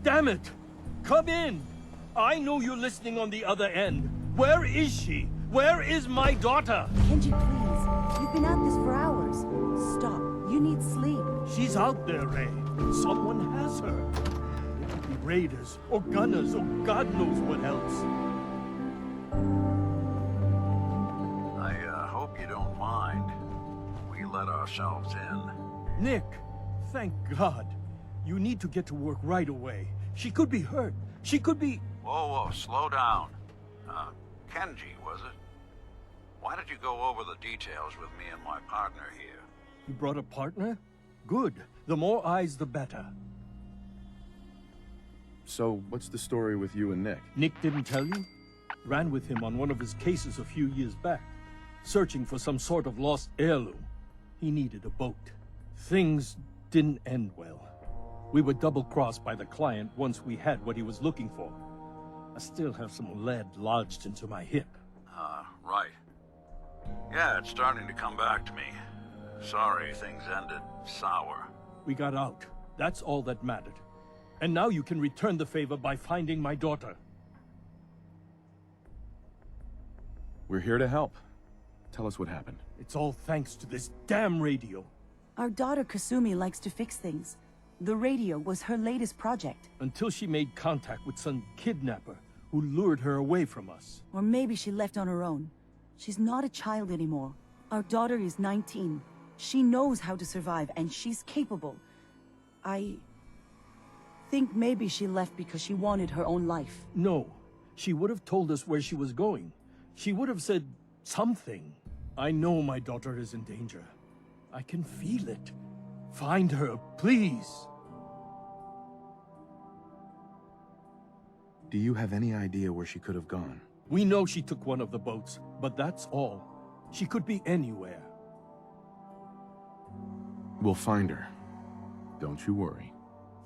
Damn it! Come in! I know you're listening on the other end. Where is she? Where is my daughter? Kenji, please. You've been at this for hours. Stop. You need sleep. She's out there, Ray. Someone has her. It could be raiders, or gunners, or God knows what else. I hope you don't mind. We let ourselves in. Nick, thank God. You need to get to work right away. She could be hurt. She could be... Whoa, slow down. Kenji, was it? Why did you go over the details with me and my partner here? You brought a partner? Good. The more eyes, the better. So, what's the story with you and Nick? Nick didn't tell you? Ran with him on one of his cases a few years back, searching for some sort of lost heirloom. He needed a boat. Things didn't end well. We were double-crossed by the client once we had what he was looking for. I still have some lead lodged into my hip. Right. Yeah, it's starting to come back to me. Sorry, things ended sour. We got out. That's all that mattered. And now you can return the favor by finding my daughter. We're here to help. Tell us what happened. It's all thanks to this damn radio. Our daughter Kasumi likes to fix things. The radio was her latest project. Until she made contact with some kidnapper who lured her away from us. Or maybe she left on her own. She's not a child anymore. Our daughter is 19. She knows how to survive, and she's capable. I think maybe she left because she wanted her own life. No. She would have told us where she was going. She would have said something. I know my daughter is in danger. I can feel it. Find her, please. Do you have any idea where she could have gone? We know she took one of the boats, but that's all. She could be anywhere. We'll find her. Don't you worry.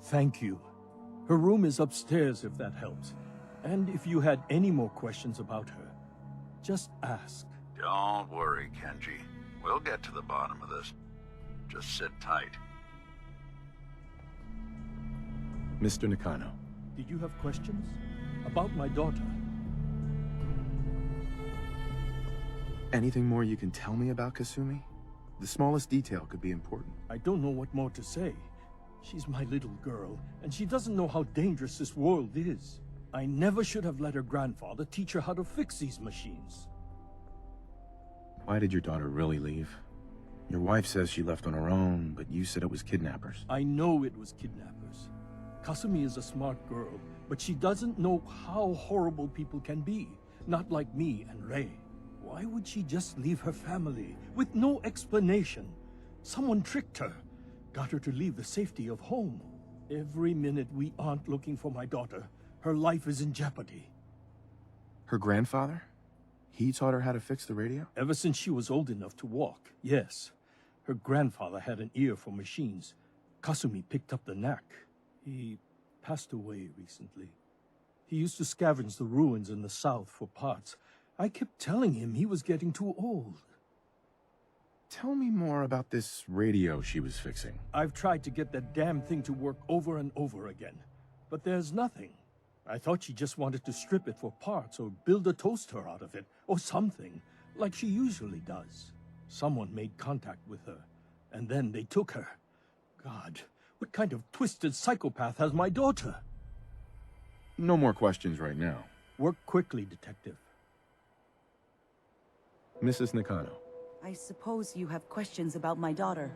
Thank you. Her room is upstairs if that helps. And if you had any more questions about her, just ask. Don't worry, Kenji. We'll get to the bottom of this. Just sit tight. Mr. Nakano. Did you have questions? About my daughter? Anything more you can tell me about Kasumi? The smallest detail could be important. I don't know what more to say. She's my little girl, and she doesn't know how dangerous this world is. I never should have let her grandfather teach her how to fix these machines. Why did your daughter really leave? Your wife says she left on her own, but you said it was kidnappers. I know it was kidnappers. Kasumi is a smart girl, but she doesn't know how horrible people can be. Not like me and Ray. Why would she just leave her family with no explanation? Someone tricked her, got her to leave the safety of home. Every minute we aren't looking for my daughter, her life is in jeopardy. Her grandfather? He taught her how to fix the radio? Ever since she was old enough to walk, yes. Her grandfather had an ear for machines. Kasumi picked up the knack. He passed away recently. He used to scavenge the ruins in the south for parts. I kept telling him he was getting too old. Tell me more about this radio she was fixing. I've tried to get that damn thing to work over and over again, but there's nothing. I thought she just wanted to strip it for parts or build a toaster out of it, or something, like she usually does. Someone made contact with her, and then they took her. God, what kind of twisted psychopath has my daughter? No more questions right now. Work quickly, Detective. Mrs. Nakano. I suppose you have questions about my daughter.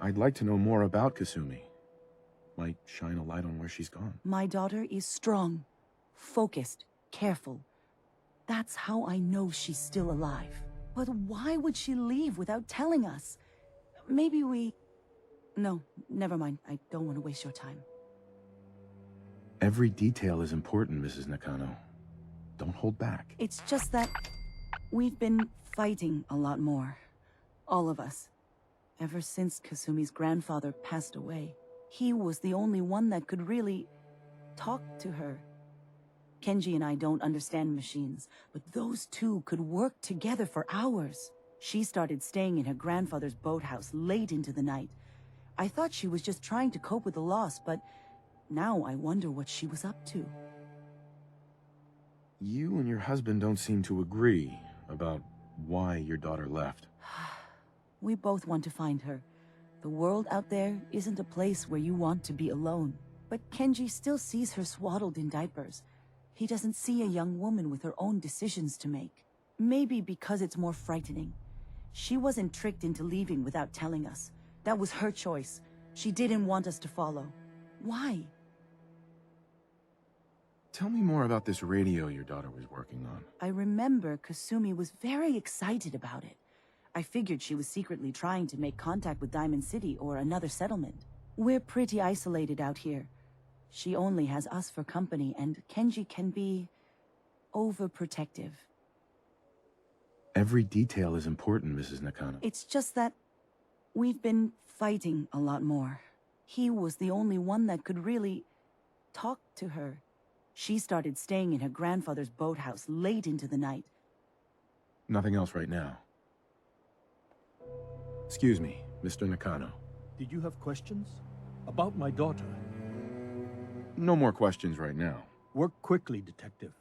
I'd like to know more about Kasumi. Might shine a light on where she's gone. My daughter is strong, focused, careful. That's how I know she's still alive. But why would she leave without telling us? Maybe we... No, never mind. I don't want to waste your time. Every detail is important, Mrs. Nakano. Don't hold back. It's just that we've been fighting a lot more. All of us. Ever since Kasumi's grandfather passed away. He was the only one that could really talk to her. Kenji and I don't understand machines, but those two could work together for hours. She started staying in her grandfather's boathouse late into the night. I thought she was just trying to cope with the loss, but now I wonder what she was up to. You and your husband don't seem to agree about why your daughter left. We both want to find her. The world out there isn't a place where you want to be alone. But Kenji still sees her swaddled in diapers. He doesn't see a young woman with her own decisions to make. Maybe because it's more frightening. She wasn't tricked into leaving without telling us. That was her choice. She didn't want us to follow. Why? Tell me more about this radio your daughter was working on. I remember Kasumi was very excited about it. I figured she was secretly trying to make contact with Diamond City or another settlement. We're pretty isolated out here. She only has us for company, and Kenji can be overprotective. Every detail is important, Mrs. Nakano. It's just that we've been fighting a lot more. He was the only one that could really talk to her. She started staying in her grandfather's boathouse late into the night. Nothing else right now. Excuse me, Mr. Nakano. Did you have questions? About my daughter? No more questions right now. Work quickly, Detective.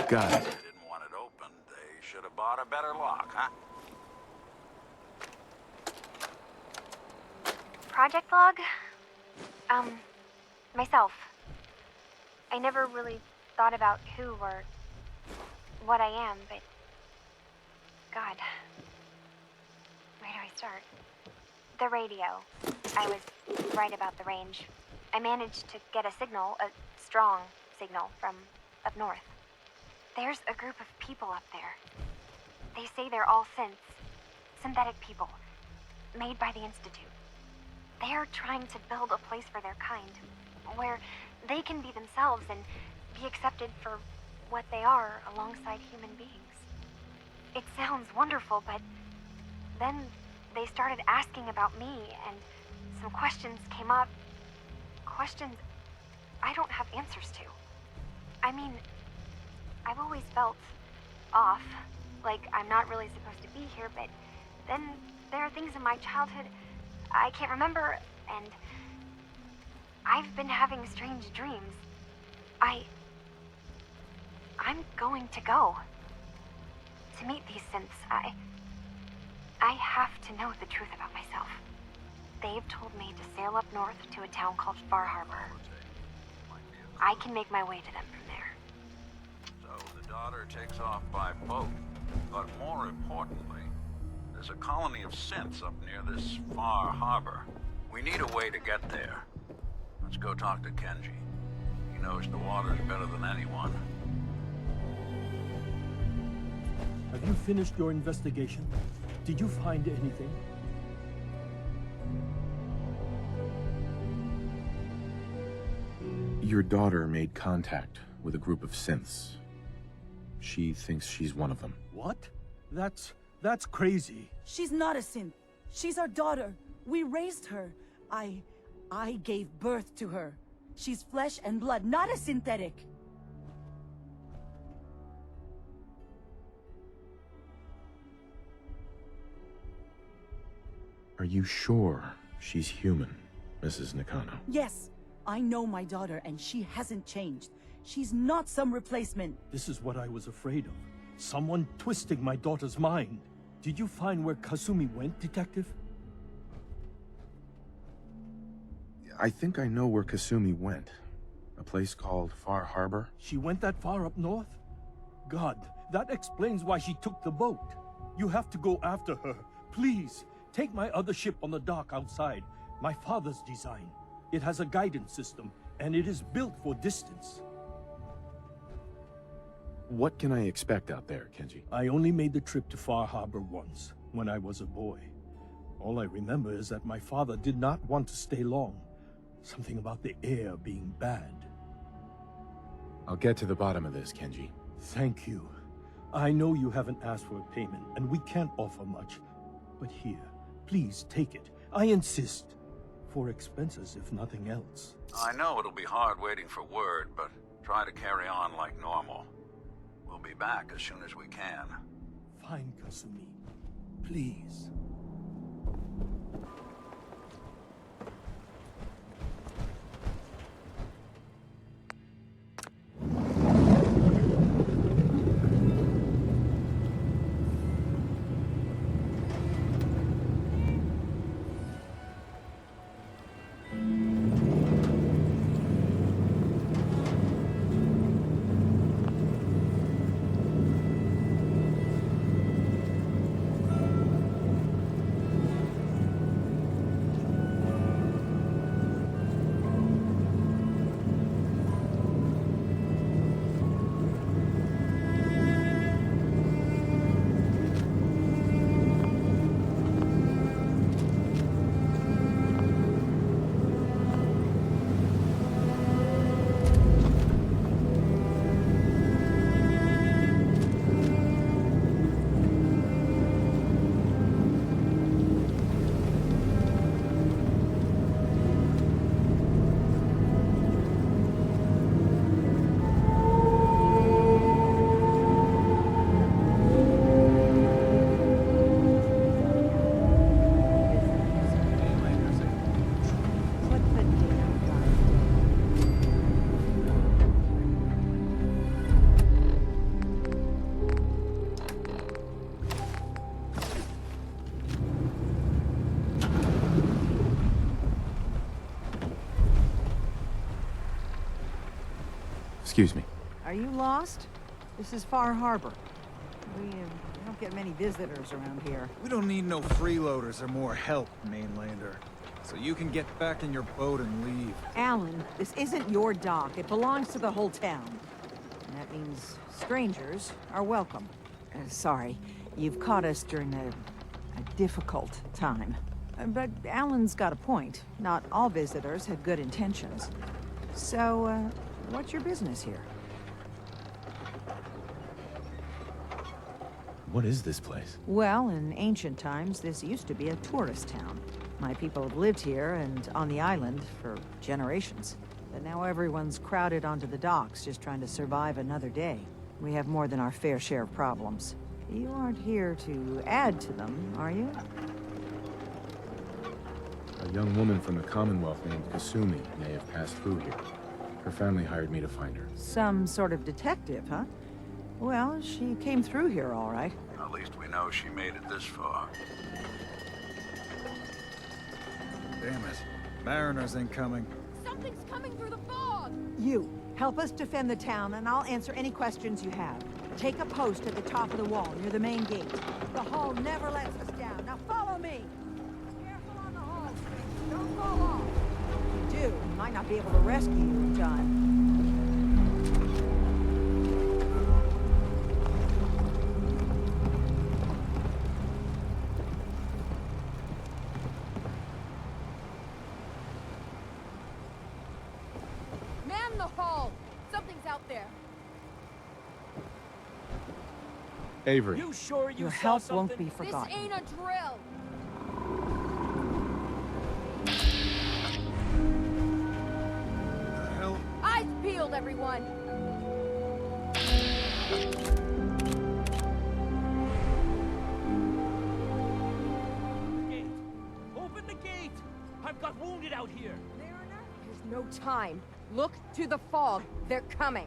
Got it. They didn't want it opened. They should have bought a better lock, huh? Project log? Myself. I never really thought about who or what I am, but... God. Where do I start? The radio. I was right about the range. I managed to get a signal, a strong signal, from up north. There's a group of people up there. They say they're all synthetic people, made by the Institute. They are trying to build a place for their kind, where they can be themselves and be accepted for what they are alongside human beings. It sounds wonderful, but then they started asking about me, and some questions came up. Questions I don't have answers to. I mean, I've always felt off, like I'm not really supposed to be here, but then there are things in my childhood I can't remember, and I've been having strange dreams. I'm going to go to meet these synths. I have to know the truth about myself. They've told me to sail up north to a town called Far Harbor. I can make my way to them from there. So the daughter takes off by boat. But more importantly, there's a colony of synths up near this Far Harbor. We need a way to get there. Let's go talk to Kenji. He knows the waters better than anyone. Have you finished your investigation? Did you find anything? Your daughter made contact with a group of synths. She thinks she's one of them. What? That's crazy. She's not a synth. She's our daughter. We raised her. I gave birth to her. She's flesh and blood, not a synthetic. Are you sure she's human, Mrs. Nakano? Yes, I know my daughter, and she hasn't changed. She's not some replacement. This is what I was afraid of. Someone twisting my daughter's mind. Did you find where Kasumi went, Detective? I think I know where Kasumi went. A place called Far Harbor. She went that far up north? God, that explains why she took the boat. You have to go after her. Please, take my other ship on the dock outside. My father's design. It has a guidance system, and it is built for distance. What can I expect out there, Kenji? I only made the trip to Far Harbor once, when I was a boy. All I remember is that my father did not want to stay long. Something about the air being bad. I'll get to the bottom of this, Kenji. Thank you. I know you haven't asked for a payment, and we can't offer much. But here, please take it. I insist. For expenses, if nothing else. I know it'll be hard waiting for word, but try to carry on like normal. We'll be back as soon as we can. Fine, Kasumi. Please. Excuse me. Are you lost? This is Far Harbor. We don't get many visitors around here. We don't need no freeloaders or more help, mainlander. So you can get back in your boat and leave. Alan, this isn't your dock. It belongs to the whole town. And that means strangers are welcome. Sorry, you've caught us during a difficult time. But Alan's got a point. Not all visitors have good intentions. So, what's your business here? What is this place? Well, in ancient times, this used to be a tourist town. My people have lived here and on the island for generations. But now everyone's crowded onto the docks, just trying to survive another day. We have more than our fair share of problems. You aren't here to add to them, are you? A young woman from the Commonwealth named Kasumi may have passed through here. Her family hired me to find her. Some sort of detective, huh? Well, she came through here all right. At least we know she made it this far. Damn it. Mariners incoming. Something's coming through the fog! You, help us defend the town, and I'll answer any questions you have. Take a post at the top of the wall, near the main gate. The hall never lets us down. Now follow me! Careful on the hall, Chris. Don't fall off. If you do, we might not be able to rescue you in time. there. Avery. You sure you Your saw help something? won't be This forgotten. ain't a drill. The hell? Eyes peeled, everyone. Gate. Open the gate. I've got wounded out here. Mariner? There's no time. Look to the fog. They're coming.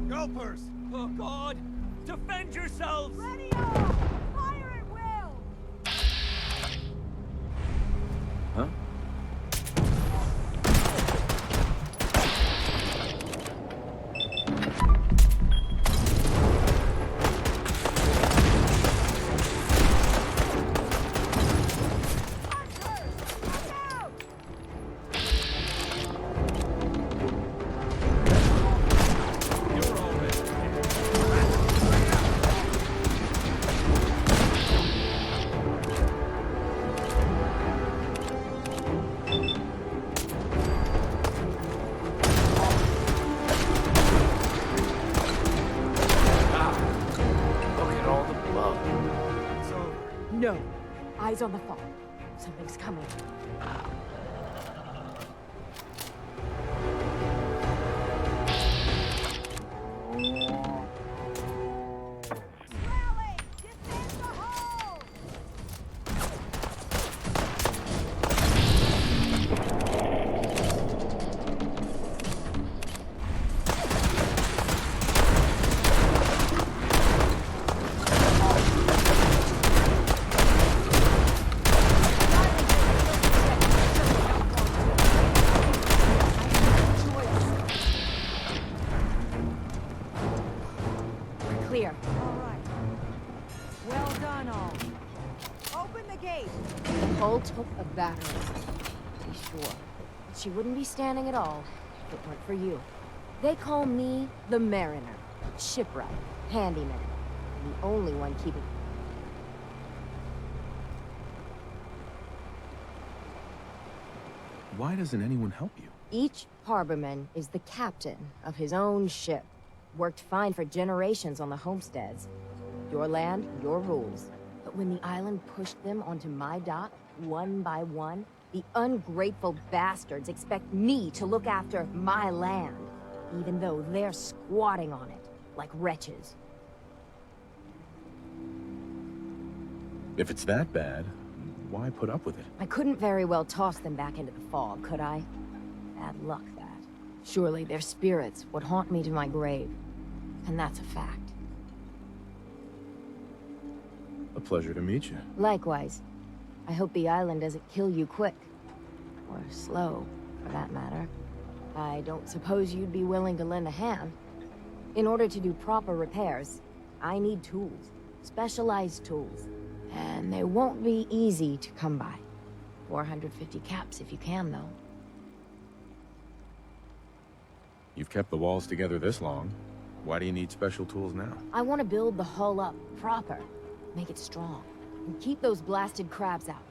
Gulpers! Oh God! Defend yourselves! Ready up! Fire at will! Huh? You're already dead. Look at all the blood. It's over. No. Eyes on the fog. Something's coming. Clear. All right. Well done, all. Open the gate. The hull took a battery. To be sure. But she wouldn't be standing at all if it weren't for you. They call me the Mariner. Shipwright. Handyman. The only one keeping... Why doesn't anyone help you? Each harborman is the captain of his own ship. Worked fine for generations on the homesteads. Your land, your rules. But when the island pushed them onto my dock, one by one, the ungrateful bastards expect me to look after my land, even though they're squatting on it, like wretches. If it's that bad, why put up with it? I couldn't very well toss them back into the fog, could I? Bad luck, that. Surely their spirits would haunt me to my grave. And that's a fact. A pleasure to meet you. Likewise. I hope the island doesn't kill you quick. Or slow, for that matter. I don't suppose you'd be willing to lend a hand. In order to do proper repairs, I need tools. Specialized tools. And they won't be easy to come by. 450 caps if you can, though. You've kept the walls together this long. Why do you need special tools now? I want to build the hull up proper. Make it strong. And keep those blasted crabs out.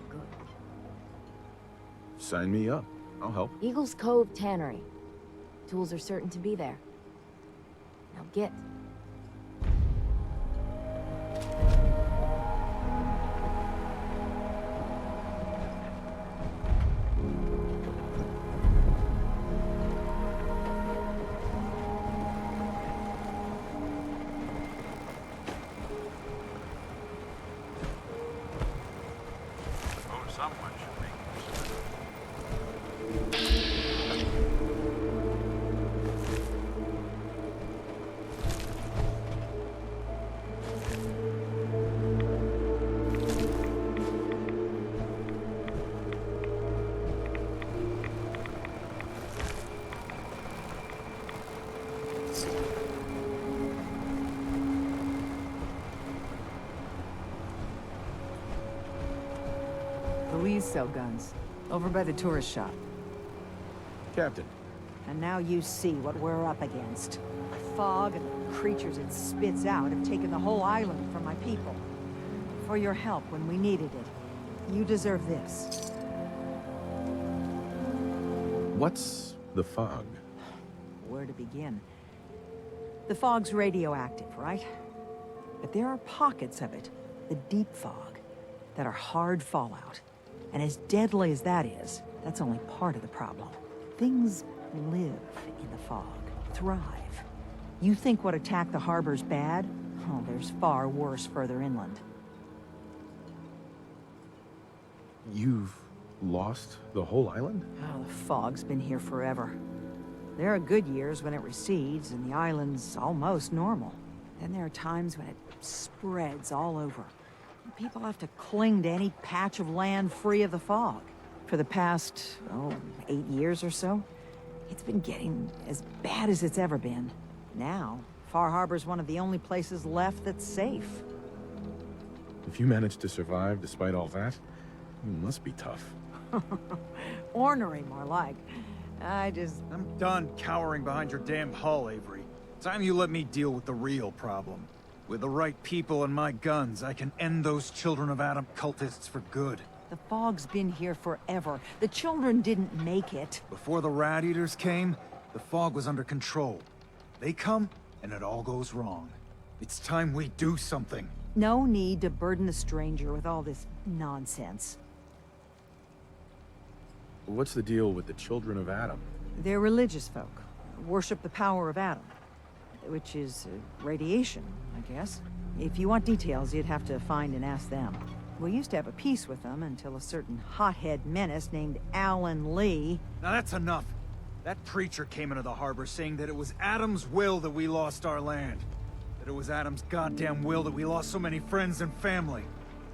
Good. Sign me up. I'll help. Eagle's Cove Tannery. Tools are certain to be there. Now get. Oh, someone should make use of it. The Lees sell guns. Over by the tourist shop. Captain, And now you see what we're up against. The fog and the creatures it spits out have taken the whole island from my people. For your help when we needed it. You deserve this. what's the fog? where to begin. The fog's radioactive, right? But there are pockets of it, the deep fog, that are hard fallout. And as deadly as that is, that's only part of the problem. Things live in the fog, thrive. You think what attacked the harbor's bad? Oh, there's far worse further inland. You've lost the whole island? Oh, the fog's been here forever. There are good years when it recedes and the island's almost normal. Then there are times when it spreads all over. People have to cling to any patch of land free of the fog. For the past, 8 years or so, it's been getting as bad as it's ever been. Now, Far Harbor's one of the only places left that's safe. If you managed to survive despite all that, you must be tough. Ornery, more like. I'm done cowering behind your damn hull, Avery. Time you let me deal with the real problem. With the right people and my guns, I can end those Children of Adam cultists for good. The fog's been here forever. The children didn't make it. Before the Rat Eaters came, the fog was under control. They come, and it all goes wrong. It's time we do something. No need to burden the stranger with all this nonsense. What's the deal with the Children of Adam? They're religious folk. Worship the power of Adam. Which is radiation, I guess. If you want details, you'd have to find and ask them. We used to have a peace with them until a certain hothead menace named Alan Lee... Now that's enough. That preacher came into the harbor saying that it was Adam's will that we lost our land. That it was Adam's goddamn will that we lost so many friends and family.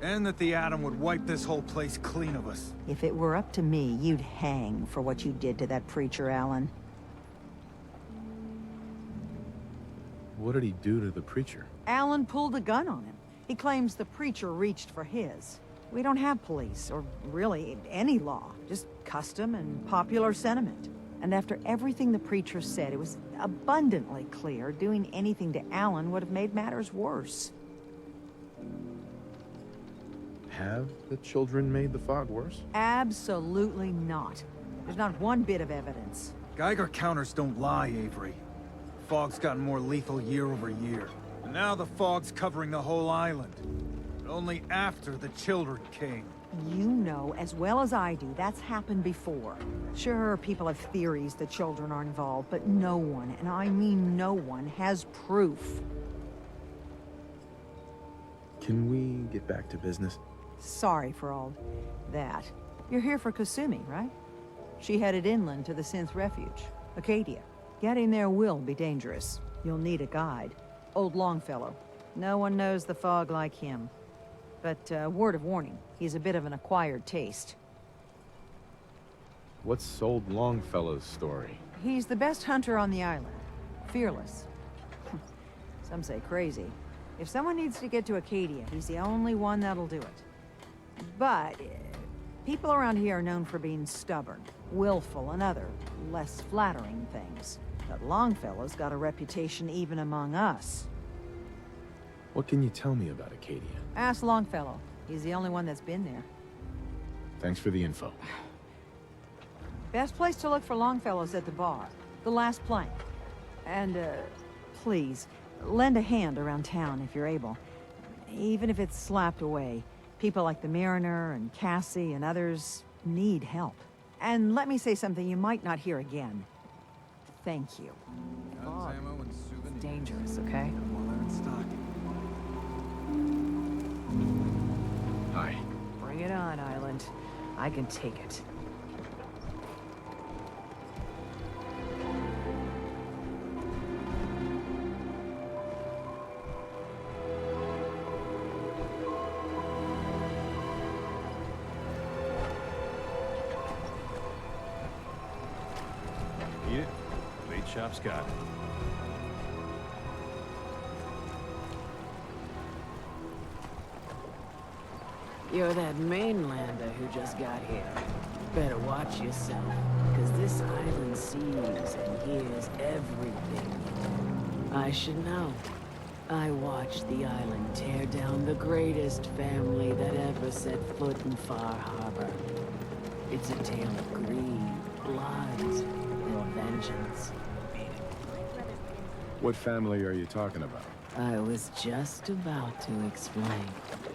And that the Atom would wipe this whole place clean of us. If it were up to me, you'd hang for what you did to that preacher, Alan. What did he do to the preacher? Alan pulled a gun on him. He claims the preacher reached for his. We don't have police, or really any law. Just custom and popular sentiment. And after everything the preacher said, it was abundantly clear doing anything to Alan would have made matters worse. Have the children made the fog worse? Absolutely not. There's not one bit of evidence. Geiger counters don't lie, Avery. The fog's gotten more lethal year over year. And now the fog's covering the whole island. But only after the children came. You know as well as I do that's happened before. Sure, people have theories the children are involved, but no one, and I mean no one, has proof. Can we get back to business? Sorry for all that. You're here for Kasumi, right? She headed inland to the Synth Refuge, Acadia. Getting there will be dangerous. You'll need a guide. Old Longfellow. No one knows the fog like him. But, word of warning, he's a bit of an acquired taste. What's old Longfellow's story? He's the best hunter on the island. Fearless. Some say crazy. If someone needs to get to Acadia, he's the only one that'll do it. But, people around here are known for being stubborn, willful, and other, less flattering things. But Longfellow's got a reputation even among us. What can you tell me about Acadia? Ask Longfellow. He's the only one that's been there. Thanks for the info. Best place to look for Longfellow's at the bar. The last plank. And, please, lend a hand around town if you're able. Even if it's slapped away. People like the Mariner and Cassie and others need help. And let me say something you might not hear again. Thank you. Guns, ammo, and souvenirs. It's dangerous, okay? Hi. Bring it on, Island. I can take it. Eat it. Late shop's got it. You're that mainlander who just got here. Better watch yourself, because this island sees and hears everything. I should know. I watched the island tear down the greatest family that ever set foot in Far Harbor. It's a tale of greed, blood, and vengeance. What family are you talking about? I was just about to explain.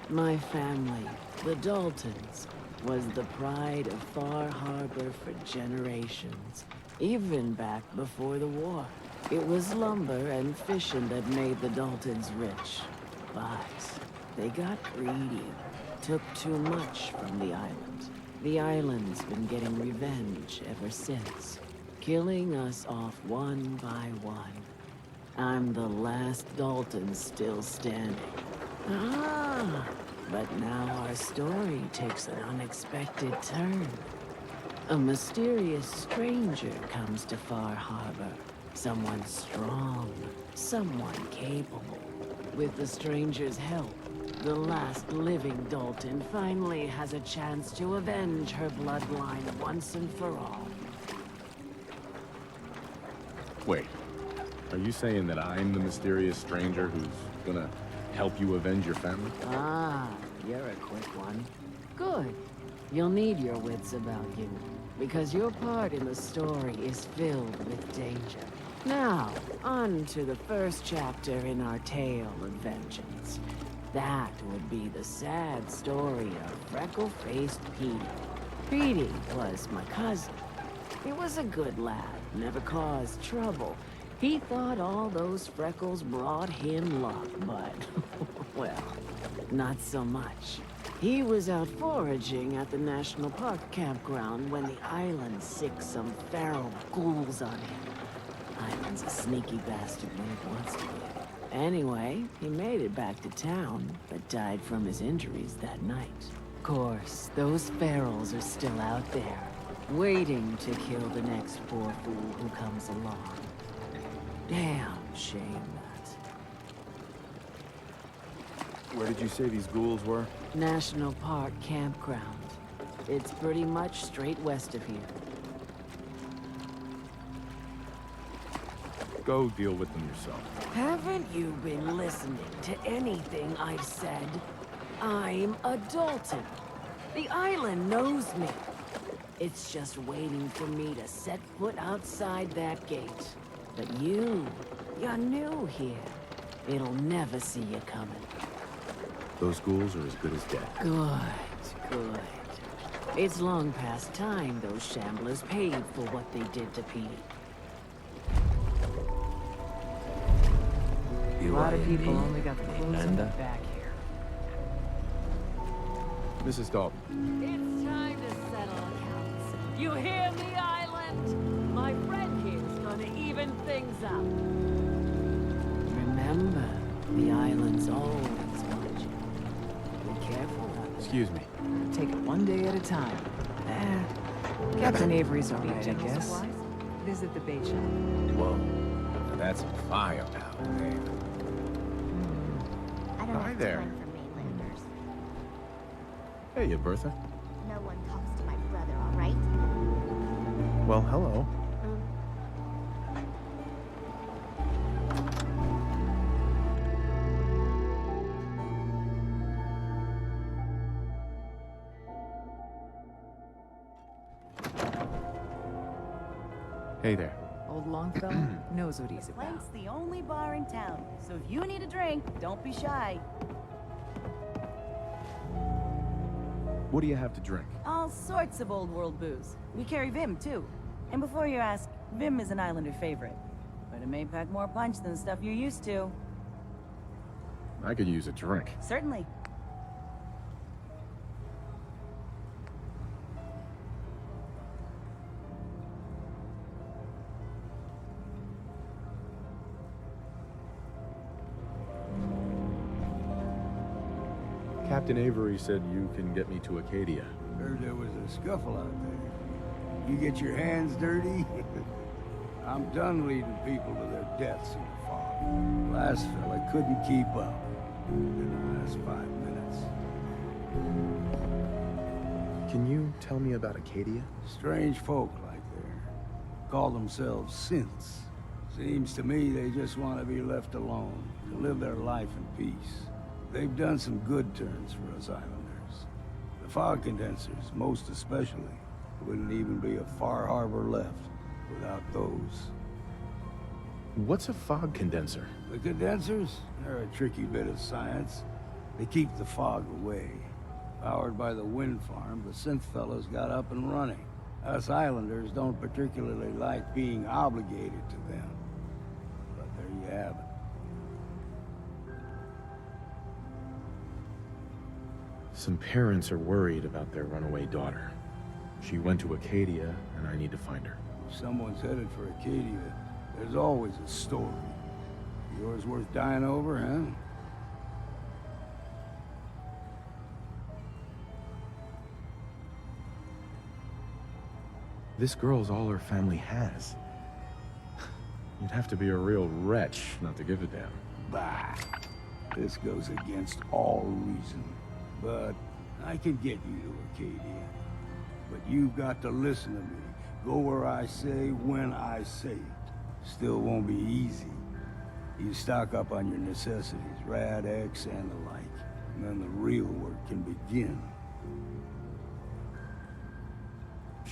My family, the Daltons, was the pride of Far Harbor for generations, even back before the war. It was lumber and fishing that made the Daltons rich. But they got greedy, took too much from the island. The island's been getting revenge ever since, killing us off one by one. I'm the last Dalton still standing. Ah, but now our story takes an unexpected turn. A mysterious stranger comes to Far Harbor. Someone strong, someone capable. With the stranger's help, the last living Dalton finally has a chance to avenge her bloodline once and for all. Wait, are you saying that I'm the mysterious stranger who's gonna help you avenge your family? Ah, you're a quick one. Good. You'll need your wits about you, because your part in the story is filled with danger. Now, on to the first chapter in our tale of vengeance. That would be the sad story of freckle-faced Petey. Petey was my cousin. He was a good lad, never caused trouble. He thought all those freckles brought him luck, but, well, not so much. He was out foraging at the National Park campground when the island sicked some feral ghouls on him. Island's a sneaky bastard when it wants to be. Anyway, he made it back to town, but died from his injuries that night. Of course, those ferals are still out there, waiting to kill the next poor fool who comes along. Damn shame that. Where did you say these ghouls were? National Park campground. It's pretty much straight west of here. Go deal with them yourself. Haven't you been listening to anything I've said? I'm a Dalton. The island knows me. It's just waiting for me to set foot outside that gate. But you're new here. It'll never see you coming. Those ghouls are as good as dead. Good. It's long past time those shamblers paid for what they did to Petey. A lot of people only got the clothes on the back here. Mrs. Dalton. It's time to settle accounts. You hear me, Island? My friend here's gonna even things up. Remember, the island's always watching. Be careful out there. Excuse me. Take it one day at a time. Captain Avery's all right, I guess. Visit the bait shop. Whoa. Now that's a firepower there. I don't Hi have there. time for mainlanders. Hey, Bertha. No one talks to my brother, all right? Well, hello. Hey there. Old Longfellow knows what he's about. Plank's the only bar in town, so if you need a drink, don't be shy. What do you have to drink? All sorts of old world booze. We carry Vim, too. And before you ask, Vim is an Islander favorite. But it may pack more punch than the stuff you're used to. I could use a drink. Certainly. Captain Avery said you can get me to Acadia. Heard there was a scuffle out there. You get your hands dirty? I'm done leading people to their deaths in the fog. Last fella couldn't keep up in the last 5 minutes. Can you tell me about Acadia? Strange folk like there. Call themselves synths. Seems to me they just want to be left alone, to live their life in peace. They've done some good turns for us islanders. The fog condensers, most especially, wouldn't even be a Far Harbor left without those. What's a fog condenser? The condensers? They're a tricky bit of science. They keep the fog away. Powered by the wind farm, the synth fellows got up and running. Us islanders don't particularly like being obligated to them. But there you have it. Some parents are worried about their runaway daughter. She went to Acadia, and I need to find her. If someone's headed for Acadia, there's always a story. Yours worth dying over, huh? This girl's all her family has. You'd have to be a real wretch not to give a damn. Bah. This goes against all reason. But I can get you to Acadia. But you've got to listen to me. Go where I say, when I say it. Still won't be easy. You stock up on your necessities, Rad-X and the like. And then the real work can begin.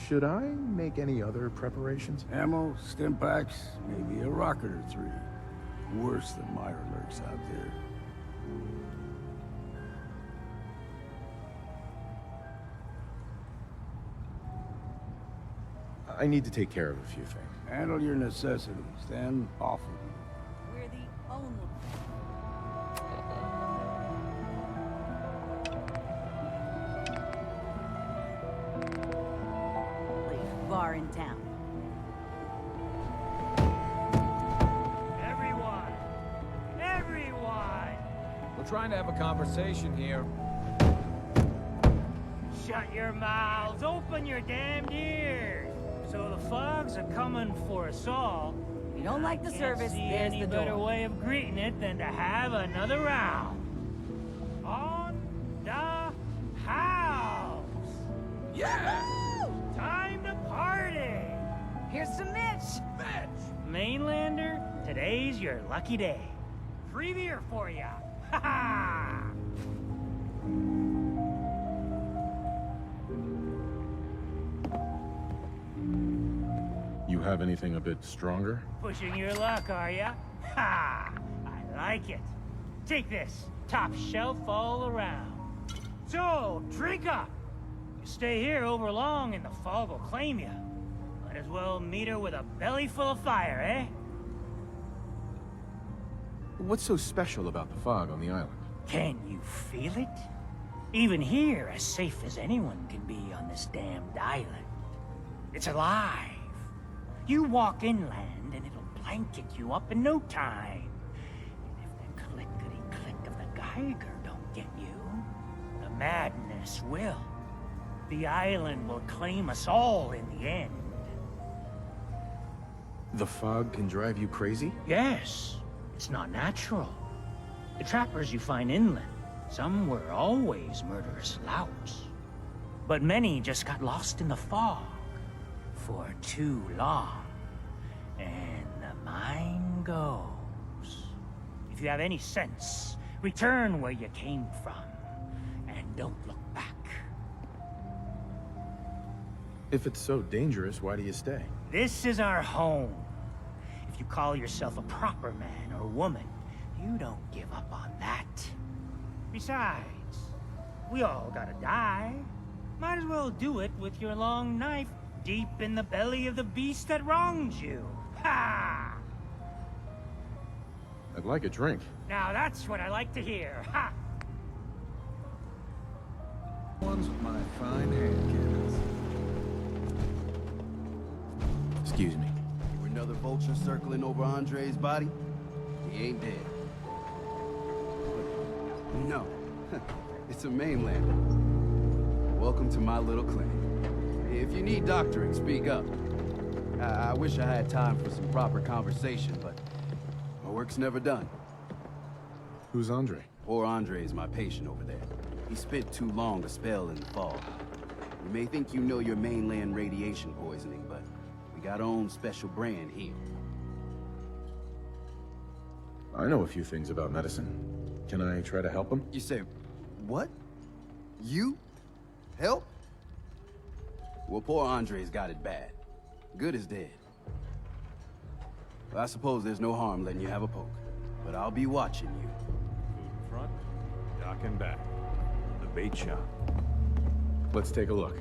Should I make any other preparations? Ammo, stim packs, maybe a rocket or three. Worse than Mirelurks out there. I need to take care of a few things. Handle your necessities, then off with you. We're the only... bar in town. Everyone! Everyone! We're trying to have a conversation here. Shut your mouths! Open your damned ears! So the fogs are coming for us all. You don't like the service, See there's any the better door. way of greeting it than to have another round. On the house! Yeah! Time to party! Here's some Mitch! Mainlander, today's your lucky day. Free beer for ya! Ha ha! You have anything a bit stronger? Pushing your luck, are ya? Ha! I like it. Take this. Top shelf all around. So, drink up! You stay here over long and the fog will claim you. Might as well meet her with a belly full of fire, eh? What's so special about the fog on the island? Can you feel it? Even here, as safe as anyone can be on this damned island. It's alive. You walk inland and it'll blanket you up in no time. And if the clickety-click of the Geiger don't get you, the madness will. The island will claim us all in the end. The fog can drive you crazy? Yes, it's not natural. The trappers you find inland, some were always murderous louts. But many just got lost in the fog for too long. And the mind goes. If you have any sense, return where you came from. And don't look back. If it's so dangerous, why do you stay? This is our home. If you call yourself a proper man or woman, you don't give up on that. Besides, we all gotta die. Might as well do it with your long knife deep in the belly of the beast that wronged you. Ha! I'd like a drink. Now that's what I like to hear. Ha! Ones with my fine hand cannons. Excuse me. We're another vulture circling over Andre's body? He ain't dead. No, it's a mainlander. Welcome to my little clan. If you need doctoring, speak up. I wish I had time for some proper conversation, but my work's never done. Who's Andre? Poor Andre is my patient over there. He spent too long a spell in the fog. You may think you know your mainland radiation poisoning, but we got our own special brand here. I know a few things about medicine. Can I try to help him? You say, what? You? Help? Well, poor Andre's got it bad. Good is dead. Well, I suppose there's no harm letting you have a poke. But I'll be watching you. Food in front, dock and back. The bait shop. Let's take a look.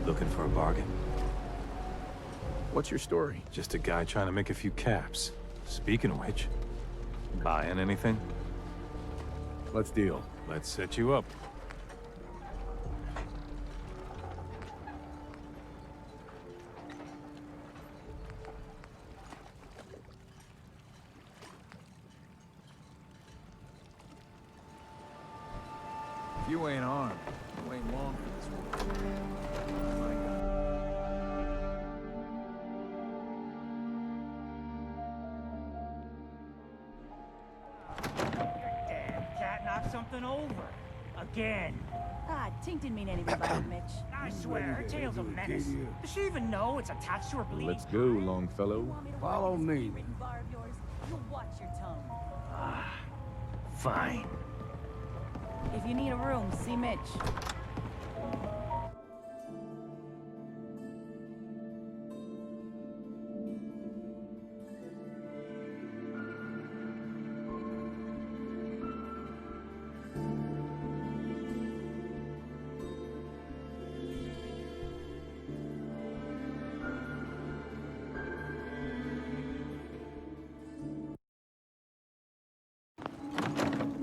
Looking for a bargain? What's your story? Just a guy trying to make a few caps. Speaking of which, buying anything? Let's deal. Let's set you up. If you ain't armed, you ain't long for this world. My God. Damn cat knocked something over. Again. Ah, Tink didn't mean anything by it, Mitch. I swear, her tail's a menace. Katie. Does she even know it's attached to her bleeding? Let's go, Longfellow. Follow me. Bar of yours, you watch your tongue. Fine. If you need a room, see Mitch.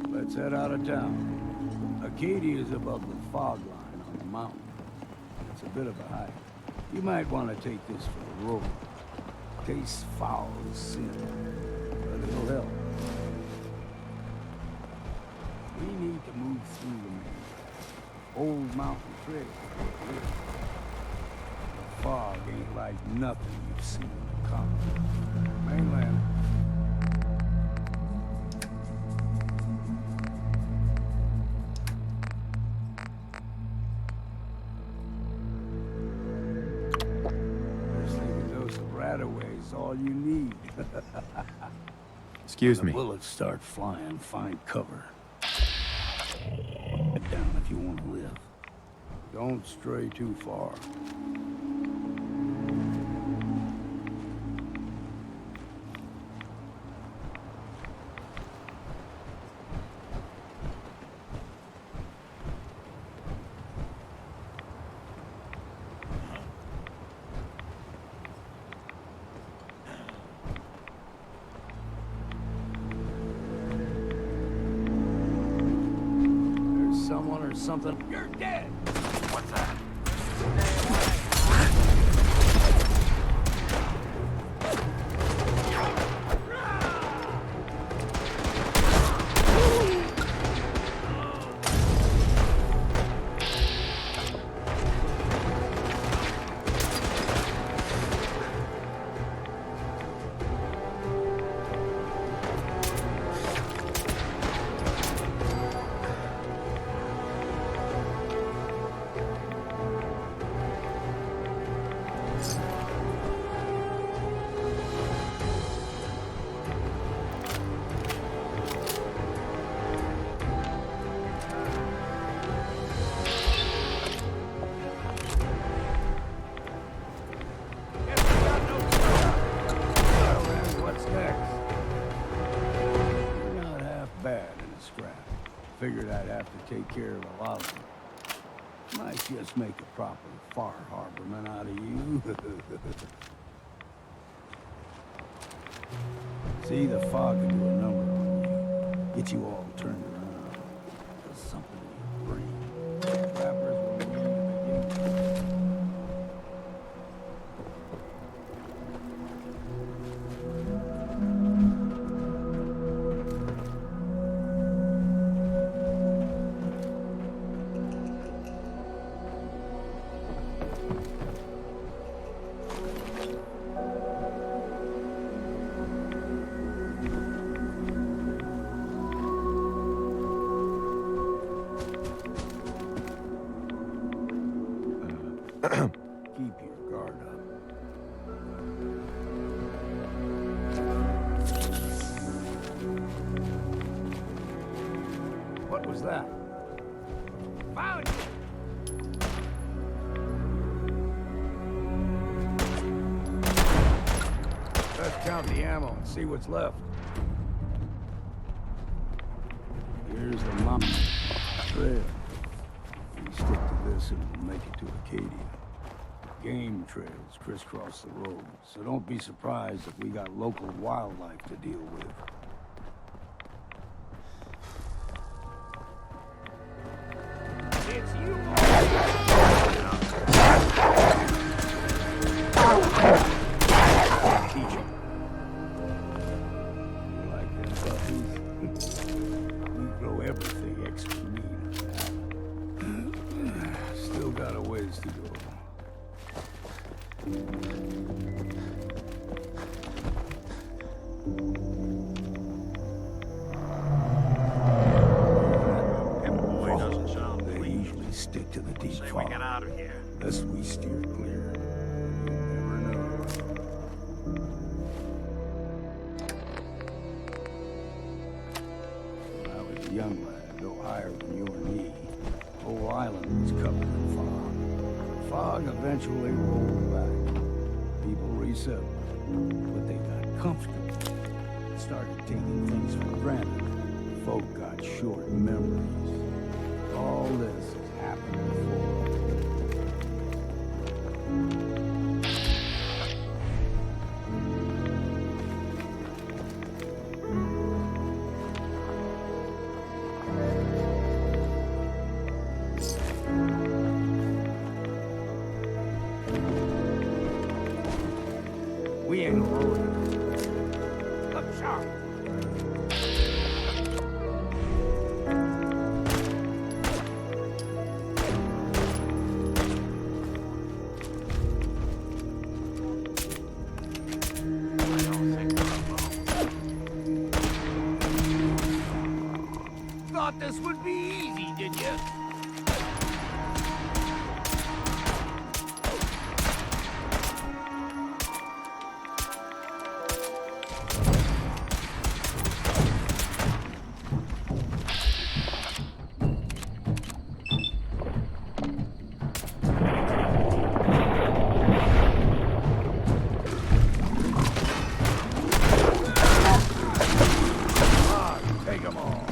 Let's head out of town. Acadia is above the fog line on the mountain. It's a bit of a hike. You might want to take this for the road. Tastes foul as sin, but it'll help. We need to move through the main old mountain trail. The fog ain't like nothing you've seen in the colony. Mainland. Is all you need. Excuse When me. the bullets start flying, find cover. Get down if you want to live. Don't stray too far. Someone or something. You're dead! What's that? Figured I'd have to take care of a lot of them. Might just make a proper far harborman out of you. See, the fog can do a number on you. Get you all turned around. Does something in your brain. Trappers will need to begin. keep your guard up. What was that? Found you! Let's count the ammo and see what's left. Here's the map trail. We stick to this and we'll make it to Acadia. Game trails crisscross the road, so don't be surprised if we got local wildlife to deal with. It's you! Teach 'em. You like them puppies? We grow everything extra mean. Still got a ways to go. Boy doesn't sound They pleased. usually stick to the deep Say we fog. get out of here. Lest we steer clear. You never know. When I was a young lad, no higher than you or me, the whole island was covered in fog. The fog eventually rolled back. People resettled, but they got comfortable. Started taking things for granted. Folk got short memories. All this has happened before. We ain't alone. Look sharp. Thought this would be easy, did you? Take them all.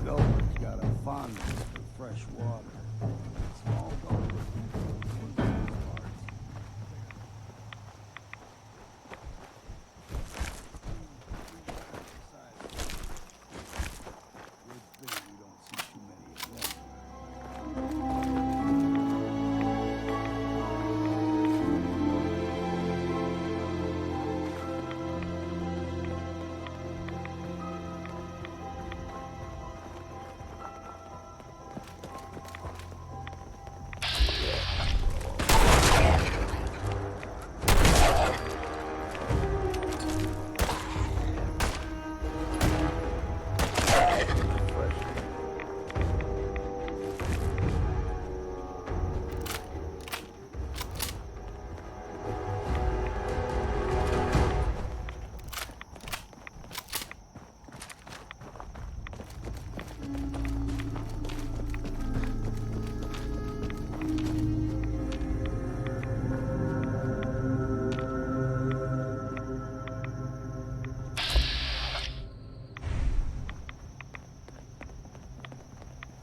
Goldman's got a fondness for fresh water. Small boat. Good thing we don't see too many of them.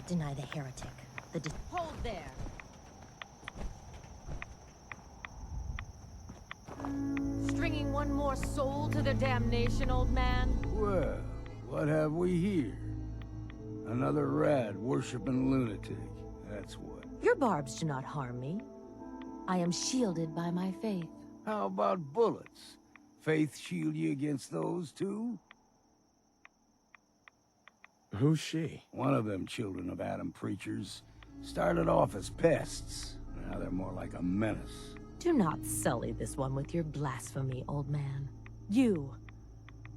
Deny the heretic. Hold there! Stringing one more soul to their damnation, old man? Well, what have we here? Another rad worshipping lunatic. That's what. Your barbs do not harm me. I am shielded by my faith. How about bullets? Faith shield you against those too? Who's she? One of them children of Adam preachers. Started off as pests. Now they're more like a menace. Do not sully this one with your blasphemy, old man. You.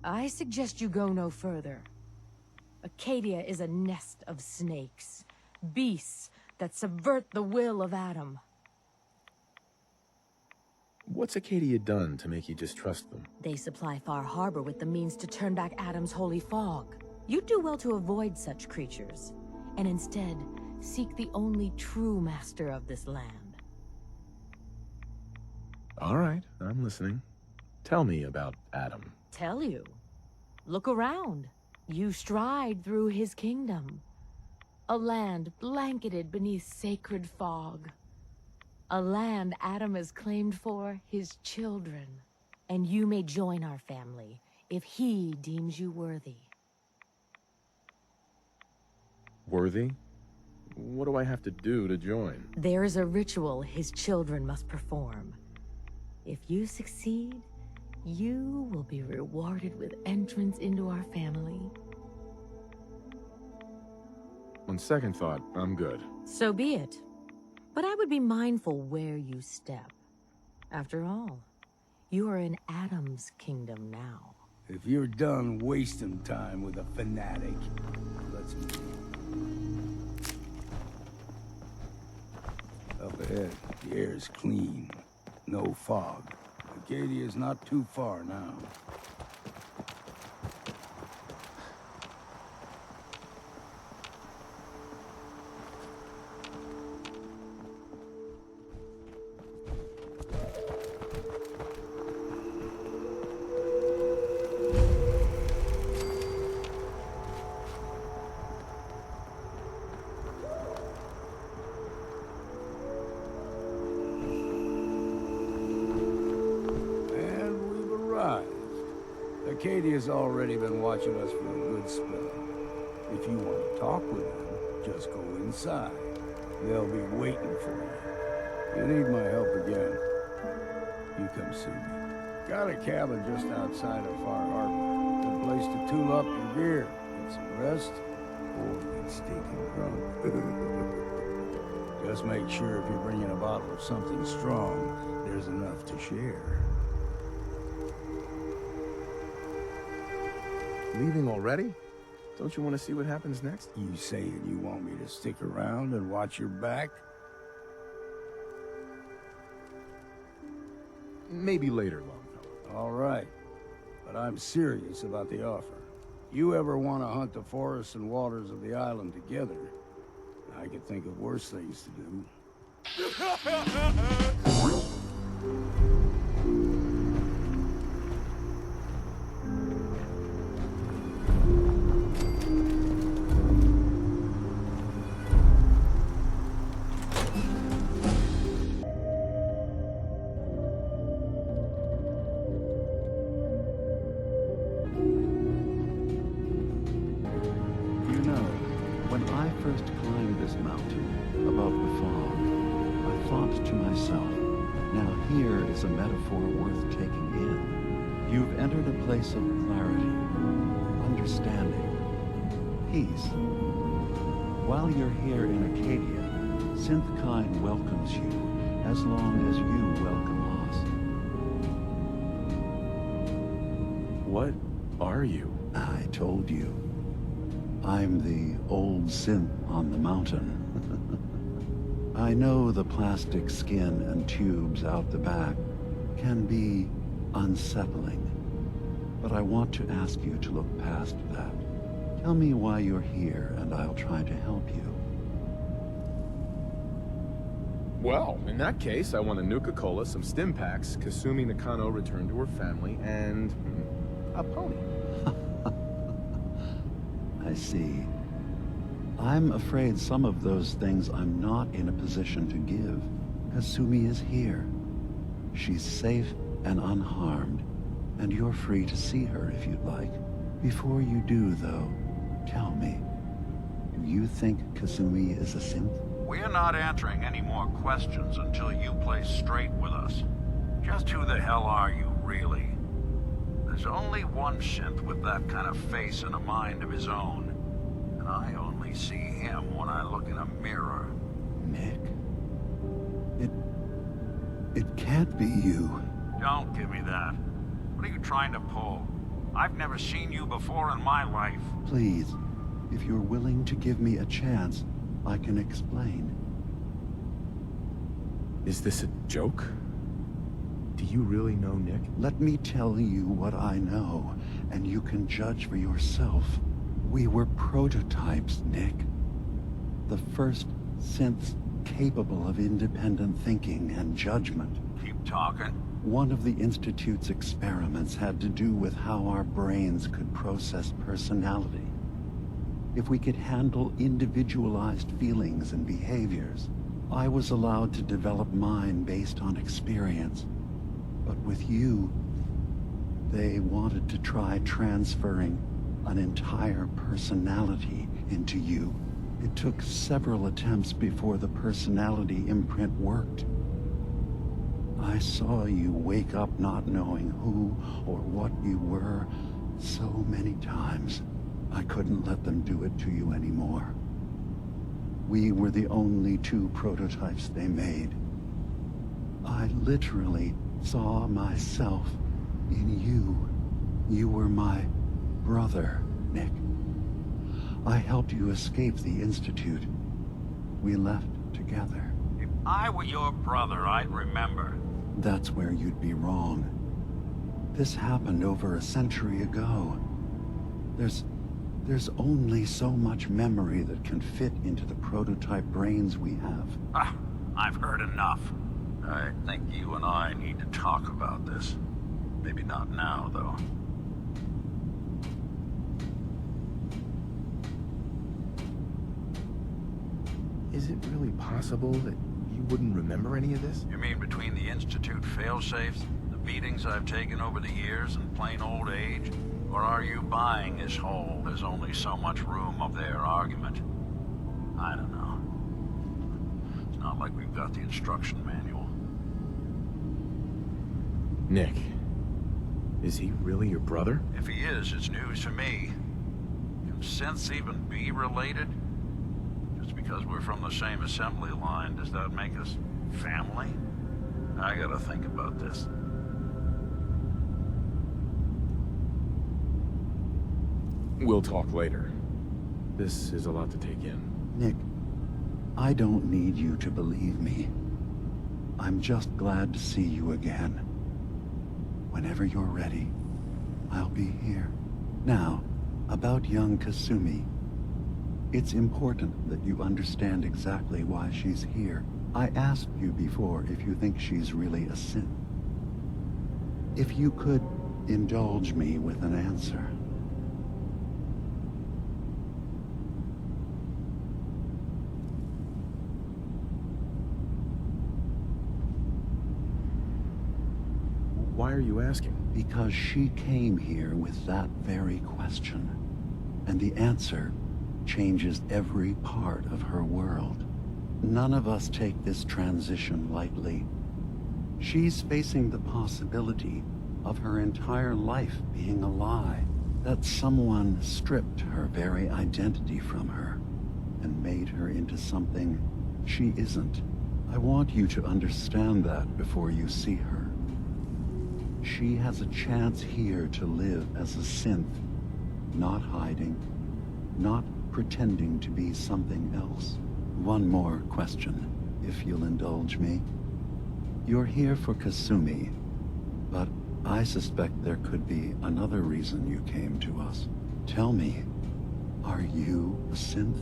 I suggest you go no further. Acadia is a nest of snakes. Beasts that subvert the will of Adam. What's Acadia done to make you distrust them? They supply Far Harbor with the means to turn back Adam's holy fog. You'd do well to avoid such creatures, and instead seek the only true master of this land. All right, I'm listening. Tell me about Adam. Tell you. Look around. You stride through his kingdom. A land blanketed beneath sacred fog. A land Adam has claimed for his children. And you may join our family if he deems you worthy. Worthy? What do I have to do to join? There is a ritual his children must perform. If you succeed, you will be rewarded with entrance into our family. On second thought, I'm good. So be it. But I would be mindful where you step. After all, you are in Adam's kingdom now. If you're done wasting time with a fanatic, let's move. Up ahead, the air's clean. No fog. Acadia's not too far now. Acadia's already been watching us for a good spell. If you want to talk with them, just go inside. They'll be waiting for you. You need my help again, you come see me. Got a cabin just outside of Far Harbor. Good place to tool up your gear, get some rest, or get stinking drunk. Just make sure if you're bringing a bottle of something strong, there's enough to share. Leaving already? Don't you want to see what happens next? You saying you want me to stick around and watch your back? Maybe later, Longfellow. All right. But I'm serious about the offer. You ever want to hunt the forests and waters of the island together, I could think of worse things to do. A metaphor worth taking in. You've entered a place of clarity, understanding, peace. While you're here in Acadia, Synthkind welcomes you as long as you welcome us. What are you? I told you. I'm the old synth on the mountain. I know the plastic skin and tubes out the back can be unsettling, but I want to ask you to look past that. Tell me why you're here, and I'll try to help you. Well, in that case, I want a Nuka-Cola, some stim packs, Kasumi Nakano returned to her family, and a pony. I see. I'm afraid some of those things I'm not in a position to give. Kasumi is here. She's safe and unharmed, and you're free to see her if you'd like. Before you do, though, tell me, do you think Kasumi is a synth? We're not answering any more questions until you play straight with us. Just who the hell are you, really? There's only one synth with that kind of face and a mind of his own. And I only see him when I look in a mirror. Nick? It can't be you. Don't give me that. What are you trying to pull? I've never seen you before in my life. Please, if you're willing to give me a chance, I can explain. Is this a joke? Do you really know Nick? Let me tell you what I know, and you can judge for yourself. We were prototypes, Nick. The first synths capable of independent thinking and judgment. Keep talking. One of the Institute's experiments had to do with how our brains could process personality. If we could handle individualized feelings and behaviors, I was allowed to develop mine based on experience. But with you, they wanted to try transferring an entire personality into you. It took several attempts before the personality imprint worked. I saw you wake up not knowing who or what you were so many times. I couldn't let them do it to you anymore. We were the only two prototypes they made. I literally saw myself in you. You were my brother, Nick. I helped you escape the Institute. We left together. If I were your brother, I'd remember. That's where you'd be wrong. This happened over a century ago. There's only so much memory that can fit into the prototype brains we have. Ah, I've heard enough. I think you and I need to talk about this. Maybe not now, though. Is it really possible that you wouldn't remember any of this? You mean between the Institute failsafes, the beatings I've taken over the years, and plain old age? Or are you buying this whole "there's only so much room" of their argument? I don't know. It's not like we've got the instruction manual. Nick, is he really your brother? If he is, it's news to me. Can synths even be related? Just because we're from the same assembly line, does that make us family? I gotta think about this. We'll talk later. This is a lot to take in. Nick, I don't need you to believe me. I'm just glad to see you again. Whenever you're ready, I'll be here. Now, about young Kasumi. It's important that you understand exactly why she's here. I asked you before if you think she's really a synth. If you could indulge me with an answer. Why are you asking? Because she came here with that very question. And the answer changes every part of her world. None of us take this transition lightly. She's facing the possibility of her entire life being a lie. That someone stripped her very identity from her and made her into something she isn't. I want you to understand that before you see her. She has a chance here to live as a synth, not hiding, not pretending to be something else. One more question, if you'll indulge me. You're here for Kasumi, but I suspect there could be another reason you came to us. Tell me, are you a synth?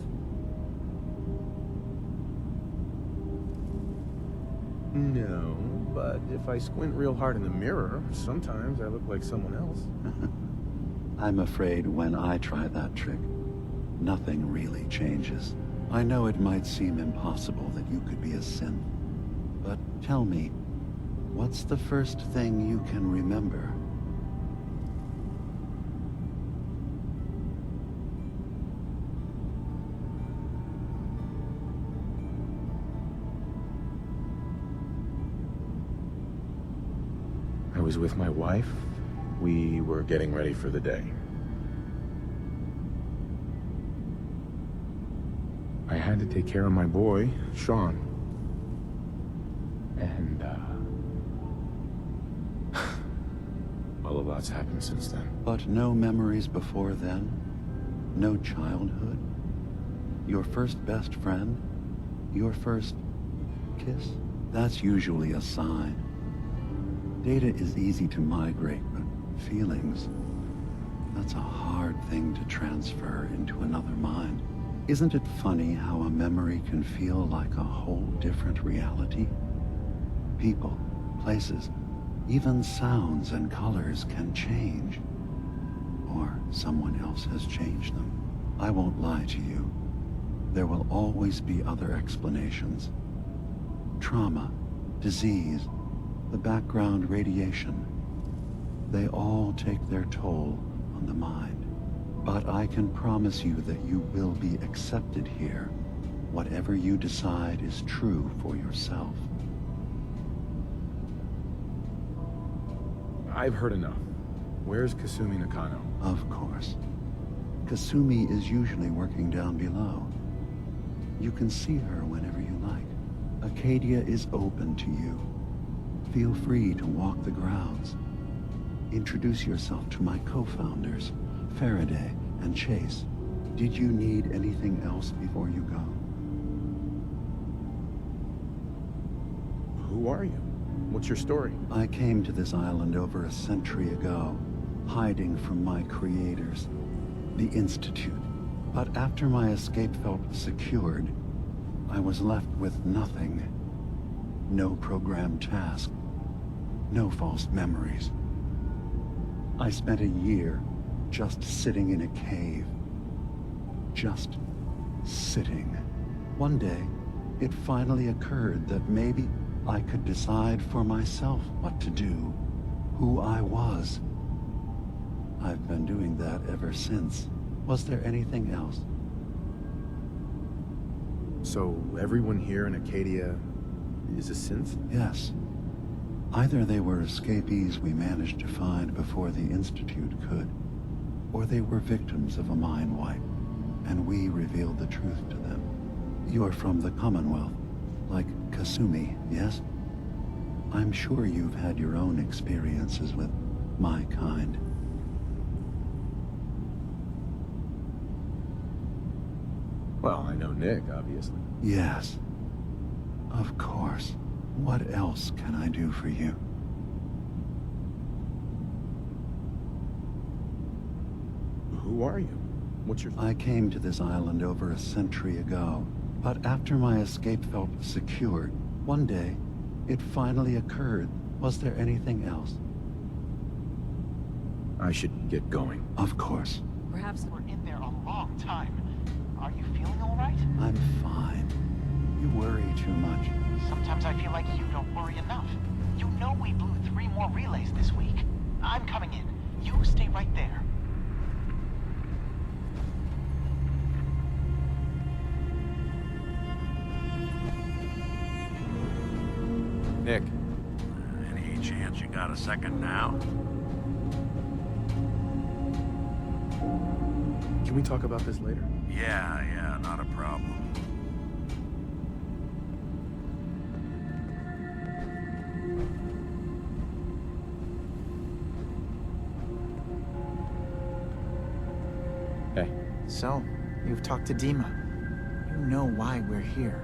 No, but if I squint real hard in the mirror, sometimes I look like someone else. I'm afraid when I try that trick, nothing really changes. I know it might seem impossible that you could be a synth, but tell me, what's the first thing you can remember? I was with my wife. We were getting ready for the day. I had to take care of my boy, Sean. And, well, a lot's happened since then. But no memories before then? No childhood? Your first best friend? Your first kiss? That's usually a sign. Data is easy to migrate, but feelings, that's a hard thing to transfer into another mind. Isn't it funny how a memory can feel like a whole different reality? People, places, even sounds and colors can change. Or someone else has changed them. I won't lie to you. There will always be other explanations. Trauma, disease, the background radiation. They all take their toll on the mind. But I can promise you that you will be accepted here. Whatever you decide is true for yourself. I've heard enough. Where's Kasumi Nakano? Of course. Kasumi is usually working down below. You can see her whenever you like. Acadia is open to you. Feel free to walk the grounds. Introduce yourself to my co-founders, Faraday and Chase. Did you need anything else before you go? Who are you? What's your story? I came to this island over a century ago, hiding from my creators, the Institute. But after my escape felt secured, I was left with nothing. No programmed task. No false memories. I spent a year just sitting in a cave. Just sitting. One day, it finally occurred that maybe I could decide for myself what to do, who I was. I've been doing that ever since. Was there anything else? So everyone here in Acadia is a synth? Yes. Either they were escapees we managed to find before the Institute could, or they were victims of a mind wipe, and we revealed the truth to them. You're from the Commonwealth, like Kasumi, yes? I'm sure you've had your own experiences with my kind. Well, I know Nick, obviously. Yes. Of course. What else can I do for you? Who are you? What's your... I came to this island over a century ago, but after my escape felt secured, one day, it finally occurred. Was there anything else? I should get going. Of course. Perhaps we're in there a long time. Are you feeling all right? I'm fine. You worry too much. Sometimes I feel like you don't worry enough. You know we blew 3 more relays this week. I'm coming in. You stay right there. Nick. Any chance you got a second now? Can we talk about this later? Yeah, not a problem. Hey. So, you've talked to Dima. You know why we're here.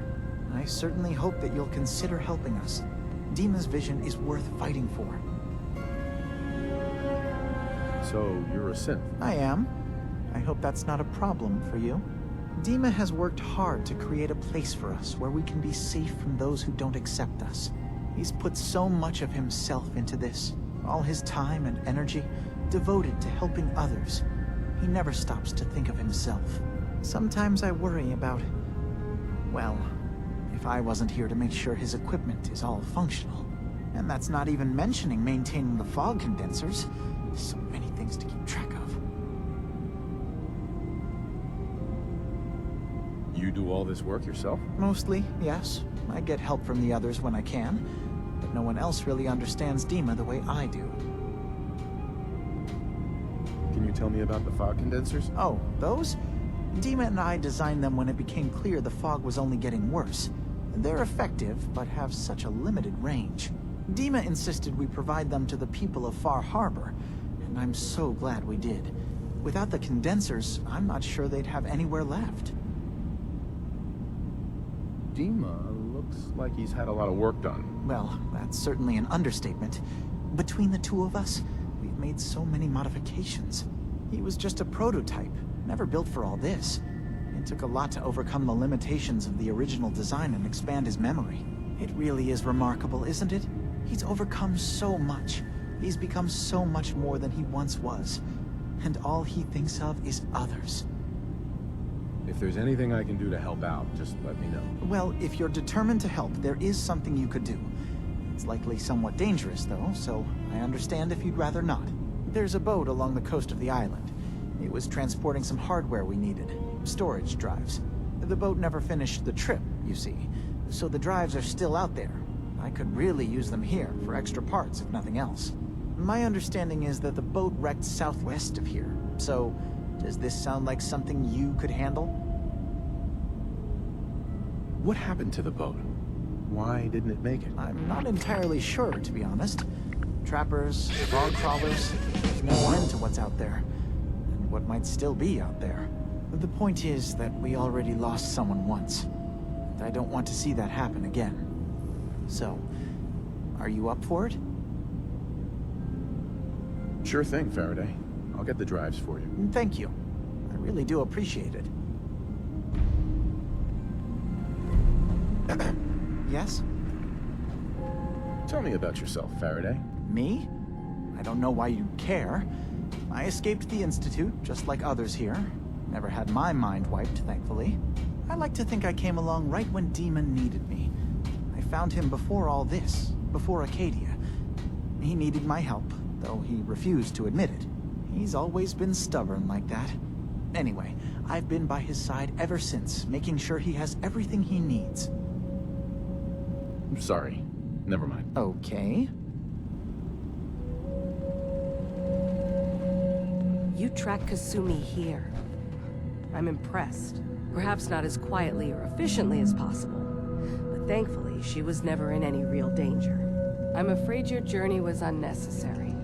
I certainly hope that you'll consider helping us. Dima's vision is worth fighting for. So, you're a synth? I am. I hope that's not a problem for you. Dima has worked hard to create a place for us where we can be safe from those who don't accept us. He's put so much of himself into this, all his time and energy devoted to helping others. He never stops to think of himself. Sometimes I worry about, well, if I wasn't here to make sure his equipment is all functional. And that's not even mentioning maintaining the fog condensers. So many things to keep track of. You do all this work yourself? Mostly, yes. I get help from the others when I can, but no one else really understands Dima the way I do. Can you tell me about the fog condensers? Oh, those? Dima and I designed them when it became clear the fog was only getting worse. They're effective, but have such a limited range. Dima insisted we provide them to the people of Far Harbor, and I'm so glad we did. Without the condensers, I'm not sure they'd have anywhere left. Dima Looks like he's had a lot of work done. Well, that's certainly an understatement. Between the two of us, we've made so many modifications. He was just a prototype, never built for all this. It took a lot to overcome the limitations of the original design and expand his memory. It really is remarkable, isn't it? He's overcome so much. He's become so much more than he once was. And all he thinks of is others. If there's anything I can do to help out, just let me know. Well, if you're determined to help, there is something you could do. It's likely somewhat dangerous, though, so I understand if you'd rather not. There's a boat along the coast of the island. It was transporting some hardware we needed. Storage drives. The boat never finished the trip, you see. So the drives are still out there. I could really use them here for extra parts, if nothing else. My understanding is that the boat wrecked southwest of here. So, does this sound like something you could handle? What happened to the boat? Why didn't it make it? I'm not entirely sure, to be honest. Trappers, fog crawlers, there's no end to what's out there. And what might still be out there. The point is that we already lost someone once. And I don't want to see that happen again. So, are you up for it? Sure thing, Faraday. I'll get the drives for you. Thank you. I really do appreciate it. Yes? Tell me about yourself, Faraday. Me? I don't know why you care. I escaped the Institute, just like others here. Never had my mind wiped, thankfully. I like to think I came along right when Demon needed me. I found him before all this, before Acadia. He needed my help, though he refused to admit it. He's always been stubborn like that. Anyway, I've been by his side ever since, making sure he has everything he needs. I'm sorry. Never mind. Okay. You track Kasumi here. I'm impressed. Perhaps not as quietly or efficiently as possible, but thankfully she was never in any real danger. I'm afraid your journey was unnecessary.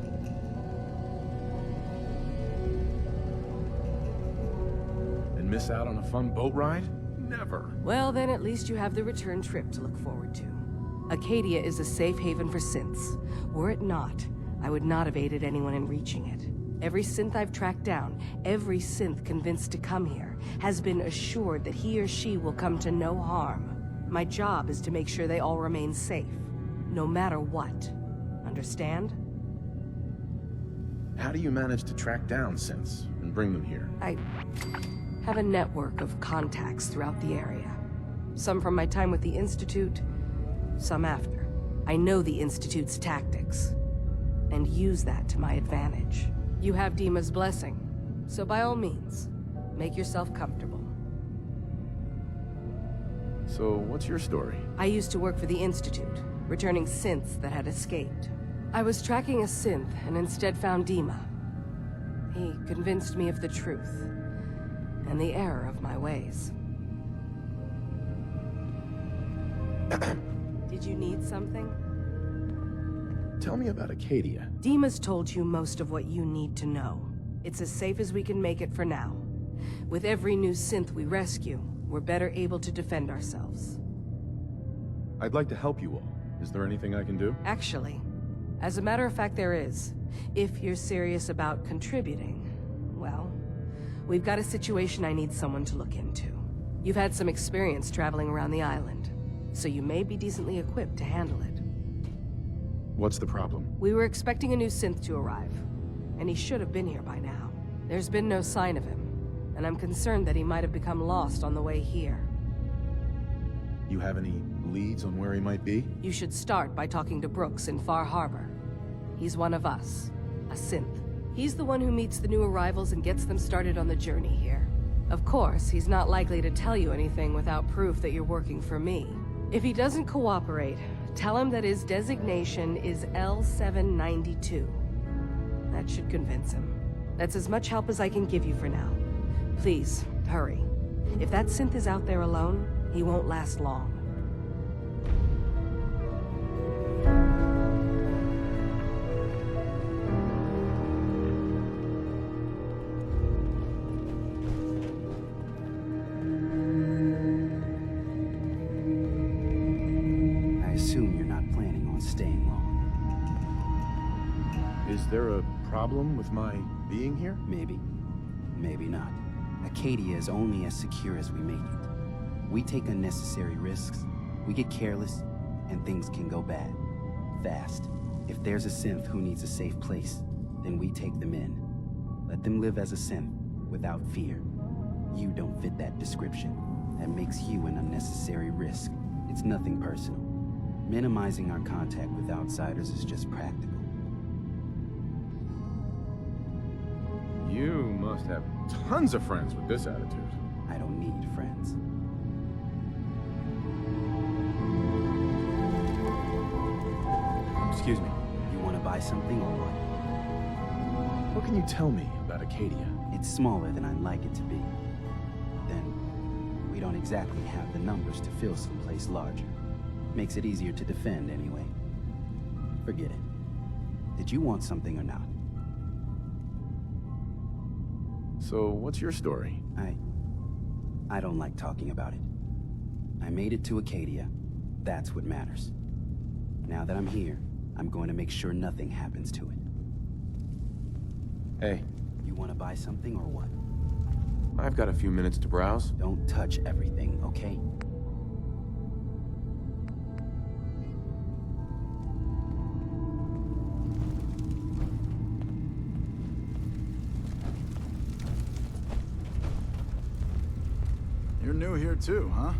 And miss out on a fun boat ride? Never. Well, then at least you have the return trip to look forward to. Acadia is a safe haven for synths. Were it not, I would not have aided anyone in reaching it. Every synth I've tracked down, every synth convinced to come here, has been assured that he or she will come to no harm. My job is to make sure they all remain safe, no matter what. Understand? How do you manage to track down synths and bring them here? I have a network of contacts throughout the area. Some from my time with the Institute, some after. I know the Institute's tactics, and use that to my advantage. You have Dima's blessing, so by all means, make yourself comfortable. So, what's your story? I used to work for the Institute, returning synths that had escaped. I was tracking a synth and instead found Dima. He convinced me of the truth, and the error of my ways. Did you need something? Tell me about Acadia. Dima's told you most of what you need to know. It's as safe as we can make it for now. With every new synth we rescue, we're better able to defend ourselves. I'd like to help you all. Is there anything I can do? Actually, as a matter of fact, there is. If you're serious about contributing, well, we've got a situation I need someone to look into. You've had some experience traveling around the island, so you may be decently equipped to handle it. What's the problem? We were expecting a new synth to arrive, and he should have been here by now. There's been no sign of him, and I'm concerned that he might have become lost on the way here. You have any leads on where he might be? You should start by talking to Brooks in Far Harbor. He's one of us, a synth. He's the one who meets the new arrivals and gets them started on the journey here. Of course, he's not likely to tell you anything without proof that you're working for me. If he doesn't cooperate, tell him that his designation is L792. That should convince him. That's as much help as I can give you for now. Please, hurry. If that synth is out there alone, he won't last long. Is there a problem with my being here? Maybe. Maybe not. Acadia is only as secure as we make it. We take unnecessary risks, we get careless, and things can go bad. Fast. If there's a synth who needs a safe place, then we take them in. Let them live as a synth, without fear. You don't fit that description. That makes you an unnecessary risk. It's nothing personal. Minimizing our contact with outsiders is just practical. You must have tons of friends with this attitude. I don't need friends. Excuse me. You want to buy something or what? What can you tell me about Acadia? It's smaller than I'd like it to be. Then, we don't exactly have the numbers to fill someplace larger. Makes it easier to defend anyway. Forget it. Did you want something or not? So, what's your story? I don't like talking about it. I made it to Acadia. That's what matters. Now that I'm here, I'm going to make sure nothing happens to it. Hey. You want to buy something or what? I've got a few minutes to browse. Don't touch everything, okay? You're new here too, huh?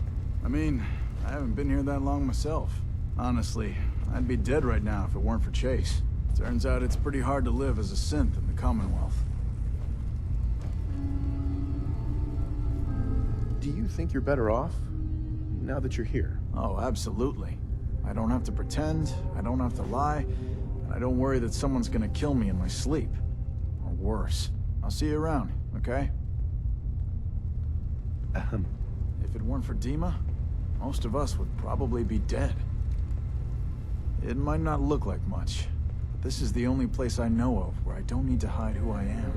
I mean, I haven't been here that long myself. Honestly, I'd be dead right now if it weren't for Chase. Turns out it's pretty hard to live as a synth in the Commonwealth. Do you think you're better off now that you're here? Oh, absolutely. I don't have to pretend, I don't have to lie, and I don't worry that someone's gonna kill me in my sleep. Or worse. I'll see you around, okay? If it weren't for Dima, most of us would probably be dead. It might not look like much, but this is the only place I know of where I don't need to hide who I am.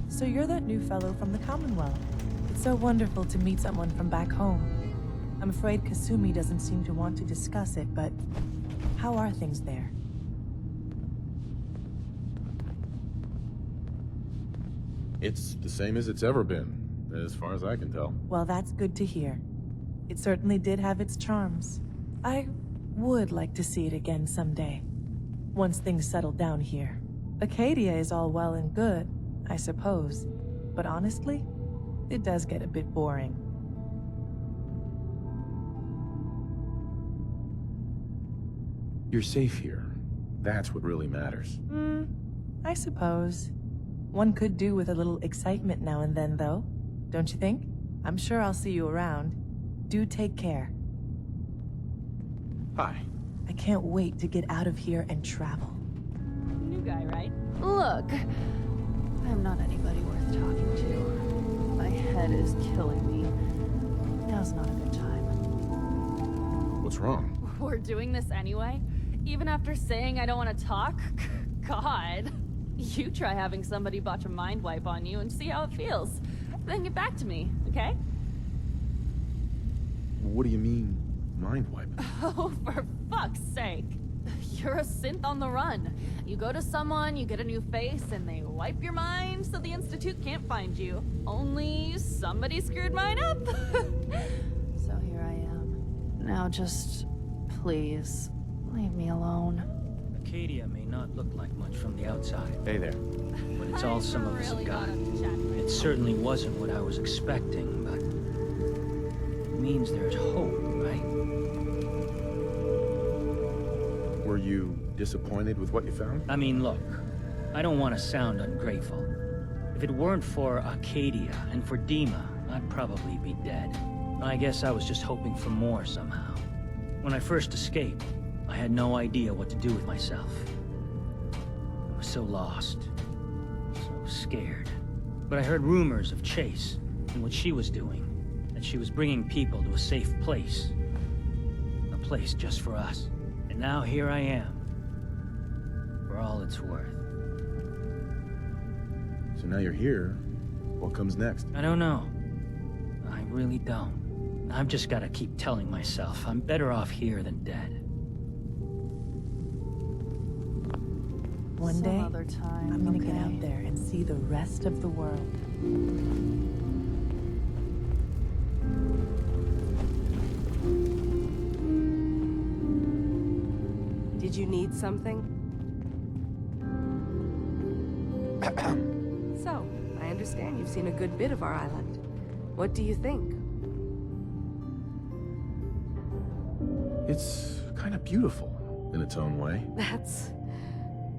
So you're that new fellow from the Commonwealth. It's so wonderful to meet someone from back home. I'm afraid Kasumi doesn't seem to want to discuss it, but how are things there? It's the same as it's ever been, as far as I can tell. Well, that's good to hear. It certainly did have its charms. I would like to see it again someday, once things settle down here. Acadia is all well and good, I suppose, but honestly, it does get a bit boring. You're safe here. That's what really matters. I suppose. One could do with a little excitement now and then, though. Don't you think? I'm sure I'll see you around. Do take care. Hi. I can't wait to get out of here and travel. New guy, right? Look, I'm not anybody worth talking to. My head is killing me. Now's not a good time. What's wrong? We're doing this anyway? Even after saying I don't want to talk? God. You try having somebody botch a mind wipe on you and see how it feels. Then get back to me, okay? What do you mean, mind wipe? Oh, for fuck's sake. You're a synth on the run. You go to someone, you get a new face, and they wipe your mind so the Institute can't find you. Only somebody screwed mine up. So here I am. Now just, please, leave me alone. Acadia may not look like much from the outside. Hey there. But it's all some of us have got. It certainly wasn't what I was expecting, but it means there's hope, right? Were you disappointed with what you found? I mean, look, I don't want to sound ungrateful. If it weren't for Acadia and for Dima, I'd probably be dead. I guess I was just hoping for more somehow. When I first escaped, I had no idea what to do with myself. I was so lost, so scared. But I heard rumors of Chase and what she was doing, that she was bringing people to a safe place. A place just for us. And now here I am, for all it's worth. So now you're here. What comes next? I don't know. I really don't. I've just gotta keep telling myself I'm better off here than dead. One day, other time, I'm gonna get out there and see the rest of the world. Did you need something? So, I understand you've seen a good bit of our island. What do you think? It's kind of beautiful in its own way. That's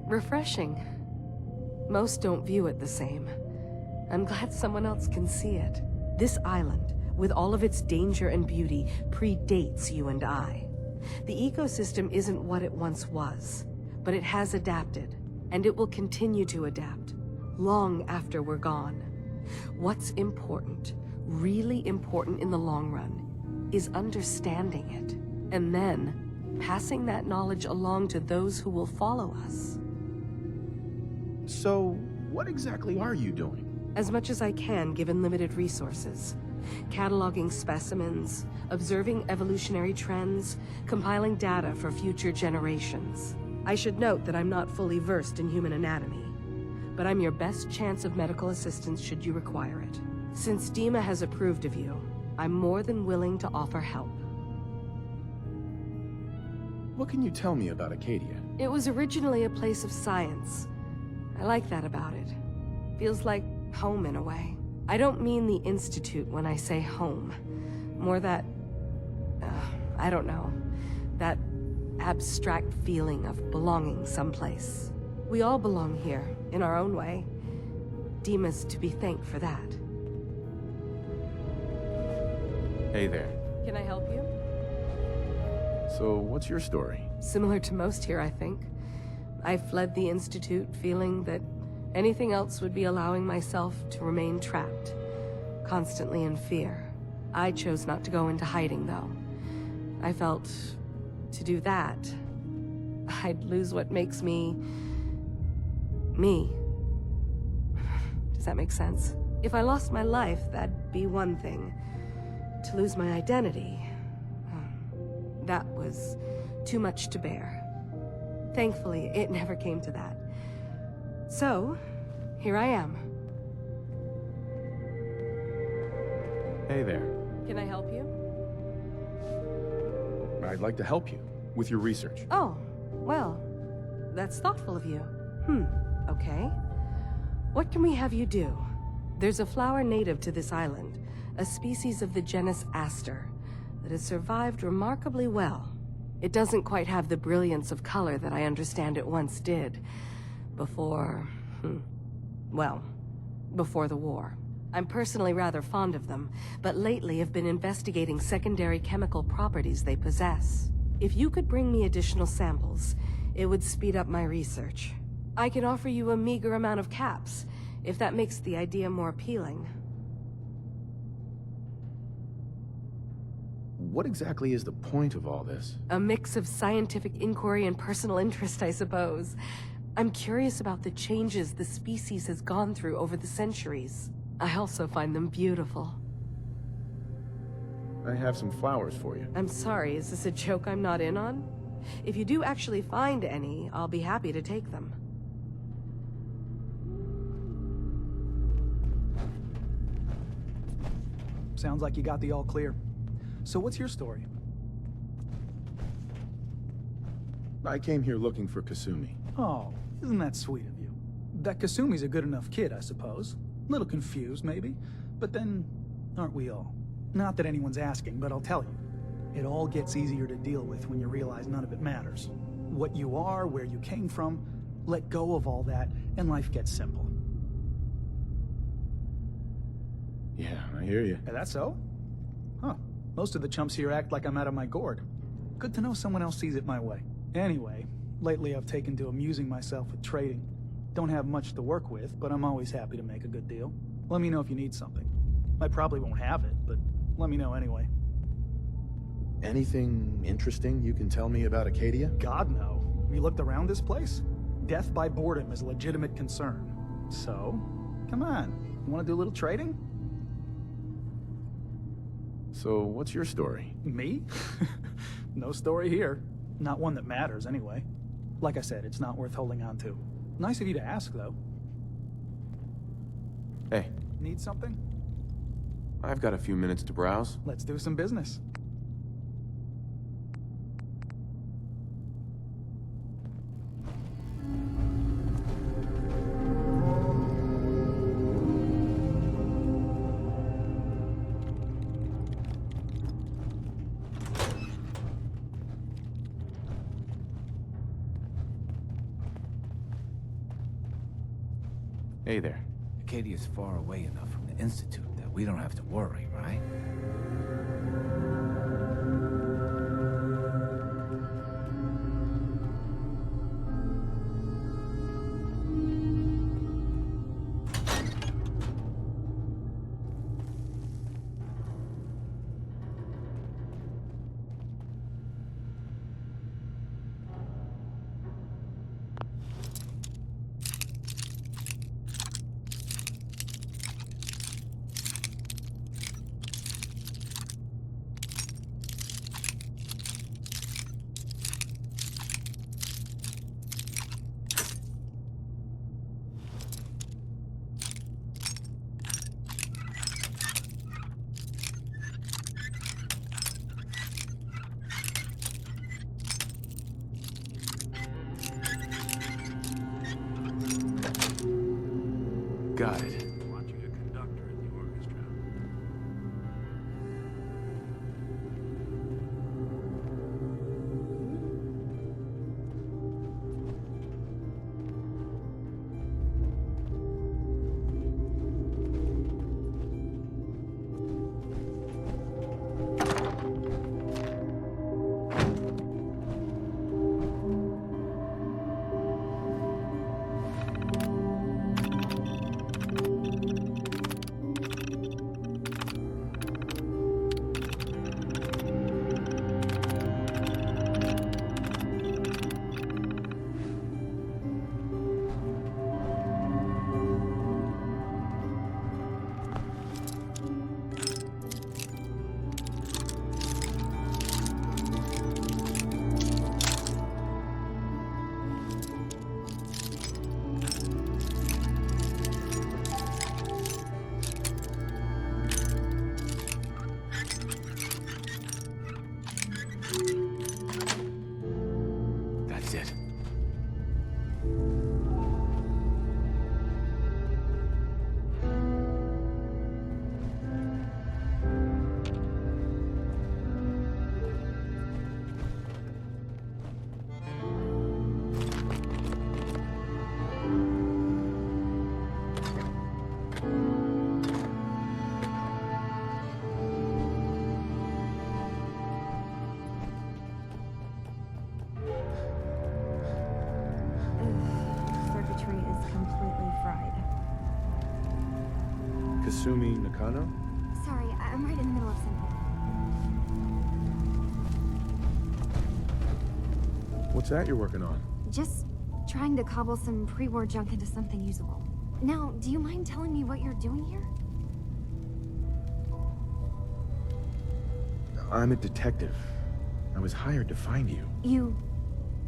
refreshing. Most don't view it the same. I'm glad someone else can see it. This island, with all of its danger and beauty, predates you and I. The ecosystem isn't what it once was, but it has adapted, and it will continue to adapt, long after we're gone. What's important, really important in the long run, is understanding it, and then passing that knowledge along to those who will follow us. So, what exactly are you doing? As much as I can, given limited resources. Cataloging specimens, observing evolutionary trends, compiling data for future generations. I should note that I'm not fully versed in human anatomy, but I'm your best chance of medical assistance should you require it. Since Dima has approved of you, I'm more than willing to offer help. What can you tell me about Acadia? It was originally a place of science. I like that about it. Feels like home in a way. I don't mean the Institute when I say home. More that, I don't know, that abstract feeling of belonging someplace. We all belong here, in our own way. Dima's to be thanked for that. Hey there. Can I help you? So, what's your story? Similar to most here, I think. I fled the Institute feeling that anything else would be allowing myself to remain trapped, constantly in fear. I chose not to go into hiding, though. I felt to do that, I'd lose what makes me... me. Does that make sense? If I lost my life, that'd be one thing. To lose my identity, that was too much to bear. Thankfully, it never came to that. So, here I am. Hey there. Can I help you? I'd like to help you with your research. Oh, well, that's thoughtful of you. Okay. What can we have you do? There's a flower native to this island, a species of the genus Aster, that has survived remarkably well. It doesn't quite have the brilliance of color that I understand it once did. Before the war. I'm personally rather fond of them, but lately have been investigating secondary chemical properties they possess. If you could bring me additional samples, it would speed up my research. I can offer you a meager amount of caps, if that makes the idea more appealing. What exactly is the point of all this? A mix of scientific inquiry and personal interest, I suppose. I'm curious about the changes the species has gone through over the centuries. I also find them beautiful. I have some flowers for you. I'm sorry, is this a joke I'm not in on? If you do actually find any, I'll be happy to take them. Sounds like you got the all clear. So what's your story? I came here looking for Kasumi. Oh, isn't that sweet of you? That Kasumi's a good enough kid, I suppose. Little confused, maybe. But then, aren't we all? Not that anyone's asking, but I'll tell you. It all gets easier to deal with when you realize none of it matters. What you are, where you came from, let go of all that, and life gets simple. Yeah, I hear you. Is that so? Huh. Most of the chumps here act like I'm out of my gourd. Good to know someone else sees it my way. Anyway, lately I've taken to amusing myself with trading. Don't have much to work with, but I'm always happy to make a good deal. Let me know if you need something. I probably won't have it, but let me know anyway. Anything interesting you can tell me about Acadia? God, no. Have you looked around this place? Death by boredom is a legitimate concern. So, come on. You want to do a little trading? So, what's your story? Me? No story here. Not one that matters, anyway. Like I said, it's not worth holding on to. Nice of you to ask, though. Hey. Need something? I've got a few minutes to browse. Let's do some business. Hey there. Acadia's far away enough from the Institute that we don't have to worry, right? Got it. Watching a conductor in the orchestra. That's it. Circuitry is completely fried. Kasumi Nakano? Sorry, I'm right in the middle of something. What's that you're working on? Just trying to cobble some pre-war junk into something usable. Now, do you mind telling me what you're doing here? I'm a detective. I was hired to find you.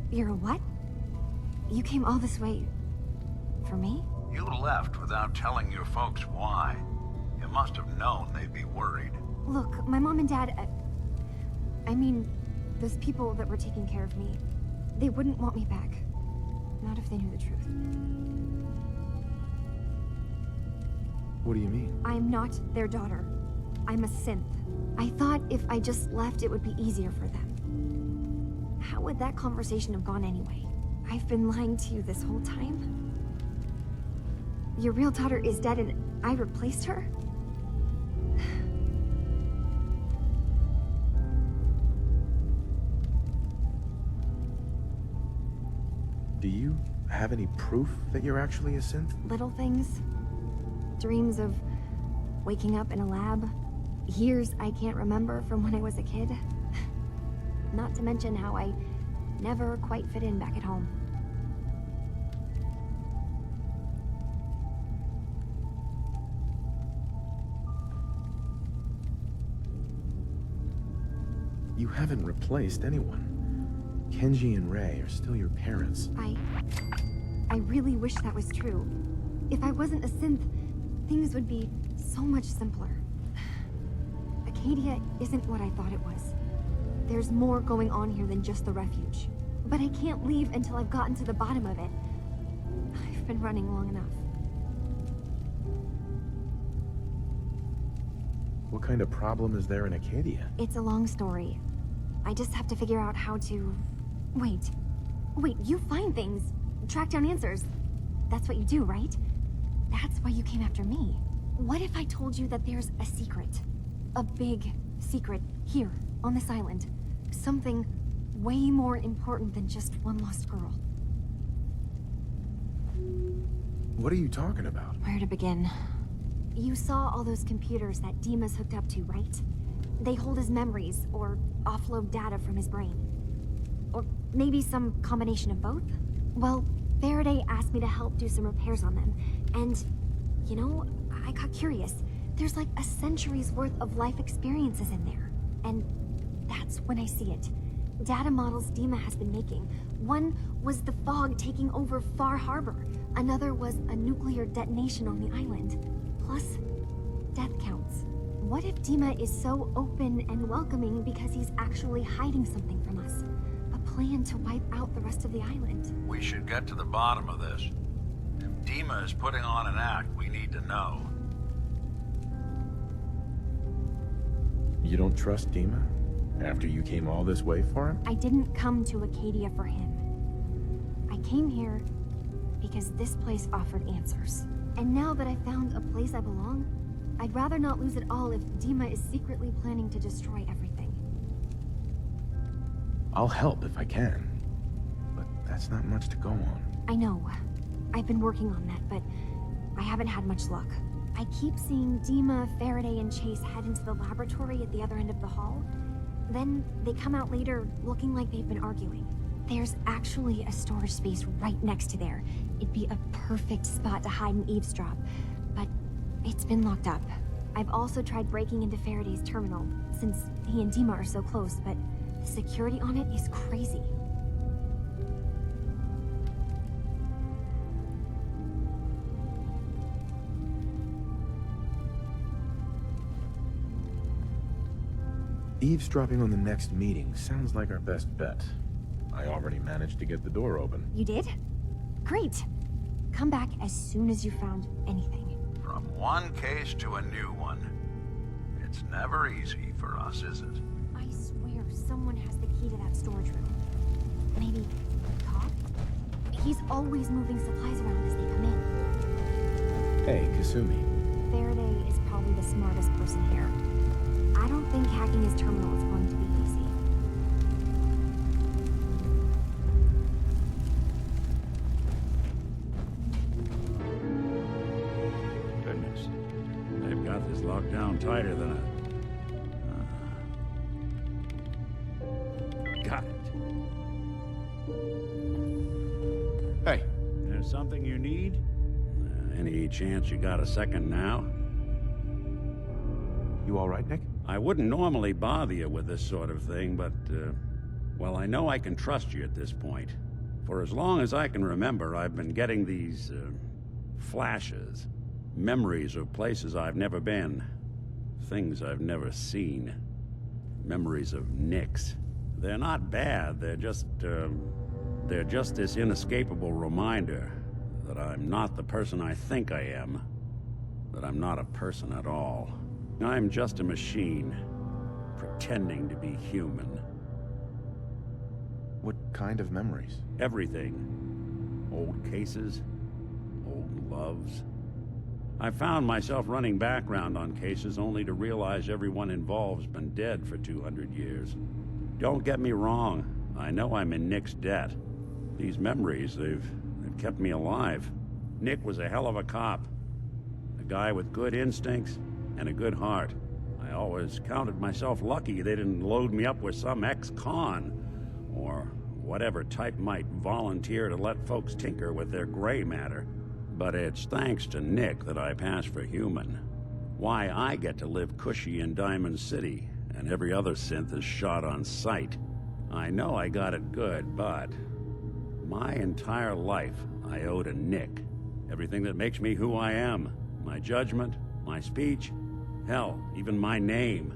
You're a what? You came all this way... for me? You left without telling your folks why. You must have known they'd be worried. Look, my mom and dad... I mean, those people that were taking care of me, they wouldn't want me back. Not if they knew the truth. What do you mean? I'm not their daughter. I'm a synth. I thought if I just left, it would be easier for them. How would that conversation have gone anyway? I've been lying to you this whole time? Your real daughter is dead and I replaced her? Do you have any proof that you're actually a synth? Little things. Dreams of waking up in a lab. Years I can't remember from when I was a kid. Not to mention how I never quite fit in back at home. you haven't replaced anyone. Kenji and Ray are still your parents. I really wish that was true. If I wasn't a synth, things would be so much simpler. Acadia isn't what I thought it was. There's more going on here than just the refuge. But I can't leave until I've gotten to the bottom of it. I've been running long enough. What kind of problem is there in Acadia? It's a long story. I just have to figure out how to... Wait, you find things. Track down answers. That's what you do, right? That's why you came after me. What if I told you that there's a secret? A big secret here, on this island. Something way more important than just one lost girl. What are you talking about? Where to begin? You saw all those computers that Dima's hooked up to, right? They hold his memories, or offload data from his brain. Or maybe some combination of both? Well, Faraday asked me to help do some repairs on them, and, you know, I got curious. There's like a century's worth of life experiences in there, and that's when I see it. Data models Dima has been making. One was the fog taking over Far Harbor. Another was a nuclear detonation on the island. Plus, death counts. What if Dima is so open and welcoming because he's actually hiding something from us? A plan to wipe out the rest of the island. We should get to the bottom of this. If Dima is putting on an act, we need to know. You don't trust Dima? After you came all this way for him? I didn't come to Acadia for him. I came here because this place offered answers. And now that I found a place I belong, I'd rather not lose it all if Dima is secretly planning to destroy everything. I'll help if I can. But that's not much to go on. I know. I've been working on that, but I haven't had much luck. I keep seeing Dima, Faraday, and Chase head into the laboratory at the other end of the hall. Then they come out later looking like they've been arguing. There's actually a storage space right next to there. It'd be a perfect spot to hide and eavesdrop, but it's been locked up. I've also tried breaking into Faraday's terminal, since he and Dima are so close, but the security on it is crazy. Eavesdropping on the next meeting sounds like our best bet. I already managed to get the door open. You did? Great. Come back as soon as you found anything. From one case to a new one. It's never easy for us, is it? I swear someone has the key to that storage room. Maybe a cop? He's always moving supplies around as they come in. Hey, Kasumi. Faraday is probably the smartest person here. I don't think hacking his terminal is going to be easy. Goodness. They've got this locked down tighter than a... Got it. Hey. There's something you need? Any chance you got a second now? You all right, Nick? I wouldn't normally bother you with this sort of thing, but, well, I know I can trust you at this point. For as long as I can remember, I've been getting these, flashes. Memories of places I've never been. Things I've never seen. Memories of Nicks. They're not bad, they're just this inescapable reminder that I'm not the person I think I am. That I'm not a person at all. I'm just a machine, pretending to be human. What kind of memories? Everything. Old cases, old loves. I found myself running background on cases only to realize everyone involved's been dead for 200 years. Don't get me wrong, I know I'm in Nick's debt. These memories, they've kept me alive. Nick was a hell of a cop. A guy with good instincts and a good heart. I always counted myself lucky they didn't load me up with some ex-con, or whatever type might volunteer to let folks tinker with their gray matter. But it's thanks to Nick that I pass for human. Why I get to live cushy in Diamond City, and every other synth is shot on sight. I know I got it good, but my entire life I owe to Nick. Everything that makes me who I am. My judgment, my speech, hell, even my name.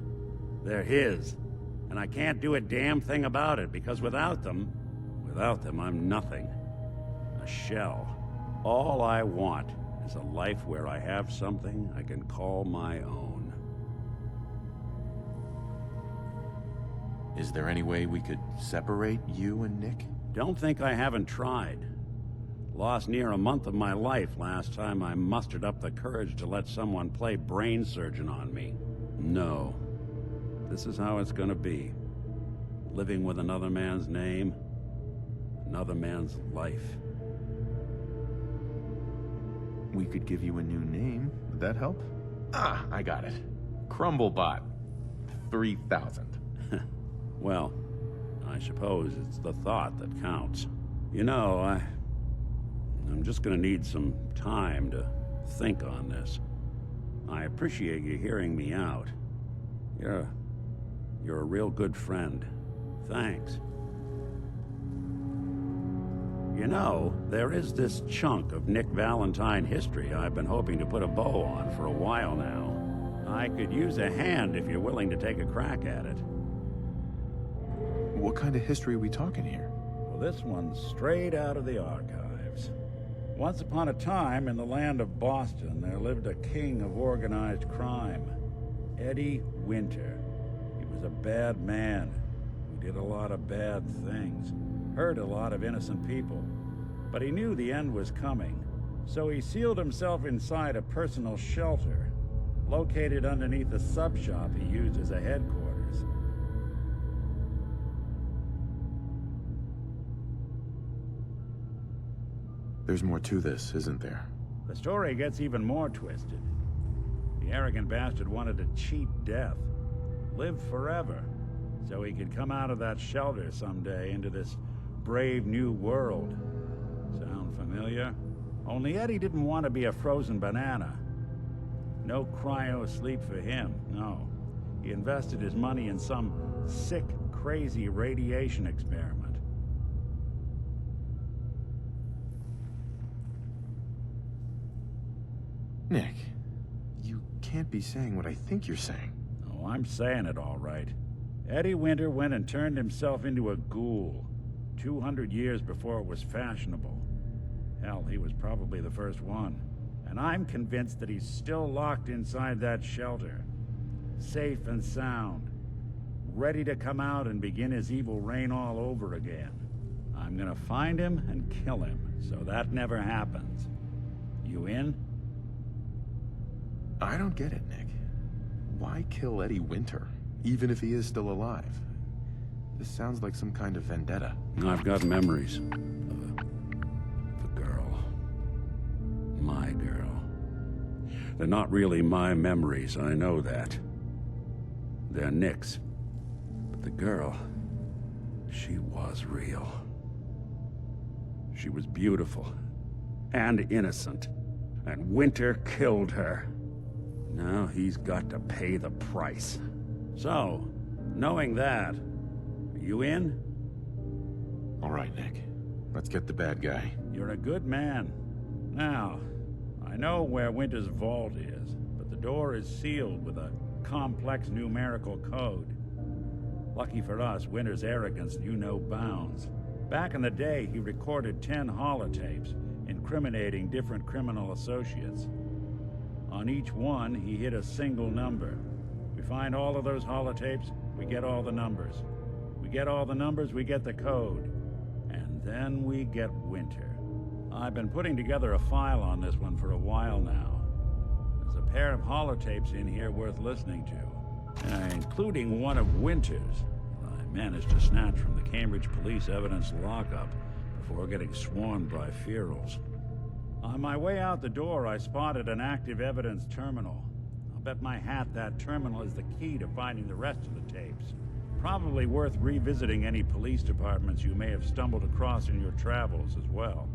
They're his. And I can't do a damn thing about it, because without them, I'm nothing. A shell. All I want is a life where I have something I can call my own. Is there any way we could separate you and Nick? Don't think I haven't tried. Lost near a month of my life last time I mustered up the courage to let someone play brain surgeon on me. No. This is how it's gonna be. Living with another man's name, another man's life. We could give you a new name. Would that help? Ah, I got it. Crumblebot. 3000. Well, I suppose it's the thought that counts. You know, I'm just gonna need some time to think on this. I appreciate you hearing me out. You're a real good friend. Thanks. You know, there is this chunk of Nick Valentine history I've been hoping to put a bow on for a while now. I could use a hand if you're willing to take a crack at it. What kind of history are we talking here? Well, this one's straight out of the archives. Once upon a time, in the land of Boston, there lived a king of organized crime, Eddie Winter. He was a bad man who did a lot of bad things, hurt a lot of innocent people. But he knew the end was coming, so he sealed himself inside a personal shelter, located underneath a sub-shop he used as a headquarters. There's more to this, isn't there? The story gets even more twisted. The arrogant bastard wanted to cheat death, live forever, so he could come out of that shelter someday into this brave new world. Sound familiar? Only Eddie didn't want to be a frozen banana. No cryo sleep for him, no. He invested his money in some sick, crazy radiation experiment. Nick, you can't be saying what I think you're saying. Oh, I'm saying it all right. Eddie Winter went and turned himself into a ghoul, 200 years before it was fashionable. Hell, he was probably the first one. And I'm convinced that he's still locked inside that shelter. Safe and sound. Ready to come out and begin his evil reign all over again. I'm gonna find him and kill him, so that never happens. You in? I don't get it, Nick. Why kill Eddie Winter, even if he is still alive? This sounds like some kind of vendetta. I've got memories of a girl. My girl. They're not really my memories, I know that. They're Nick's. But the girl, she was real. She was beautiful and innocent, and Winter killed her. Now he's got to pay the price. So, knowing that, are you in? All right, Nick. Let's get the bad guy. You're a good man. Now, I know where Winter's vault is, but the door is sealed with a complex numerical code. Lucky for us, Winter's arrogance knew no bounds. Back in the day, he recorded 10 holotapes, incriminating different criminal associates. On each one, he hit a single number. We find all of those holotapes, we get all the numbers. We get all the numbers, we get the code. And then we get Winter. I've been putting together a file on this one for a while now. There's a pair of holotapes in here worth listening to, including one of Winter's. I managed to snatch from the Cambridge Police evidence lockup before getting swarmed by ferals. On my way out the door, I spotted an active evidence terminal. I'll bet my hat that terminal is the key to finding the rest of the tapes. Probably worth revisiting any police departments you may have stumbled across in your travels as well.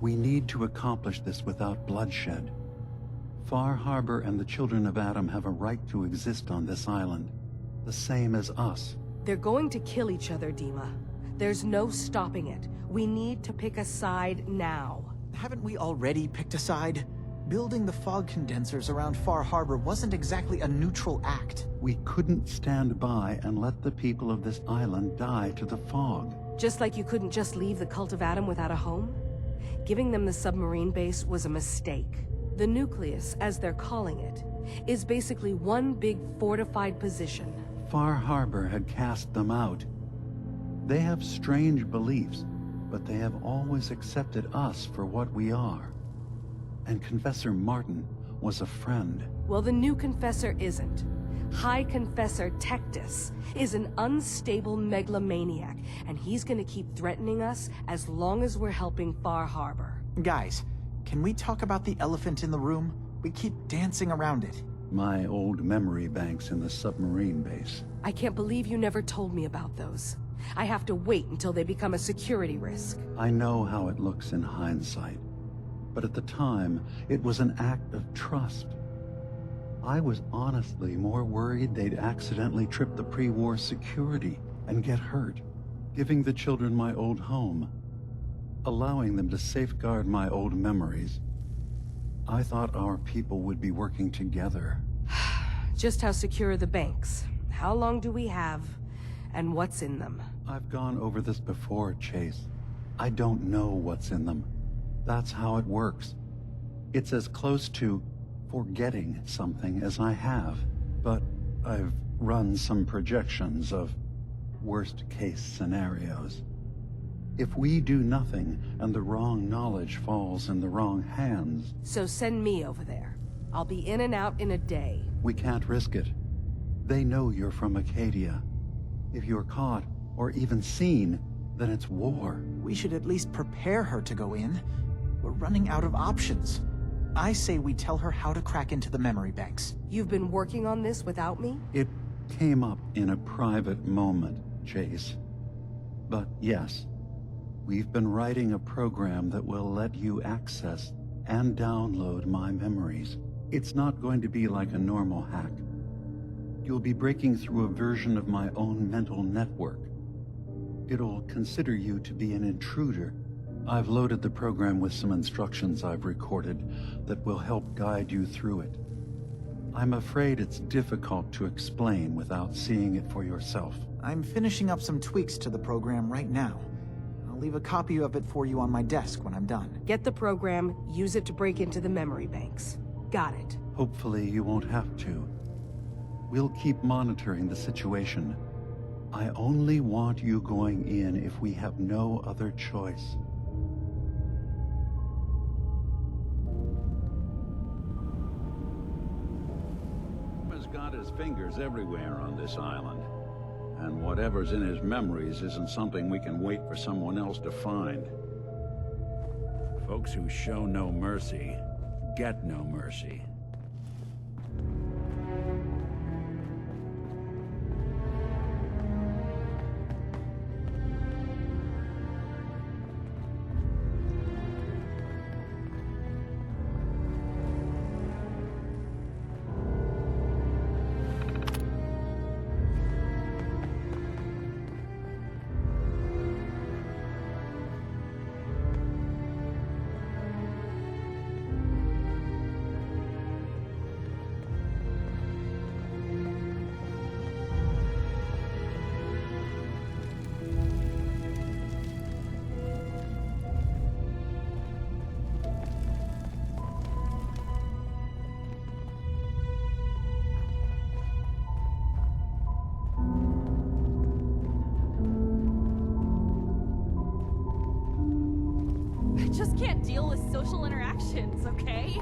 We need to accomplish this without bloodshed. Far Harbor and the children of Adam have a right to exist on this island, the same as us. They're going to kill each other, Dima. There's no stopping it. We need to pick a side now. Haven't we already picked a side? Building the fog condensers around Far Harbor wasn't exactly a neutral act. We couldn't stand by and let the people of this island die to the fog. Just like you couldn't just leave the Cult of Adam without a home? Giving them the submarine base was a mistake. The Nucleus, as they're calling it, is basically one big fortified position. Far Harbor had cast them out. They have strange beliefs, but they have always accepted us for what we are. And Confessor Martin was a friend. Well, the new Confessor isn't. High Confessor Tectus is an unstable megalomaniac, and he's gonna keep threatening us as long as we're helping Far Harbor. Guys, can we talk about the elephant in the room? We keep dancing around it. My old memory banks in the submarine base. I can't believe you never told me about those. I have to wait until they become a security risk. I know how it looks in hindsight, but at the time, it was an act of trust. I was honestly more worried they'd accidentally trip the pre-war security and get hurt, giving the children my old home, allowing them to safeguard my old memories. I thought our people would be working together. Just how secure are the banks? How long do we have? And what's in them? I've gone over this before, Chase. I don't know what's in them. That's how it works. It's as close to forgetting something as I have, but I've run some projections of worst-case scenarios. If we do nothing and the wrong knowledge falls in the wrong hands... So send me over there. I'll be in and out in a day. We can't risk it. They know you're from Acadia. If you're caught, or even seen, then it's war. We should at least prepare her to go in. We're running out of options. I say we tell her how to crack into the memory banks. You've been working on this without me? It came up in a private moment, Chase. But yes, we've been writing a program that will let you access and download my memories. It's not going to be like a normal hack. You'll be breaking through a version of my own mental network. It'll consider you to be an intruder. I've loaded the program with some instructions I've recorded that will help guide you through it. I'm afraid it's difficult to explain without seeing it for yourself. I'm finishing up some tweaks to the program right now. I'll leave a copy of it for you on my desk when I'm done. Get the program, use it to break into the memory banks. Got it. Hopefully you won't have to. We'll keep monitoring the situation. I only want you going in if we have no other choice. He's got his fingers everywhere on this island. And whatever's in his memories isn't something we can wait for someone else to find. Folks who show no mercy get no mercy. I just can't deal with social interactions, okay?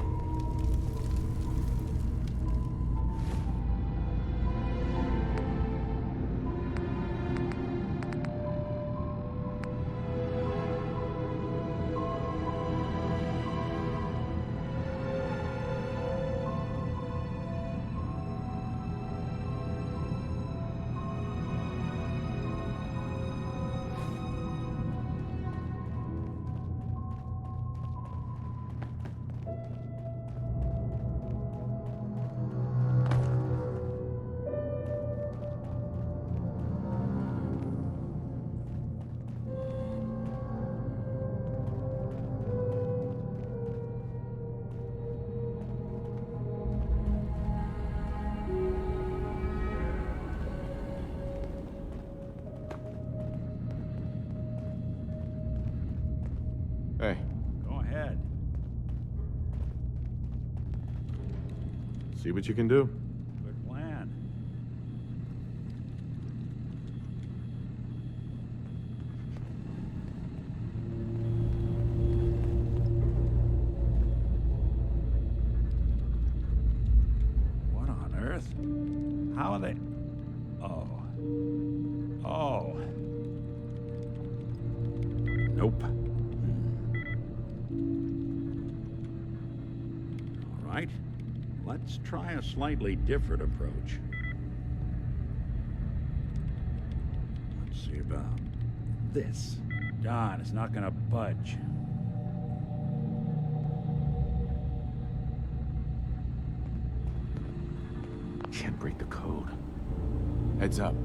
Hey. Go ahead. See what you can do. Good plan. What on earth? How are they? Oh. Oh. Nope. All right. Let's try a slightly different approach. Let's see about this. God, it's not gonna budge. Can't break the code. Heads up.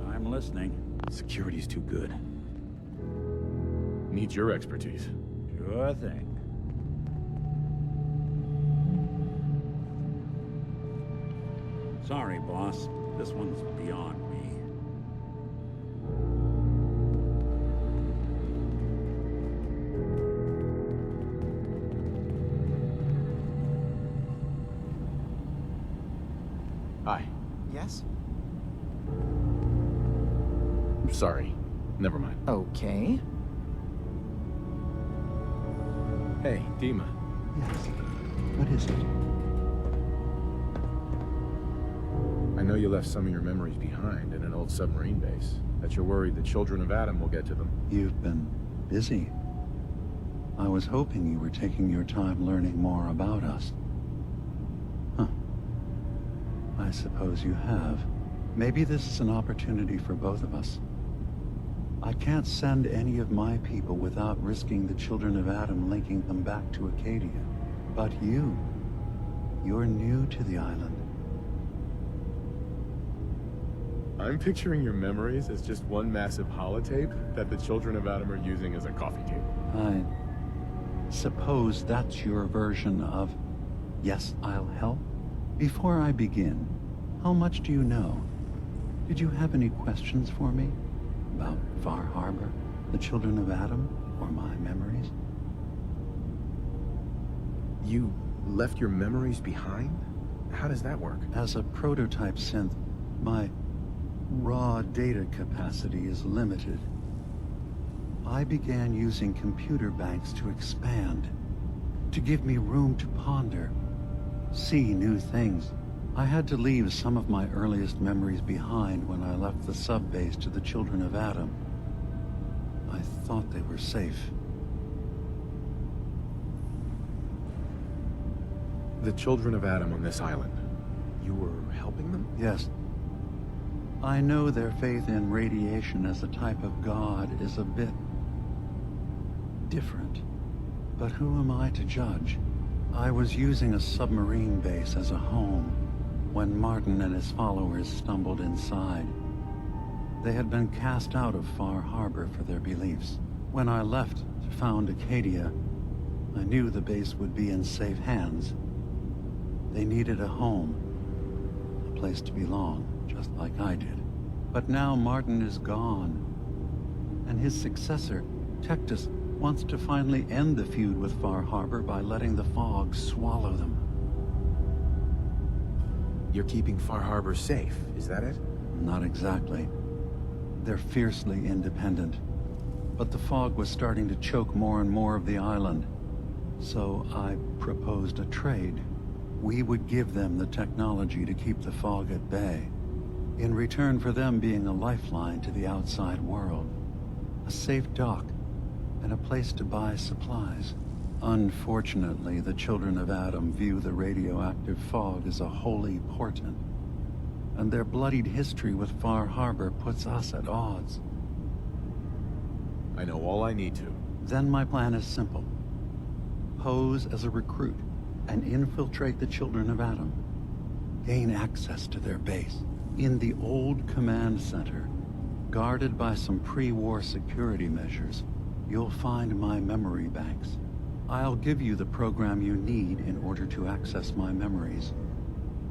I'm listening. Security's too good. Needs your expertise. Sure thing. Sorry, boss. This one's beyond me. Hi. Yes? Sorry. Never mind. Okay. Hey, Dima. Yes. What is it? I know you left some of your memories behind in an old submarine base. That you're worried the children of Adam will get to them. You've been busy. I was hoping you were taking your time learning more about us. Huh. I suppose you have. Maybe this is an opportunity for both of us. I can't send any of my people without risking the children of Adam linking them back to Acadia. But you're new to the island. I'm picturing your memories as just one massive holotape that the children of Adam are using as a coffee table. I suppose that's your version of, yes, I'll help? Before I begin, how much do you know? Did you have any questions for me? About Far Harbor, the children of Adam, or my memories? You left your memories behind? How does that work? As a prototype synth, my raw data capacity is limited. I began using computer banks to expand, to give me room to ponder, see new things. I had to leave some of my earliest memories behind when I left the sub-base to the children of Adam. I thought they were safe. The children of Adam on this island. You were helping them? Yes. I know their faith in radiation as a type of god is a bit different. But who am I to judge? I was using a submarine base as a home when Martin and his followers stumbled inside. They had been cast out of Far Harbor for their beliefs. When I left to found Acadia, I knew the base would be in safe hands. They needed a home, a place to belong, just like I did. But now Martin is gone, and his successor, Tectus, wants to finally end the feud with Far Harbor by letting the fog swallow them. You're keeping Far Harbor safe, is that it? Not exactly. They're fiercely independent. But the fog was starting to choke more and more of the island. So I proposed a trade. We would give them the technology to keep the fog at bay, in return for them being a lifeline to the outside world. A safe dock, and a place to buy supplies. Unfortunately, the children of Adam view the radioactive fog as a holy portent, and their bloodied history with Far Harbor puts us at odds. I know all I need to. Then my plan is simple. Pose as a recruit and infiltrate the children of Adam. Gain access to their base. In the old command center, guarded by some pre-war security measures, you'll find my memory banks. I'll give you the program you need in order to access my memories.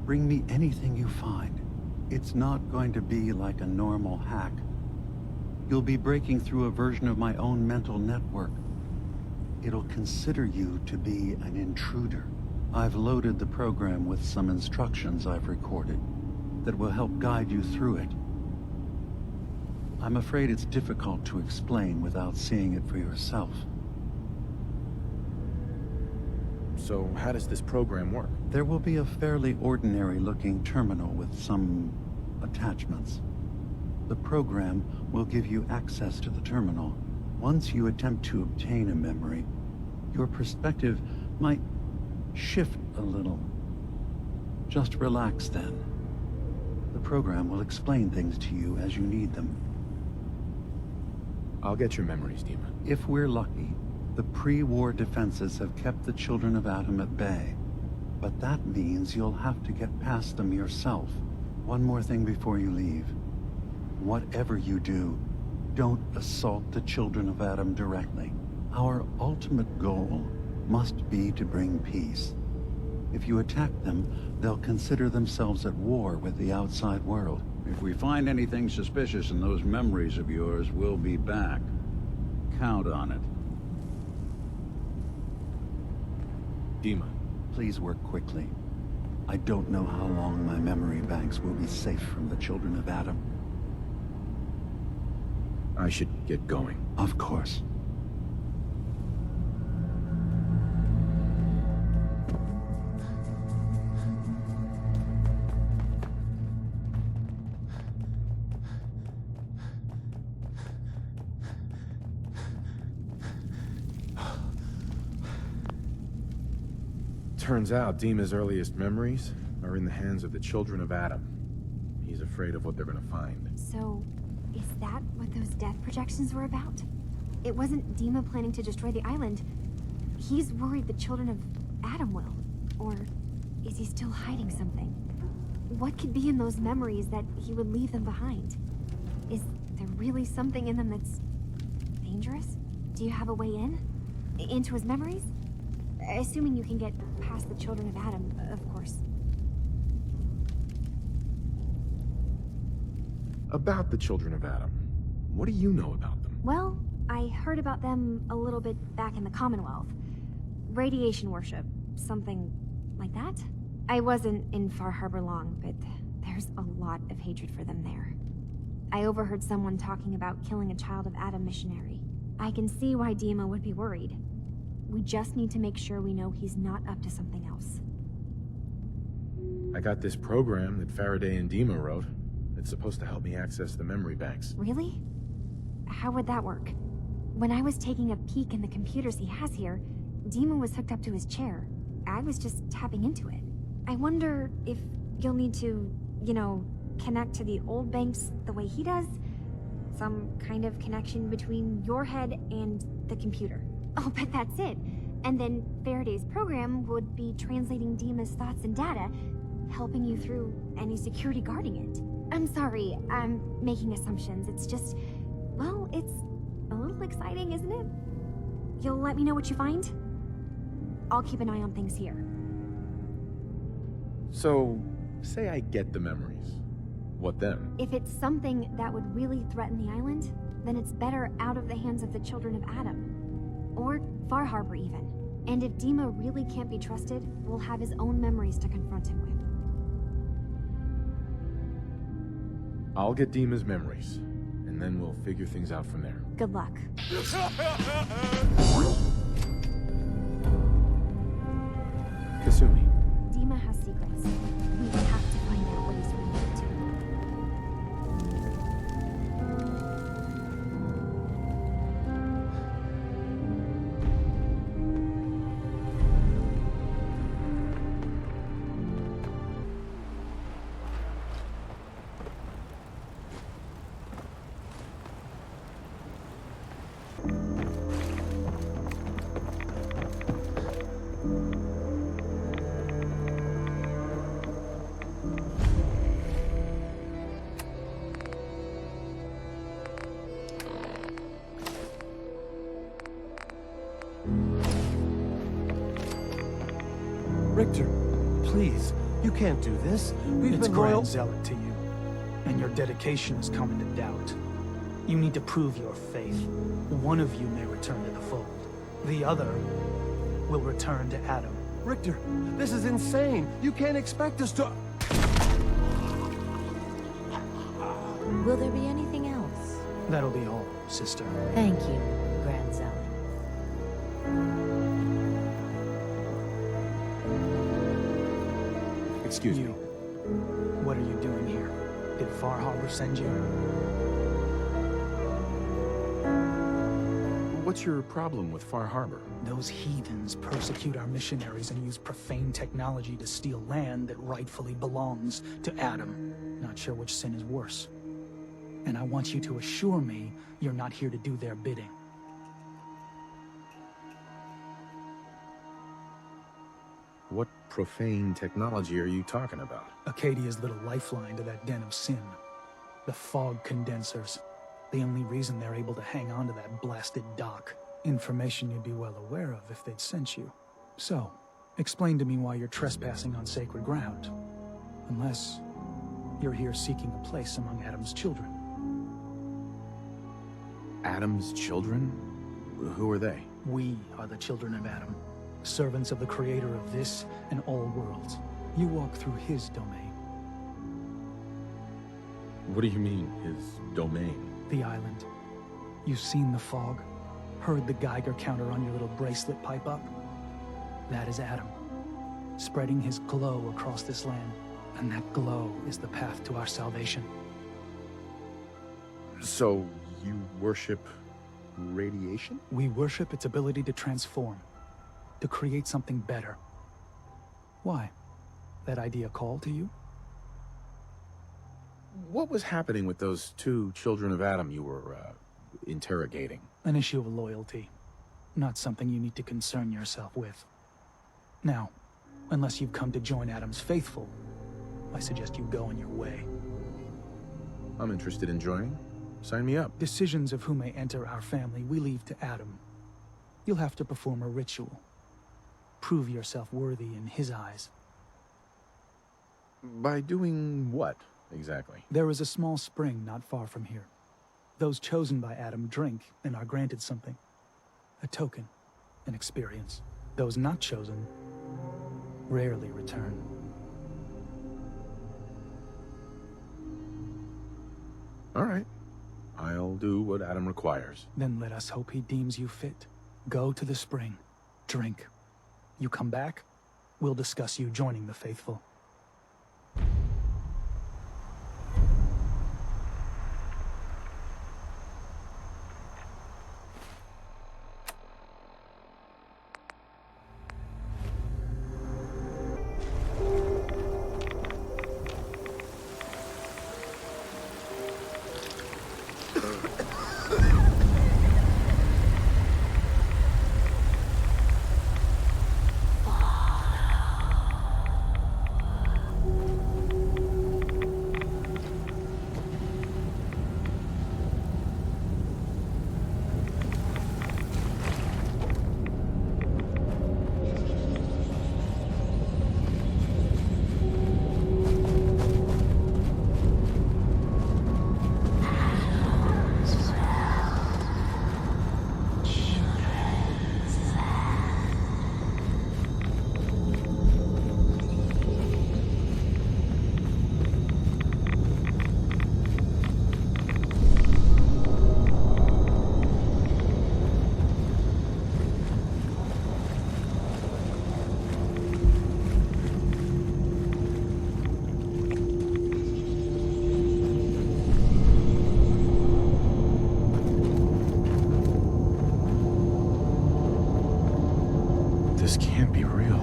Bring me anything you find. It's not going to be like a normal hack. You'll be breaking through a version of my own mental network. it'll consider you to be an intruder. I've loaded the program with some instructions I've recorded that will help guide you through it. I'm afraid it's difficult to explain without seeing it for yourself. So how does this program work? There will be a fairly ordinary-looking terminal with some attachments. The program will give you access to the terminal. Once you attempt to obtain a memory, your perspective might shift a little. Just relax then. The program will explain things to you as you need them. I'll get your memories, Dima. If we're lucky, the pre-war defenses have kept the children of Adam at bay. But that means you'll have to get past them yourself. One more thing before you leave. Whatever you do, don't assault the children of Adam directly. Our ultimate goal must be to bring peace. If you attack them, they'll consider themselves at war with the outside world. If we find anything suspicious in those memories of yours, we'll be back. Count on it. Dima. Please work quickly. I don't know how long my memory banks will be safe from the children of Adam. I should get going. Of course. Turns out Dima's earliest memories are in the hands of the children of Adam. He's afraid of what they're gonna find. So, is that what those death projections were about? It wasn't Dima planning to destroy the island. He's worried the children of Adam will. Or is he still hiding something? What could be in those memories that he would leave them behind? Is there really something in them that's dangerous? Do you have a way in? Into his memories? Assuming you can get past the children of Adam, of course. About the children of Adam, what do you know about them? Well, I heard about them a little bit back in the Commonwealth. Radiation worship, something like that. I wasn't in Far Harbor long, but there's a lot of hatred for them there. I overheard someone talking about killing a child of Adam missionary. I can see why Dima would be worried. We just need to make sure we know he's not up to something else. I got this program that Faraday and Dima wrote. It's supposed to help me access the memory banks. Really? How would that work? When I was taking a peek in the computers he has here, Dima was hooked up to his chair. I was just tapping into it. I wonder if you'll need to, connect to the old banks the way he does? Some kind of connection between your head and the computer. I'll bet that's it. And then Faraday's program would be translating Dima's thoughts and data, helping you through any security guarding it. I'm sorry, I'm making assumptions. It's just, well, it's a little exciting, isn't it? You'll let me know what you find? I'll keep an eye on things here. So, say I get the memories. What then? If it's something that would really threaten the island, then it's better out of the hands of the children of Adam. Or Far Harbor, even. And if Dima really can't be trusted, we'll have his own memories to confront him with. I'll get Dima's memories, and then we'll figure things out from there. Good luck. Kasumi. Dima has secrets. We have to find out what he's really up to. Richter, please, you can't do this. It's Grand Zealot to you, and your dedication is coming to doubt. You need to prove your faith. One of you may return to the fold. The other will return to Adam. Richter, this is insane. You can't expect us to... Will there be anything else? That'll be all, sister. Thank you, Grand Zealot. Excuse me. What are you doing here? Did Far Harbor send you? What's your problem with Far Harbor? Those heathens persecute our missionaries and use profane technology to steal land that rightfully belongs to Adam. Not sure which sin is worse. And I want you to assure me you're not here to do their bidding. What profane technology are you talking about? Acadia's little lifeline to that den of sin. The fog condensers. The only reason they're able to hang on to that blasted dock. Information you'd be well aware of if they'd sent you. So, explain to me why you're trespassing on sacred ground. Unless you're here seeking a place among Adam's children. Adam's children? Who are they? We are the children of Adam. Servants of the creator of this and all worlds. You walk through his domain. What do you mean, his domain? The island. You've seen the fog? Heard the Geiger counter on your little bracelet pipe up? That is Adam, spreading his glow across this land. And that glow is the path to our salvation. So, you worship radiation? We worship its ability to transform. To create something better. Why? That idea call to you? What was happening with those two children of Adam you were, interrogating? An issue of loyalty. Not something you need to concern yourself with. Now, unless you've come to join Adam's faithful, I suggest you go on your way. I'm interested in joining. Sign me up. Decisions of who may enter our family we leave to Adam. You'll have to perform a ritual. Prove yourself worthy in his eyes. By doing what, exactly? There is a small spring not far from here. Those chosen by Adam drink and are granted something. A token, an experience. Those not chosen rarely return. All right. I'll do what Adam requires. Then let us hope he deems you fit. Go to the spring. Drink. You come back, we'll discuss you joining the faithful. This can't be real.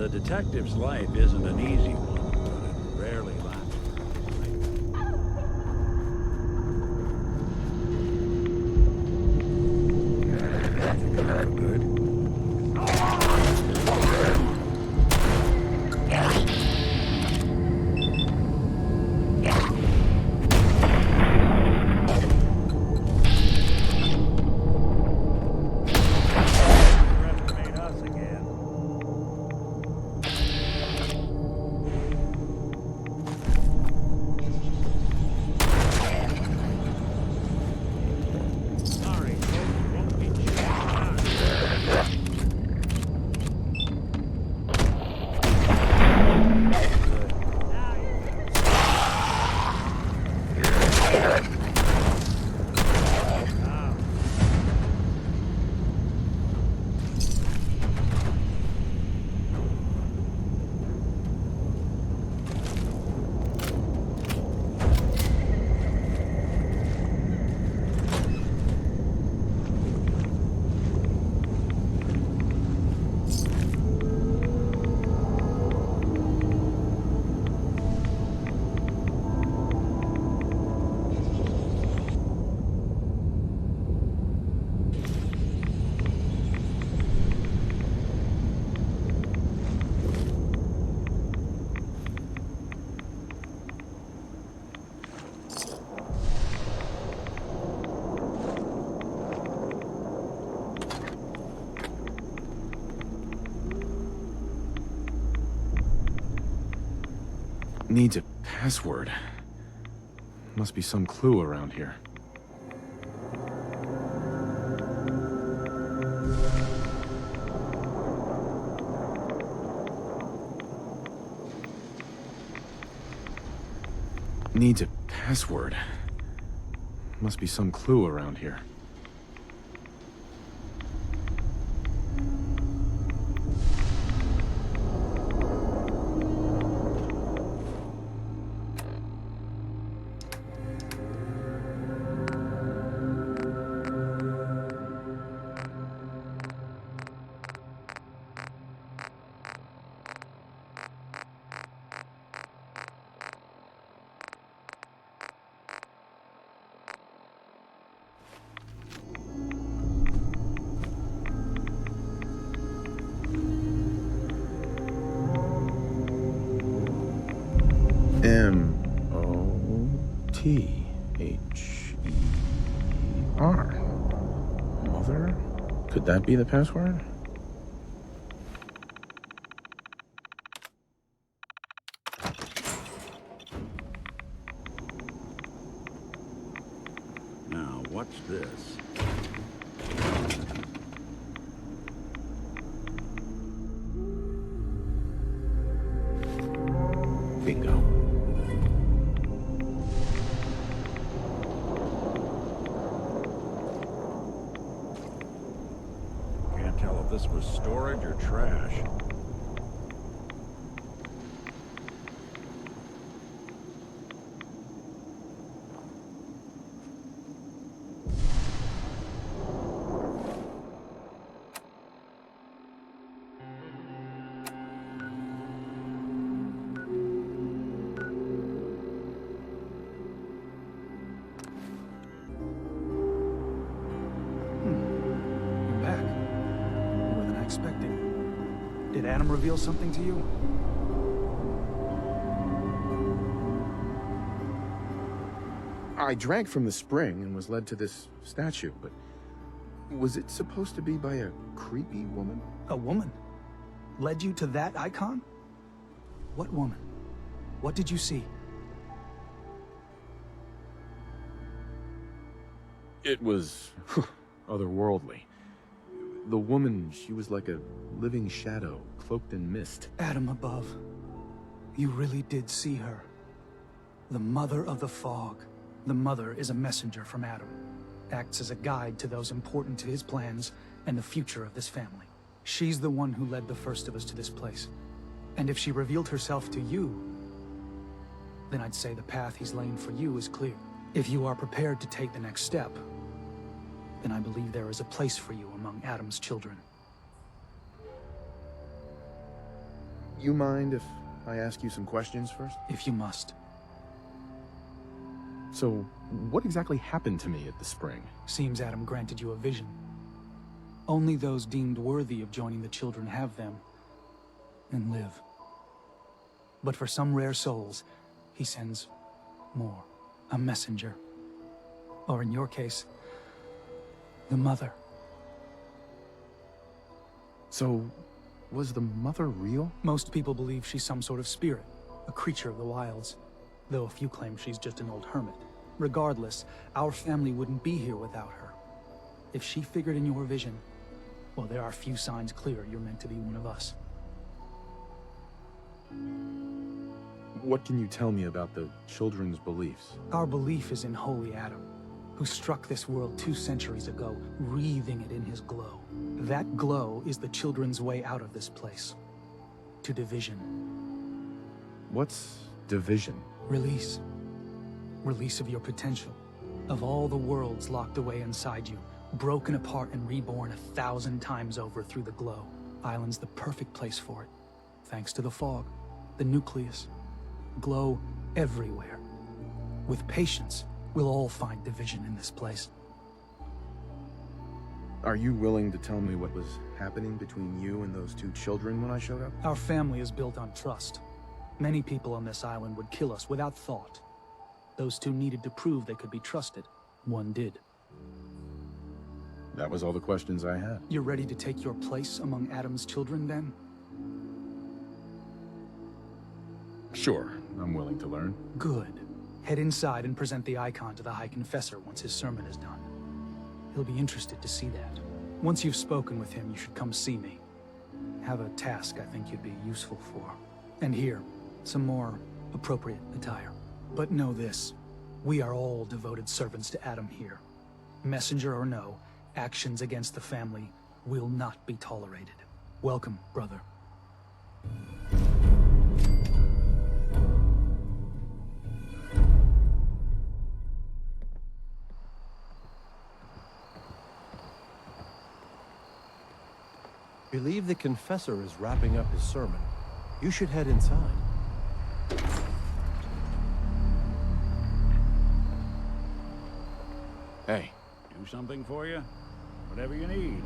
The detective's life isn't an easy one, but it rarely lasts. Needs a password. Must be some clue around here. Needs a password. Must be some clue around here. M-O-T-H-E-R. Mother? Could that be the password? Now, what's this? Bingo. Can't tell if this was storage or trash. You're back. More than I expected. Did Adam reveal something to you? I drank from the spring and was led to this statue, but was it supposed to be by a creepy woman? A woman? Led you to that icon? What woman? What did you see? It was otherworldly. The woman, she was like a living shadow, cloaked in mist. Adam above. You really did see her. The Mother of the Fog. The Mother is a messenger from Adam. Acts as a guide to those important to his plans and the future of this family. She's the one who led the first of us to this place. And if she revealed herself to you, then I'd say the path he's laying for you is clear. If you are prepared to take the next step, then I believe there is a place for you among Adam's children. You mind if I ask you some questions first? If you must. So, what exactly happened to me at the spring? Seems Adam granted you a vision. Only those deemed worthy of joining the children have them, and live. But for some rare souls, he sends more. A messenger. Or in your case, the mother. So, was the mother real? Most people believe she's some sort of spirit, a creature of the wilds, though a few claim she's just an old hermit. Regardless, our family wouldn't be here without her. If she figured in your vision, well, there are few signs clear you're meant to be one of us. What can you tell me about the children's beliefs? Our belief is in Holy Adam, who struck this world 2 centuries ago, wreathing it in his glow. That glow is the children's way out of this place. To division. What's division? Release. Release of your potential. Of all the worlds locked away inside you, broken apart and reborn 1,000 times over through the glow. Island's the perfect place for it. Thanks to the fog, the nucleus. Glow everywhere. With patience, we'll all find division in this place. Are you willing to tell me what was happening between you and those 2 children when I showed up? Our family is built on trust. Many people on this island would kill us without thought. Those 2 needed to prove they could be trusted. One did. That was all the questions I had. You're ready to take your place among Adam's children, then? Sure, I'm willing to learn. Good. Head inside and present the icon to the High Confessor once his sermon is done. He'll be interested to see that. Once you've spoken with him, you should come see me. Have a task I think you'd be useful for. And here, some more appropriate attire. But know this, we are all devoted servants to Adam here. Messenger or no, actions against the family will not be tolerated. Welcome, brother. Believe the confessor is wrapping up his sermon. You should head inside. Hey. Do something for you? Whatever you need.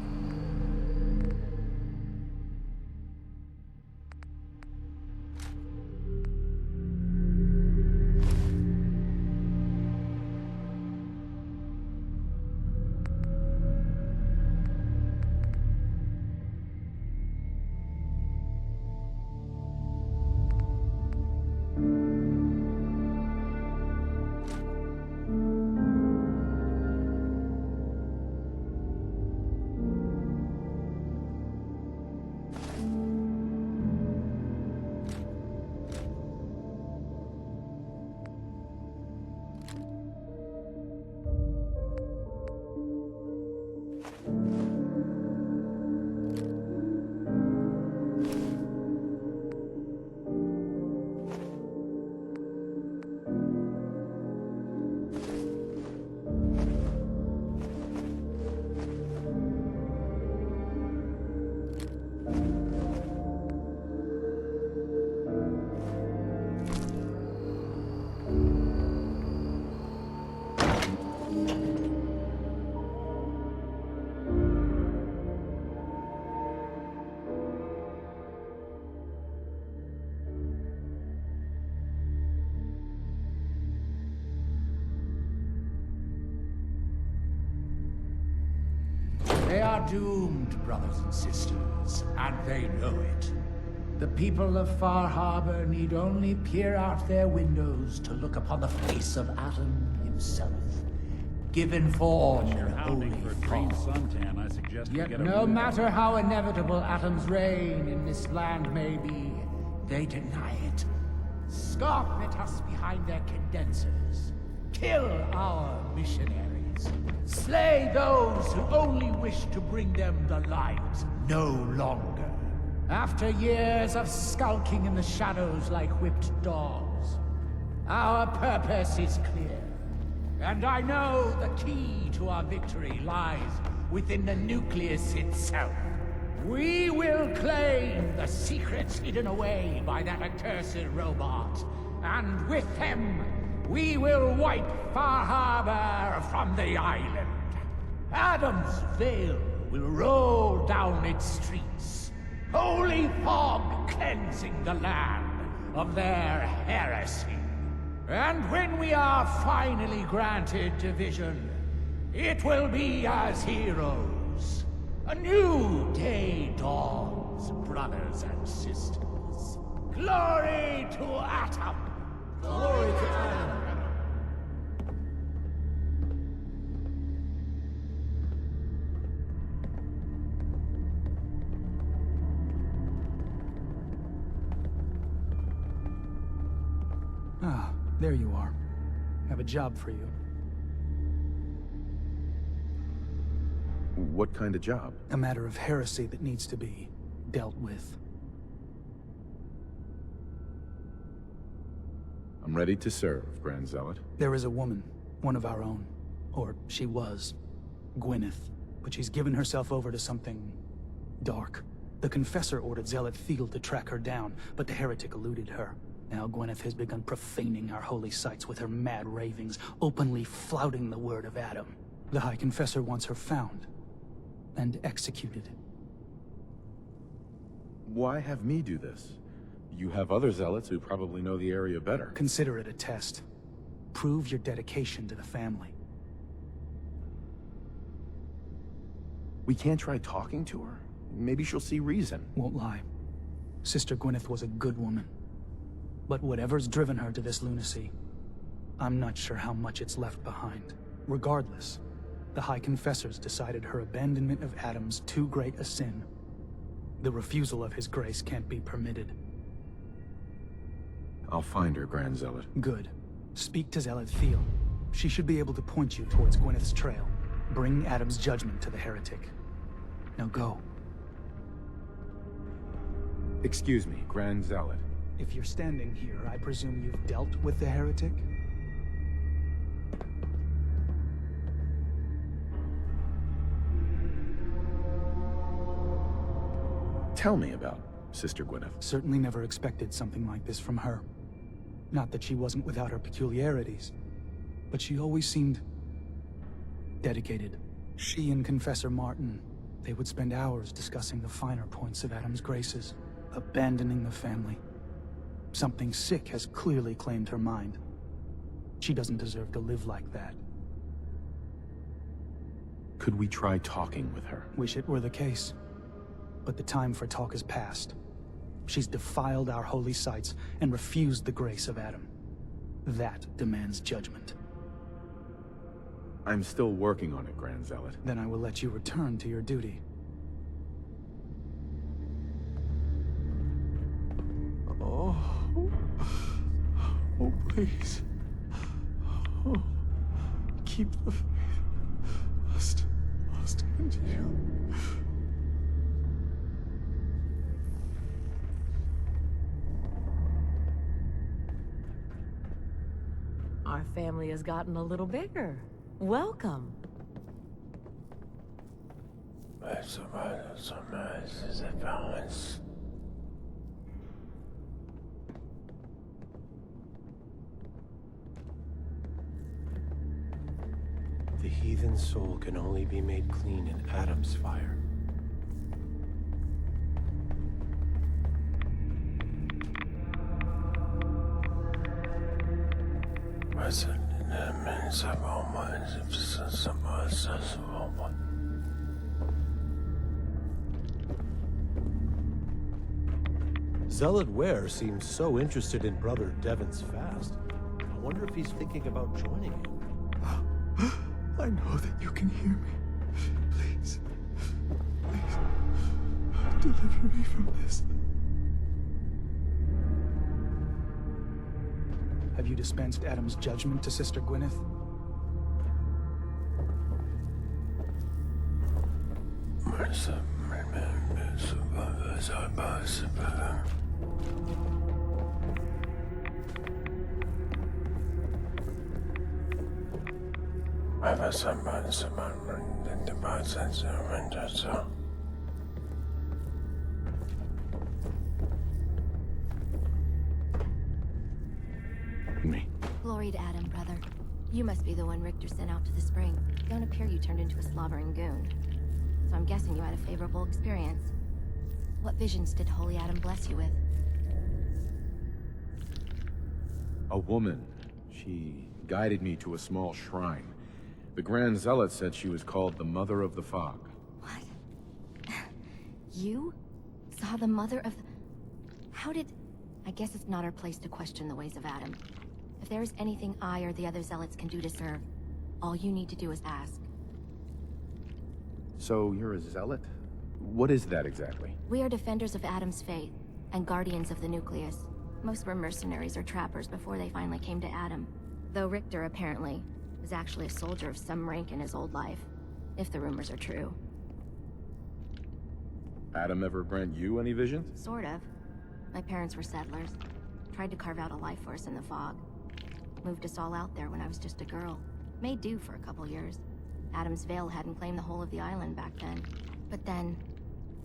They are doomed, brothers and sisters, and they know it. The people of Far Harbor need only peer out their windows to look upon the face of Adam himself, given form in holy form. Yet no matter how inevitable Adam's reign in this land may be, they deny it. Scoff at us behind their condensers. Kill our missionaries. Slay those who only wish to bring them the light no longer. After years of skulking in the shadows like whipped dogs, our purpose is clear. And I know the key to our victory lies within the Nucleus itself. We will claim the secrets hidden away by that accursed robot, and with them, we will wipe Far Harbor from the island. Adam's Veil will roll down its streets, holy fog cleansing the land of their heresy. And when we are finally granted division, it will be as heroes. A new day dawns, brothers and sisters. Glory to Atom! Glory to Atom! Ah, there you are. I have a job for you. What kind of job? A matter of heresy that needs to be dealt with. I'm ready to serve, Grand Zealot. There is a woman, one of our own. Or she was. Gwyneth. But she's given herself over to something dark. The Confessor ordered Zealot Thiel to track her down, but the Heretic eluded her. Now Gwyneth has begun profaning our holy sites with her mad ravings, openly flouting the word of Adam. The High Confessor wants her found and executed. Why have me do this? You have other zealots who probably know the area better. Consider it a test. Prove your dedication to the family. We can't try talking to her? Maybe she'll see reason. Won't lie. Sister Gwyneth was a good woman. But whatever's driven her to this lunacy, I'm not sure how much it's left behind. Regardless, the High Confessors decided her abandonment of Adam's too great a sin. The refusal of his grace can't be permitted. I'll find her, Grand Zealot. Good. Speak to Zealot Thiel. She should be able to point you towards Gwyneth's trail. Bring Adam's judgment to the Heretic. Now go. Excuse me, Grand Zealot. If you're standing here, I presume you've dealt with the Heretic? Tell me about Sister Gwyneth. Certainly never expected something like this from her. Not that she wasn't without her peculiarities, but she always seemed dedicated. She and Confessor Martin, they would spend hours discussing the finer points of Adam's graces, abandoning the family. Something sick has clearly claimed her mind. She doesn't deserve to live like that. Could we try talking with her? Wish it were the case. But the time for talk has passed. She's defiled our holy sites and refused the grace of Adam. That demands judgment. I'm still working on it, Grand Zealot. Then I will let you return to your duty. Oh, please. Oh, keep the faith. Must continue. Our family has gotten a little bigger. Welcome. The heathen soul can only be made clean in Adam's fire. Zealot Ware seems so interested in Brother Devin's fast. I wonder if he's thinking about joining him. I know that you can hear me. Please. Deliver me from this. Have you dispensed Adam's judgment to Sister Gwyneth? worried, Adam, brother. You must be the one Richter sent out to the spring. Don't appear you turned into a slobbering goon. So I'm guessing you had a favorable experience. What visions did Holy Adam bless you with? A woman. She guided me to a small shrine. The Grand Zealot said she was called the Mother of the Fog. You? Saw the Mother of the... How did... I guess it's not our place to question the ways of Adam. If there is anything I or the other Zealots can do to serve, all you need to do is ask. So you're a Zealot? What is that exactly? We are defenders of Adam's faith, and guardians of the Nucleus. Most were mercenaries or trappers before they finally came to Adam. Though Richter, apparently, was actually a soldier of some rank in his old life. If the rumors are true. Adam ever grant you any visions? Sort of. My parents were settlers. Tried to carve out a life for us in the fog. Moved us all out there when I was just a girl. Made do for a couple years. Adam's Veil hadn't claimed the whole of the island back then. But then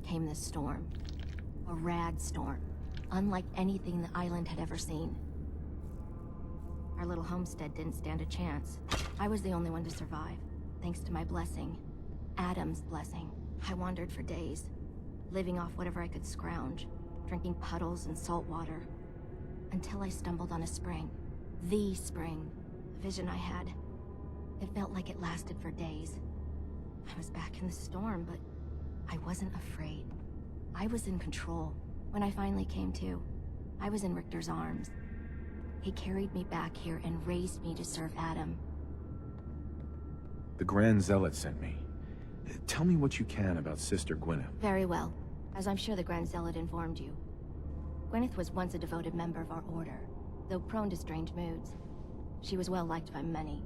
came this storm. A rad storm. Unlike anything the island had ever seen. Our little homestead didn't stand a chance. I was the only one to survive, thanks to my blessing. Adam's blessing. I wandered for days, living off whatever I could scrounge, drinking puddles and salt water, until I stumbled on a spring. The spring. The vision I had. It felt like it lasted for days. I was back in the storm, but I wasn't afraid. I was in control. When I finally came to, I was in Richter's arms. He carried me back here and raised me to serve Adam. The Grand Zealot sent me. Tell me what you can about Sister Gwyneth. Very well, as I'm sure the Grand Zealot informed you. Gwyneth was once a devoted member of our order, though prone to strange moods. She was well liked by many.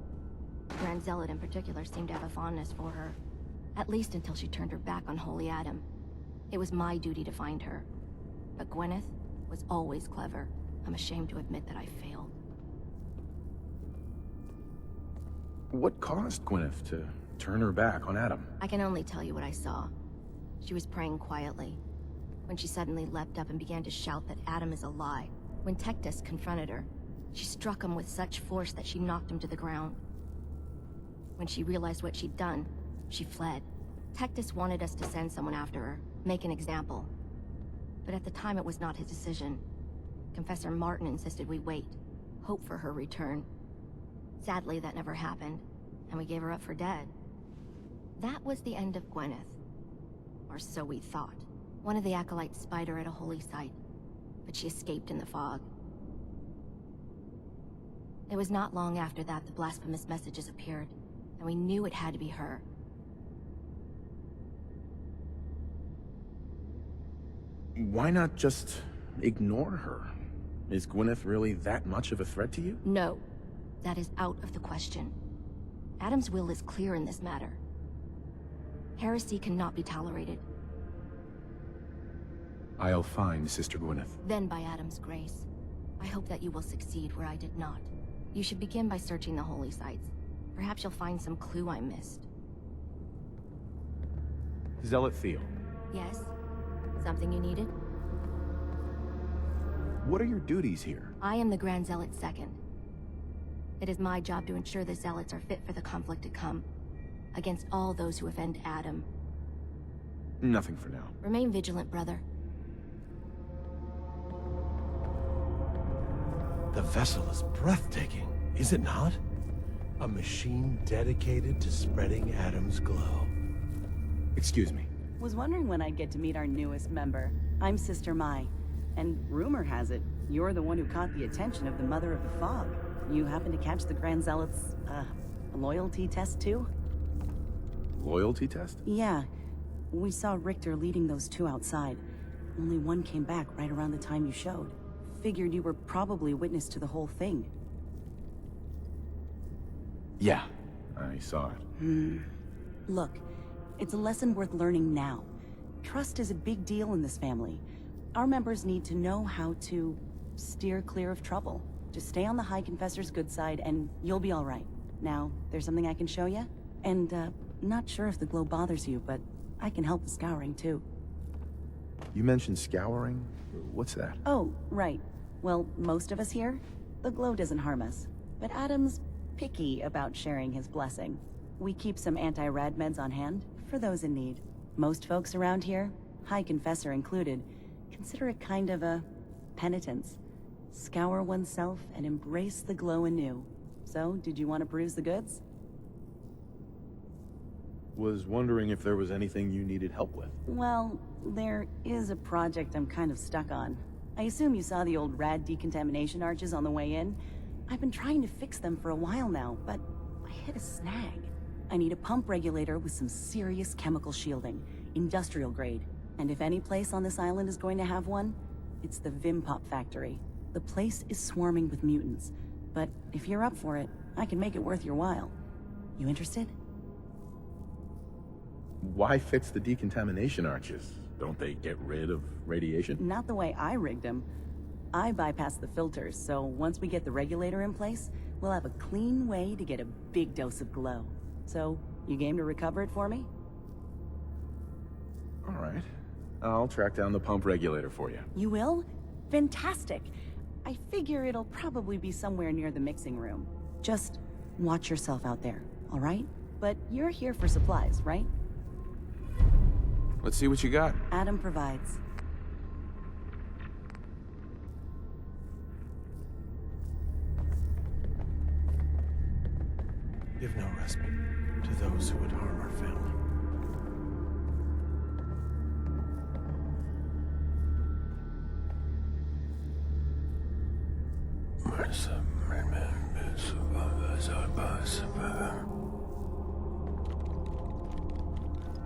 The Grand Zealot in particular seemed to have a fondness for her, at least until she turned her back on Holy Adam. It was my duty to find her. But Gwyneth was always clever. I'm ashamed to admit that I failed. What caused Gwyneth to turn her back on Adam? I can only tell you what I saw. She was praying quietly, when she suddenly leapt up and began to shout that Adam is a lie. When Tectus confronted her, she struck him with such force that she knocked him to the ground. When she realized what she'd done, she fled. Tectus wanted us to send someone after her, make an example. But at the time it was not his decision. Confessor Martin insisted we wait, hope for her return. Sadly, that never happened, and we gave her up for dead. That was the end of Gwyneth. Or so we thought. One of the acolytes spied her at a holy site, but she escaped in the fog. It was not long after that the blasphemous messages appeared, and we knew it had to be her. Why not just ignore her? Is Gwyneth really that much of a threat to you? No. That is out of the question. Adam's will is clear in this matter. Heresy cannot be tolerated. I'll find Sister Gwyneth. Then by Adam's grace. I hope that you will succeed where I did not. You should begin by searching the holy sites. Perhaps you'll find some clue I missed. Zealot Theo. Yes? Something you needed? What are your duties here? I am the Grand Zealot Second. It is my job to ensure the Zealots are fit for the conflict to come, against all those who offend Adam. Nothing for now. Remain vigilant, brother. The vessel is breathtaking, is it not? A machine dedicated to spreading Adam's glow. Excuse me. Was wondering when I'd get to meet our newest member. I'm Sister Mai, and rumor has it, you're the one who caught the attention of the Mother of the Fog. You happen to catch the Grand Zealot's, loyalty test too? Loyalty test? Yeah. We saw Richter leading those two outside. Only one came back right around the time you showed. Figured you were probably witness to the whole thing. Yeah, I saw it. Look, it's a lesson worth learning now. Trust is a big deal in this family. Our members need to know how to steer clear of trouble. Just stay on the High Confessor's good side and you'll be all right. Now, there's something I can show you? And, not sure if the glow bothers you, but I can help with scouring too. You mentioned scouring? What's that? Oh, right. Well, most of us here, the glow doesn't harm us. but Adam's picky about sharing his blessing. We keep some anti-rad meds on hand for those in need. Most folks around here, High Confessor included, consider it kind of a penitence. Scour oneself and embrace the glow anew. So, did you want to peruse the goods? Was wondering if there was anything you needed help with. Well, there is a project I'm kind of stuck on. I assume you saw the old rad decontamination arches on the way in. I've been trying to fix them for a while now, but I hit a snag. I need a pump regulator with some serious chemical shielding, industrial grade. And if any place on this island is going to have one, it's the Vimpop factory. The place is swarming with mutants, but if you're up for it, I can make it worth your while. You interested? Why fix the decontamination arches? Don't they get rid of radiation? Not the way I rigged them. I bypassed the filters, so once we get the regulator in place, we'll have a clean way to get a big dose of glow. So, you game to recover it for me? All right. I'll track down the pump regulator for you. You will? Fantastic. I figure it'll probably be somewhere near the mixing room. Just watch yourself out there, all right? But you're here for supplies, right? Let's see what you got. Adam provides. Give no respite to those who would harm our family.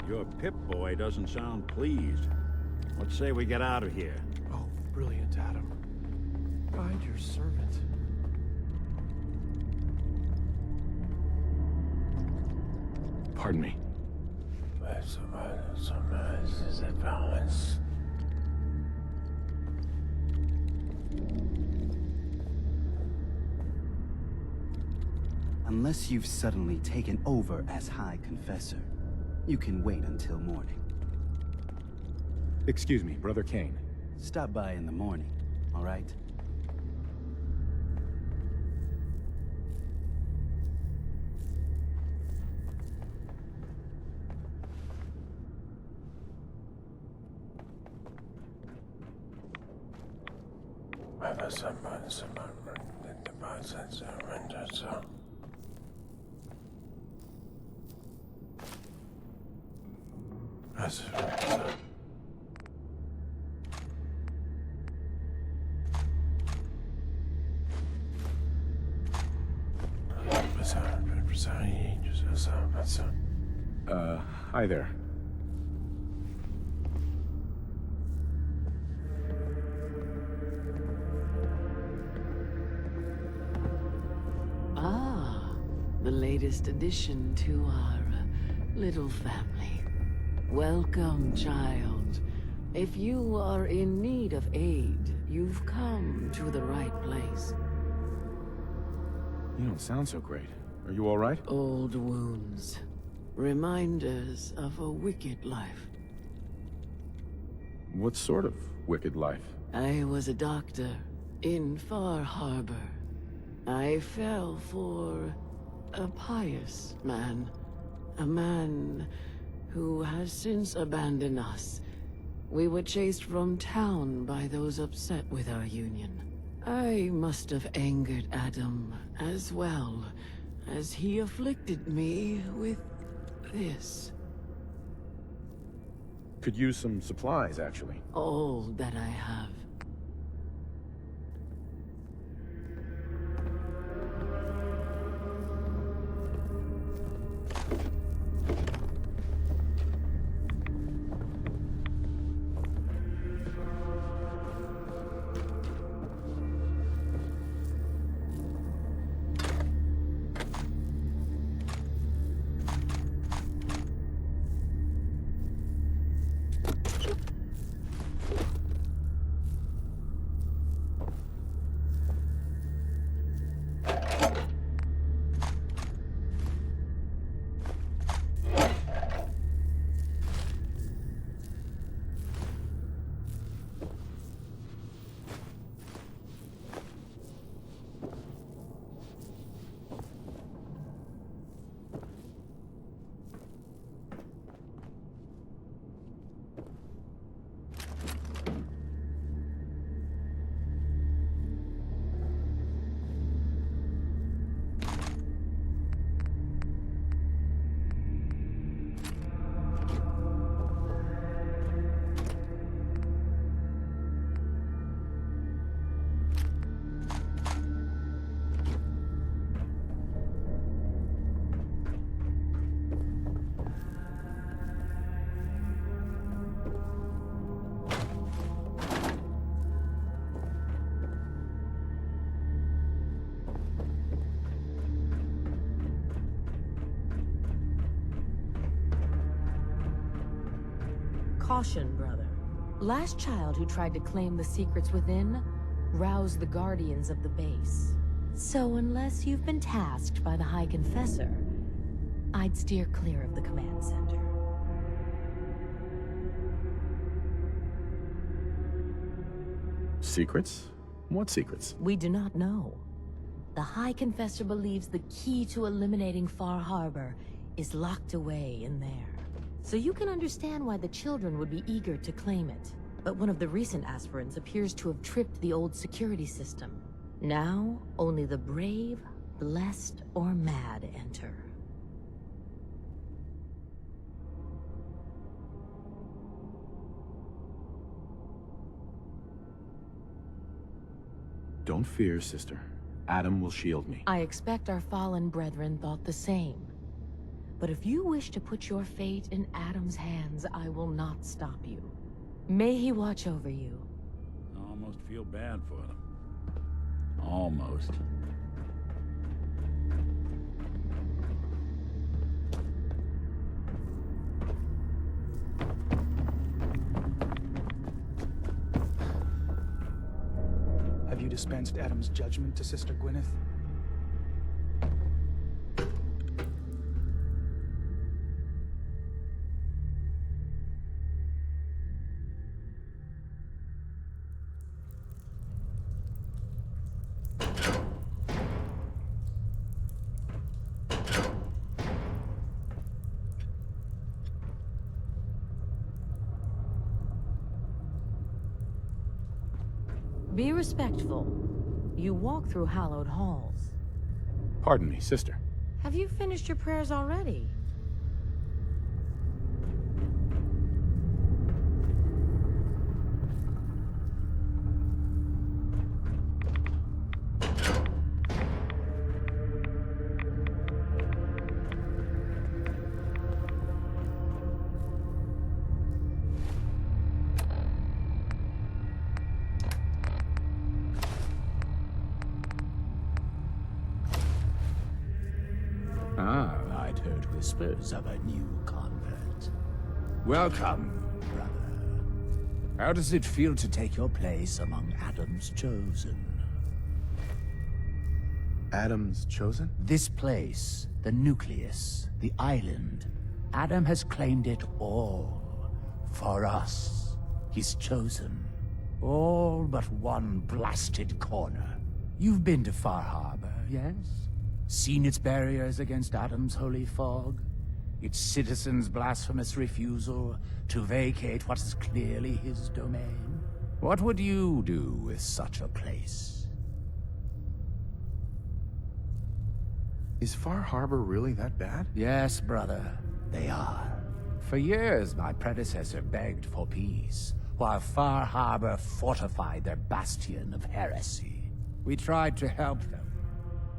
Your Pip-Boy doesn't sound pleased. Let's say we get out of here. Oh, brilliant, Adam. Guide your servant. Pardon me. Unless you've suddenly taken over as High Confessor, you can wait until morning. Excuse me, Brother Kane. Stop by in the morning, all right? Hi there. Ah, the latest addition to our little family. Welcome, child. If you are in need of aid, you've come to the right place. You don't sound so great. Are you all right? Old wounds. Reminders of a wicked life. What sort of wicked life? I was a doctor in Far Harbor. I fell for a pious man. A man who has since abandoned us. We were chased from town by those upset with our union. I must have angered Adam as well, as he afflicted me with this. Could use some supplies, actually. All that I have. Caution, brother. Last child who tried to claim the secrets within roused the guardians of the base. So unless you've been tasked by the High Confessor, I'd steer clear of the command center. Secrets? What secrets? We do not know. The High Confessor believes the key to eliminating Far Harbor is locked away in there. So you can understand why the children would be eager to claim it. But one of the recent aspirants appears to have tripped the old security system. Now, only the brave, blessed, or mad enter. Don't fear, sister. Adam will shield me. I expect our fallen brethren thought the same. But if you wish to put your fate in Adam's hands, I will not stop you. May he watch over you. I almost feel bad for them. Almost. Have you dispensed Adam's judgment to Sister Gwyneth? Be respectful. You walk through hallowed halls. Pardon me, sister. Have you finished your prayers already? I'd heard whispers of a new convert. Welcome, brother. How does it feel to take your place among Adam's chosen? Adam's chosen? This place, the Nucleus, the island, Adam has claimed it all. For us, his chosen. All but one blasted corner. You've been to Far Harbor, yes? Seen its barriers against Adam's holy fog? Its citizens' blasphemous refusal to vacate what is clearly his domain? What would you do with such a place? Is Far Harbor really that bad? Yes, brother, they are. For years, my predecessor begged for peace, while Far Harbor fortified their bastion of heresy. We tried to help them,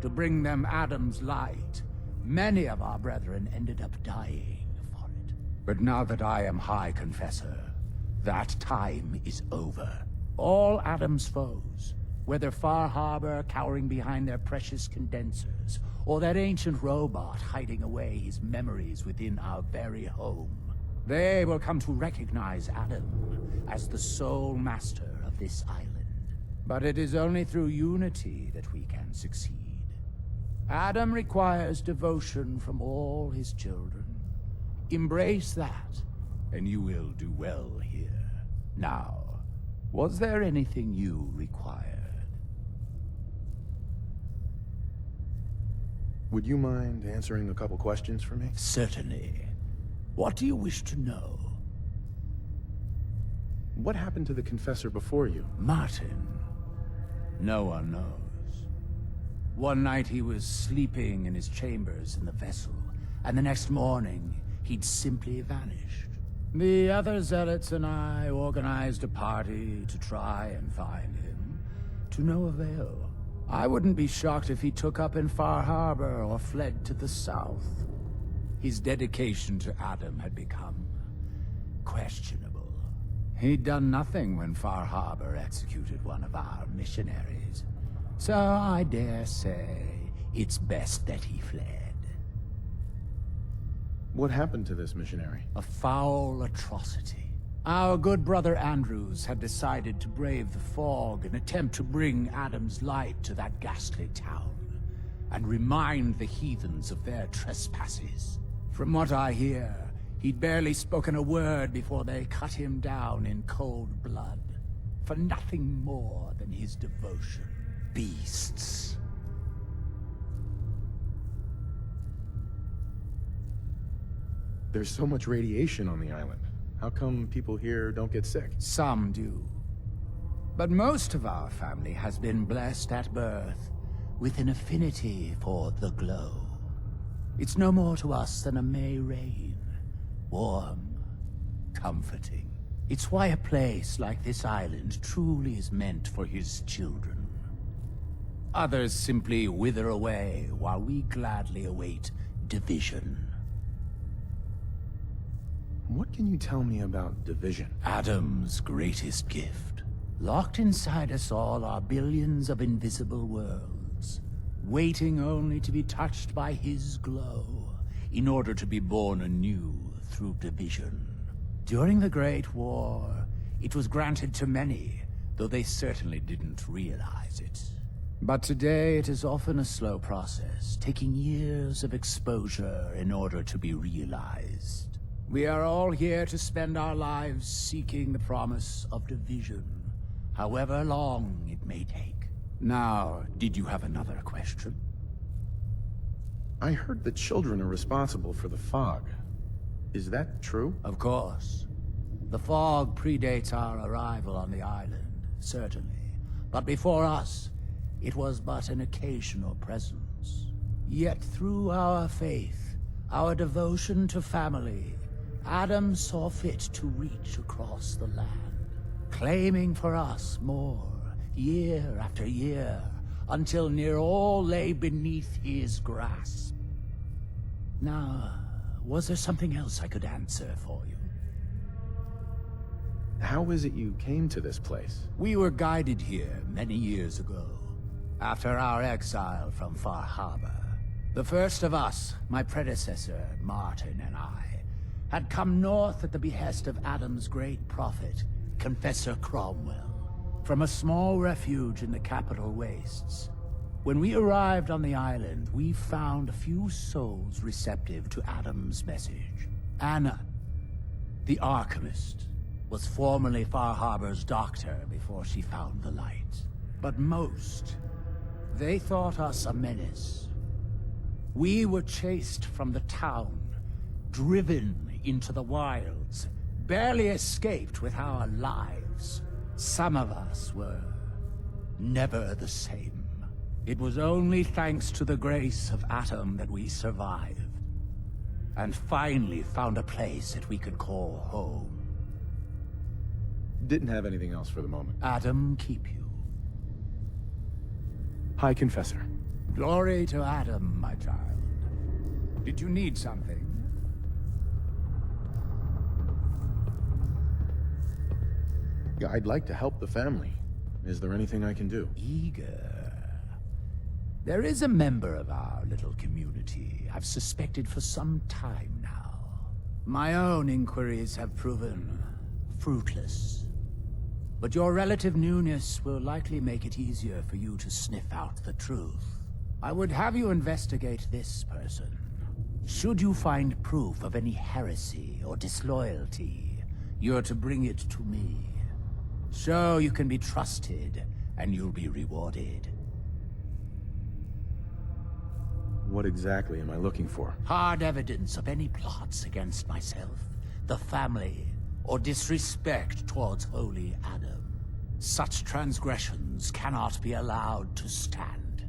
to bring them Adam's light. Many of our brethren ended up dying for it. But now that I am High Confessor, that time is over. All Adam's foes, whether Far Harbor cowering behind their precious condensers, or that ancient robot hiding away his memories within our very home, they will come to recognize Adam as the sole master of this island. But it is only through unity that we can succeed. Adam requires devotion from all his children. Embrace that, and you will do well here. Now, was there anything you required? Would you mind answering a couple questions for me? Certainly. What do you wish to know? What happened to the Confessor before you? Martin. No one knows. One night he was sleeping in his chambers in the vessel, and the next morning he'd simply vanished. The other zealots and I organized a party to try and find him, to no avail. I wouldn't be shocked if he took up in Far Harbor or fled to the south. His dedication to Adam had become questionable. He'd done nothing when Far Harbor executed one of our missionaries. So I dare say it's best that he fled. What happened to this missionary? A foul atrocity. Our good brother Andrews had decided to brave the fog and attempt to bring Adam's light to that ghastly town, and remind the heathens of their trespasses. From what I hear, he'd barely spoken a word before they cut him down in cold blood, for nothing more than his devotion. Beasts. There's so much radiation on the island. How come people here don't get sick? Some do. But most of our family has been blessed at birth with an affinity for the glow. It's no more to us than a May rain. Warm, comforting. It's why a place like this island truly is meant for his children. Others simply wither away while we gladly await division. What can you tell me about division? Adam's greatest gift. Locked inside us all are billions of invisible worlds, waiting only to be touched by his glow, in order to be born anew through division. During the Great War, it was granted to many, though they certainly didn't realize it. But today it is often a slow process, taking years of exposure in order to be realized. We are all here to spend our lives seeking the promise of division, however long it may take. Now, did you have another question? I heard that children are responsible for the fog. Is that true? Of course. The fog predates our arrival on the island, certainly. But before us, it was but an occasional presence. Yet through our faith, our devotion to family, Adam saw fit to reach across the land, claiming for us more, year after year, until near all lay beneath his grasp. Now, was there something else I could answer for you? How is it you came to this place? We were guided here many years ago, after our exile from Far Harbor. The first of us, my predecessor, Martin, and I, had come north at the behest of Adam's great prophet, Confessor Cromwell, from a small refuge in the capital wastes. When we arrived on the island, we found a few souls receptive to Adam's message. Anna, the Archivist, was formerly Far Harbor's doctor before she found the light. But most, they thought us a menace. We were chased from the town, driven into the wilds, barely escaped with our lives. Some of us were never the same. It was only thanks to the grace of Adam that we survived, and finally found a place that we could call home. Didn't have anything else for the moment. Adam keep you. High Confessor. Glory to Adam, my child. Did you need something? I'd like to help the family. Is there anything I can do? Eager. There is a member of our little community I've suspected for some time now. My own inquiries have proven fruitless. But your relative newness will likely make it easier for you to sniff out the truth. I would have you investigate this person. Should you find proof of any heresy or disloyalty, you're to bring it to me. So you can be trusted, and you'll be rewarded. What exactly am I looking for? Hard evidence of any plots against myself, the family, or disrespect towards holy Adam. Such transgressions cannot be allowed to stand.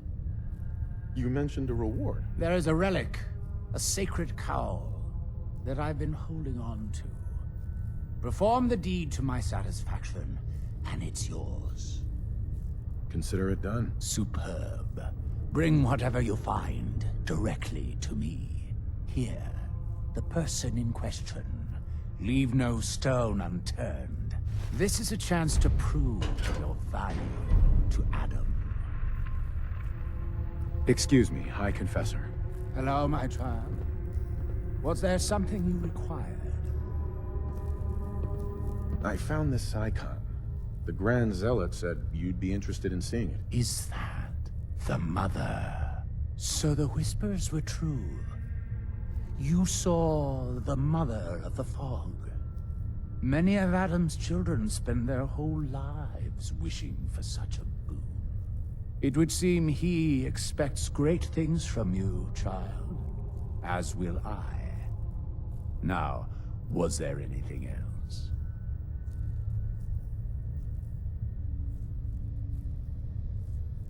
You mentioned a reward. There is a relic, a sacred cowl, that I've been holding on to. Perform the deed to my satisfaction, and it's yours. Consider it done. Superb. Bring whatever you find directly to me. Here, the person in question. Leave no stone unturned. This is a chance to prove your value to Adam. Excuse me, High Confessor. Hello, my child. Was there something you required? I found this icon. The Grand Zealot said you'd be interested in seeing it. Is that the Mother? So the whispers were true. You saw the Mother of the Fog. Many of Adam's children spend their whole lives wishing for such a boon. It would seem he expects great things from you, child. As will I. Now, was there anything else?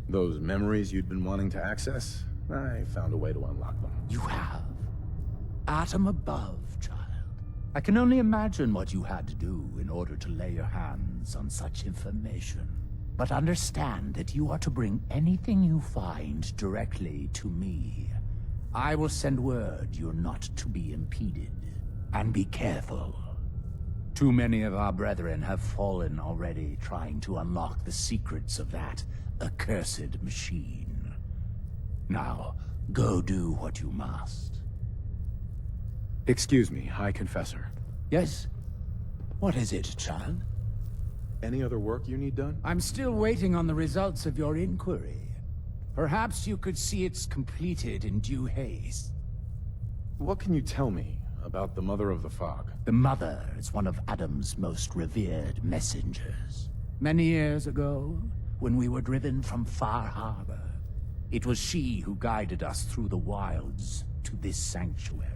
Those memories you'd been wanting to access? I found a way to unlock them. You have? Atom above, child. I can only imagine what you had to do in order to lay your hands on such information. But understand that you are to bring anything you find directly to me. I will send word you're not to be impeded. And be careful. Too many of our brethren have fallen already trying to unlock the secrets of that accursed machine. Now, go do what you must. Excuse me, High Confessor. Yes? What is it, child? Any other work you need done? I'm still waiting on the results of your inquiry. Perhaps you could see it's completed in due haste. What can you tell me about the Mother of the Fog? The Mother is one of Adam's most revered messengers. Many years ago, when we were driven from Far Harbor, it was she who guided us through the wilds to this sanctuary.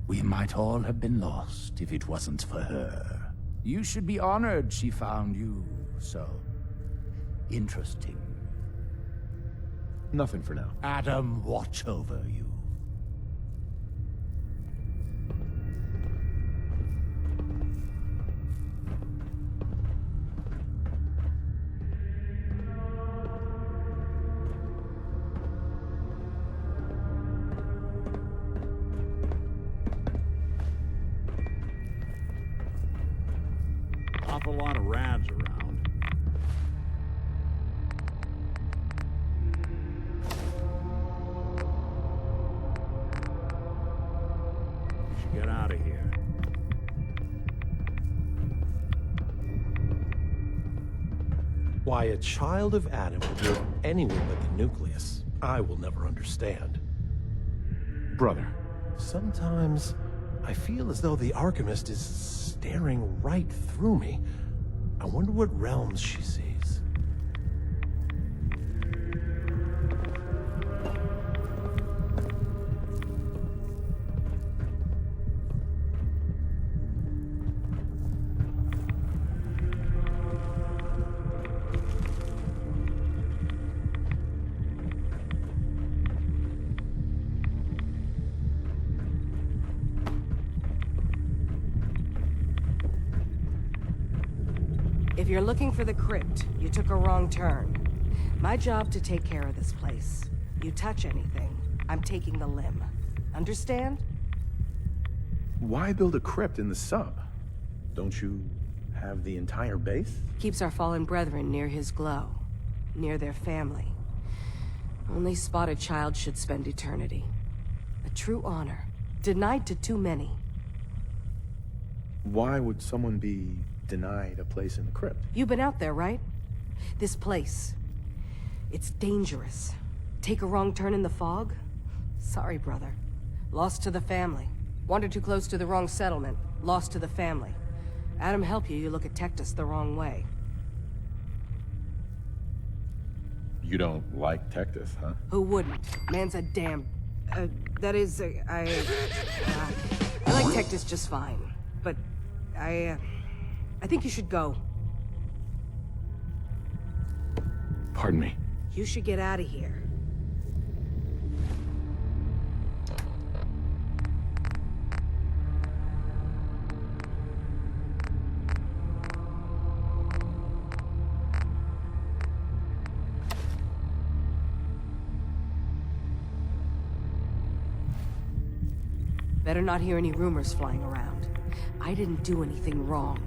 We might all have been lost if it wasn't for her. You should be honored she found you so interesting. Nothing for now. Adam, watch over you. Awful lot of rads around. We should get out of here. Why a child of Adam would know anyone but the Nucleus, I will never understand. Brother. Sometimes I feel as though the Alchemist is staring right through me. I wonder what realms she sees. If you're looking for the crypt, you took a wrong turn. My job to take care of this place. You touch anything, I'm taking the limb. Understand? Why build a crypt in the sub? Don't you have the entire base? Keeps our fallen brethren near his glow. Near their family. Only spotted child should spend eternity. A true honor. Denied to too many. Why would someone be denied a place in the crypt? You've been out there, right? This place. It's dangerous. Take a wrong turn in the fog? Sorry, brother. Lost to the family. Wandered too close to the wrong settlement. Lost to the family. Adam help you, you look at Tectus the wrong way. You don't like Tectus, huh? Who wouldn't? Man's a damn... that is, I like Tectus just fine. But, I think you should go. Pardon me. You should get out of here. Better not hear any rumors flying around. I didn't do anything wrong.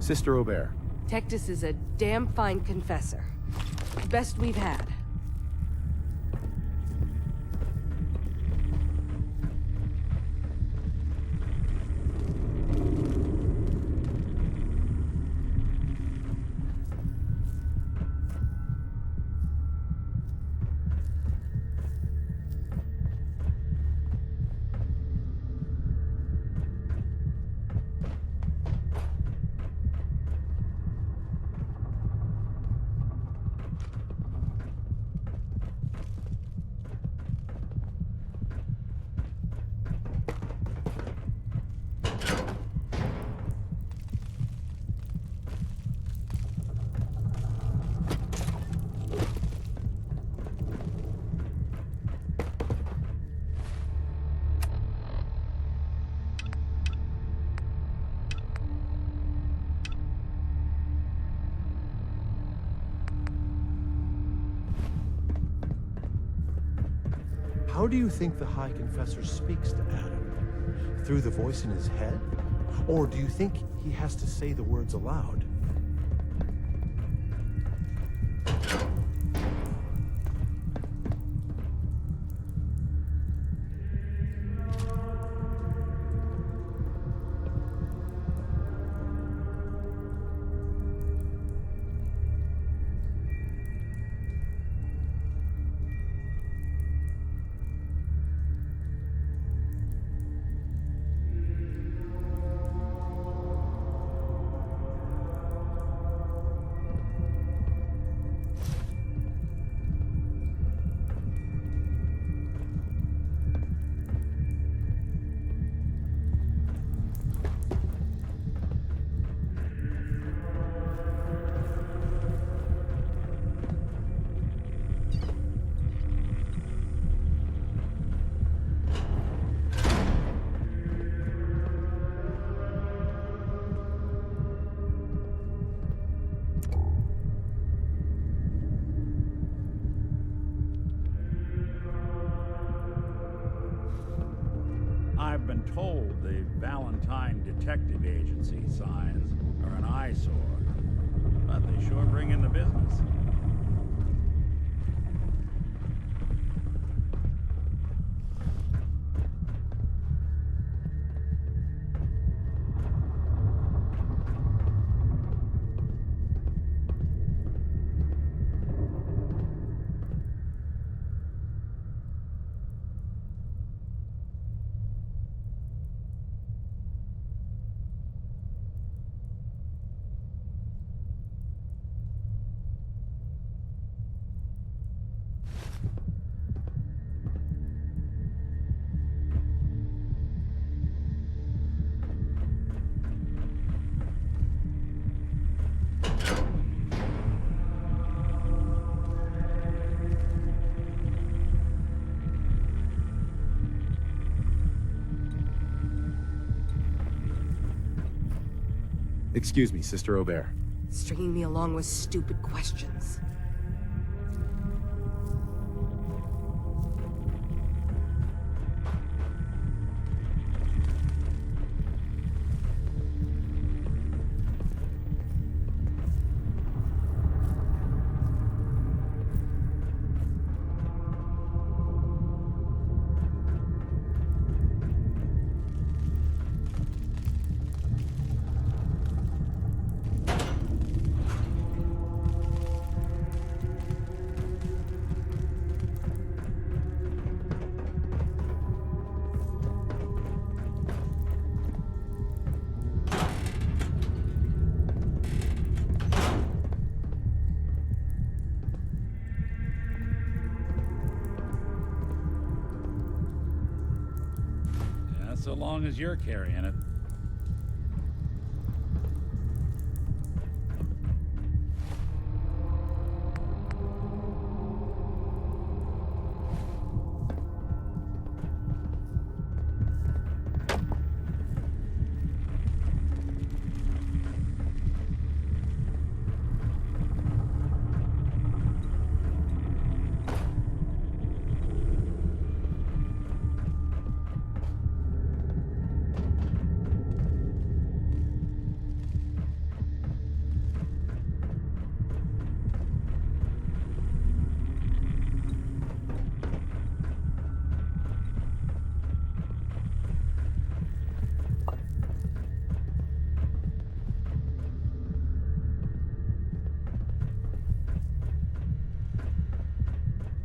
Sister Aubert. Tectus is a damn fine confessor. Best we've had. How do you think the High Confessor speaks to Adam? Through the voice in his head? Or do you think he has to say the words aloud? I've been told the Valentine Detective Agency signs are an eyesore, but they sure bring in the business. Excuse me, Sister Aubert. Stringing me along with stupid questions. So long as you're carrying it.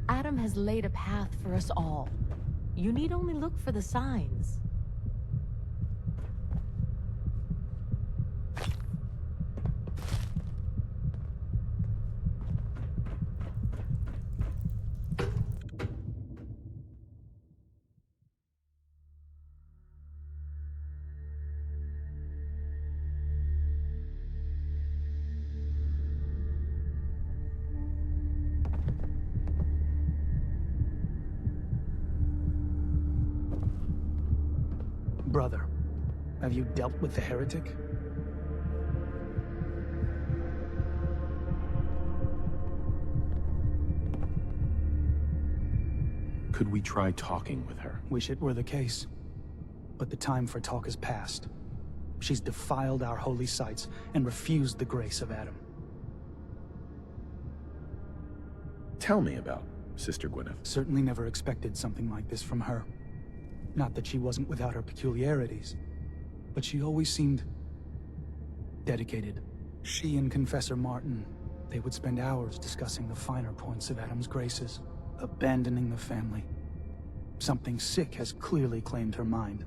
Adam has laid a path for us all. You need only look for the signs. Brother, have you dealt with the Heretic? Could we try talking with her? Wish it were the case. But the time for talk is past. She's defiled our holy sites and refused the grace of Adam. Tell me about Sister Gwyneth. Certainly never expected something like this from her. Not that she wasn't without her peculiarities, but she always seemed dedicated. She and Confessor Martin, they would spend hours discussing the finer points of Adam's graces, abandoning the family. Something sick has clearly claimed her mind.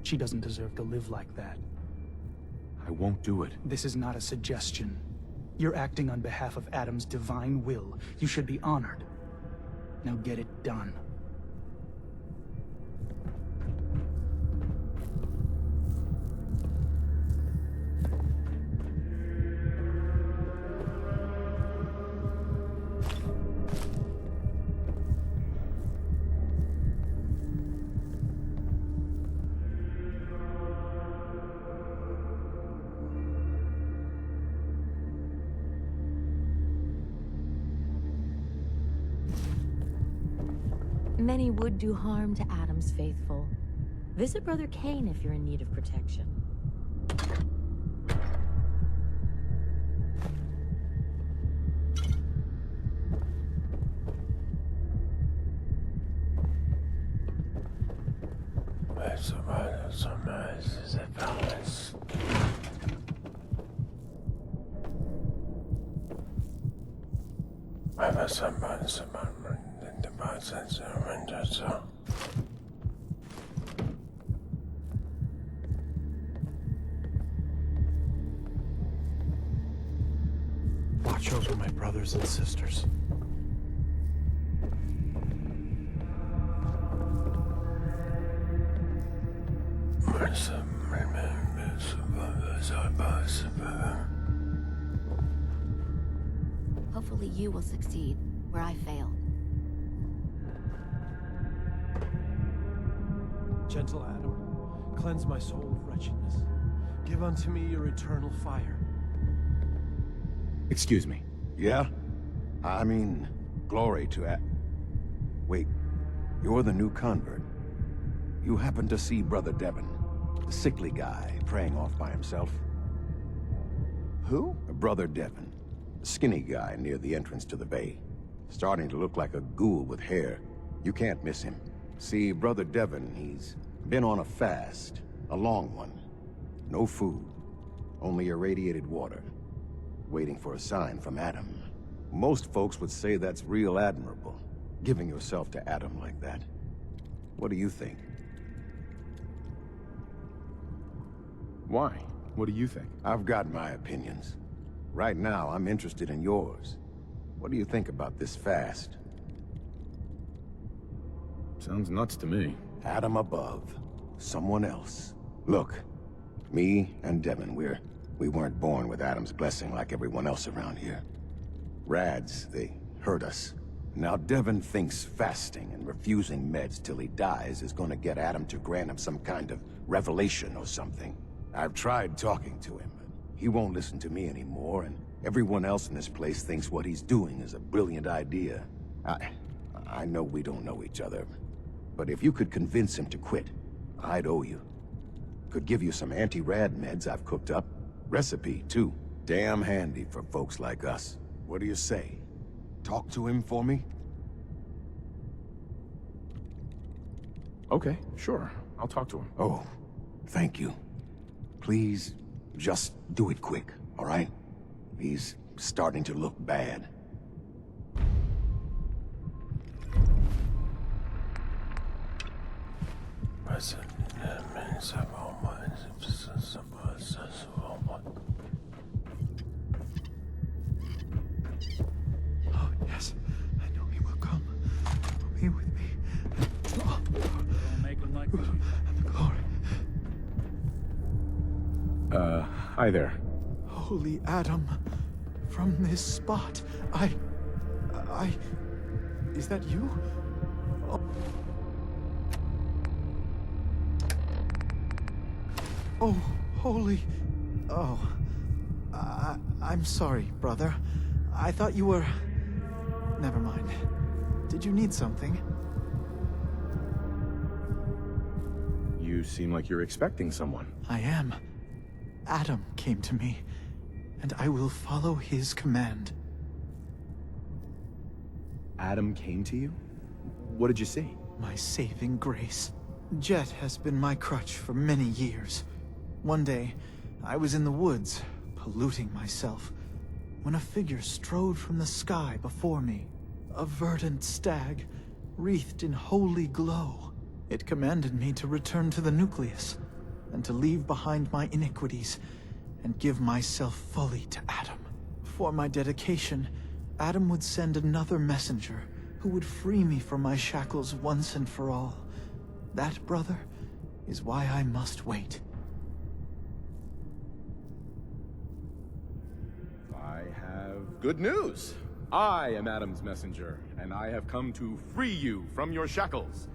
She doesn't deserve to live like that. I won't do it. This is not a suggestion. You're acting on behalf of Adam's divine will. You should be honored. Now get it done. Many would do harm to Adam's faithful. Visit Brother Cain if you're in need of protection. Watch over my brothers and sisters. Hopefully you will succeed where I failed. Gentle Adam, cleanse my soul of wretchedness. Give unto me your eternal fire. Excuse me. Yeah? I mean, glory to Wait, you're the new convert. You happen to see Brother Devin, the sickly guy praying off by himself? Who? Brother Devin, the skinny guy near the entrance to the bay. Starting to look like a ghoul with hair. You can't miss him. See, Brother Devin, he's been on a fast, a long one. No food, only irradiated water. Waiting for a sign from Adam. Most folks would say that's real admirable, giving yourself to Adam like that. What do you think? Why? What do you think? I've got my opinions. Right now, I'm interested in yours. What do you think about this fast? Sounds nuts to me. Adam above. Someone else. Look, me and Devin, we weren't born with Adam's blessing like everyone else around here. Rads, they hurt us. Now Devin thinks fasting and refusing meds till he dies is gonna get Adam to grant him some kind of revelation or something. I've tried talking to him, but he won't listen to me anymore, and everyone else in this place thinks what he's doing is a brilliant idea. I know we don't know each other, but if you could convince him to quit, I'd owe you. Could give you some anti-rad meds I've cooked up. Recipe, too. Damn handy for folks like us. What do you say? Talk to him for me? Okay, sure. I'll talk to him. Oh, thank you. Please, just do it quick, all right? He's starting to look bad. Oh, yes. I know he will come. He will be with me. Don't make him like me. And the glory. Hi there. Holy Adam, from this spot, is that you? Oh, holy... Oh. I'm sorry, brother. I thought you were... Never mind. Did you need something? You seem like you're expecting someone. I am. Adam came to me, and I will follow his command. Adam came to you? What did you see? My saving grace. Jet has been my crutch for many years. One day, I was in the woods, polluting myself, when a figure strode from the sky before me. A verdant stag, wreathed in holy glow. It commanded me to return to the Nucleus, and to leave behind my iniquities, and give myself fully to Adam. For my dedication, Adam would send another messenger, who would free me from my shackles once and for all. That, brother, is why I must wait. I have good news. I am Adam's messenger, and I have come to free you from your shackles.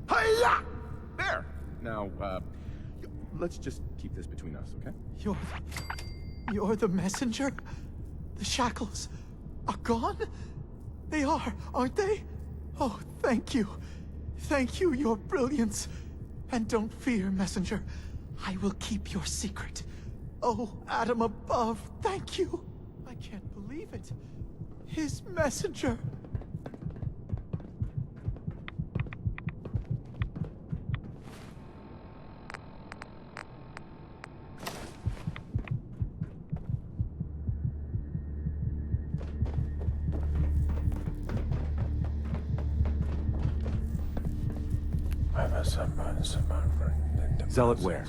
Hiya! There! Now, let's just keep this between us, okay? You're the messenger? The shackles are gone? They are, aren't they? Oh, thank you. Thank you, your brilliance. And don't fear, messenger. I will keep your secret. Oh, Adam above, thank you. I can't believe it. His messenger. Zealot where?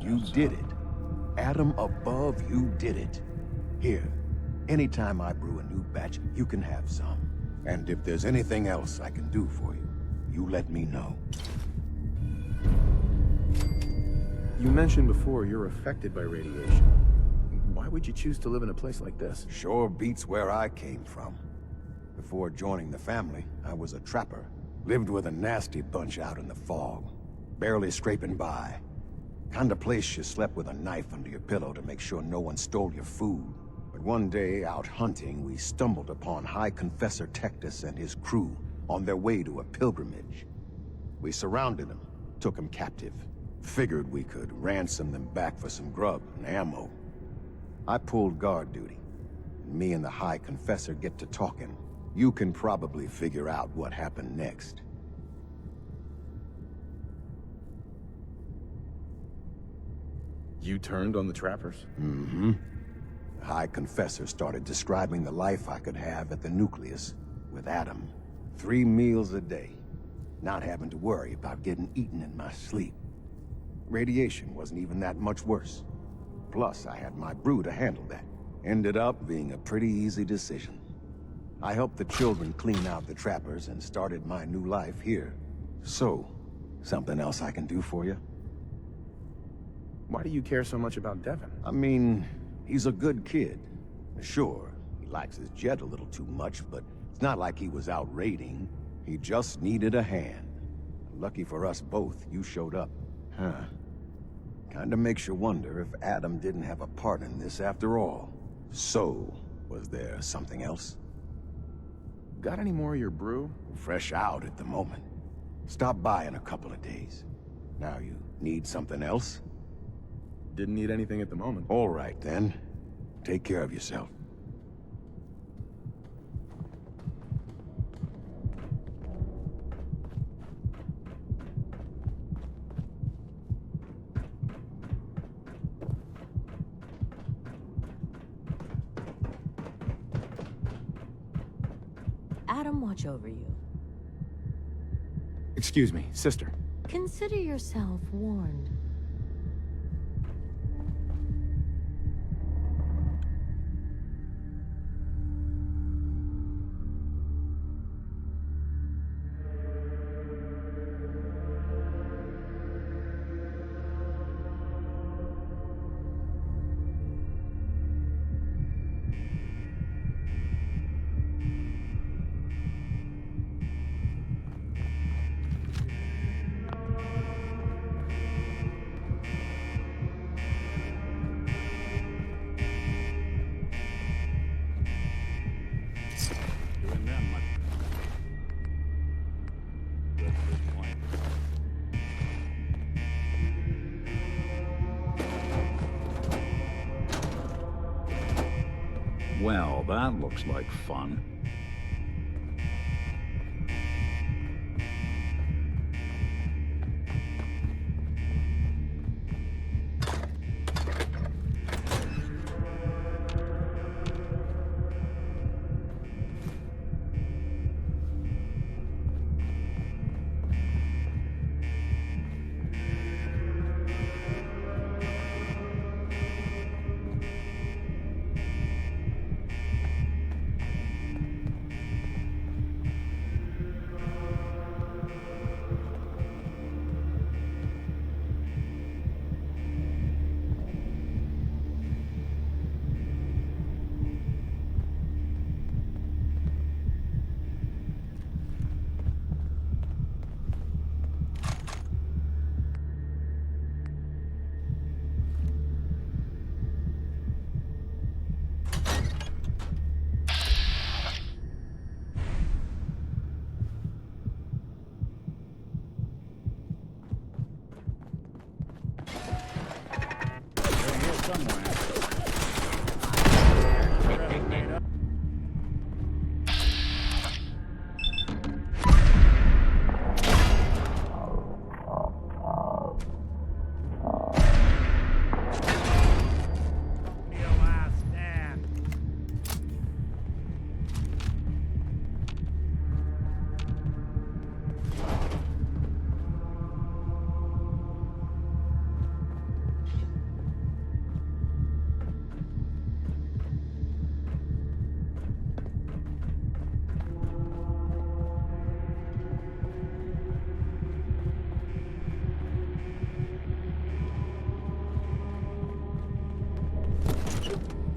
You did it. Adam above, you did it. Here, anytime I brew a new batch, you can have some. And if there's anything else I can do for you, you let me know. You mentioned before you're affected by radiation. Why would you choose to live in a place like this? Sure beats where I came from. Before joining the family, I was a trapper. Lived with a nasty bunch out in the fog. Barely scraping by. Kind of place you slept with a knife under your pillow to make sure no one stole your food. But one day, out hunting, we stumbled upon High Confessor Tectus and his crew on their way to a pilgrimage. We surrounded them, took them captive. Figured we could ransom them back for some grub and ammo. I pulled guard duty. Me and the High Confessor get to talking. You can probably figure out what happened next. You turned on the trappers? Mm-hmm. The High Confessor started describing the life I could have at the Nucleus with Adam. 3 meals a day. Not having to worry about getting eaten in my sleep. Radiation wasn't even that much worse. Plus, I had my brew to handle that. Ended up being a pretty easy decision. I helped the children clean out the trappers and started my new life here. So, something else I can do for you? Why do you care so much about Devin? I mean, he's a good kid. Sure, he likes his jet a little too much, but it's not like he was out raiding. He just needed a hand. Lucky for us both, you showed up. Huh. Kinda makes you wonder if Adam didn't have a part in this after all. So, was there something else? Got any more of your brew? Fresh out at the moment. Stop by in a couple of days. Now you need something else? Didn't need anything at the moment. All right, then. Take care of yourself. Adam watch over you. Excuse me, sister. Consider yourself warned. Doing them much good at this point. Well, that looks like fun.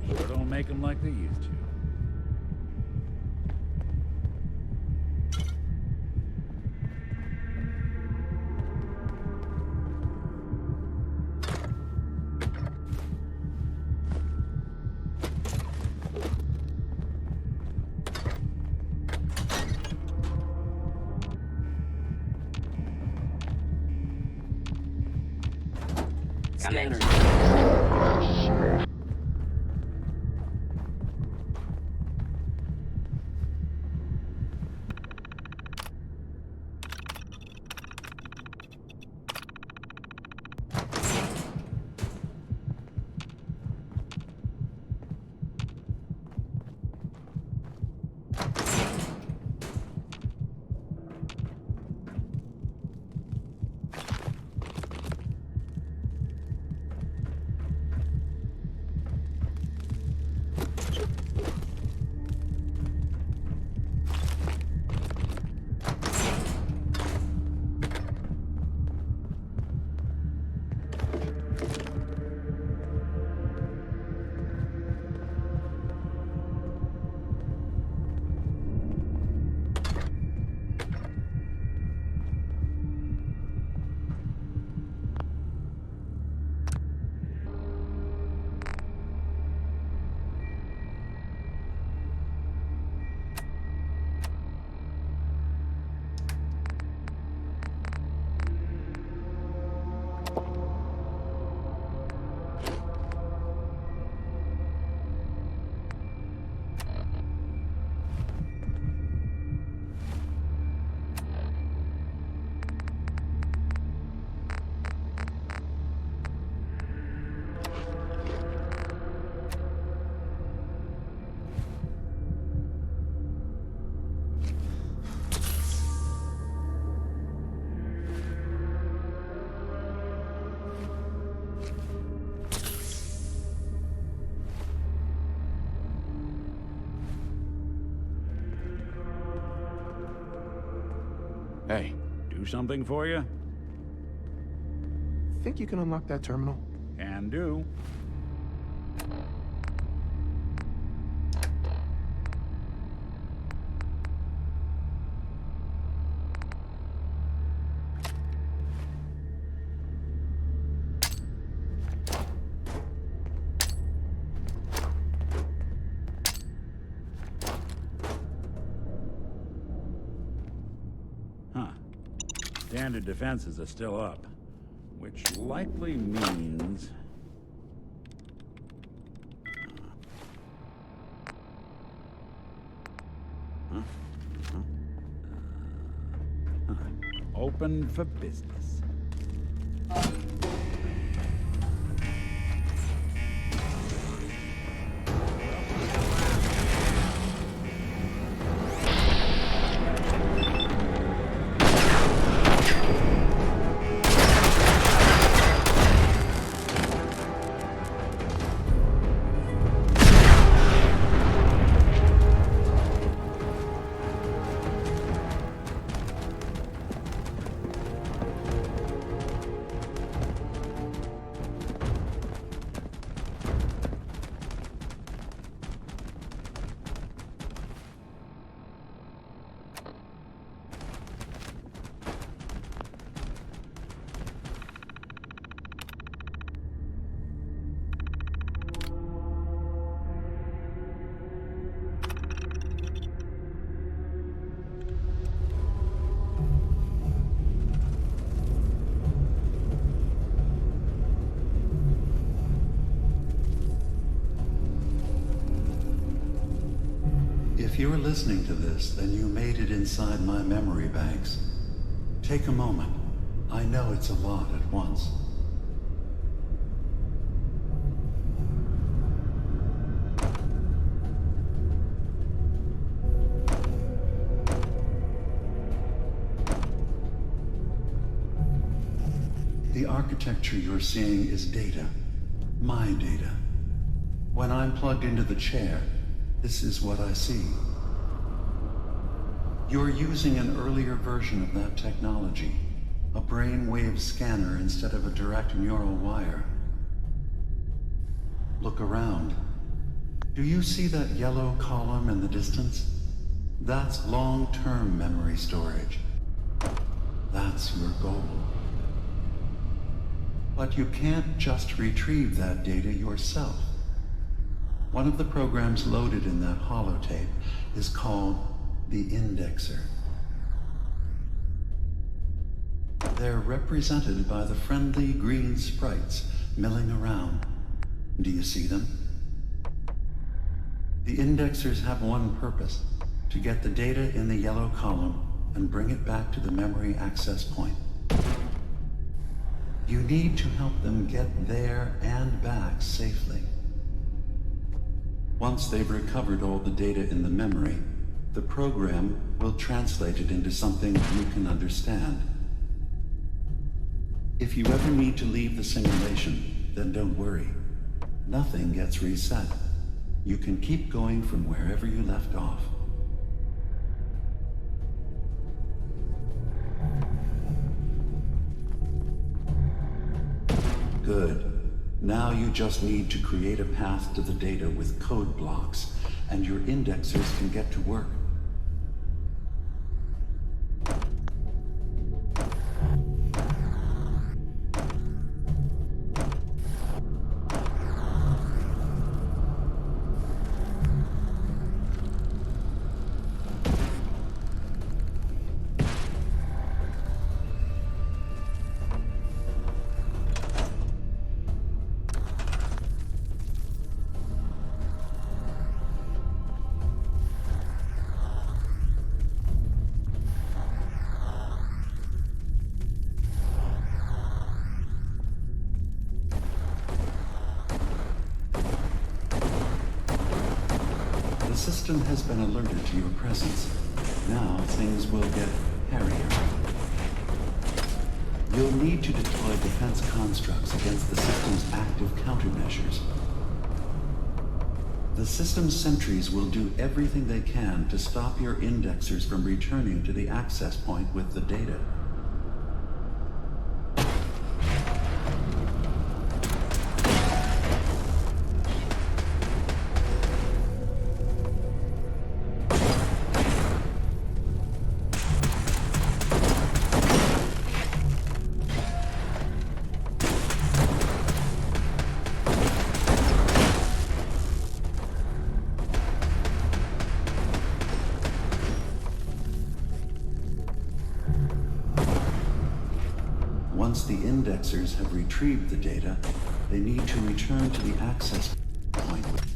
Sure don't make them like they used to. Scanner. Hey. Do something for you? Think you can unlock that terminal? Can do. Standard defenses are still up, which likely means... Open for business. If you're listening to this, then you made it inside my memory banks. Take a moment. I know it's a lot at once. The architecture you're seeing is data. My data. When I'm plugged into the chair, this is what I see. You're using an earlier version of that technology, a brainwave scanner instead of a direct neural wire. Look around. Do you see that yellow column in the distance? That's long-term memory storage. That's your goal. But you can't just retrieve that data yourself. One of the programs loaded in that holotape is called the Indexer. They're represented by the friendly green sprites milling around. Do you see them? The Indexers have one purpose: to get the data in the yellow column and bring it back to the memory access point. You need to help them get there and back safely. Once they've recovered all the data in the memory, the program will translate it into something you can understand. If you ever need to leave the simulation, then don't worry. Nothing gets reset. You can keep going from wherever you left off. Good. Now you just need to create a path to the data with code blocks, and your indexers can get to work. The system has been alerted to your presence. Now things will get hairier. You'll need to deploy defense constructs against the system's active countermeasures. The system's sentries will do everything they can to stop your indexers from returning to the access point with the data. Once the indexers have retrieved the data, they need to return to the access point with it.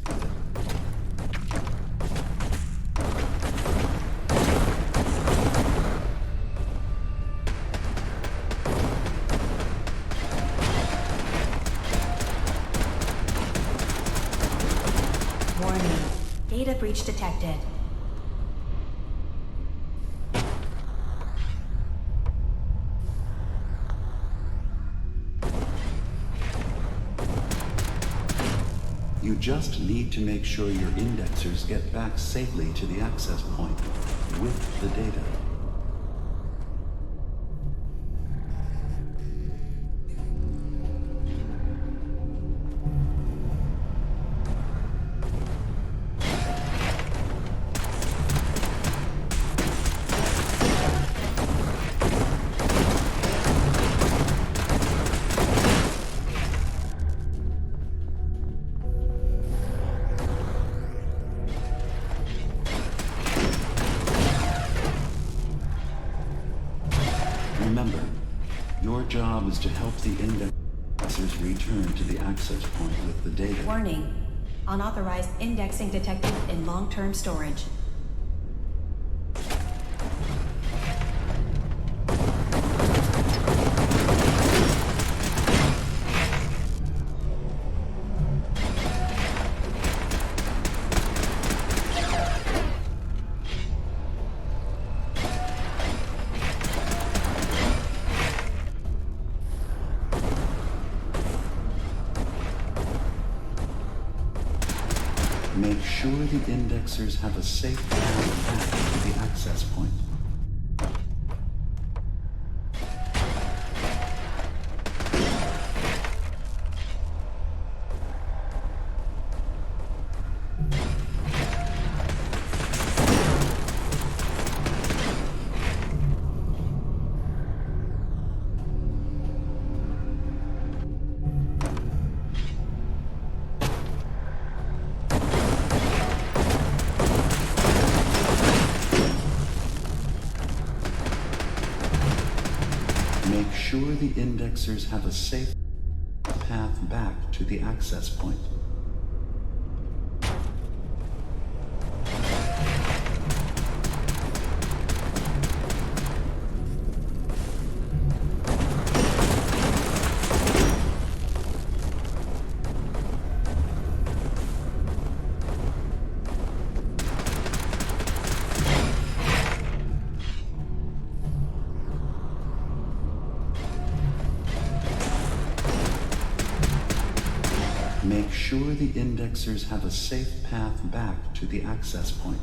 Warning. Data breach detected. You just need to make sure your indexers get back safely to the access point with the data. Remember, your job is to help the indexers return to the access point with the data. Warning. Unauthorized indexing detected in long-term storage. Make sure the indexers have a safe path back to the access point. Make sure the indexers have a safe path back to the access point. Make sure the indexers have a safe path back to the access point.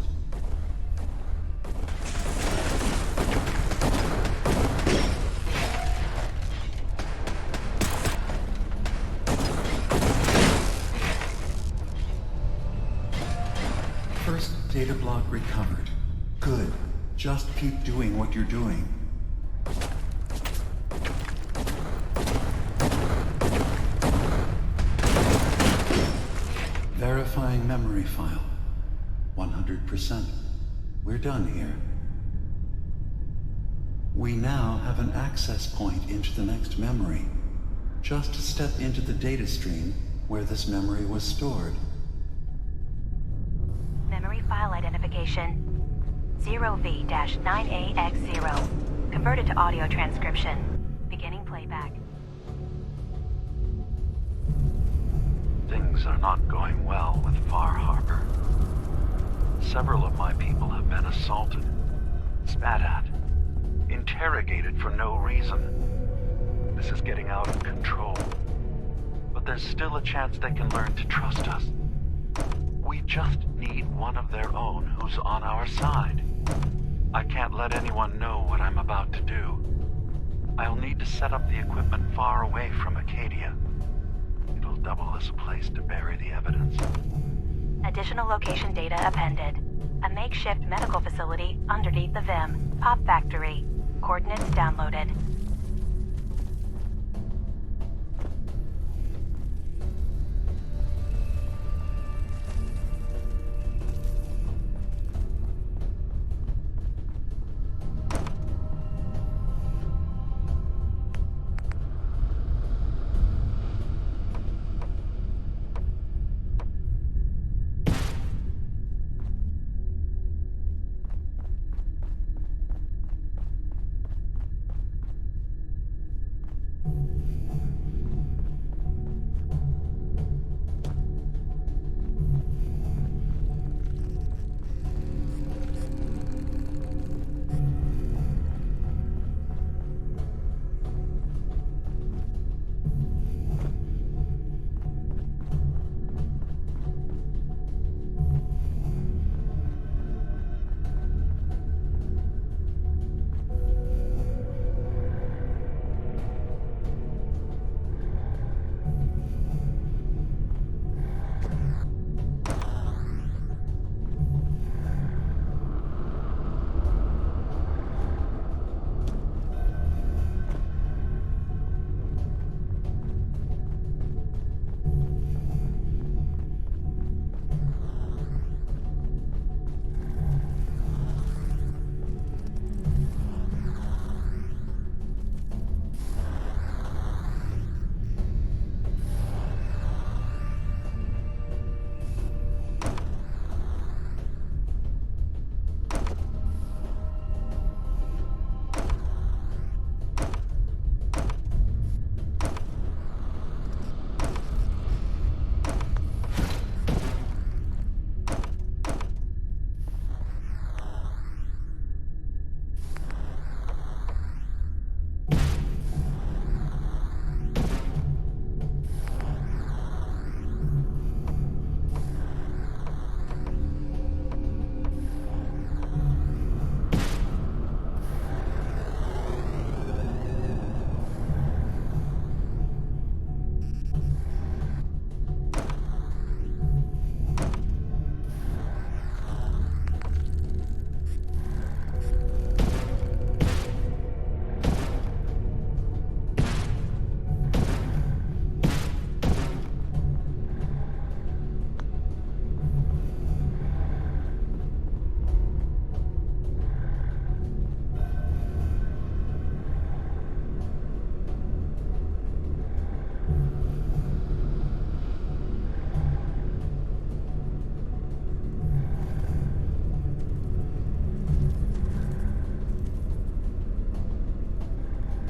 First data block recovered. Good. Just keep doing what you're doing. Verifying memory file. 100%. We're done here. We now have an access point into the next memory. Just step into the data stream where this memory was stored. Memory file identification 0V-9AX0. Converted to audio transcription. Beginning playback. Things are not going well with Far Harbor. Several of my people have been assaulted, spat at, interrogated for no reason. This is getting out of control. But there's still a chance they can learn to trust us. We just need one of their own who's on our side. I can't let anyone know what I'm about to do. I'll need to set up the equipment far away from Acadia. It'll double as a place to bury the evidence. Additional location data appended. A makeshift medical facility underneath the VIM. Pop factory. Coordinates downloaded.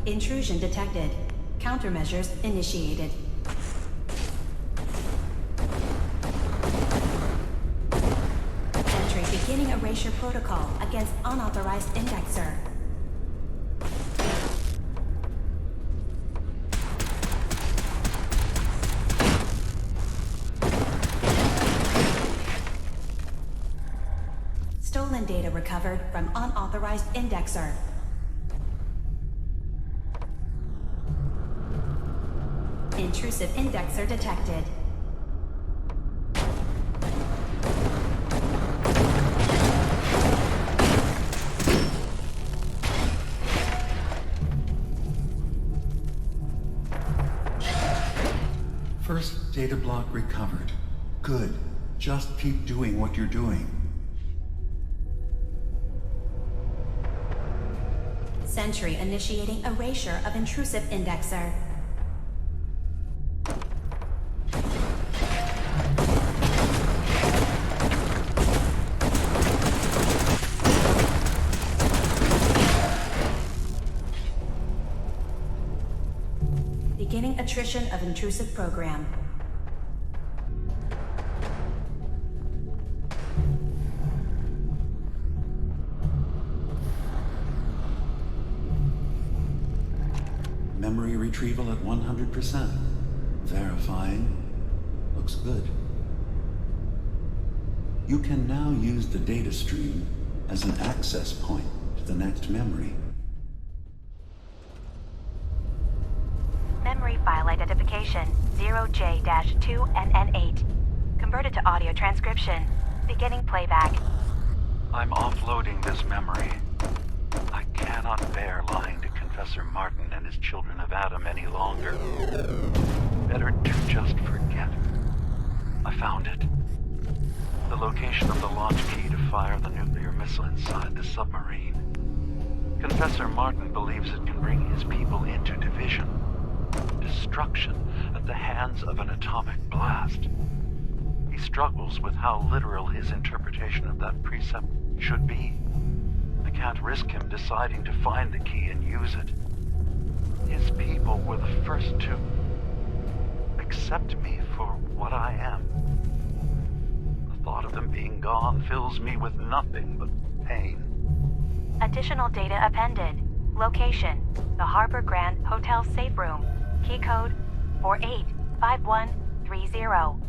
Intrusion detected. Countermeasures initiated. Entry beginning erasure protocol against unauthorized indexer. Stolen data recovered from unauthorized indexer. Intrusive indexer detected. First data block recovered. Good. Just keep doing what you're doing. Sentry initiating erasure of intrusive indexer. Beginning attrition of intrusive program. Memory retrieval at 100%. Verifying. Looks good. You can now use the data stream as an access point to the next memory. Memory file identification 0J-2NN8. Converted to audio transcription. Beginning playback. I'm offloading this memory. I cannot bear lying to Confessor Martin and his children of Adam any longer. Better to just forget. I found it. The location of the launch key to fire the nuclear missile inside the submarine. Confessor Martin believes it can bring his people into division. Destruction at the hands of an atomic blast. He struggles with how literal his interpretation of that precept should be. I can't risk him deciding to find the key and use it. His people were the first to accept me for what I am. The thought of them being gone fills me with nothing but pain. Additional data appended. Location: the Harbor Grand Hotel safe room. Key code 485130.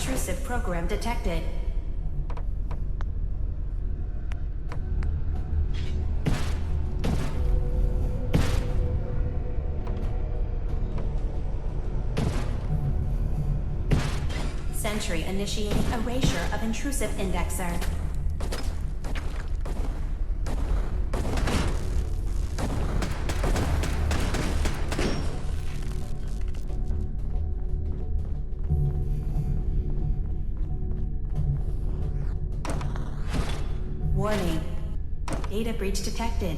Intrusive program detected. Sentry initiating erasure of intrusive indexer. Warning. Data breach detected.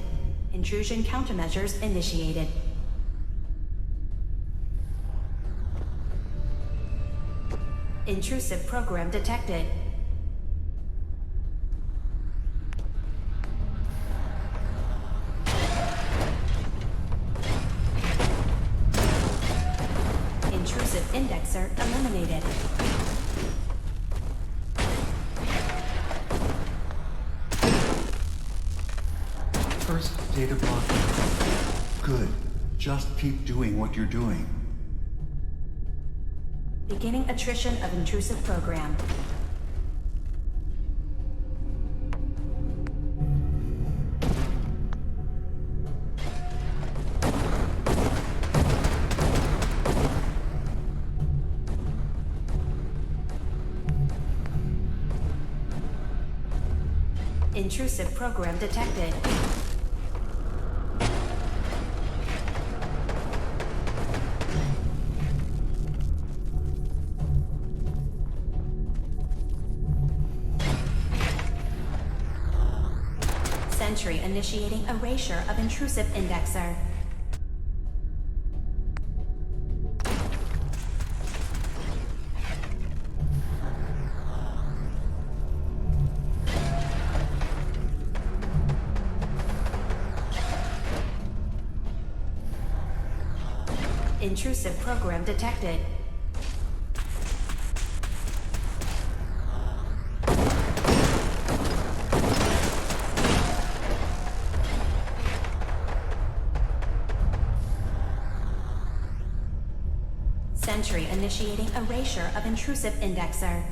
Intrusion countermeasures initiated. Intrusive program detected. Intrusive indexer eliminated. First data block. Good. Just keep doing what you're doing. Beginning attrition of intrusive program. Intrusive program detected. Sentry initiating erasure of intrusive indexer. Intrusive program detected. Sentry initiating erasure of intrusive indexer.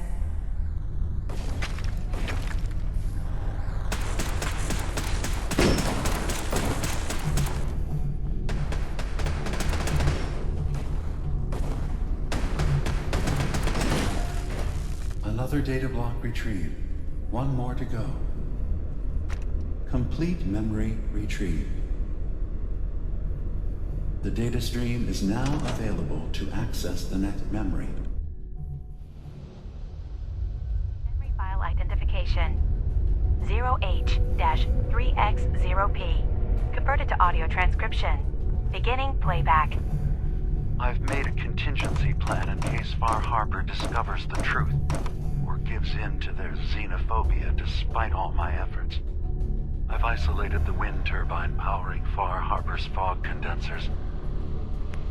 Another data block retrieved. One more to go. Complete memory retrieved. The data stream is now available to access the net memory. Memory file identification 0H-3X0P. Converted to audio transcription. Beginning playback. I've made a contingency plan in case Far Harbor discovers the truth, or gives in to their xenophobia despite all my efforts. I've isolated the wind turbine powering Far Harbor's fog condensers.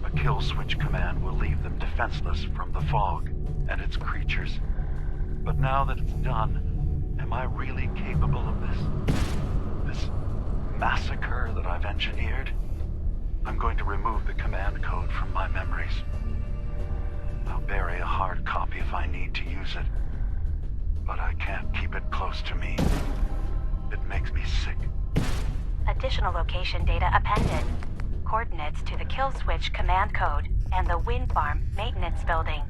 A kill switch command will leave them defenseless from the fog and its creatures. But now that it's done, am I really capable of this massacre that I've engineered? I'm going to remove the command code from my memories. I'll bury a hard copy if I need to use it. But I can't keep it close to me. It makes me sick. Additional location data appended. Coordinates to the kill switch command code and the wind farm maintenance building.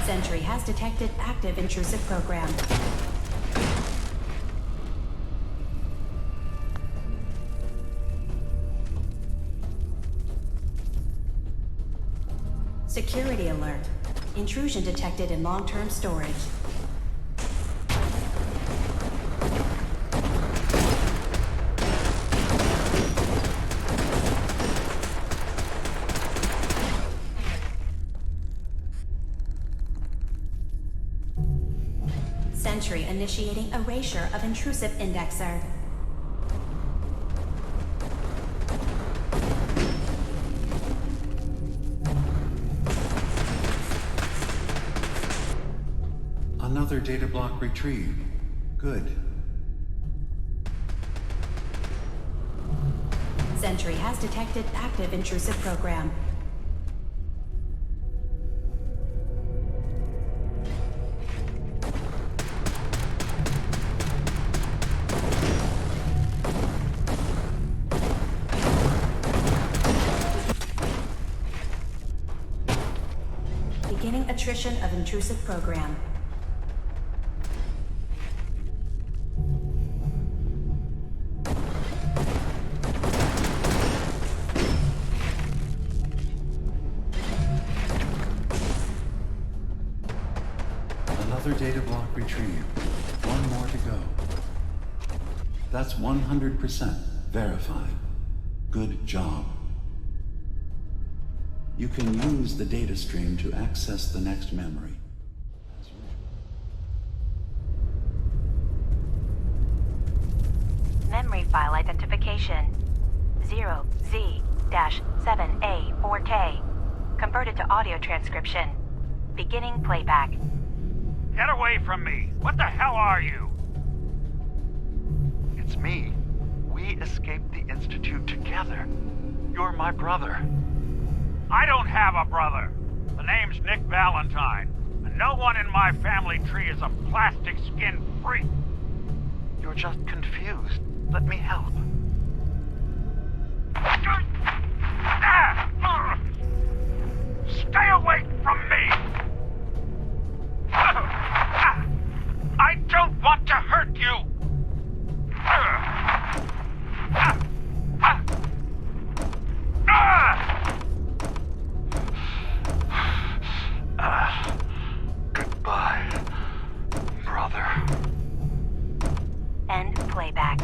Sentry has detected active intrusive program. Security alert. Intrusion detected in long-term storage. Sentry initiating erasure of intrusive indexer. Another data block retrieved. Good. Sentry has detected active intrusive program. Beginning attrition of intrusive program. Another data block retrieved. One more to go. That's 100% verified. Good job. You can use the data stream to access the next memory. Memory file identification 0Z-7A4K. Converted to audio transcription. Beginning playback. Get away from me! What the hell are you? It's me. We escaped the Institute together. You're my brother. I don't have a brother. The name's Nick Valentine, and no one in my family tree is a plastic skin freak. You're just confused. Let me help. Stay away from me! I don't want to hurt you! Goodbye, brother. End playback.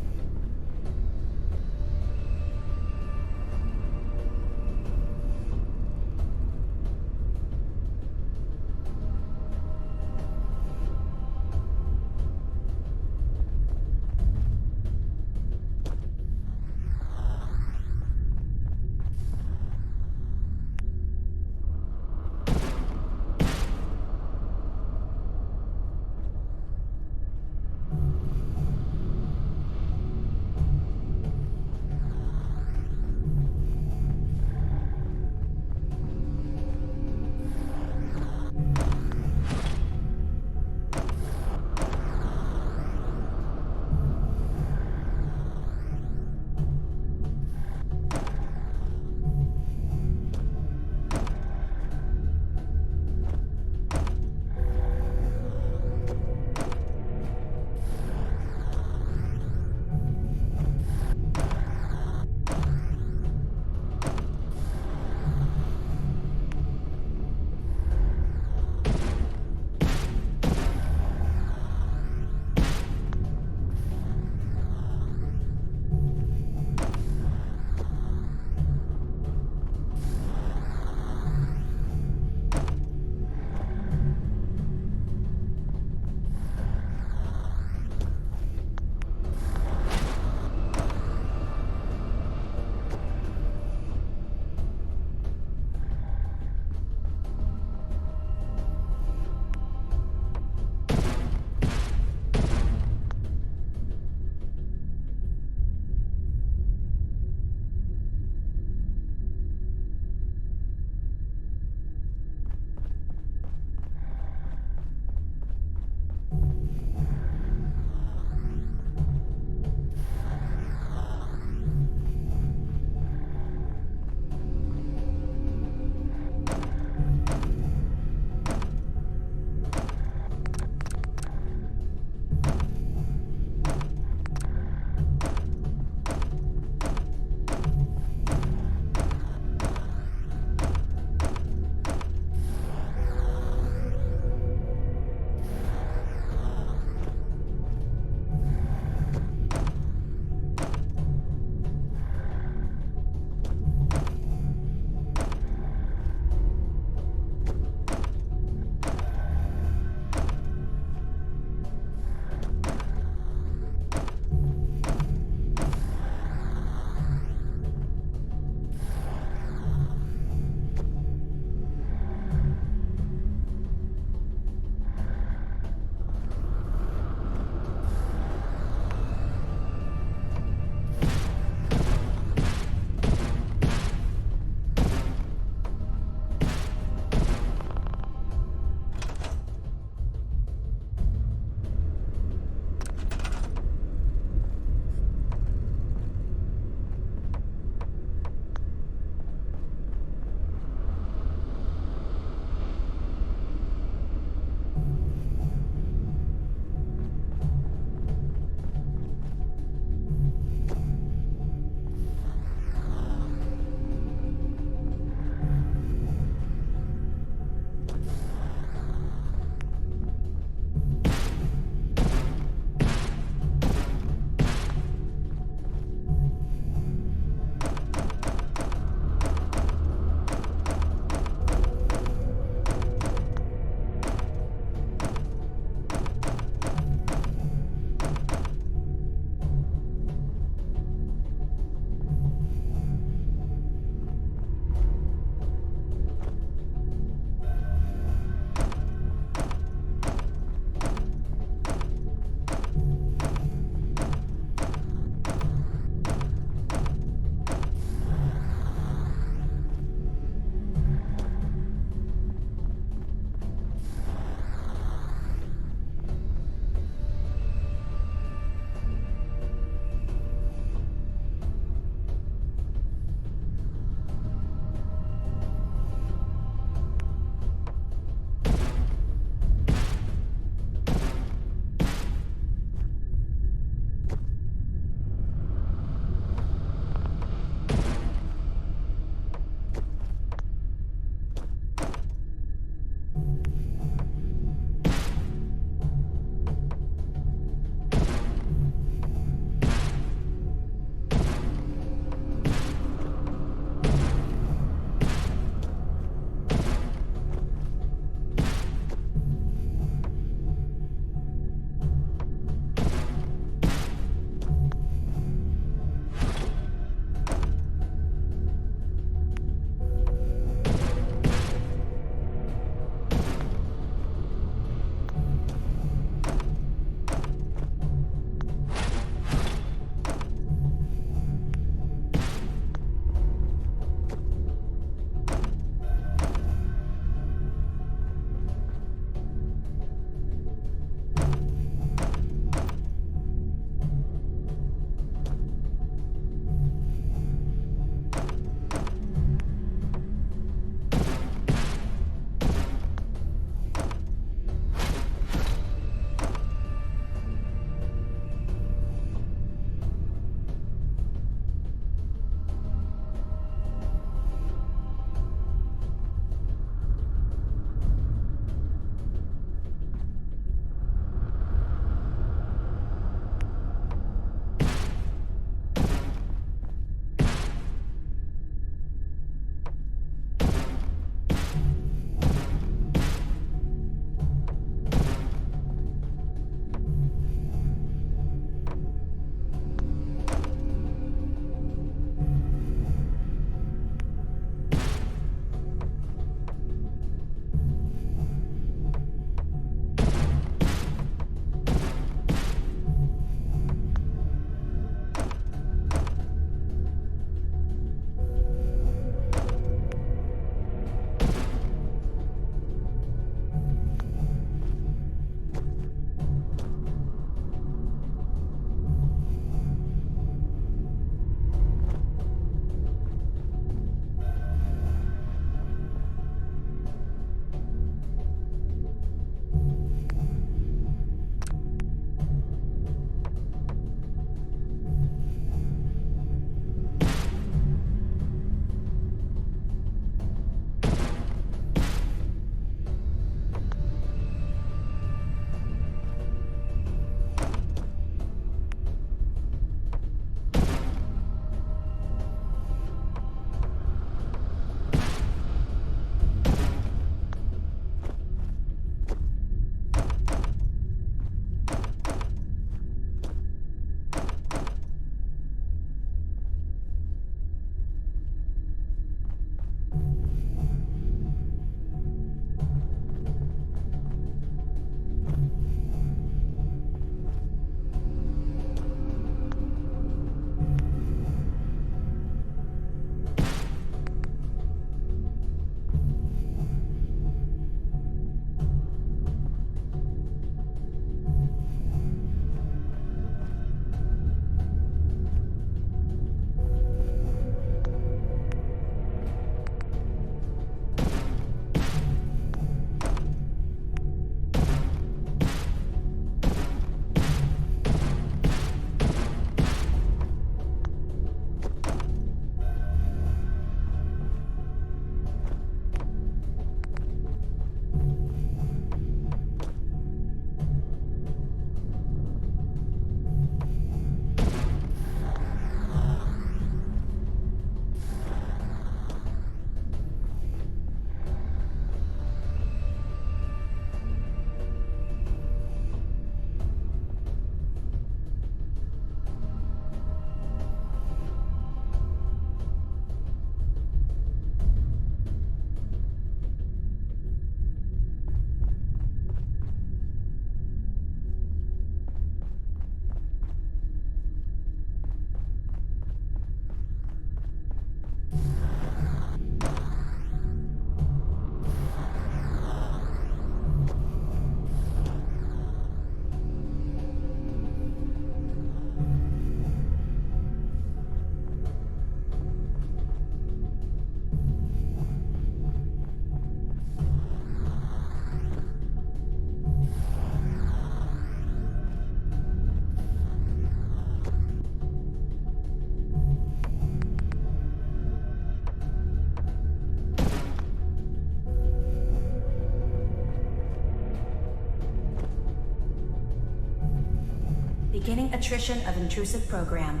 Beginning attrition of intrusive program.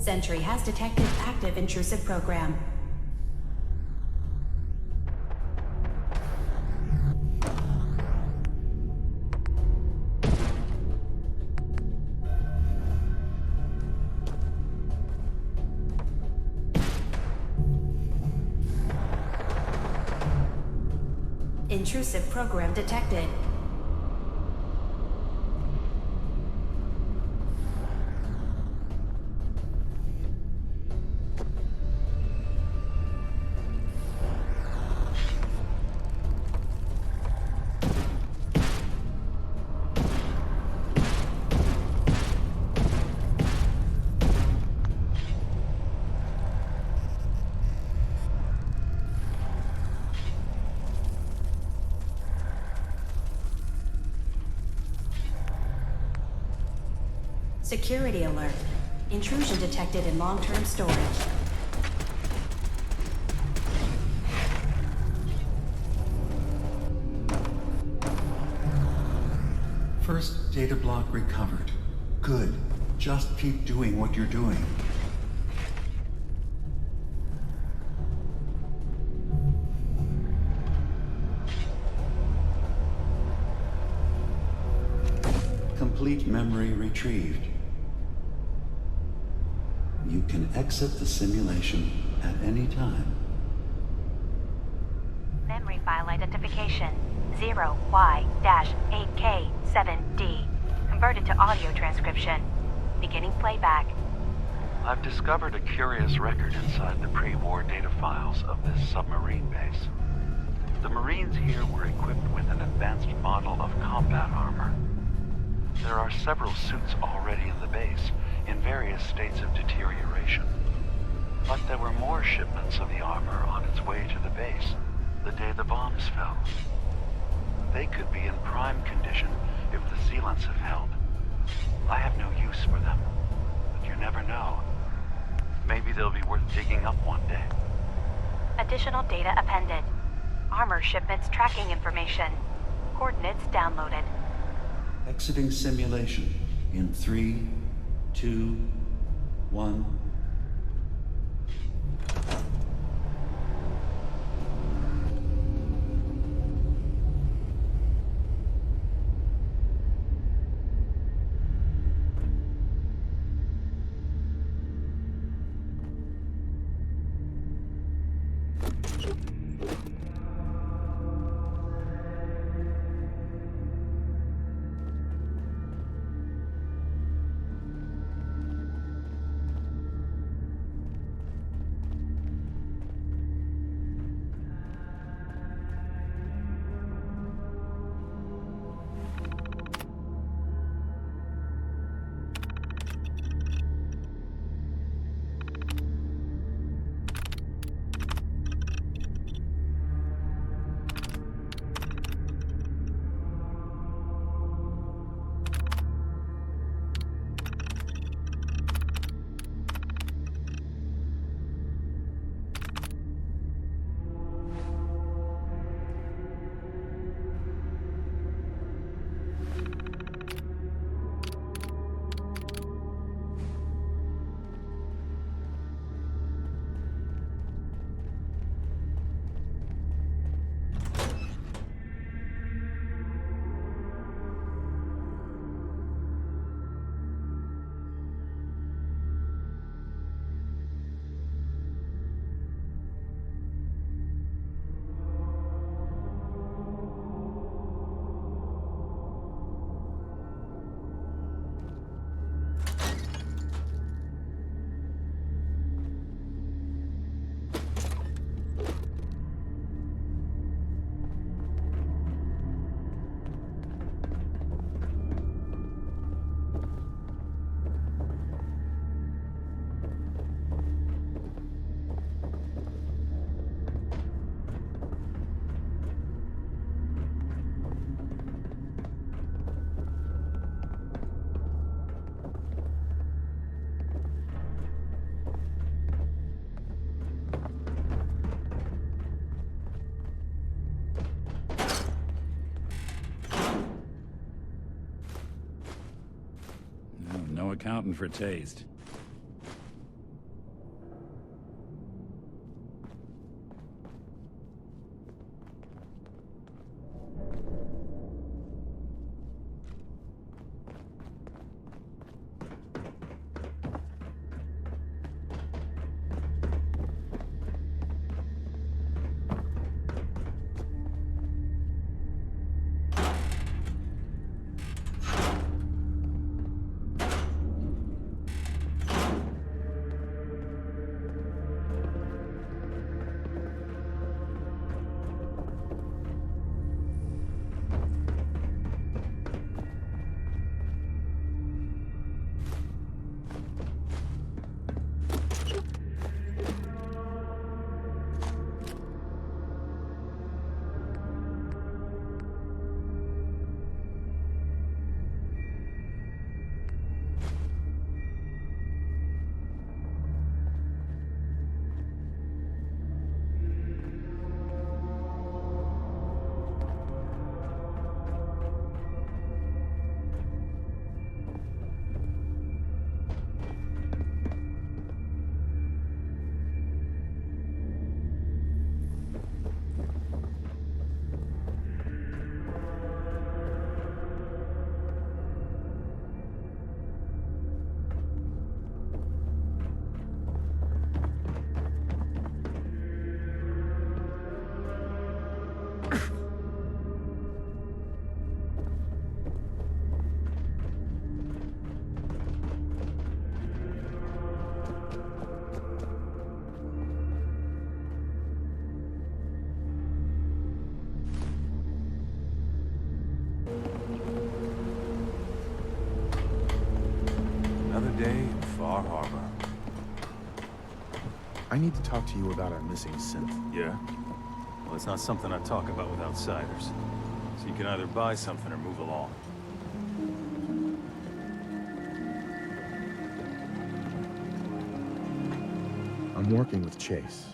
Sentry has detected active intrusive program. Intrusive program detected. Security alert. Intrusion detected in long-term storage. First data block recovered. Good. Just keep doing what you're doing. Complete memory retrieved. You can exit the simulation at any time. Memory file identification 0Y-8K7D. Converted to audio transcription. Beginning playback. I've discovered a curious record inside the pre-war data files of this submarine base. The Marines here were equipped with an advanced model of combat armor. There are several suits already in the base, in various states of deterioration. But there were more shipments of the armor on its way to the base the day the bombs fell. They could be in prime condition if the sealants have held. I have no use for them, but you never know. Maybe they'll be worth digging up one day. Additional data appended. Armor shipments tracking information. Coordinates downloaded. Exiting simulation in 3, 2, 1. accounting for taste. Another day in Far Harbor. I need to talk to you about our missing synth. Yeah? Well, it's not something I talk about with outsiders. So you can either buy something or move along. I'm working with Chase.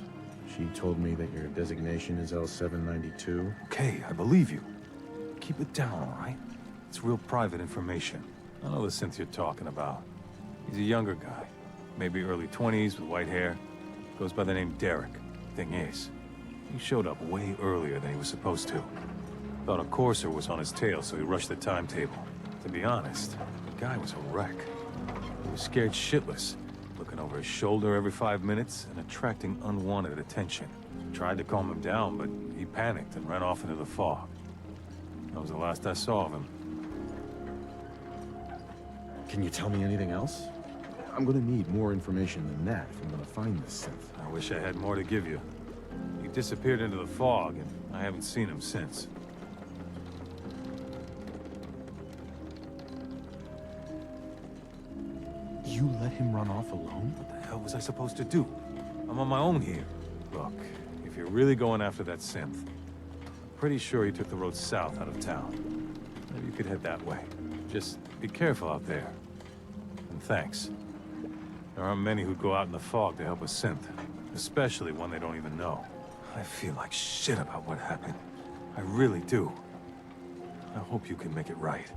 She told me that your designation is L792. Okay, I believe you. Keep it down, all right? It's real private information. I know the synth you're talking about. He's a younger guy. Maybe early 20s with white hair. Goes by the name Derek. Thing is, he showed up way earlier than he was supposed to. Thought a courser was on his tail, so he rushed the timetable. To be honest, the guy was a wreck. He was scared shitless, looking over his shoulder every 5 minutes and attracting unwanted attention. Tried to calm him down, but he panicked and ran off into the fog. That was the last I saw of him. Can you tell me anything else? I'm gonna need more information than that if I'm gonna find this synth. I wish I had more to give you. He disappeared into the fog, and I haven't seen him since. You let him run off alone? What the hell was I supposed to do? I'm on my own here. Look, if you're really going after that synth, I'm pretty sure he took the road south out of town. Maybe you could head that way. Just be careful out there. And thanks. There aren't many who'd go out in the fog to help a synth, especially one they don't even know. I feel like shit about what happened. I really do. I hope you can make it right.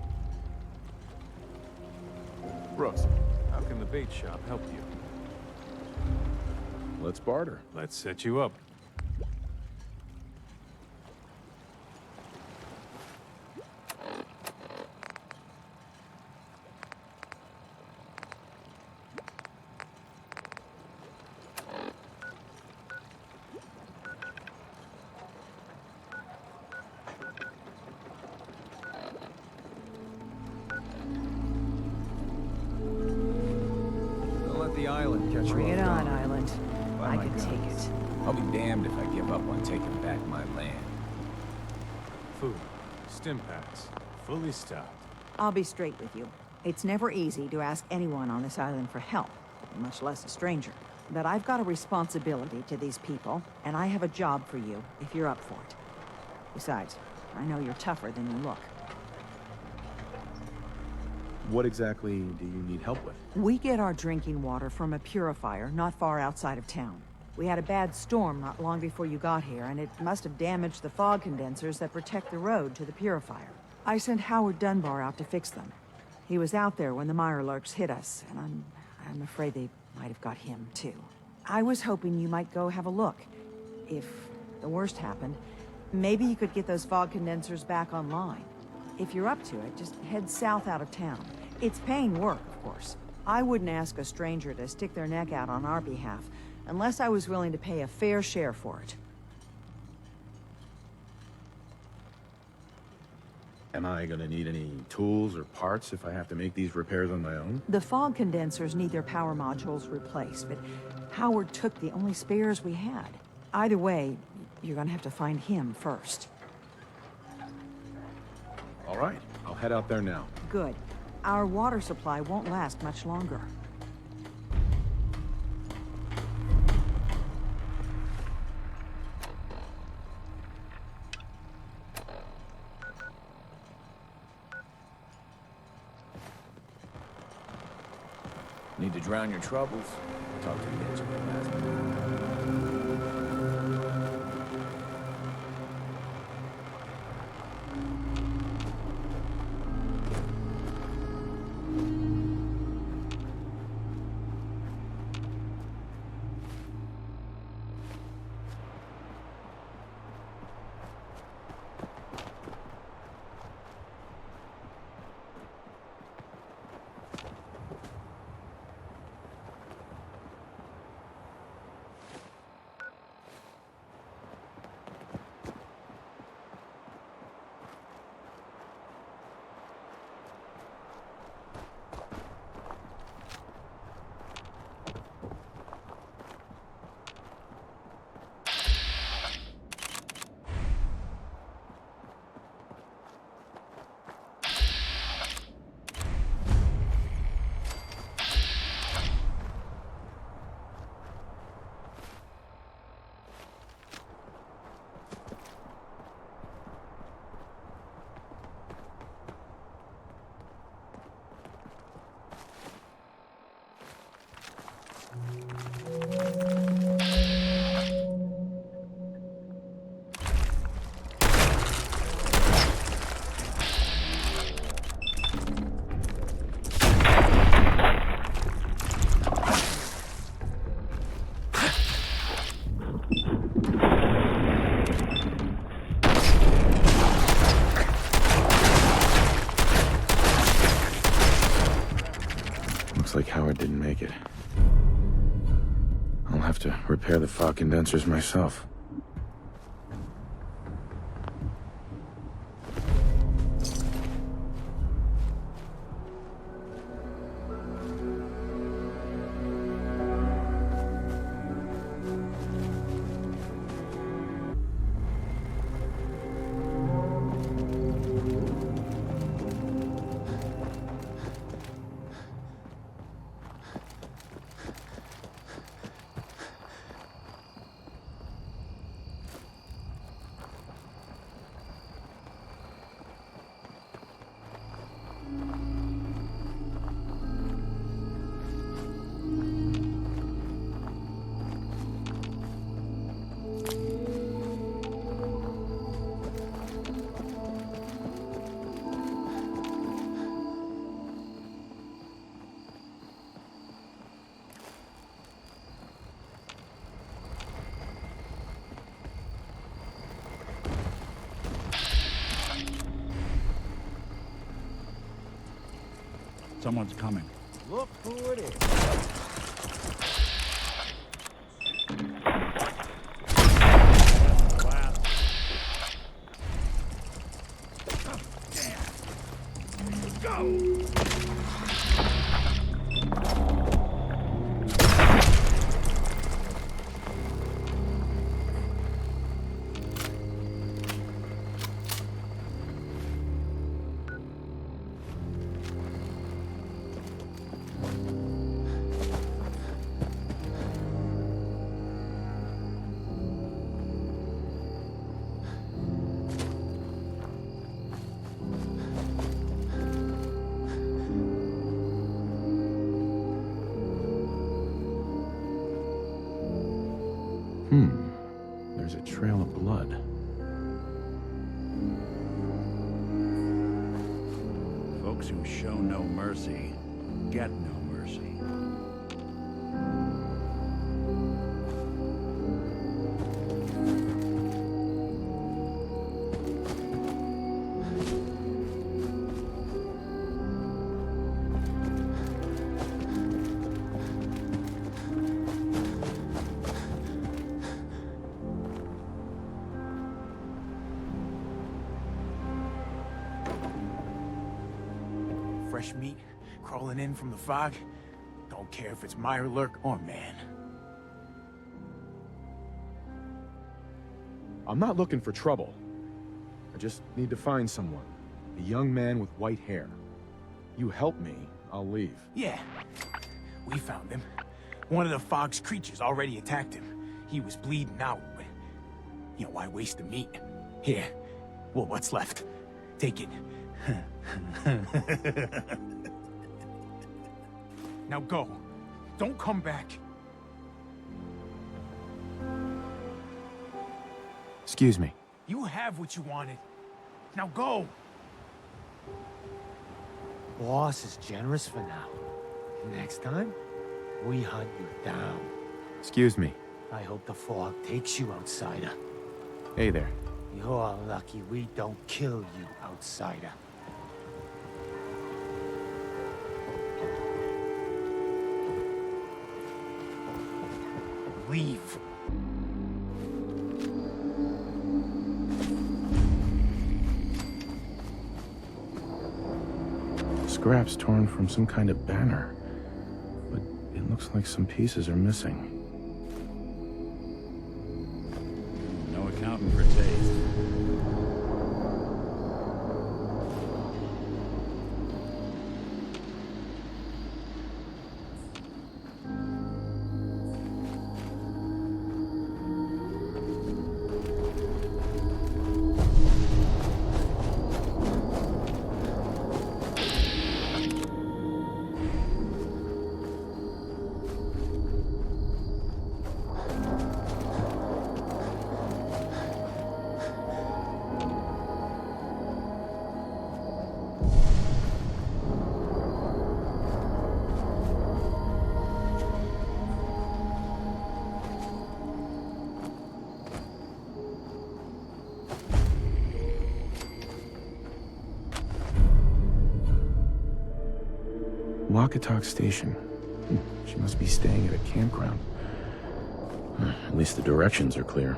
Brooks, how can the bait shop help you? let's barter. Let's set you up. Bring it on, Island. I can take it. I'll be damned if I give up on taking back my land. Food, stim packs, fully stocked. I'll be straight with you. It's never easy to ask anyone on this island for help, much less a stranger. But I've got a responsibility to these people, and I have a job for you if you're up for it. Besides, I know you're tougher than you look. What exactly do you need help with? We get our drinking water from a purifier not far outside of town. We had a bad storm not long before you got here, and it must have damaged the fog condensers that protect the road to the purifier. I sent Howard Dunbar out to fix them. He was out there when the Mirelurks hit us, and I'm afraid they might have got him, too. I was hoping you might go have a look. If the worst happened, maybe you could get those fog condensers back online. If you're up to it, just head south out of town. It's paying work, of course. I wouldn't ask a stranger to stick their neck out on our behalf, unless I was willing to pay a fair share for it. Am I gonna need any tools or parts if I have to make these repairs on my own? The fog condensers need their power modules replaced, but Howard took the only spares we had. Either way, you're gonna have to find him first. All right, I'll head out there now. Good. Our water supply won't last much longer. Need to drown your troubles? Talk to the engineer, Master. Looks like Howard didn't make it. I'll have to repair the fog condensers myself. Someone's coming. Look who it is. There's a trail of blood. Folks who show no mercy get no mercy. Fresh meat crawling in from the fog. Don't care if it's Mirelurk or man. I'm not looking for trouble. I just need to find someone. A young man with white hair. You help me, I'll leave. Yeah, we found him. One of the fog's creatures already attacked him. He was bleeding out, but... You know, why waste the meat? Here, well, what's left? Take it. Now go. Don't come back. Excuse me. You have what you wanted. Now go. Boss is generous for now. Next time, we hunt you down. Excuse me. I hope the fog takes you, outsider. Hey there. You're lucky we don't kill you, outsider. Leave. Scraps torn from some kind of banner. But it looks like some pieces are missing. No accounting for taste. Walkatalk Station. She must be staying at a campground. At least the directions are clear.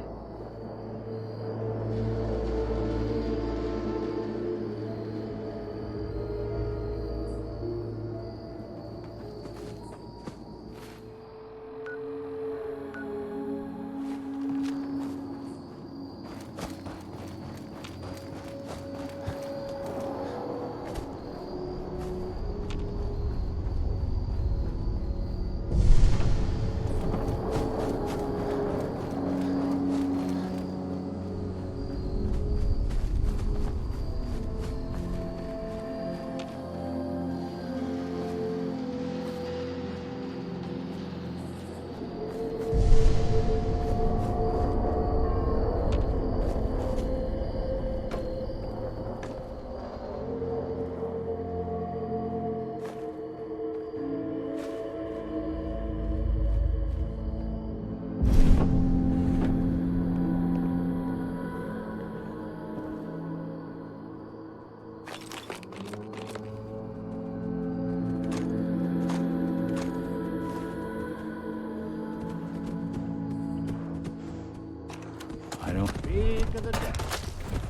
Speak of the dead.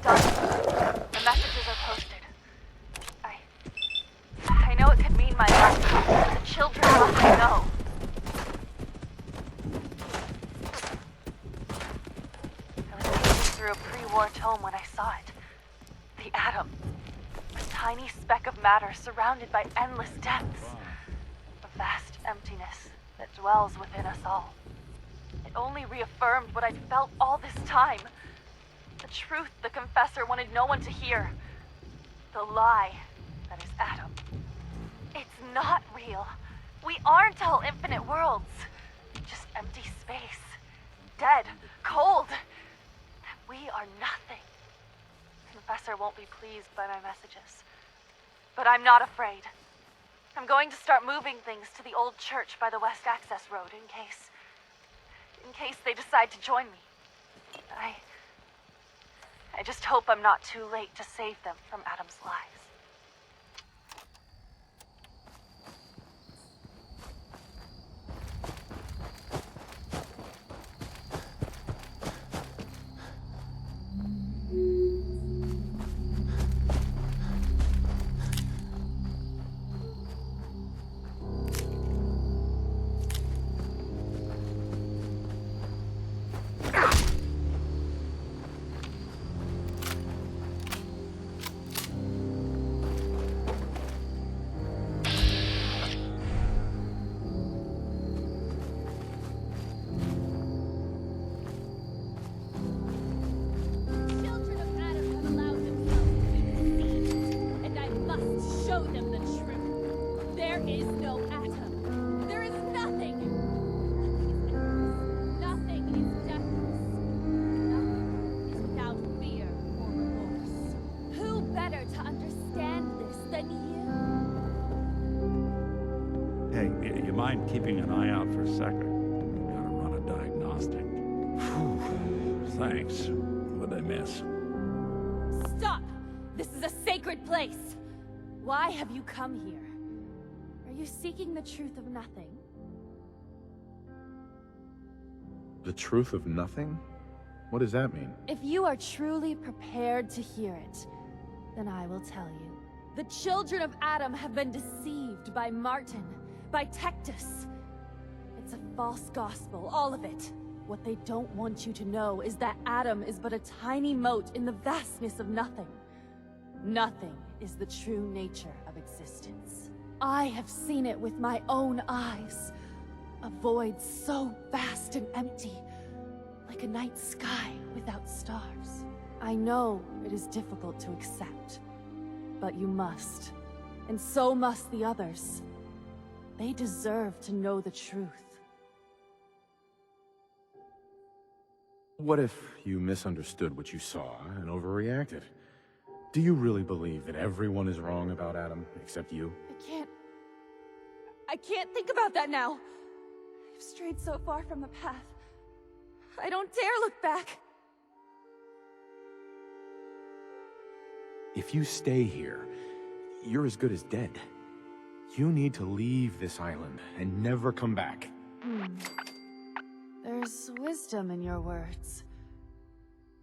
Done. The messages are posted. I know it could mean my life, but the children must know. I was reading through a pre-war tome when I saw it. The atom. A tiny speck of matter surrounded by endless depths. A vast emptiness that dwells within us all. It only reaffirmed what I'd felt all this time. The truth the Confessor wanted no one to hear. The lie that is Adam. It's not real. We aren't all infinite worlds. Just empty space. Dead. Cold. We are nothing. Confessor won't be pleased by my messages. But I'm not afraid. I'm going to start moving things to the old church by the West Access Road in case they decide to join me. I just hope I'm not too late to save them from Adam's lies. Keeping an eye out for a second. Gotta run a diagnostic. Whew. Thanks. What'd I miss? Stop! This is a sacred place! Why have you come here? Are you seeking the truth of nothing? The truth of nothing? What does that mean? If you are truly prepared to hear it, then I will tell you. The children of Adam have been deceived by Martin, by Tectus. It's a false gospel, all of it. What they don't want you to know is that Adam is but a tiny mote in the vastness of nothing. Nothing is the true nature of existence. I have seen it with my own eyes. A void so vast and empty, like a night sky without stars. I know it is difficult to accept, but you must. And so must the others. They deserve to know the truth. What if you misunderstood what you saw and overreacted? Do you really believe that everyone is wrong about Adam, except you? I can't think about that now. I've strayed so far from the path. I don't dare look back. If you stay here, you're as good as dead. You need to leave this island and never come back. There's wisdom in your words.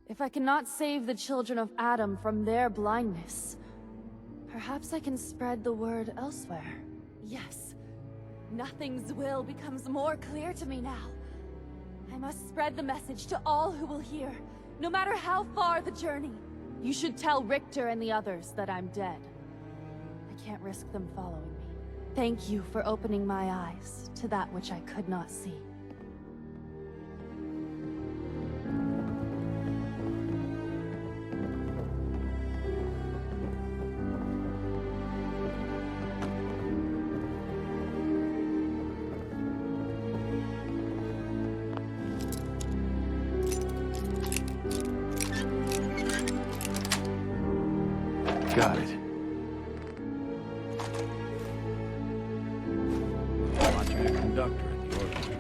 If I cannot save the children of Adam from their blindness, perhaps I can spread the word elsewhere. Yes, nothing's will becomes more clear to me now. I must spread the message to all who will hear, no matter how far the journey. You should tell Richter and the others that I'm dead. I can't risk them following me. Thank you for opening my eyes to that which I could not see. Got it. Watching a conductor at the orchestra.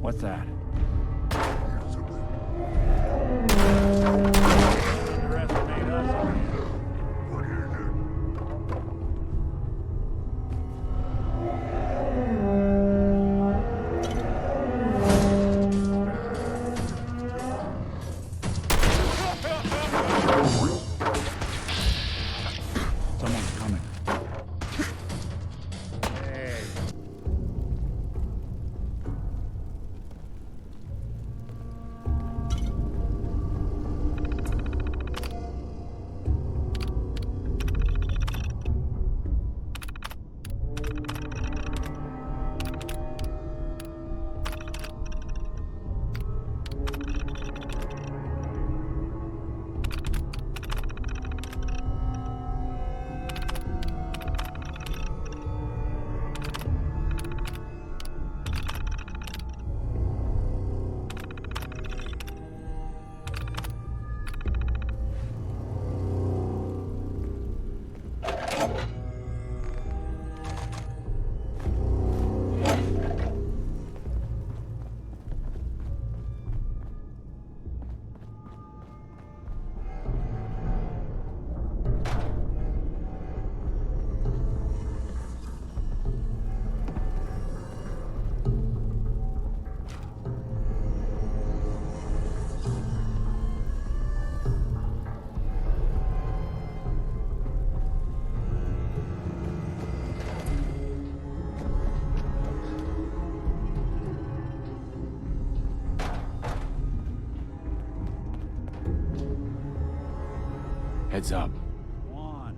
What's that? Underestimate us, are you? Someone's coming. Hey. Heads up. One.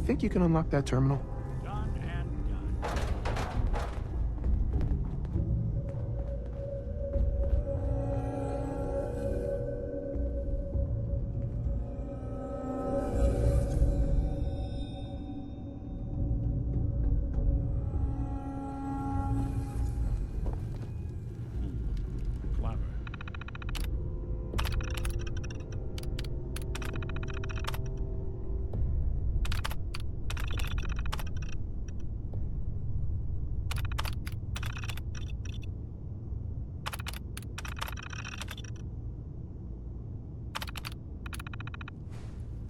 Think you can unlock that terminal? Done and done. Clever.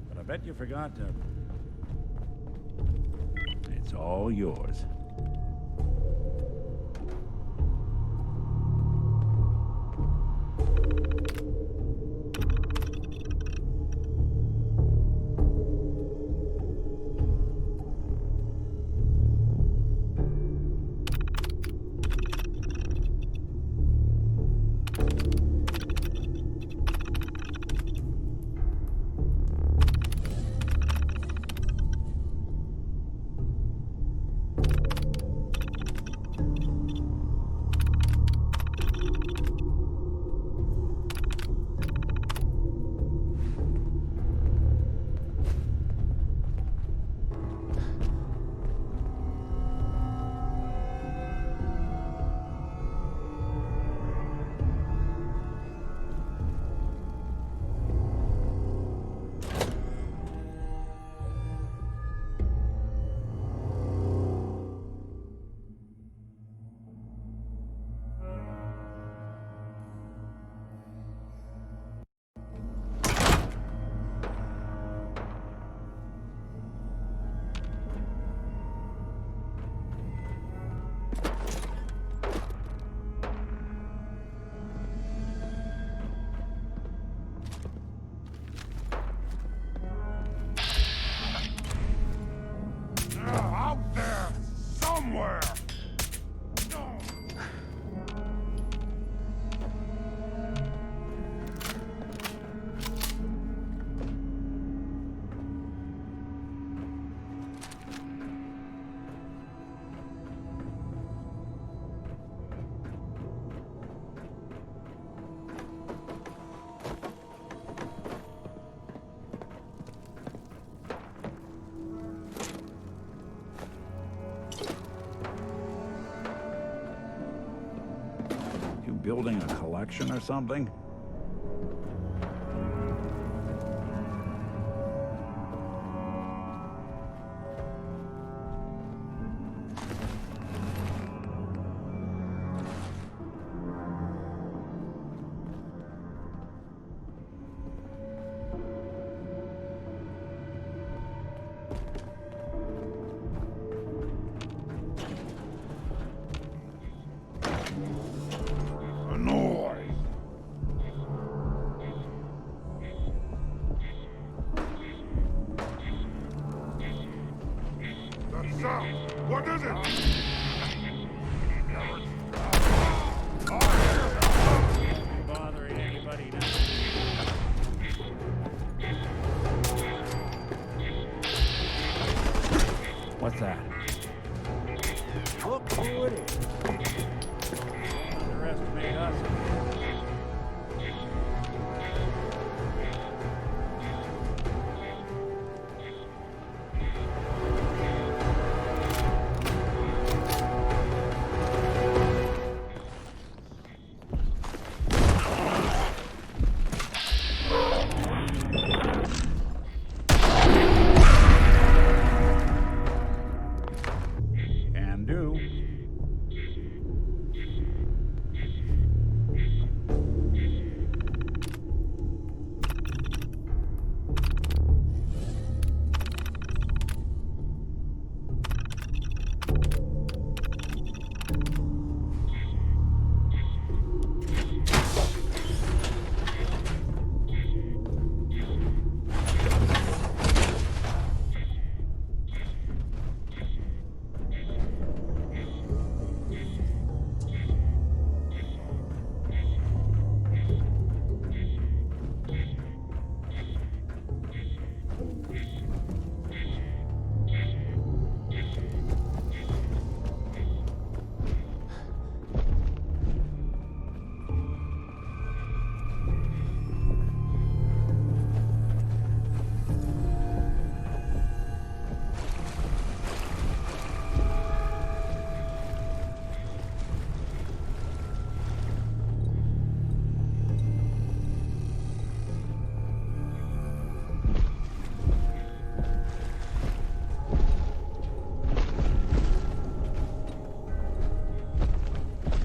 But I bet you forgot to... It's all yours. Out there! Somewhere! Building a collection or something? So, what is it? Bothering anybody now. What's that? Look who it is. Don't underestimate us. Can do.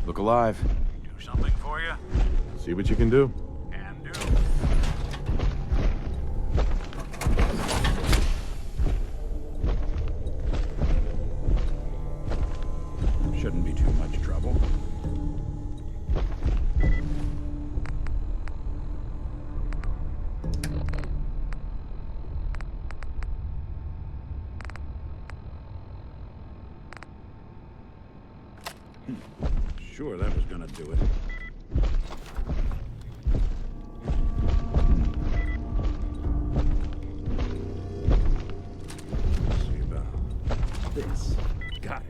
Look alive. Do something for you? See what you can do. Can do. Shouldn't be too much trouble. Sure, that was gonna do it. Let's see about this. Got it.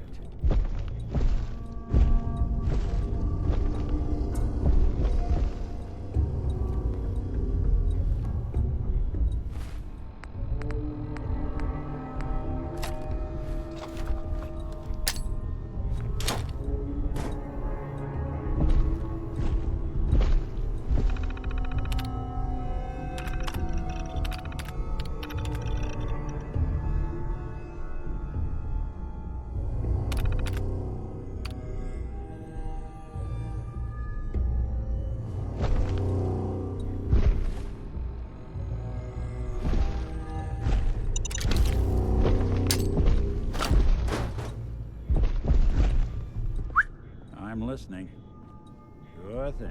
I'm listening. Sure thing.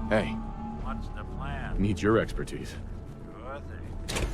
Hey. What's the plan? Need your expertise. Sure thing.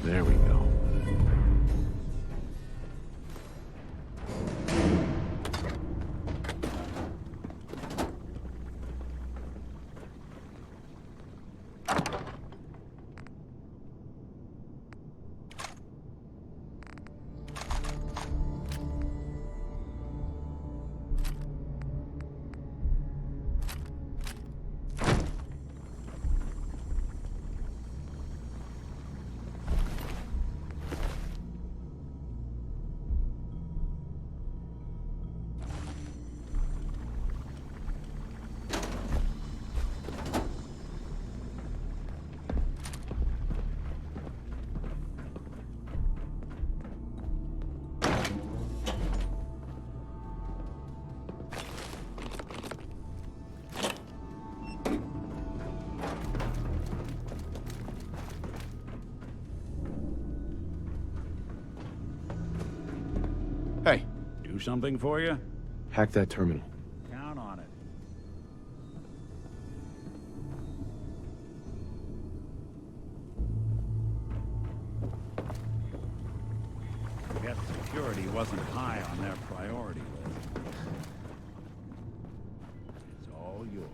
There we go. Hey. Do something for you? Hack that terminal. Count on it. Guess security wasn't high on their priority list. It's all yours.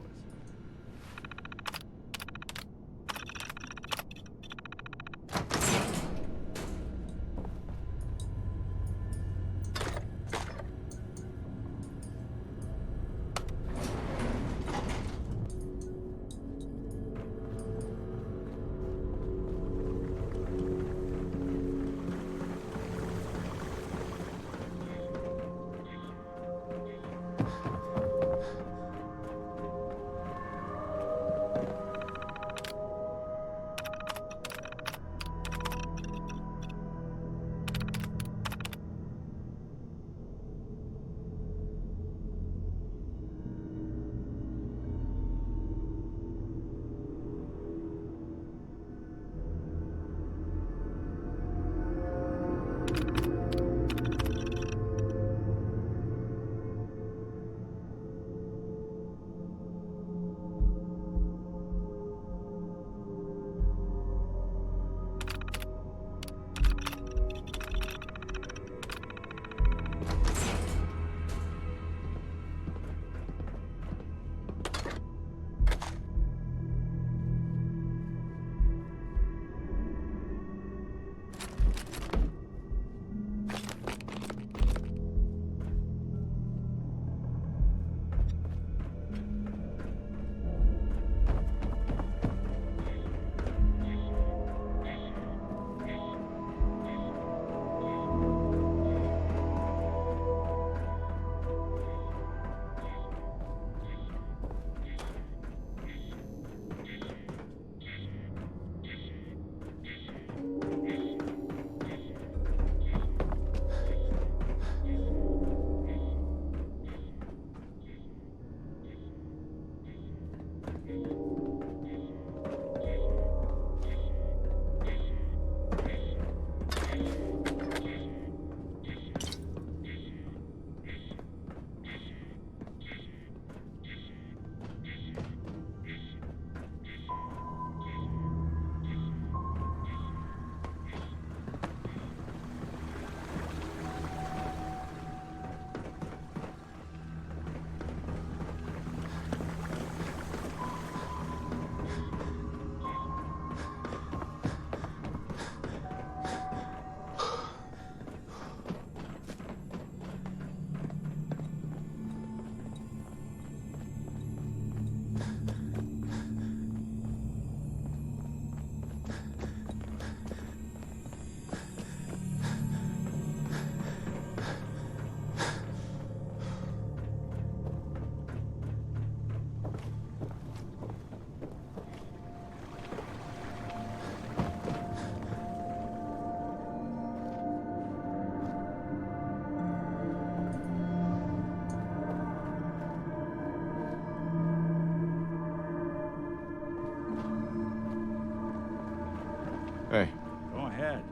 Hey. Go ahead.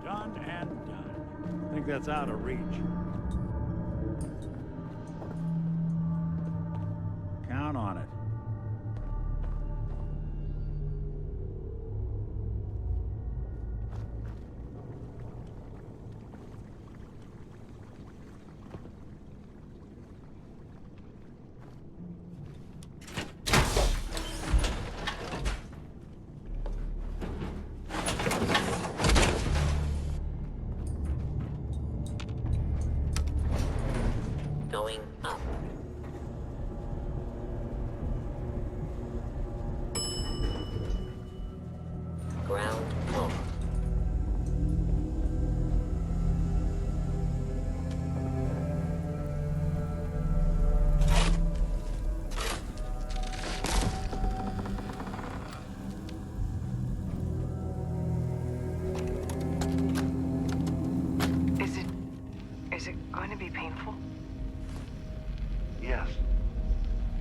Done and done. I think that's out of reach. Count on it. Going up. Ground floor. Is it going to be painful? Yes.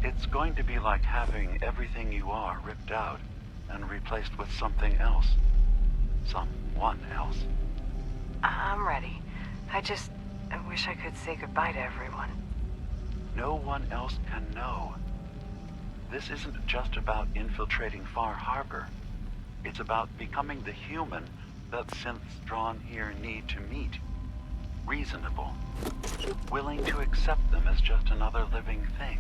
It's going to be like having everything you are ripped out and replaced with something else. Someone else. I'm ready. I wish I could say goodbye to everyone. No one else can know. This isn't just about infiltrating Far Harbor. It's about becoming the human that synths drawn here need to meet. Reasonable. Willing to accept them as just another living thing.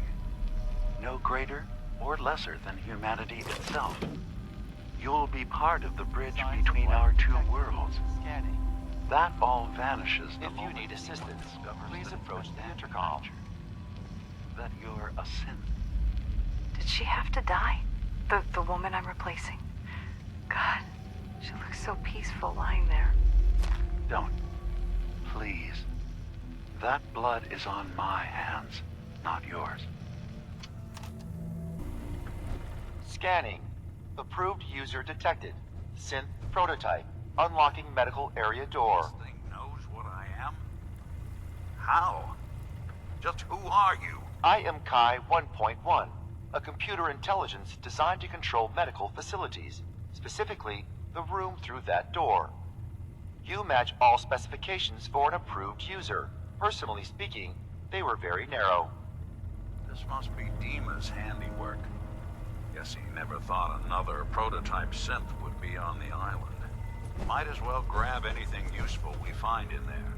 No greater or lesser than humanity itself. You'll be part of the bridge between our two worlds. That all vanishes the moment you need assistance. Please approach the intercom. That you're a synth. Did she have to die? The woman I'm replacing? God, she looks so peaceful lying there. Don't. Please. That blood is on my hands, not yours. Scanning. Approved user detected. Synth prototype. Unlocking medical area door. This thing knows what I am? How? Just who are you? I am Kai 1.1, a computer intelligence designed to control medical facilities, specifically the room through that door. You match all specifications for an approved user. Personally speaking, they were very narrow. This must be Dima's handiwork. Guess he never thought another prototype synth would be on the island. Might as well grab anything useful we find in there.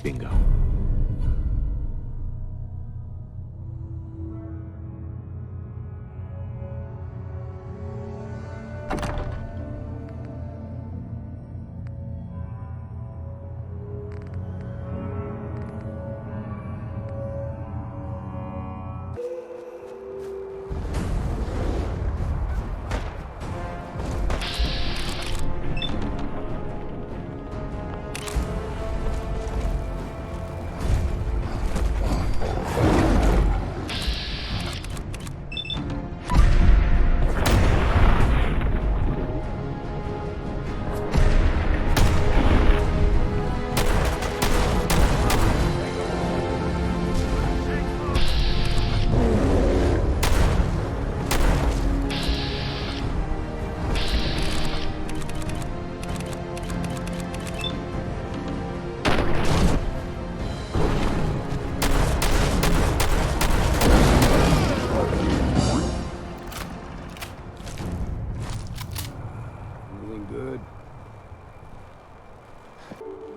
Bingo.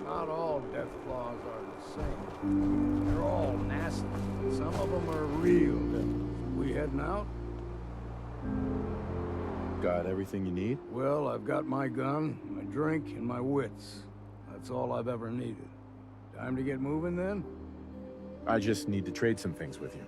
Not all death claws are the same. They're all nasty. Some of them are real devils. We heading out? Got everything you need? Well, I've got my gun, my drink, and my wits. That's all I've ever needed. Time to get moving, then? I just need to trade some things with you.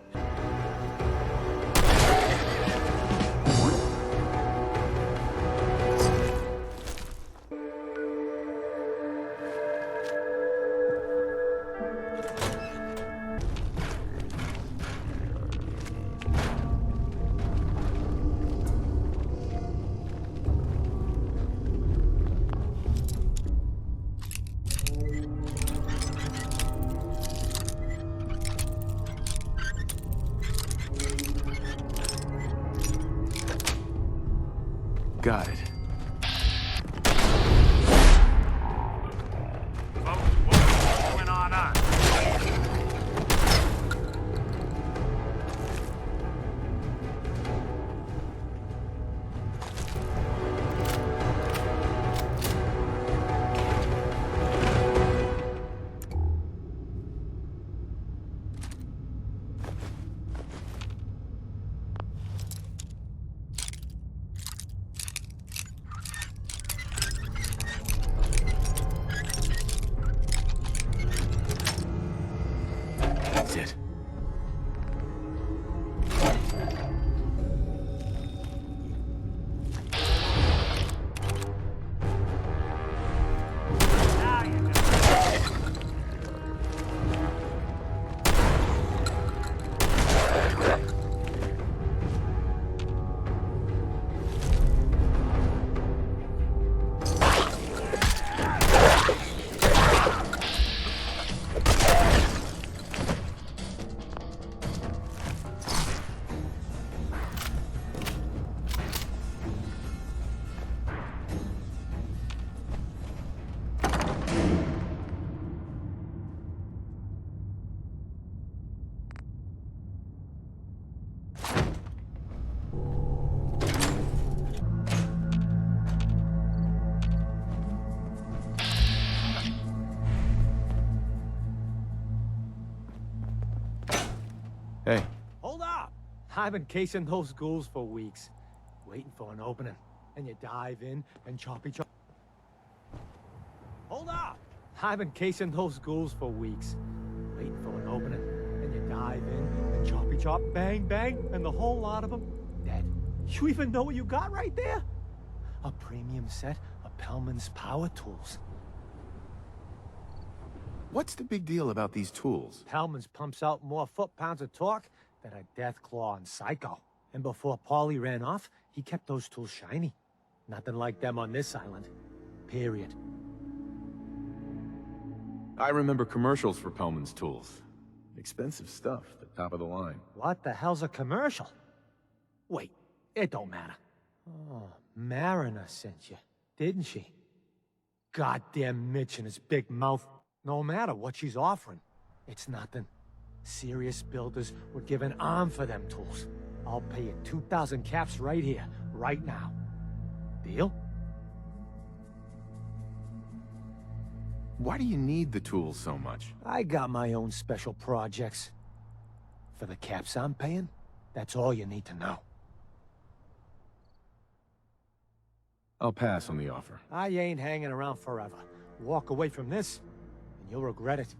Got it. What's going on? That's it. Hey. Hold up! I've been casing those ghouls for weeks, waiting for an opening. And you dive in and choppy chop. Hold up! I've been casing those ghouls for weeks, waiting for an opening. And you dive in and choppy chop, bang, bang, and the whole lot of them dead. You even know what you got right there? A premium set of Pellman's power tools. What's the big deal about these tools? Pellman's pumps out more foot-pounds of torque than a Deathclaw and Psycho. And before Paulie ran off, he kept those tools shiny. Nothing like them on this island. Period. I remember commercials for Pellman's tools. Expensive stuff, the top of the line. What the hell's a commercial? Wait, it don't matter. Oh, Mariner sent you, didn't she? Goddamn Mitch and his big mouth. No matter what she's offering, it's nothing. Serious builders would give an arm for them tools. I'll pay you 2,000 caps right here, right now. Deal? Why do you need the tools so much? I got my own special projects. For the caps I'm paying, that's all you need to know. I'll pass on the offer. I ain't hanging around forever. Walk away from this, and you'll regret it.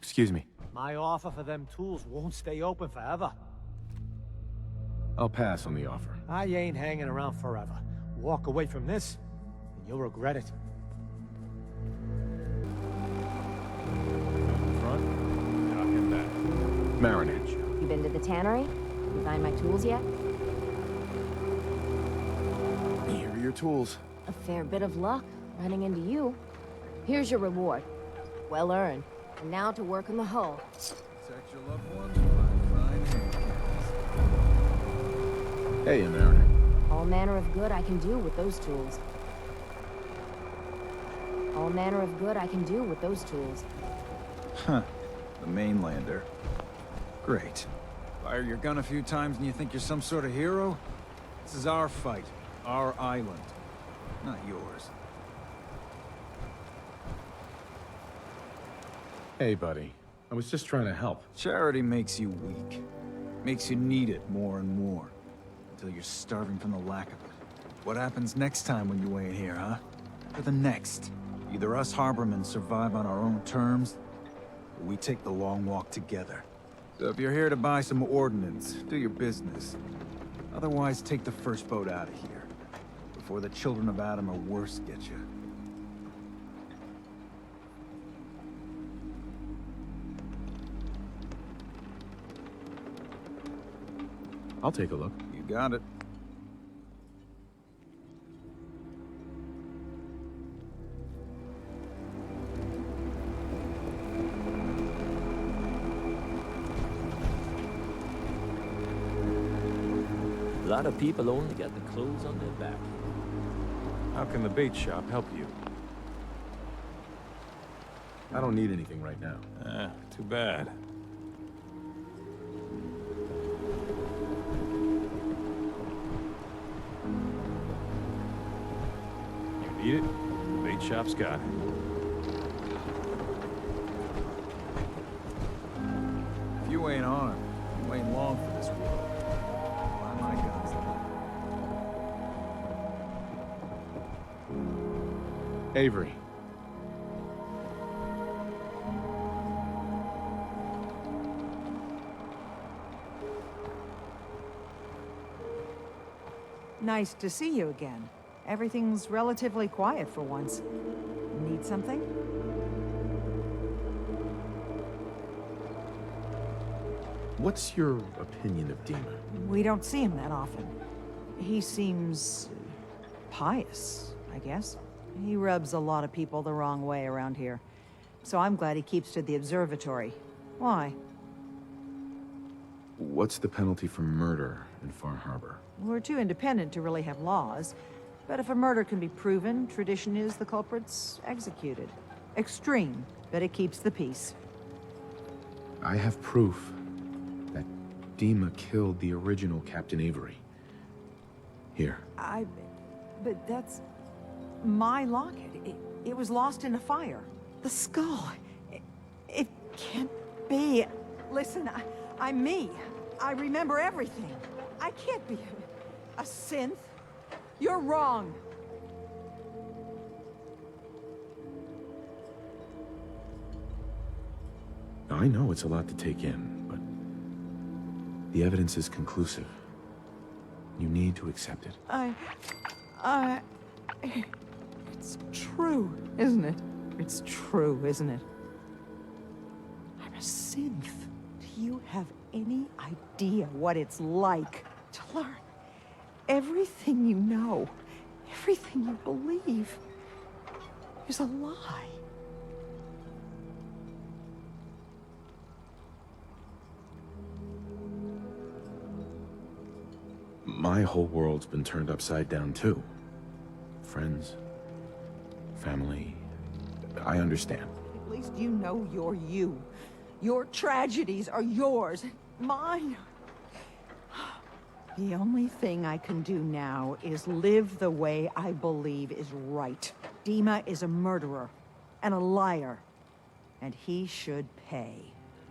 Excuse me. My offer for them tools won't stay open forever. I'll pass on the offer. I ain't hanging around forever. Walk away from this, and you'll regret it. Front, knock him back. Marinage. You been to the tannery? You find my tools yet? Here are your tools. A fair bit of luck running into you. Here's your reward. Well earned. And now to work on the hull. Protect your loved ones by fine hands. Hey, America. All manner of good I can do with those tools. All manner of good I can do with those tools. Huh. The mainlander. Great. Fire your gun a few times and you think you're some sort of hero? This is our fight. Our island. Not yours. Hey, buddy. I was just trying to help. Charity makes you weak. Makes you need it more and more. Until you're starving from the lack of it. What happens next time when you ain't here, huh? Or the next? Either us harbormen survive on our own terms, or we take the long walk together. So if you're here to buy some ordnance, do your business. Otherwise, take the first boat out of here. Before the children of Adam or worse get you. I'll take a look. You got it. lot of people only got the clothes on their back. How can the bait shop help you? I don't need anything right now. Too bad. You need it? The bait shop's got it. If you ain't armed, you ain't long for this world. Buy my guns then. Avery. Nice to see you again. Everything's relatively quiet for once. Need something? What's your opinion of Dima? We don't see him that often. He seems pious, I guess. He rubs a lot of people the wrong way around here. So I'm glad he keeps to the observatory. Why? What's the penalty for murder in Far Harbor? We're too independent to really have laws. But if a murder can be proven, tradition is the culprit's executed. Extreme, but it keeps the peace. I have proof that Dima killed the original Captain Avery. Here. But that's my locket. It was lost in a fire. The skull. It can't be. Listen, I'm me. I remember everything. I can't be a synth. You're wrong. I know it's a lot to take in, but the evidence is conclusive. You need to accept it. It's true, isn't it? It's true, isn't it? I'm a synth. Do you have any idea what it's like to learn everything you know, everything you believe is a lie? My whole world's been turned upside down too. Friends, family, I understand. At least you know you're you. Your tragedies are yours, mine. The only thing I can do now is live the way I believe is right. Dima is a murderer and a liar, and he should pay.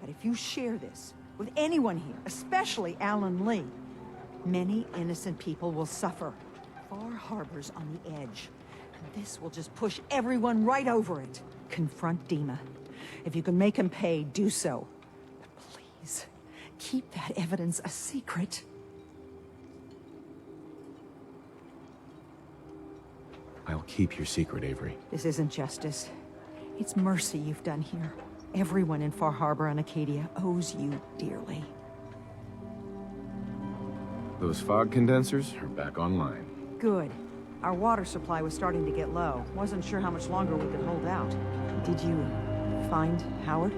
But if you share this with anyone here, especially Alan Lee, many innocent people will suffer. Far Harbor's on the edge, and this will just push everyone right over it. Confront Dima. If you can make him pay, do so. But please, keep that evidence a secret. I'll keep your secret, Avery. This isn't justice. It's mercy you've done here. Everyone in Far Harbor and Acadia owes you dearly. Those fog condensers are back online. Good. Our water supply was starting to get low. Wasn't sure how much longer we could hold out. Did you find Howard?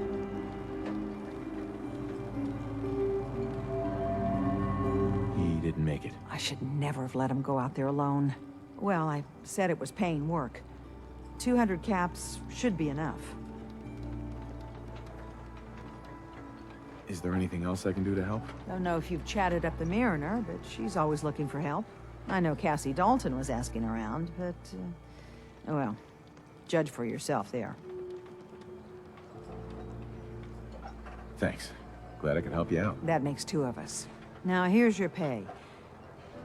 He didn't make it. I should never have let him go out there alone. Well, I said it was paying work. 200 caps should be enough. Is there anything else I can do to help? Don't know if you've chatted up the Mariner, but she's always looking for help. I know Cassie Dalton was asking around, but, well, judge for yourself there. Thanks. Glad I could help you out. That makes two of us. Now, here's your pay.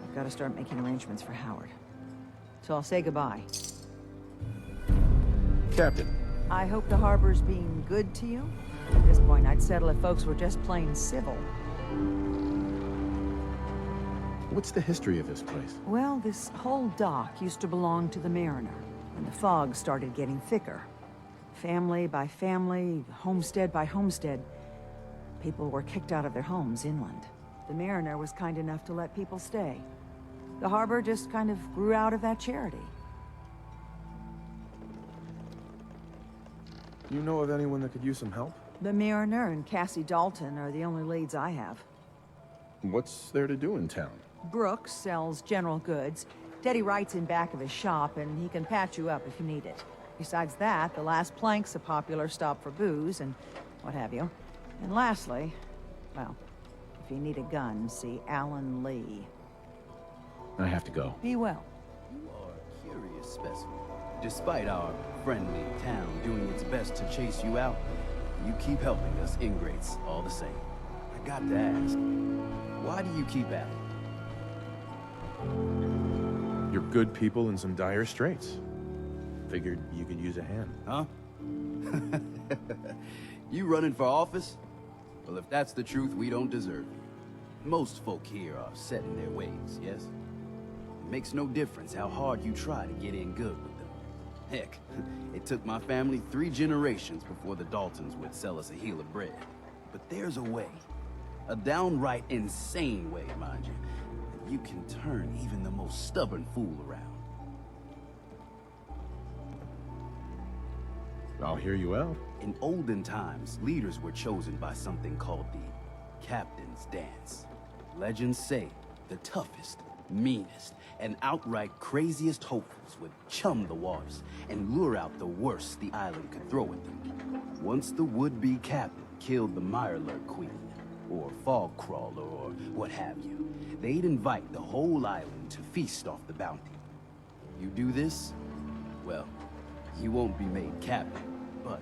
I've got to start making arrangements for Howard. So I'll say goodbye. Captain. I hope the harbor's being good to you. At this point, I'd settle if folks were just plain civil. What's the history of this place? Well, this whole dock used to belong to the Mariner, when the fog started getting thicker. Family by family, homestead by homestead, people were kicked out of their homes inland. The Mariner was kind enough to let people stay. The harbor just kind of grew out of that charity. You know of anyone that could use some help? The Mariner and Cassie Dalton are the only leads I have. What's there to do in town? Brooks sells general goods. Teddy writes in back of his shop, and he can patch you up if you need it. Besides that, the Last Plank's a popular stop for booze and what have you. And lastly, well, if you need a gun, see Alan Lee. I have to go. Be well. You are a curious specimen. Despite our friendly town doing its best to chase you out, you keep helping us ingrates all the same. I got to ask, why do you keep at it? You're good people in some dire straits. Figured you could use a hand. Huh? You running for office? Well, if that's the truth, we don't deserve you. Most folk here are set in their ways, yes? It makes no difference how hard you try to get in good with them. Heck, it took my family 3 generations before the Daltons would sell us a heel of bread. But there's a way. A downright insane way, mind you. That you can turn even the most stubborn fool around. I'll hear you out. In olden times, leaders were chosen by something called the Captain's Dance. Legends say the toughest, meanest, and outright craziest hopefuls would chum the waters and lure out the worst the island could throw at them. Once the would-be captain killed the Mirelurk Queen, or Fog Crawler, or what have you, they'd invite the whole island to feast off the bounty. You do this, well, you won't be made captain, but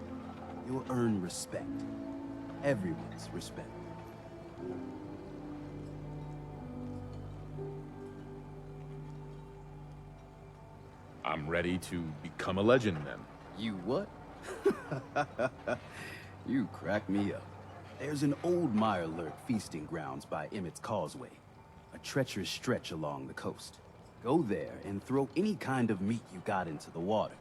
you'll earn respect. Everyone's respect. I'm ready to become a legend, then. You what? You crack me up. There's an old Mirelurk feasting grounds by Emmett's Causeway, a treacherous stretch along the coast. Go there and throw any kind of meat you got into the water.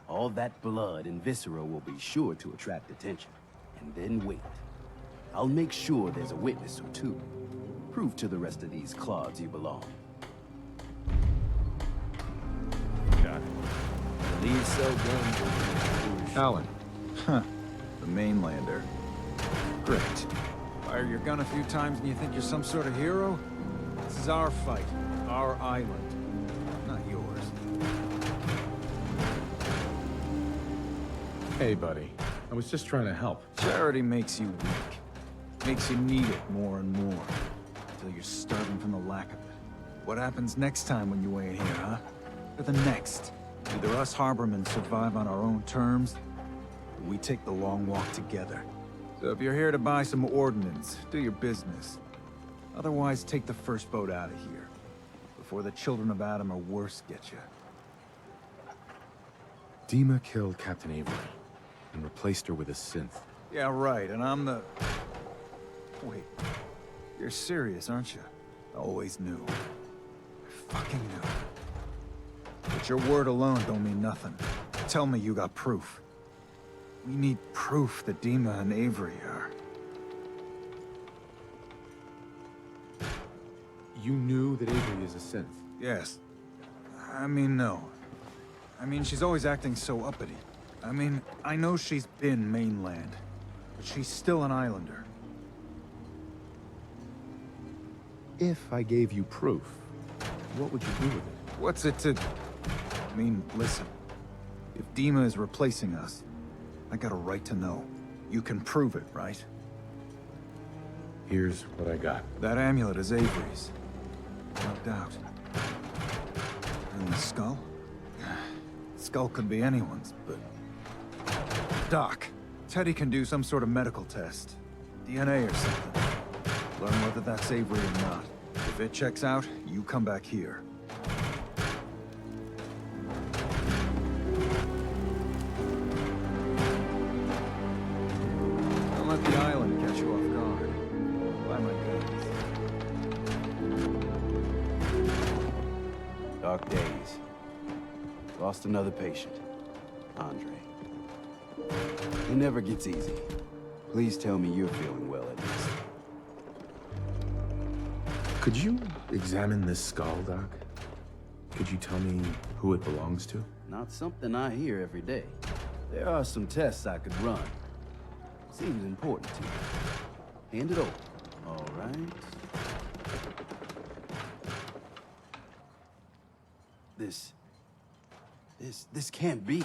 All that blood and viscera will be sure to attract attention. And then wait. I'll make sure there's a witness or two. Prove to the rest of these clods you belong. Got it. Leave so guns. Alan. Huh. The mainlander. Great. Fire your gun a few times and you think you're some sort of hero? This is our fight. Our island. Not yours. Hey, buddy. I was just trying to help. Charity makes you weak. Makes you need it more and more. Until you're starving from the lack of it. What happens next time when you ain't here, huh? Or the next? Either us harbormen survive on our own terms, or we take the long walk together. So if you're here to buy some ordnance, do your business. Otherwise, take the first boat out of here. Before the children of Adam or worse get you. Dima killed Captain Avery and replaced her with a synth. Yeah, right, and I'm the... Wait. You're serious, aren't you? I always knew. I fucking knew. But your word alone don't mean nothing. Tell me you got proof. We need proof that Dima and Avery are... You knew that Avery is a synth? Yes. I mean, no. I mean, she's always acting so uppity. I mean, I know she's been mainland, but she's still an islander. If I gave you proof, what would you do with it? What's it to... I mean, listen. If Dima is replacing us, I got a right to know. You can prove it, right? Here's what I got. That amulet is Avery's. No doubt. And the skull? Skull could be anyone's, but... Doc, Teddy can do some sort of medical test. DNA or something. Learn whether that's Avery or not. If it checks out, you come back here. Don't let the island catch you off guard. Buy my guns. Dark days. Lost another patient. Andre. It never gets easy. Please tell me you're feeling well at least. Could you examine this skull, Doc? Could you tell me who it belongs to? Not something I hear every day. There are some tests I could run. Seems important to you. Hand it over. All right. This can't be.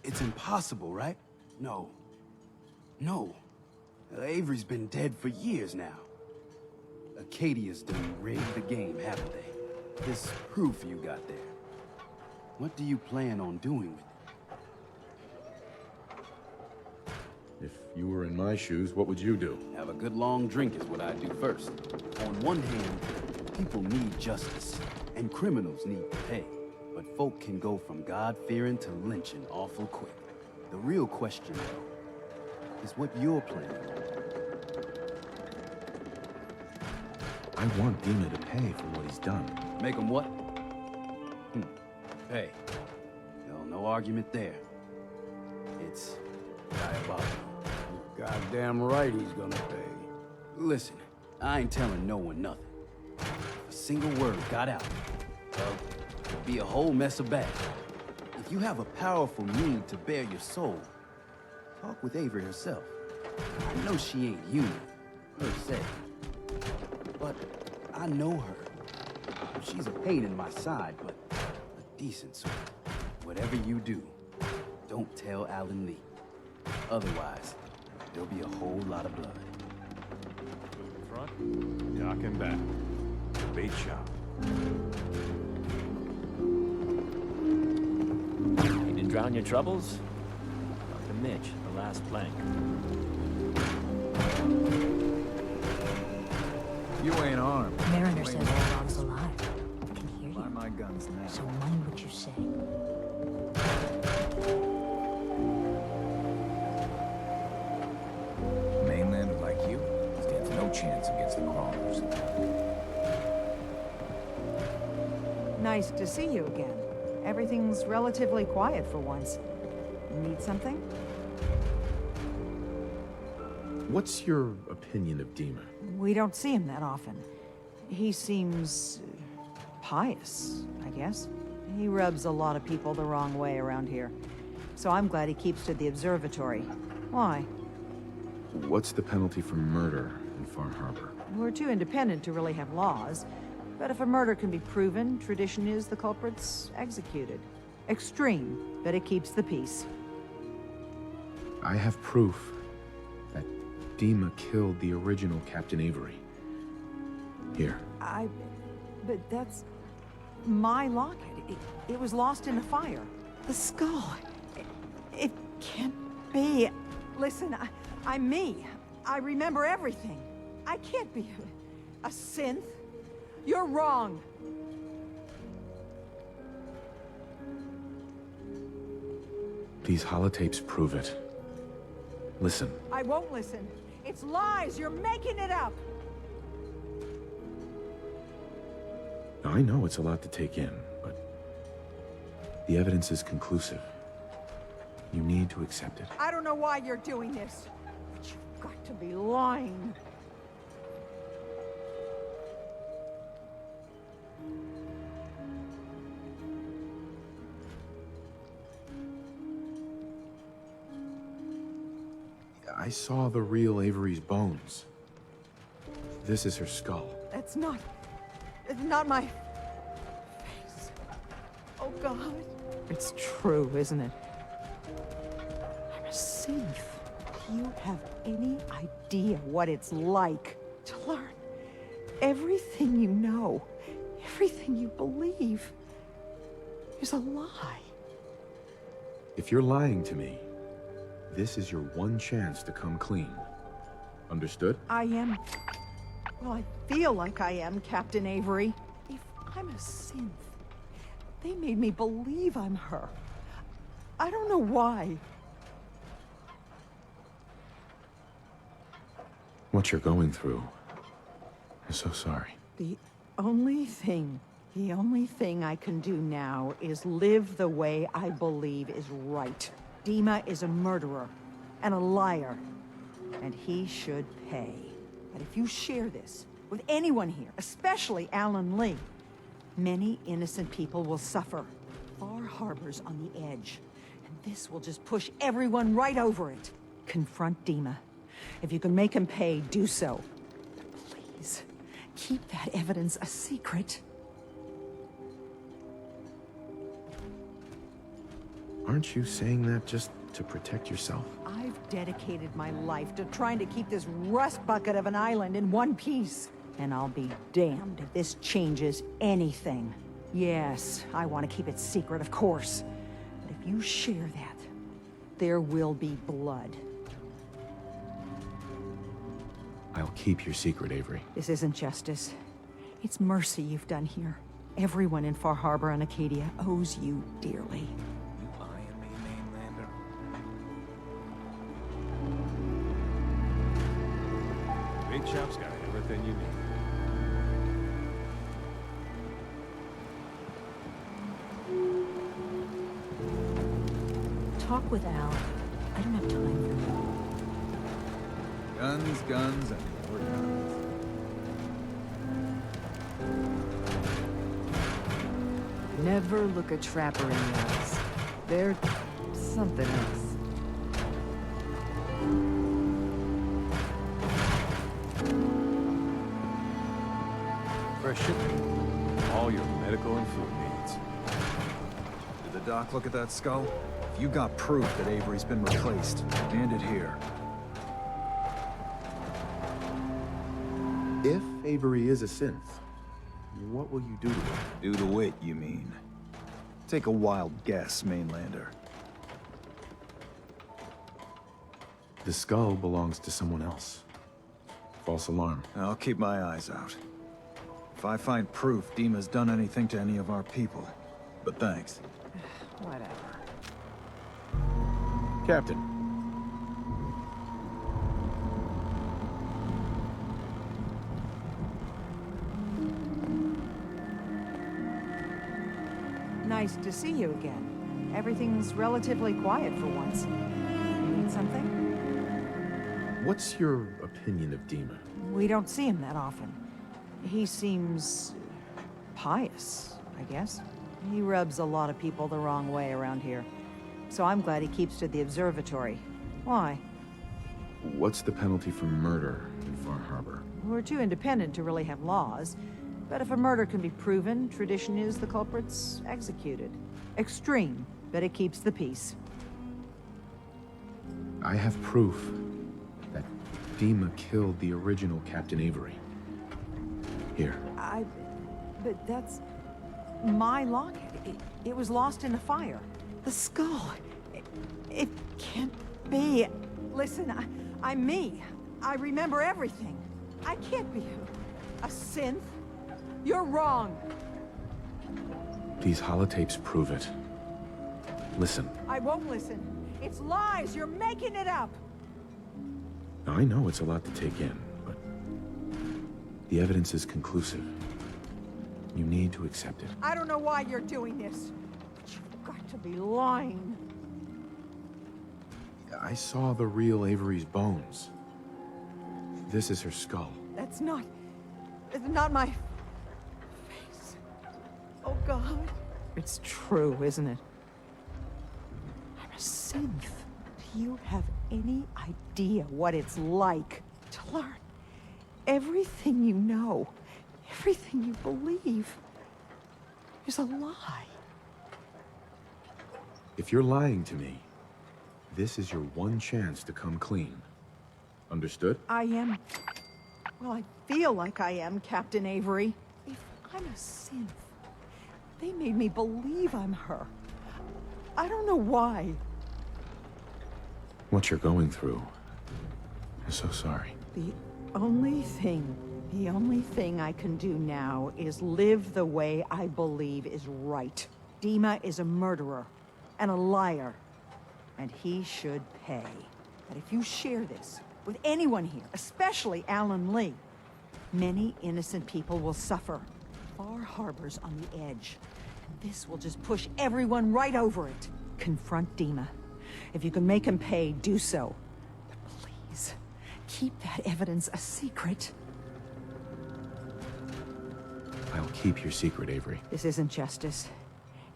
It's impossible, right? No. No. Avery's been dead for years now. Acadia's done rigged the game, haven't they? This proof you got there. What do you plan on doing with it? If you were in my shoes, what would you do? Have a good long drink is what I'd do first. On one hand, people need justice, and criminals need to pay. But folk can go from God-fearing to lynching awful quick. The real question, though, is what you're planning on. I want Dima to pay for what he's done. Make him what? Pay. No, no argument there. It's diabolical. You're goddamn right he's gonna pay. Listen, I ain't telling no one nothing. If a single word got out, well, it'd be a whole mess of bad. If you have a powerful need to bare your soul, talk with Avery herself. I know she ain't human, per se. But I know her. She's a pain in my side, but a decent sort. Whatever you do, don't tell Alan Lee. Otherwise, there'll be a whole lot of blood. Front, dock and back. Bait shop. You didn't drown your troubles? Dr. Mitch, the last plank. You ain't armed. Mariner says Aeron's alive. I can hear Buy you. my guns now. So mind what you say. Mainlander like you stands no chance against the crawlers. Nice to see you again. Everything's relatively quiet for once. Need something? What's your opinion of Dima? We don't see him that often. He seems pious, I guess. He rubs a lot of people the wrong way around here. So I'm glad he keeps to the observatory. Why? What's the penalty for murder in Far Harbor? We're too independent to really have laws. But if a murder can be proven, tradition is the culprit's executed. Extreme, but it keeps the peace. I have proof that Dima killed the original Captain Avery. Here. But that's my locket. It was lost in the fire. The skull. It can't be. Listen, I'm me. I remember everything. I can't be a synth. You're wrong. These holotapes prove it. Listen. I won't listen. It's lies. You're making it up. I know it's a lot to take in, but the evidence is conclusive. You need to accept it. I don't know why you're doing this, but you've got to be lying. I saw the real Avery's bones. This is her skull. It's not my face. Oh, God. It's true, isn't it? I'm a synth. Do you have any idea what it's like to learn everything you know, everything you believe is a lie? If you're lying to me, this is your one chance to come clean. Understood? I am... Well, I feel like I am, Captain Avery. If I'm a synth, they made me believe I'm her. I don't know why. What you're going through. I'm so sorry. The only thing I can do now is live the way I believe is right. Dima is a murderer and a liar, and he should pay. But if you share this with anyone here, especially Alan Lee, many innocent people will suffer. Far Harbor's on the edge, and this will just push everyone right over it. Confront Dima. If you can make him pay, do so. But please, keep that evidence a secret. Aren't you saying that just to protect yourself? I've dedicated my life to trying to keep this rust bucket of an island in one piece. And I'll be damned if this changes anything. Yes, I want to keep it secret, of course. But if you share that, there will be blood. I'll keep your secret, Avery. This isn't justice. It's mercy you've done here. Everyone in Far Harbor and Acadia owes you dearly. You lying me, Mainlander? Big chap's got everything you need. Talk with Al. I don't have time for that. Guns, guns, and more guns. Never look a trapper in the eyes. They're something else. Fresh shipment. All your medical and food needs. Did the doc look at that skull? If you got proof that Avery's been replaced, hand it here. If Avery is a synth, what will you do to it? Do to it, you mean? Take a wild guess, Mainlander. The skull belongs to someone else. False alarm. I'll keep my eyes out. If I find proof Dima's done anything to any of our people. But thanks. Whatever. Captain. Nice to see you again. Everything's relatively quiet for once. You need something? What's your opinion of Dima? We don't see him that often. He seems pious, I guess. He rubs a lot of people the wrong way around here. So I'm glad he keeps to the observatory. Why? What's the penalty for murder in Far Harbor? We're too independent to really have laws. But if a murder can be proven, tradition is the culprit's executed. Extreme, but it keeps the peace. I have proof that Dima killed the original Captain Avery. Here. But that's my locket. It was lost in the fire. The skull. It can't be. Listen, I'm me. I remember everything. I can't be a synth. You're wrong. These holotapes prove it. Listen. I won't listen. It's lies. You're making it up. I know it's a lot to take in, but the evidence is conclusive. You need to accept it. I don't know why you're doing this, but you've got to be lying. I saw the real Avery's bones. This is her skull. It's not my face. Oh, God. It's true, isn't it? I'm a synth. Do you have any idea what it's like to learn everything you know, everything you believe is a lie? If you're lying to me, this is your one chance to come clean. Understood? I am... Well, I feel like I am, Captain Avery. If I'm a synth, they made me believe I'm her. I don't know why. What you're going through. I'm so sorry. The only thing I can do now is live the way I believe is right. Dima is a murderer and a liar, and he should pay. But if you share this with anyone here, especially Alan Lee, many innocent people will suffer. Far Harbor's on the edge, and this will just push everyone right over it. Confront Dima. If you can make him pay, do so. But please, keep that evidence a secret. I'll keep your secret, Avery. This isn't justice.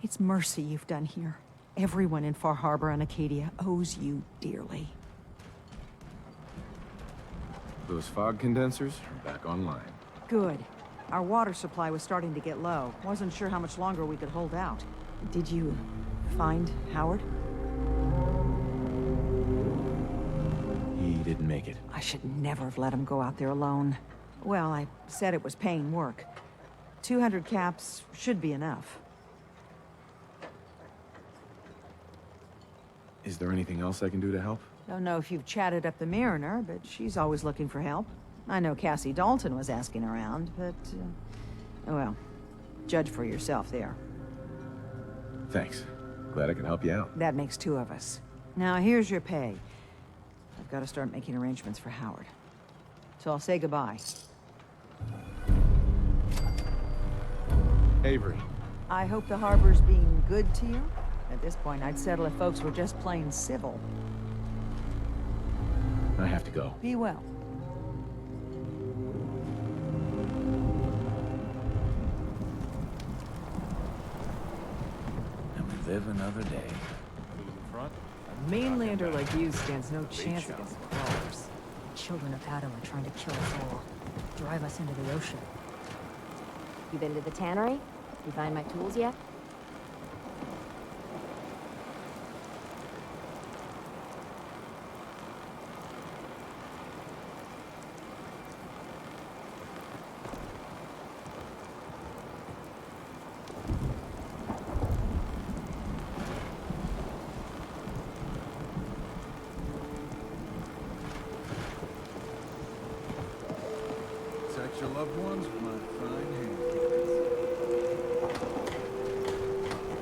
It's mercy you've done here. Everyone in Far Harbor and Acadia owes you dearly. Those fog condensers are back online. Good. Our water supply was starting to get low. Wasn't sure how much longer we could hold out. Did you find Howard? didn't make it. I should never have let him go out there alone. Well, I said it was paying work. 200 caps should be enough. Is there anything else I can do to help? Don't know if you've chatted up the Mariner, but she's always looking for help. I know Cassie Dalton was asking around, but, well, judge for yourself there. Thanks. Glad I could help you out. That makes 2 of us. Now, here's your pay. I've got to start making arrangements for Howard. So I'll say goodbye. Avery. I hope the harbor's being good to you. At this point, I'd settle if folks were just plain civil. I have to go. Be well. And we live another day. A mainlander like you stands no chance against the crawlers. Children of Adam are trying to kill us all. Drive us into the ocean. You been to the tannery? You find my tools yet? Protect your loved ones with my fine hand.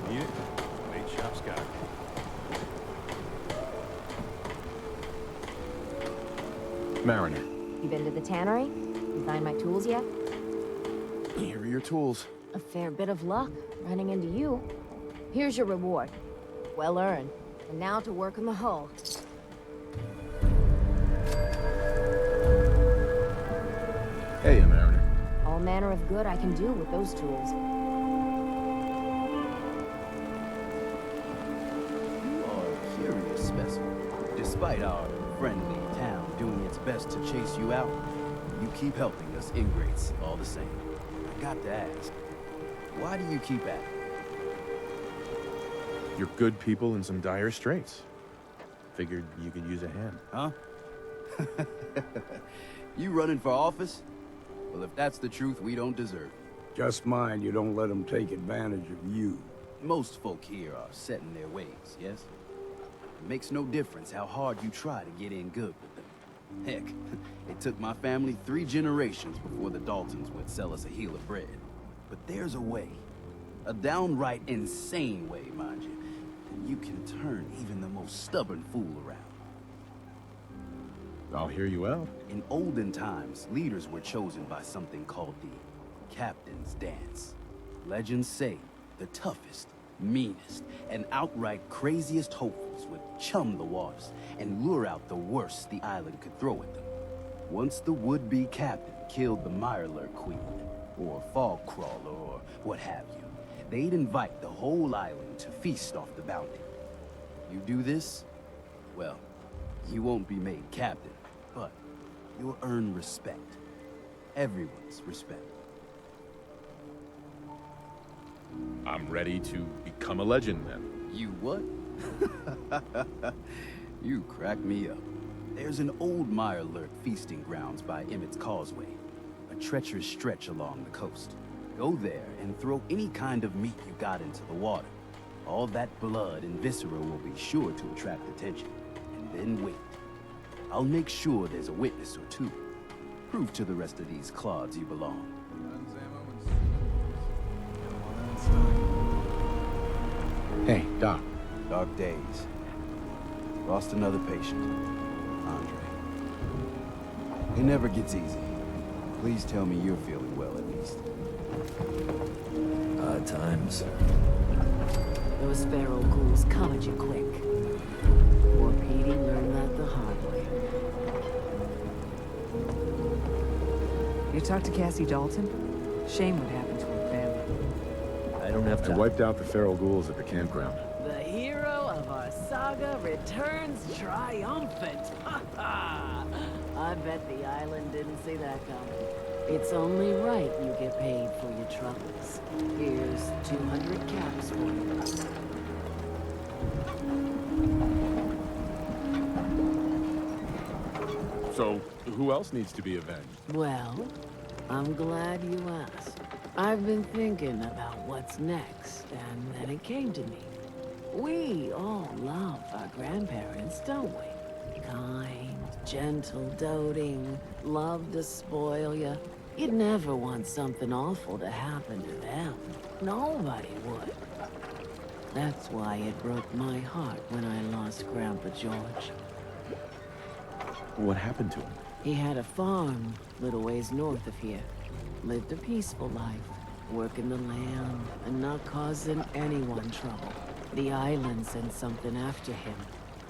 Need it? Late shop's got it. Mariner. You been to the tannery? You find my tools yet? Here are your tools. A fair bit of luck running into you. Here's your reward. Well earned. And now to work on the hull. Hey, Mariner. All manner of good I can do with those tools. You are a curious specimen. Despite our friendly town doing its best to chase you out, you keep helping us ingrates all the same. I got to ask, why do you keep at it? You're good people in some dire straits. Figured you could use a hand. Huh? You running for office? Well, if that's the truth, we don't deserve it. Just mind you don't let them take advantage of you. Most folk here are set in their ways, yes? It makes no difference how hard you try to get in good with them. Heck, it took my family 3 generations before the Daltons would sell us a heel of bread. But there's a way. A downright insane way, mind you. And you can turn even the most stubborn fool around. I'll hear you out. In olden times, leaders were chosen by something called the Captain's Dance. Legends say the toughest, meanest, and outright craziest hopefuls would chum the waters and lure out the worst the island could throw at them. Once the would-be captain killed the Mirelurk Queen, or Fog Crawler, or what have you, they'd invite the whole island to feast off the bounty. You do this, well, you won't be made captain, but you'll earn respect. Everyone's respect. I'm ready to become a legend, then. You what? You crack me up. There's an old Mirelurk feasting grounds by Emmett's Causeway, a treacherous stretch along the coast. Go there and throw any kind of meat you got into the water. All that blood and viscera will be sure to attract attention. And then wait. I'll make sure there's a witness or 2. Prove to the rest of these clods you belong. Hey, Doc. Dark days. Lost another patient. Andre. It never gets easy. Please tell me you're feeling well at least. Odd times. Those feral ghouls come at you quick. Poor Petey learned that the hard way. You talked to Cassie Dalton? Shame what happened to her family. I don't have to. I wiped out the feral ghouls at the campground. The hero of our saga returns triumphant. I bet the island didn't see that coming. It's only right you get paid for your troubles. Here's 200 caps for you. So, who else needs to be avenged? Well, I'm glad you asked. I've been thinking about what's next, and then it came to me. We all love our grandparents, don't we? Kind, gentle, doting, love to spoil you. You'd never want something awful to happen to them. Nobody would. That's why it broke my heart when I lost Grandpa George. What happened to him? He had a farm, little ways north of here. Lived a peaceful life, working the land and not causing anyone trouble. The island sent something after him.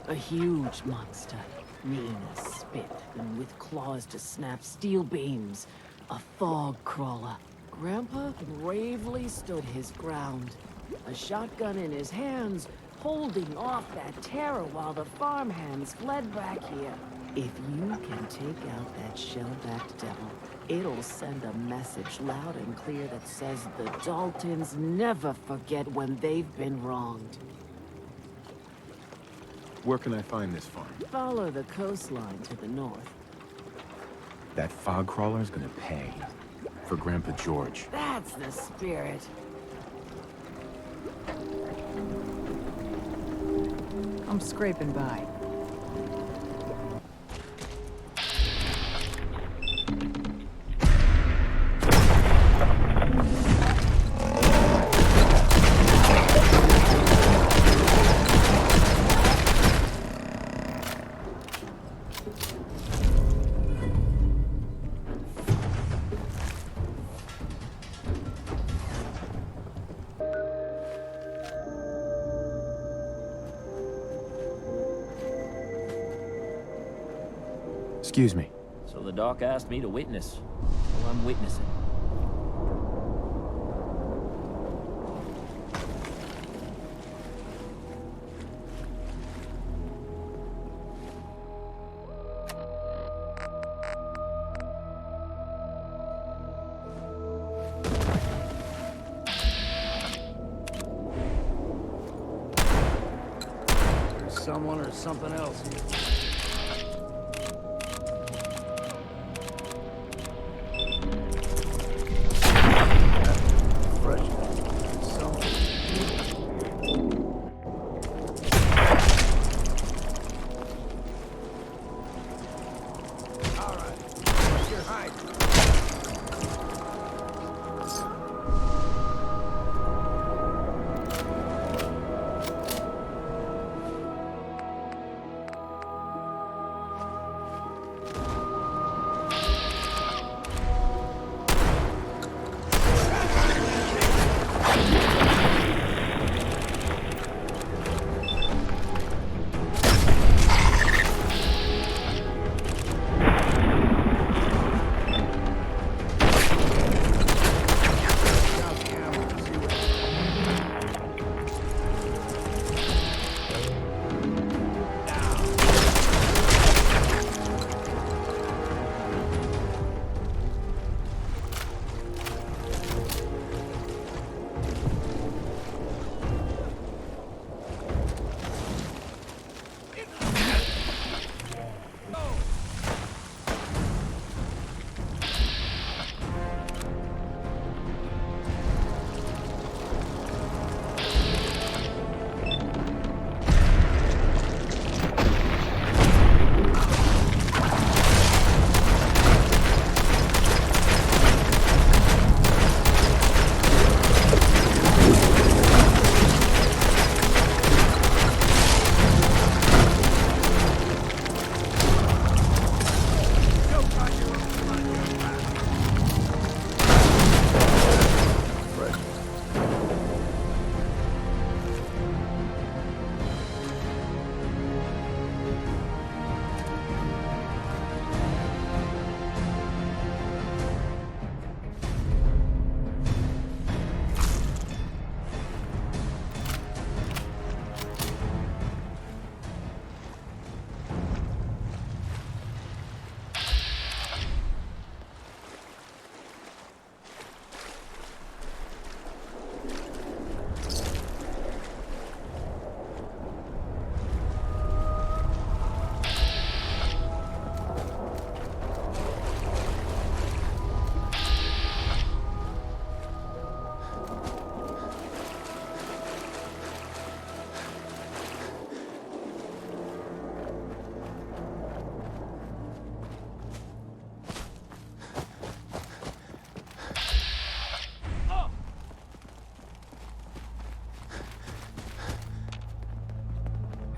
A huge monster, mean as spit and with claws to snap steel beams. A fog crawler. Grandpa bravely stood his ground. A shotgun in his hands, holding off that terror while the farmhands fled back here. If you can take out that shell-backed devil, it'll send a message loud and clear that says the Daltons never forget when they've been wronged. Where can I find this farm? Follow the coastline to the north. That fog crawler's gonna pay. For Grandpa George. That's the spirit. I'm scraping by. Excuse me. So the doc asked me to witness. Well, I'm witnessing. There's someone or something else here.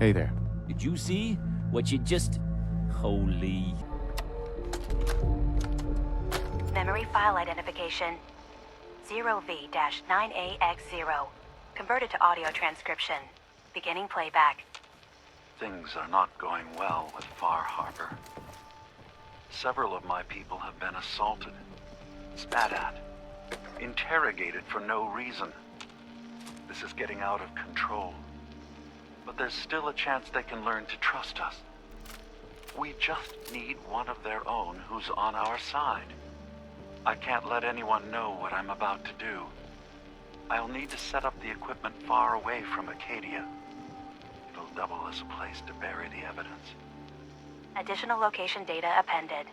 Hey there. Did you see what you just... Holy... Memory file identification 0V-9AX0. Converted to audio transcription. Beginning playback. Things are not going well with Far Harbor. Several of my people have been assaulted, spat at, interrogated for no reason. This is getting out of control. But there's still a chance they can learn to trust us. We just need one of their own who's on our side. I can't let anyone know what I'm about to do. I'll need to set up the equipment far away from Acadia. It'll double as a place to bury the evidence. Additional location data appended.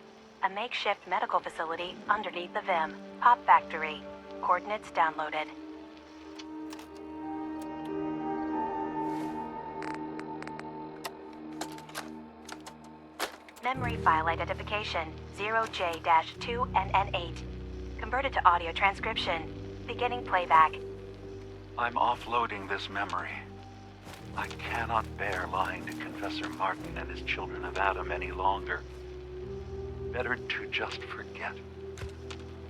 A makeshift medical facility underneath the VIM. Pop Factory. Coordinates downloaded. Memory file identification 0J-2NN8. Converted to audio transcription. Beginning playback. I'm offloading this memory. I cannot bear lying to Confessor Martin and his children of Adam any longer. Better to just forget.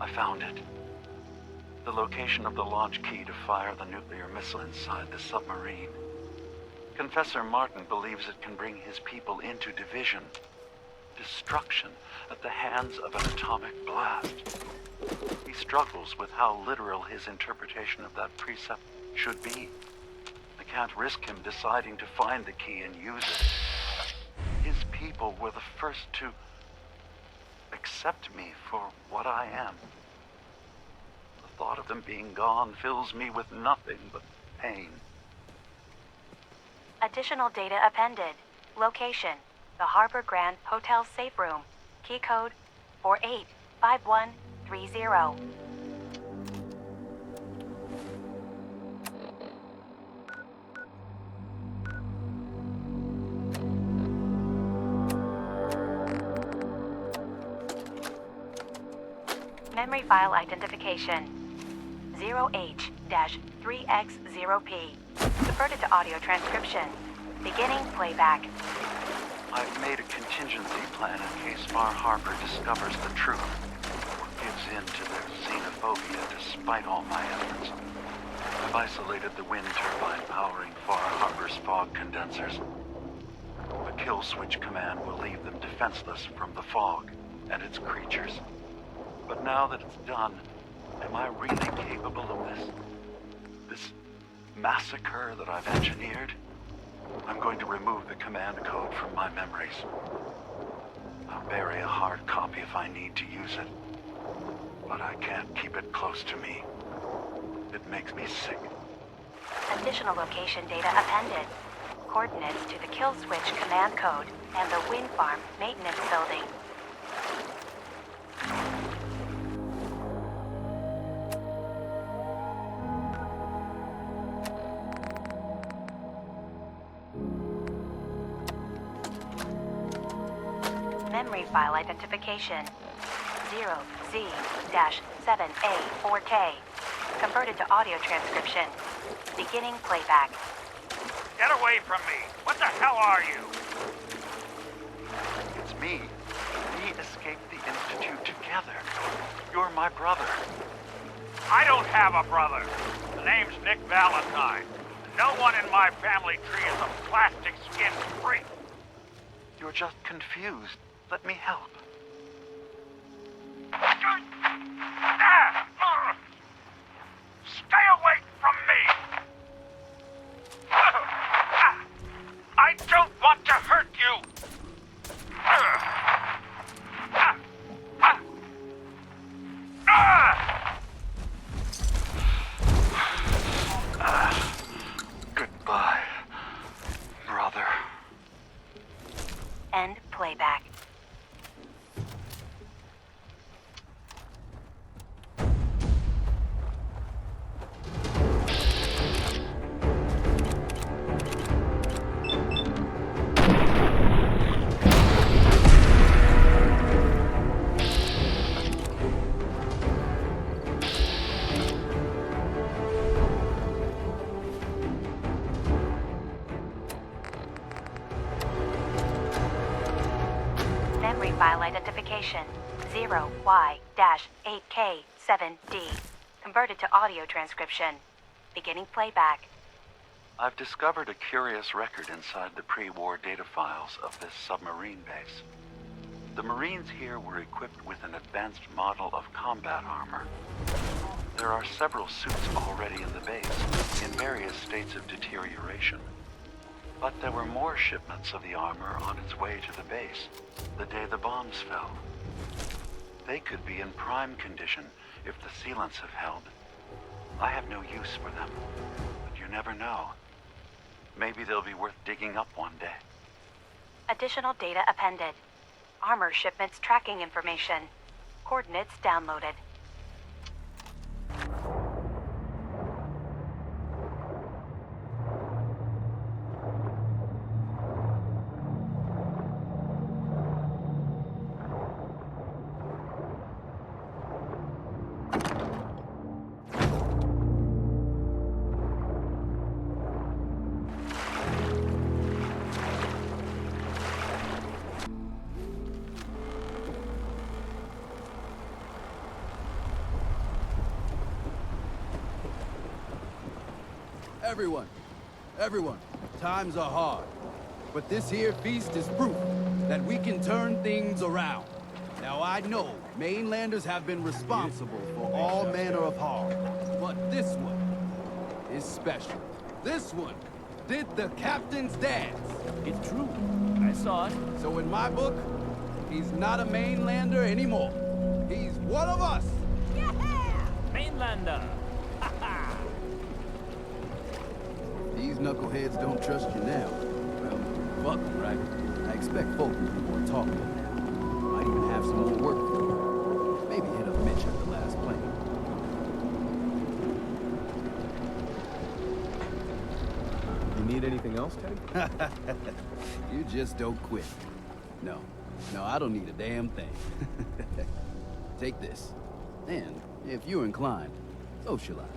I found it. The location of the launch key to fire the nuclear missile inside the submarine. Confessor Martin believes it can bring his people into division. Destruction at the hands of an atomic blast. He struggles with how literal his interpretation of that precept should be. I can't risk him deciding to find the key and use it. His people were the first to accept me for what I am. The thought of them being gone fills me with nothing but pain. Additional data appended. Location: the Harbor Grand Hotel safe room. Key code 485130. Memory file identification 0H-3X0P. Converted to audio transcription. Beginning playback. I've made a contingency plan in case Far Harbor discovers the truth or gives in to their xenophobia despite all my efforts. I've isolated the wind turbine powering Far Harbor's fog condensers. A kill switch command will leave them defenseless from the fog and its creatures. But now that it's done, am I really capable of this massacre that I've engineered? I'm going to remove the command code from my memories. I'll bury a hard copy if I need to use it. But I can't keep it close to me. It makes me sick. Additional location data appended. Coordinates to the kill switch command code and the wind farm maintenance building. Memory file identification 0Z-7A4K. Converted to audio transcription. Beginning playback. Get away from me! What the hell are you? It's me. We escaped the Institute together. You're my brother. I don't have a brother. The name's Nick Valentine. No one in my family tree is a plastic-skinned freak. You're just confused. Let me help. Stay away from me! I don't want to hurt you! Goodbye, brother. End playback. Identification 0Y-8K7D. Converted to audio transcription. Beginning playback. I've discovered a curious record inside the pre-war data files of this submarine base. The Marines here were equipped with an advanced model of combat armor. There are several suits already in the base, in various states of deterioration. But there were more shipments of the armor on its way to the base, the day the bombs fell. They could be in prime condition if the sealants have held. I have no use for them, but you never know. Maybe they'll be worth digging up one day. Additional data appended. Armor shipments tracking information. Coordinates downloaded. Everyone, times are hard. But this here feast is proof that we can turn things around. Now I know mainlanders have been responsible for all manner of harm, but this one is special. This one did the captain's dance. It's true. I saw it. So in my book, he's not a mainlander anymore. He's one of us. Yeah! Mainlander. These knuckleheads don't trust you now. Well, fuck them, right? I expect folk will be more talkative now. Might even have some more work for them. Maybe hit up Mitch at the last plane. You need anything else, Ted? You just don't quit. No, I don't need a damn thing. Take this. And, if you're inclined, socialize.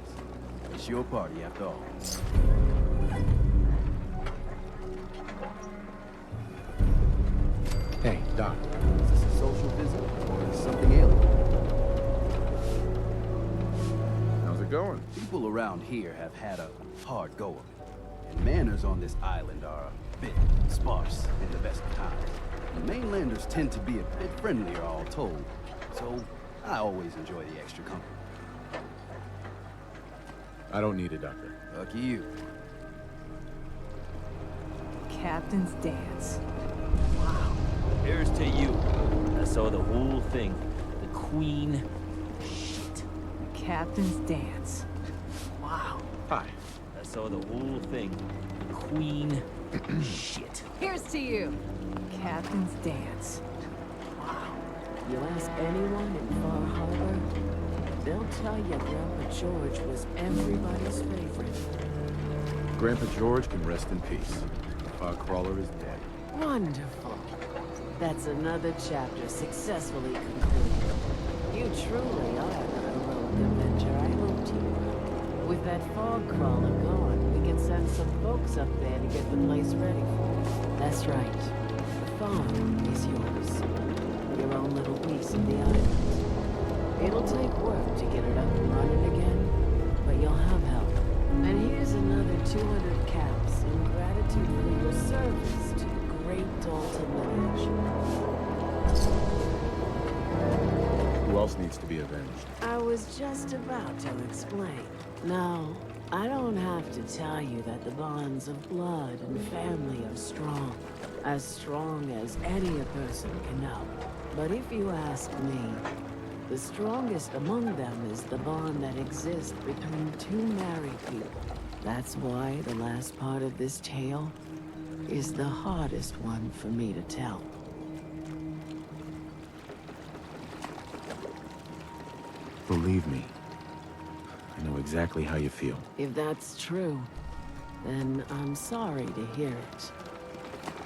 It's your party after all. Hey, Doc. Is this a social visit, or is something alien? How's it going? People around here have had a hard go of it. And manners on this island are a bit sparse in the best of times. The mainlanders tend to be a bit friendlier, all told. So, I always enjoy the extra company. I don't need a doctor. Lucky you. Captain's dance. Wow. Here's to you. I saw the whole thing. The Queen. Shit. Captain's dance. Wow. Hi. I saw the whole thing. The Queen. Shit. Here's to you. Captain's dance. Wow. You ask anyone in Far Harbor, they'll tell you Grandpa George was everybody's favorite. Grandpa George can rest in peace. The fog crawler is dead. Wonderful. That's another chapter successfully concluded. You truly are a heroic adventure, I hope to you. With that fog crawler gone, we can send some folks up there to get the place ready for you. That's right. The farm is yours. Your own little piece of the island. It'll take work to get it up and running again, but you'll have help. And here's another 200 caps in gratitude for your service to the great Dalton lineage. Who else needs to be avenged? I was just about to explain. No, I don't have to tell you that the bonds of blood and family are strong. As strong as any a person can know. But if you ask me, the strongest among them is the bond that exists between two married people. That's why the last part of this tale is the hardest one for me to tell. Believe me, I know exactly how you feel. If that's true, then I'm sorry to hear it.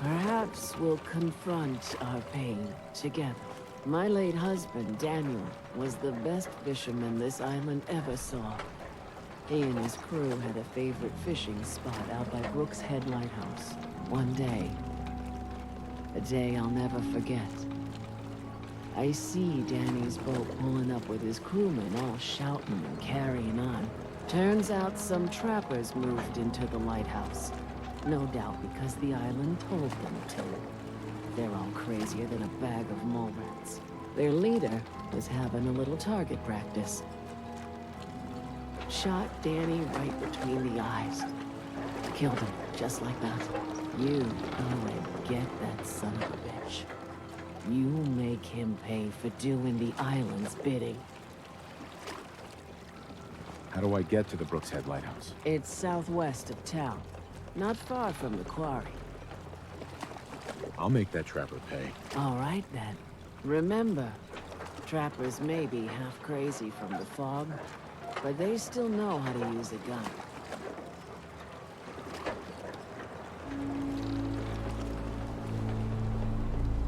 Perhaps we'll confront our pain together. My late husband, Daniel, was the best fisherman this island ever saw. He and his crew had a favorite fishing spot out by Brooks Head Lighthouse. One day. A day I'll never forget. I see Danny's boat pulling up with his crewmen all shouting and carrying on. Turns out some trappers moved into the lighthouse. No doubt because the island told them to. They're all crazier than a bag of mole rats. Their leader was having a little target practice. Shot Danny right between the eyes. Killed him, just like that. You go and get that son of a bitch. You make him pay for doing the island's bidding. How do I get to the Brooks Head Lighthouse? It's southwest of town, not far from the quarry. I'll make that trapper pay. All right, then. Remember, trappers may be half crazy from the fog, but they still know how to use a gun.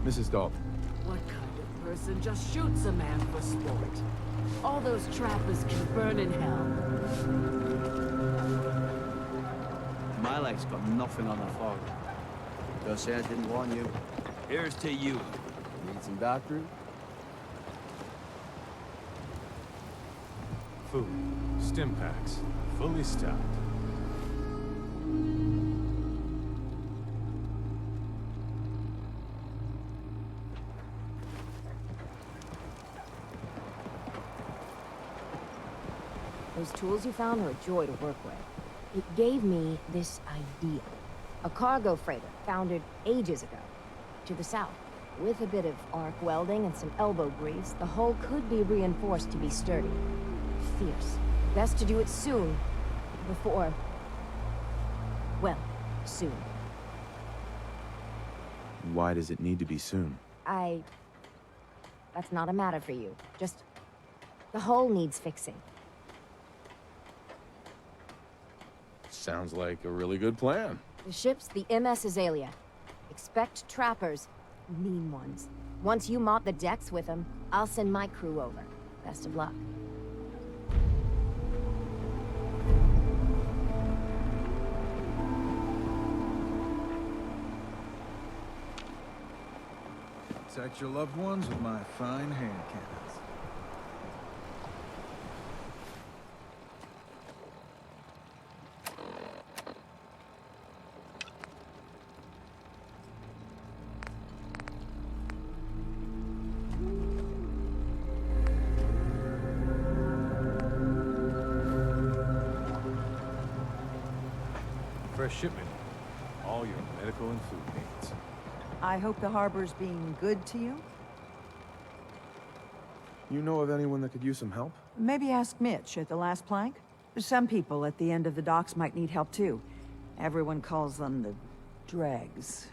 Mrs. Dalton. What kind of person just shoots a man for sport? All those trappers can burn in hell. My leg's got nothing on the fog. Don't say I didn't warn you. Here's to you. Need some doctoring? Food. Stim packs. Fully stocked. Those tools you found are a joy to work with. It gave me this idea. A cargo freighter foundered ages ago, to the south. With a bit of arc welding and some elbow grease, the hull could be reinforced to be sturdy. Fierce. Best to do it soon, before... well, soon. Why does it need to be soon? That's not a matter for you. Just... the hull needs fixing. Sounds like a really good plan. The ship's the MS Azalea. Expect trappers. Mean ones. Once you mop the decks with them, I'll send my crew over. Best of luck. Protect your loved ones with my fine hand cannons. Fresh shipment. All your medical and food needs. I hope the harbor's being good to you. You know of anyone that could use some help? Maybe ask Mitch at the last plank. Some people at the end of the docks might need help too. Everyone calls them the dregs.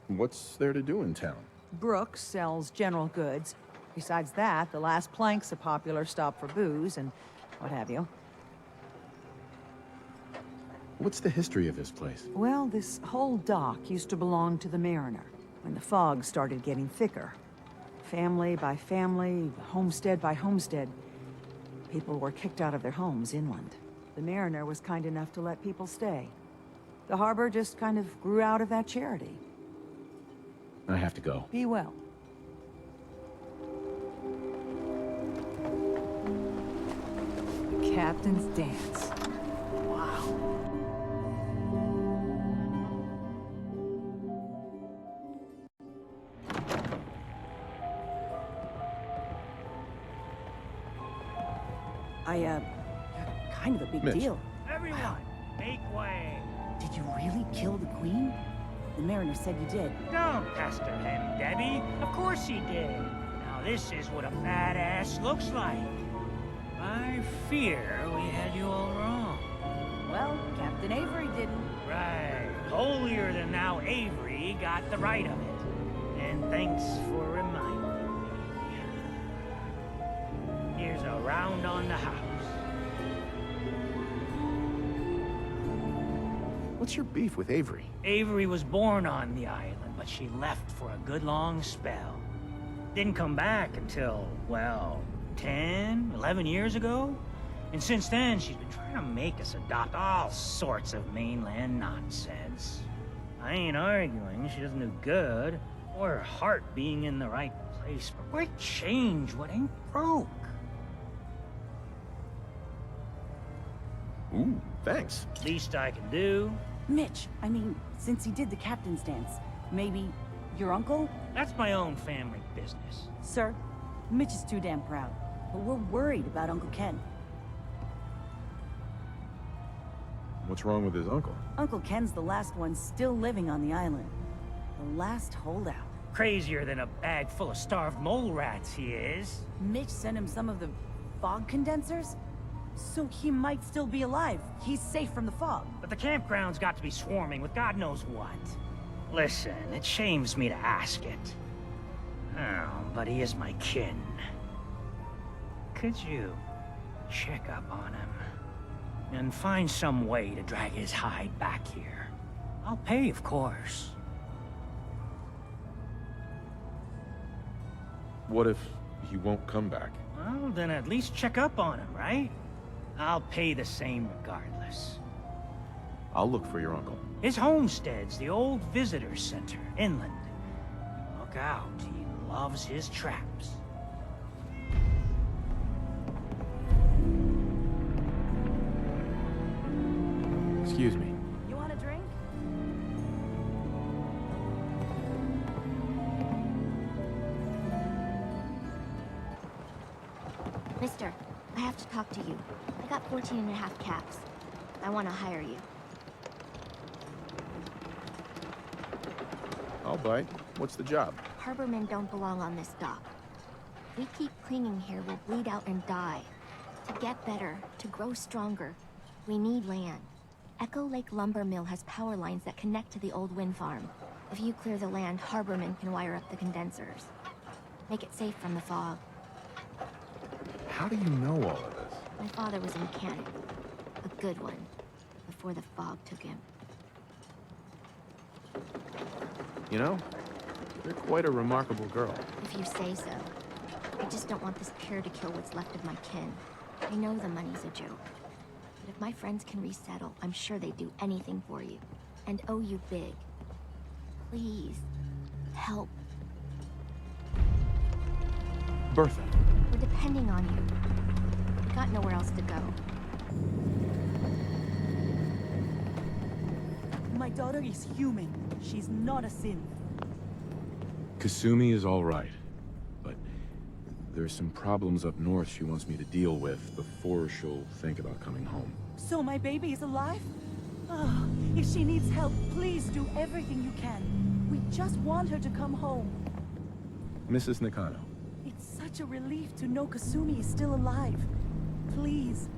What's there to do in town? Brooks sells general goods. Besides that, the last plank's a popular stop for booze and what have you. What's the history of this place? Well, this whole dock used to belong to the Mariner, when the fog started getting thicker. Family by family, homestead by homestead, people were kicked out of their homes inland. The Mariner was kind enough to let people stay. The harbor just kind of grew out of that charity. I have to go. Be well. Captain's dance. Wow. Kind of a big Mitch. deal. Everyone, make way. Did you really kill the Queen? The Mariner said you did. Don't pester him, Debbie. Of course he did. Now this is what a badass looks like. I fear we had you all wrong. Well, Captain Avery didn't. Right. Holier than thou Avery got the right of it. And thanks for reminding me. Here's a round on the house. What's your beef with Avery? Avery was born on the island, but she left for a good long spell. Didn't come back until, well, 10, 11 years ago. And since then, she's been trying to make us adopt all sorts of mainland nonsense. I ain't arguing she doesn't do good, or her heart being in the right place, but why change what ain't broke? Ooh, thanks. Least I can do. Mitch, I mean, since he did the captain's dance, maybe your uncle? That's my own family business. Sir, Mitch is too damn proud, but we're worried about Uncle Ken. What's wrong with his uncle? Uncle Ken's the last one still living on the island. The last holdout. Crazier than a bag full of starved mole rats, he is. Mitch sent him some of the fog condensers? So he might still be alive. He's safe from the fog. But the campground's got to be swarming with God knows what. Listen, it shames me to ask it. Oh, but he is my kin. Could you check up on him? And find some way to drag his hide back here. I'll pay, of course. What if he won't come back? Well, then at least check up on him, right? I'll pay the same regardless. I'll look for your uncle. His homestead's the old visitor center, inland. Look out, he loves his traps. Excuse me. You want a drink? Mister, I have to talk to you. I got 14 and a half caps. I want to hire you. I'll bite. What's the job? Harbormen don't belong on this dock. If we keep clinging here, we'll bleed out and die. To get better, to grow stronger, we need land. Echo Lake Lumber Mill has power lines that connect to the old wind farm. If you clear the land, Harbormen can wire up the condensers. Make it safe from the fog. How do you know all of this? My father was a mechanic. A good one. Before the fog took him. You know, you're quite a remarkable girl. If you say so. I just don't want this pier to kill what's left of my kin. I know the money's a joke. But if my friends can resettle, I'm sure they'd do anything for you. And owe you big. Please. Help. Bertha. We're depending on you. We got nowhere else to go. My daughter is human. She's not a synth. Kasumi is all right, but there's some problems up north she wants me to deal with before she'll think about coming home. So my baby is alive? Oh, if she needs help, please do everything you can. We just want her to come home. Mrs. Nakano. It's such a relief to know Kasumi is still alive. Please,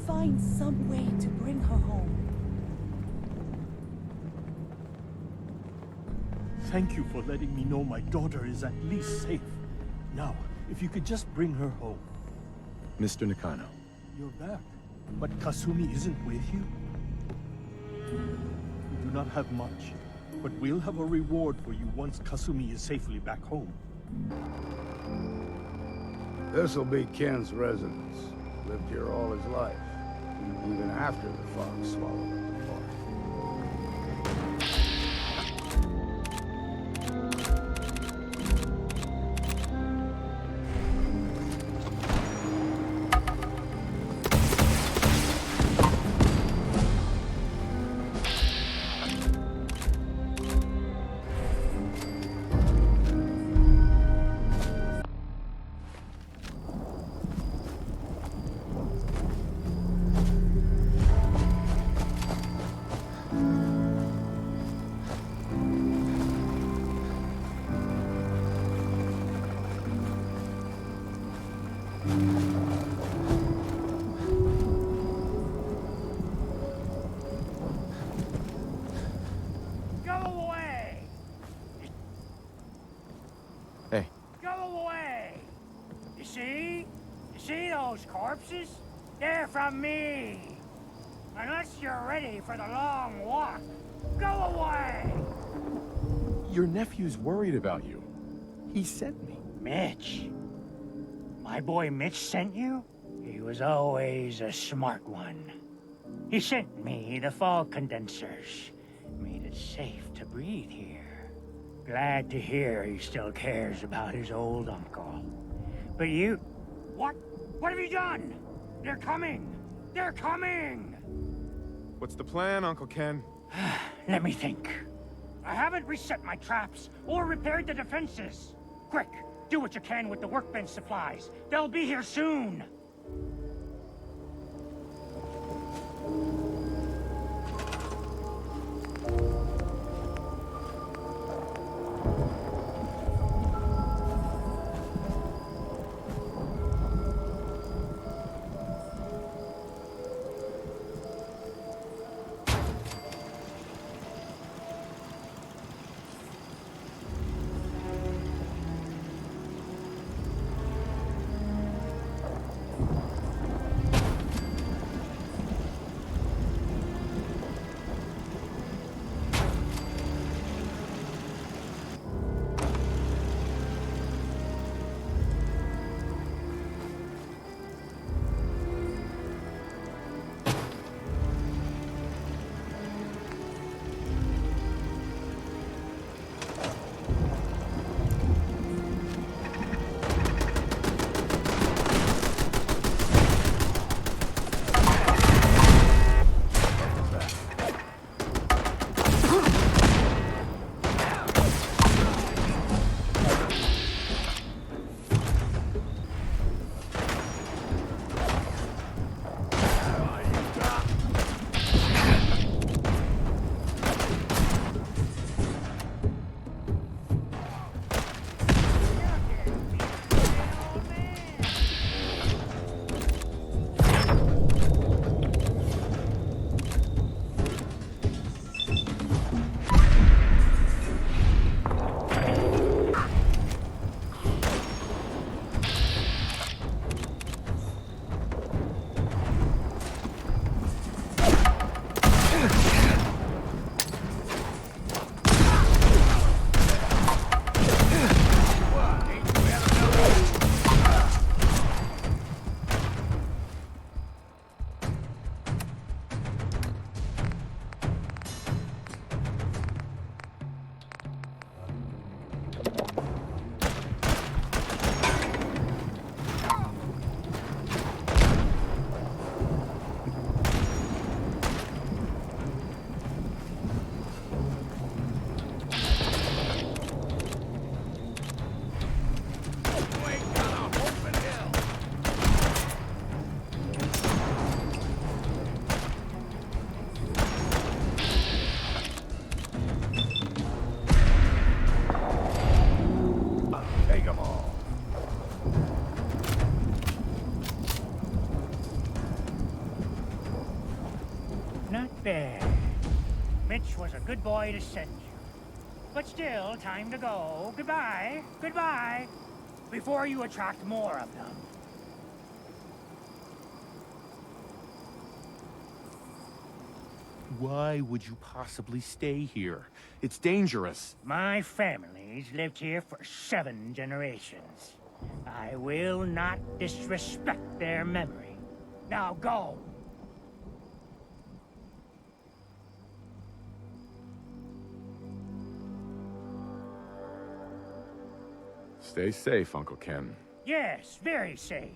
find some way to bring her home. Thank you for letting me know my daughter is at least safe. Now, if you could just bring her home. Mr. Nakano. You're back, but Kasumi isn't with you? We do not have much, but we'll have a reward for you once Kasumi is safely back home. This'll be Ken's residence. Lived here all his life, even after the fog swallowed up the park. Corpses? They're from me. Unless you're ready for the long walk, go away! Your nephew's worried about you. He sent me. Mitch? My boy Mitch sent you? He was always a smart one. He sent me the fog condensers. Made it safe to to breathe here. Glad to hear he still cares about his old uncle. But you... What? What have you done? They're coming! They're coming! What's the plan, Uncle Ken? Let me think. I haven't reset my traps or repaired the defenses. Quick, do what you can with the workbench supplies. They'll be here soon. Bad. Mitch was a good boy to send you. But still, time to go. Goodbye. Goodbye. Before you attract more of them. Why would you possibly stay here? It's dangerous. My family's lived here for 7 generations. I will not disrespect their memory. Now go. Stay safe, Uncle Ken. Yes, very safe.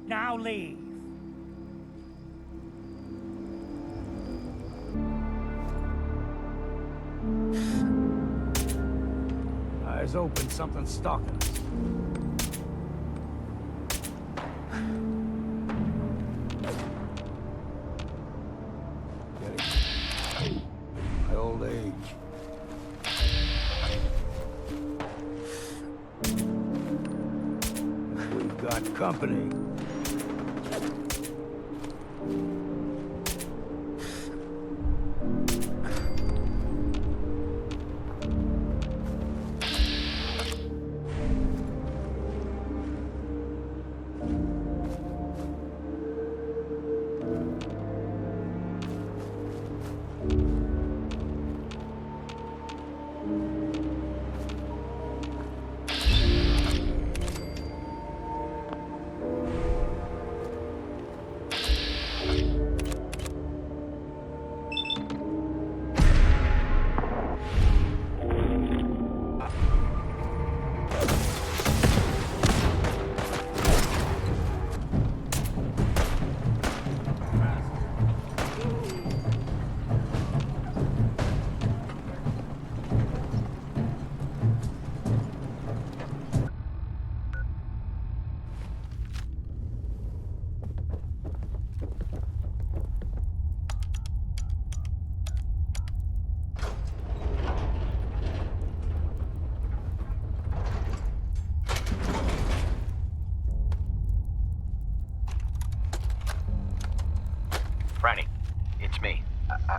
Now leave. Eyes open, something's stalking us. Getting my old age. We've got company.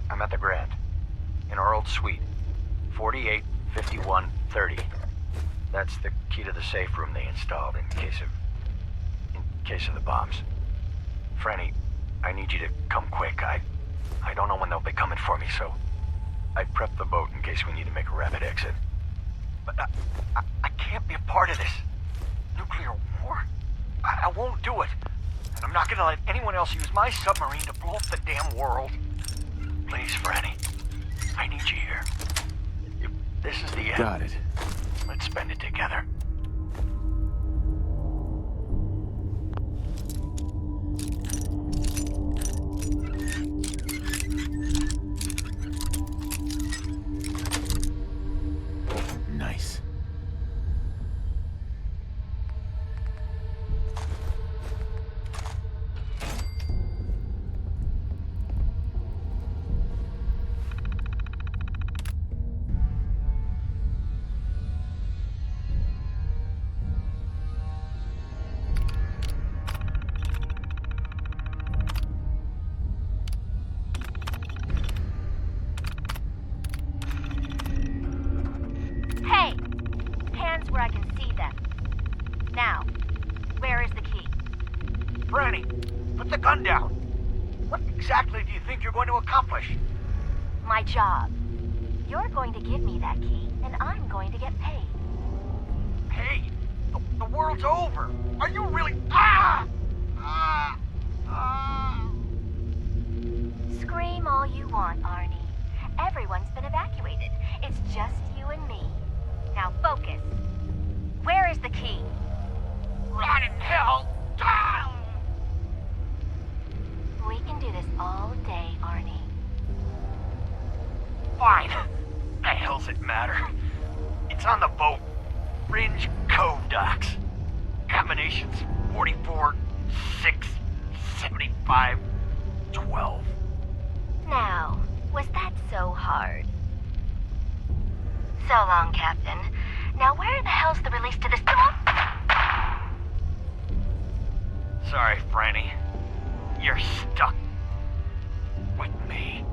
I'm at the Grand. In our old suite. 485130. That's the key to the safe room they installed in case of the bombs. Franny, I need you to come quick. I don't know when they'll be coming for me, so I prepped the boat in case we need to make a rapid exit. But I can't be a part of this. Nuclear war? I won't do it. And I'm not gonna let anyone else use my submarine to blow up the damn world. Please, Franny. I need you here. If this is the end. Got it. Let's spend it together. Nice. Hey! Hands where I can see them. Now, where is the key? Franny, put the gun down. What exactly do you think you're going to accomplish? My job. You're going to give me that key, and I'm going to get paid. Hey, the world's over. Are you really... Ah! Ah! Ah! Scream all you want, Arnie. Everyone's been evacuated. It's just you and me. Now focus. Where is the key? Rot in hell! Ah! We can do this all day, Arnie. Fine. The hell's it matter? It's on the boat. Ringe Cove docks. Combinations 44, 6, 75, 12. Now, was that so hard? So long, Captain. Now where the hell's the release to this door? Sorry, Franny. You're stuck with me.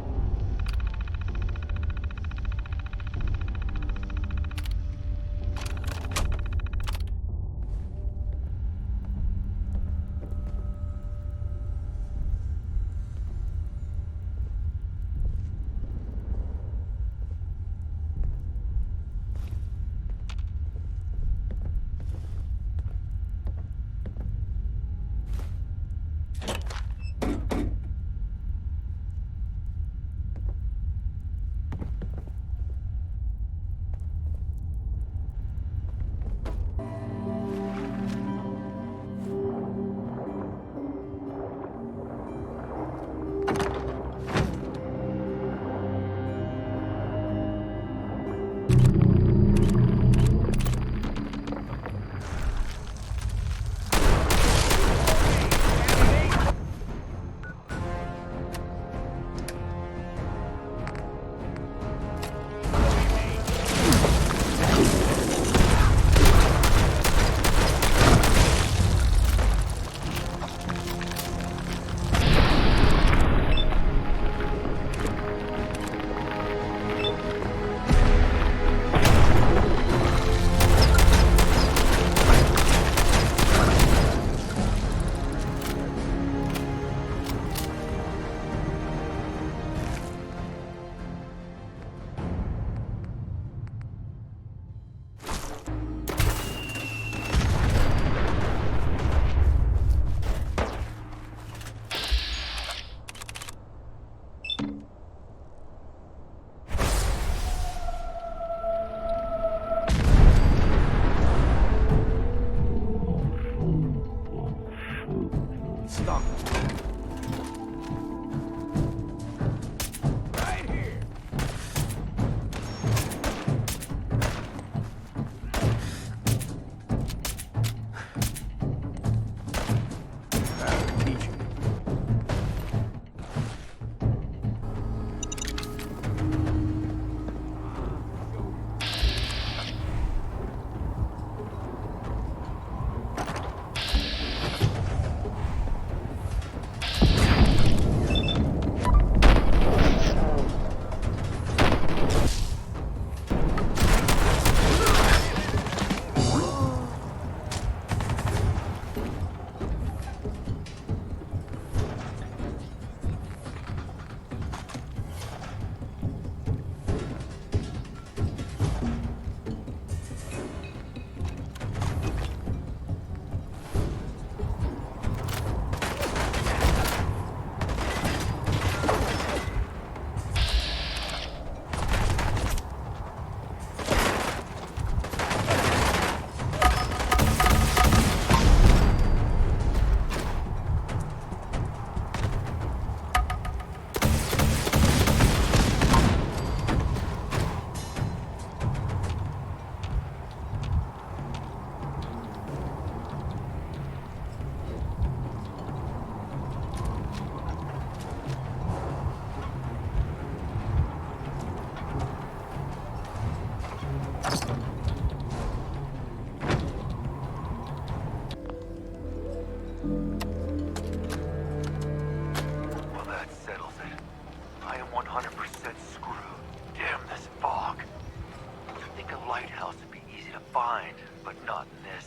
easy to find, but not in this.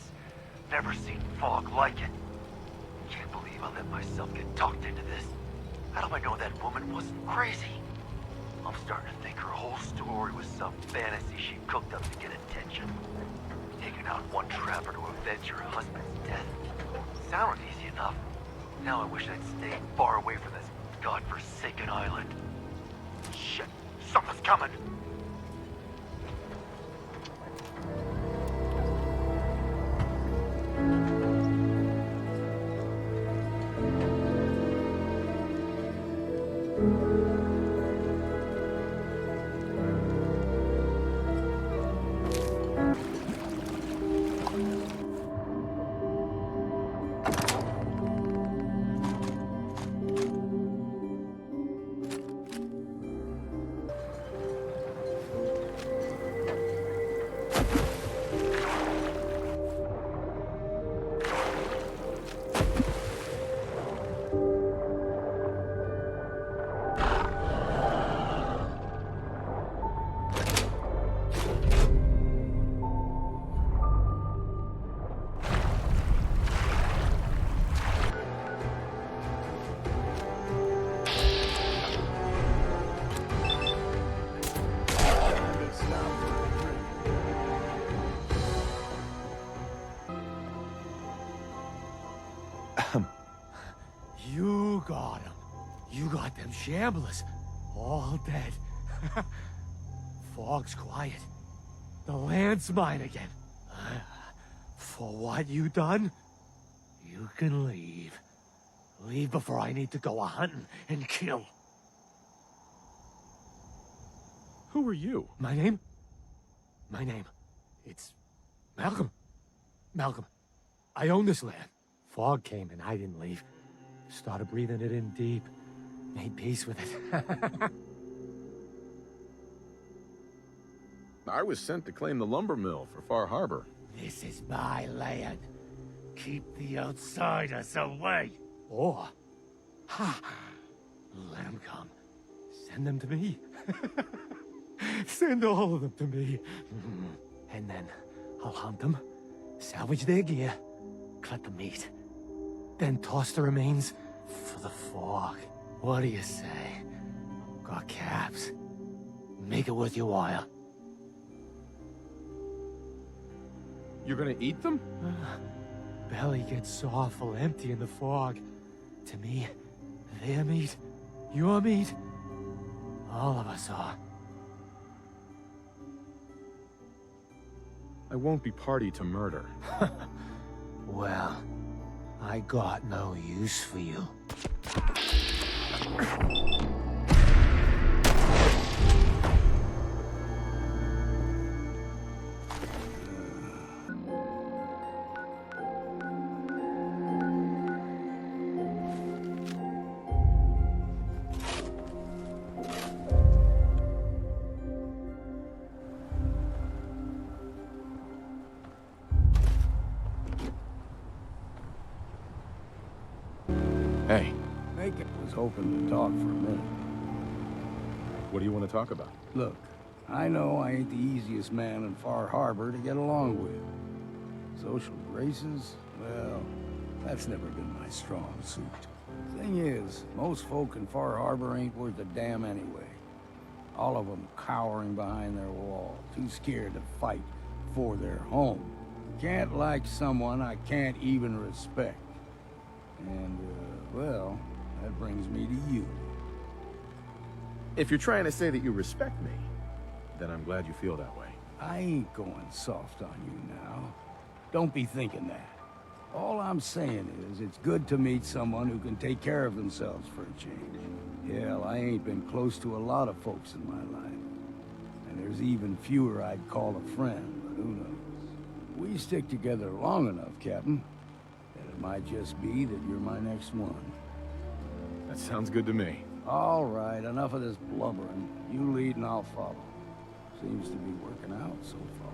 Never seen fog like it. Can't believe I let myself get talked into this. How do I know that woman wasn't crazy? I'm starting to think her whole story was some fantasy she cooked up to get attention. Taking out one trapper to avenge her husband's death. Sounded easy enough. Now I wish I'd stayed far away from this godforsaken island. Shit, something's coming! You got them. You got them shamblers. All dead. Fog's quiet. The land's mine again. For what you done, you can leave. Leave before I need to go a-hunting and kill. Who are you? My name? It's Malcolm. Malcolm. I own this land. Fog came and I didn't leave. Started breathing it in deep. Made peace with it. I was sent to claim the lumber mill for Far Harbor. This is my land. Keep the outsiders away. Or, let them come. Send them to me. Send all of them to me. And then I'll hunt them, salvage their gear, cut the meat, then toss the remains for the fog. What do you say? Got caps. Make it worth your while. You're gonna eat them? Belly gets awful empty in the fog. To me, their meat, your meat, all of us are. I won't be party to murder. Well, I got no use for you. Hey. Naked was hoping to talk for a minute. What do you want to talk about? Look, I know I ain't the easiest man in Far Harbor to get along with. Social graces, well, that's never been my strong suit. Thing is, most folk in Far Harbor ain't worth a damn anyway. All of them cowering behind their wall, too scared to fight for their home. Can't like someone I can't even respect. And, well, that brings me to you. If you're trying to say that you respect me, then I'm glad you feel that way. I ain't going soft on you now. Don't be thinking that. All I'm saying is, it's good to meet someone who can take care of themselves for a change. Hell, I ain't been close to a lot of folks in my life. And there's even fewer I'd call a friend, but who knows? We stick together long enough, Captain, that it might just be that you're my next one. That sounds good to me. All right, enough of this blubbering. You lead and I'll follow. Seems to be working out so far.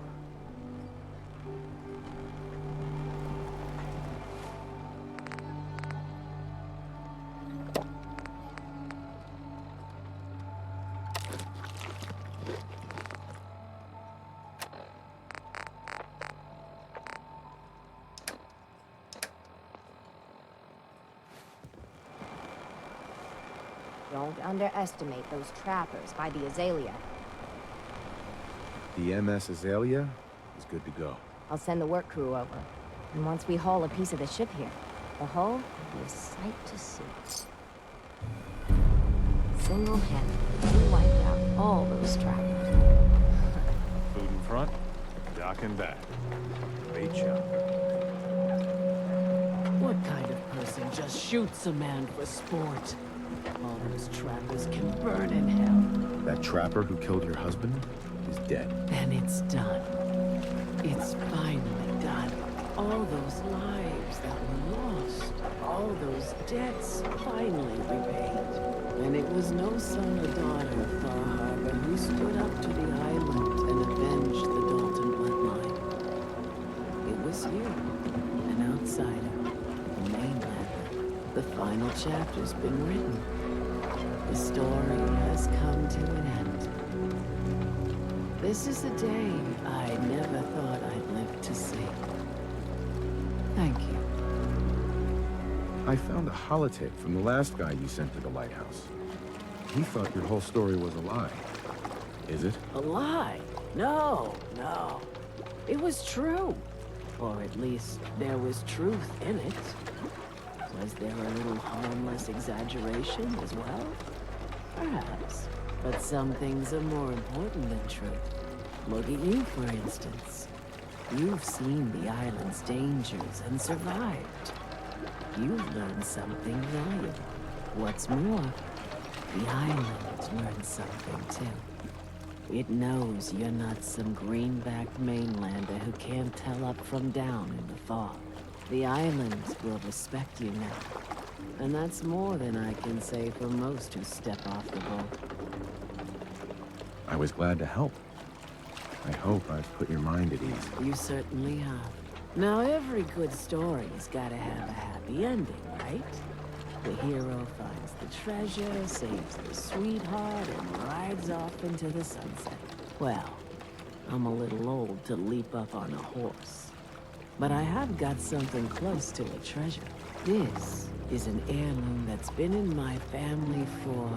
Don't underestimate those trappers by the Azalea. The MS Azalea is good to go. I'll send the work crew over. And once we haul a piece of the ship here, the hull will be a sight to see. Single-handedly, we wiped out all those trappers. Food in front, dock in back. Bait shop. What kind of person just shoots a man for sport? All those trappers can burn in hell. That trapper who killed your husband is dead. Then it's done. It's finally done. All those lives that were lost, all those debts finally repaid. And it was no son or daughter of Far Harbor who stood up to the island and avenged the Dalton bloodline. It was you, an outsider, a mainlander. The final chapter's been written. The story has come to an end. This is a day I never thought I'd live to see. Thank you. I found a holotape from the last guy you sent to the lighthouse. He thought your whole story was a lie. Is it? A lie? No, no. It was true. Or at least there was truth in it. Was there a little harmless exaggeration as well? Perhaps. But some things are more important than truth. Look at you, for instance. You've seen the island's dangers and survived. You've learned something valuable. What's more, the island learned something too. It knows you're not some greenbacked mainlander who can't tell up from down in the fog. The island will respect you now. And that's more than I can say for most who step off the boat. I was glad to help. I hope I've put your mind at ease. You certainly have. Now, every good story's gotta have a happy ending, right? The hero finds the treasure, saves the sweetheart, and rides off into the sunset. Well, I'm a little old to leap up on a horse. But I have got something close to a treasure. This is an heirloom that's been in my family for...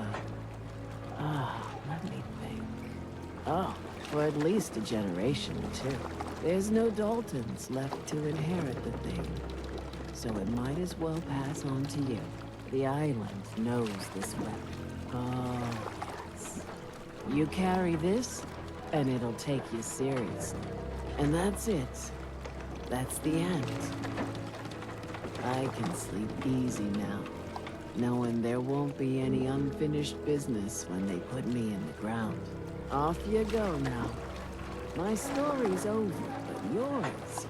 let me think. Oh, for at least a generation or two. There's no Daltons left to inherit the thing. So it might as well pass on to you. The island knows this weapon. Oh, yes. You carry this, and it'll take you seriously. And that's it. That's the end. I can sleep easy now, knowing there won't be any unfinished business when they put me in the ground. Off you go now. My story's over, but yours...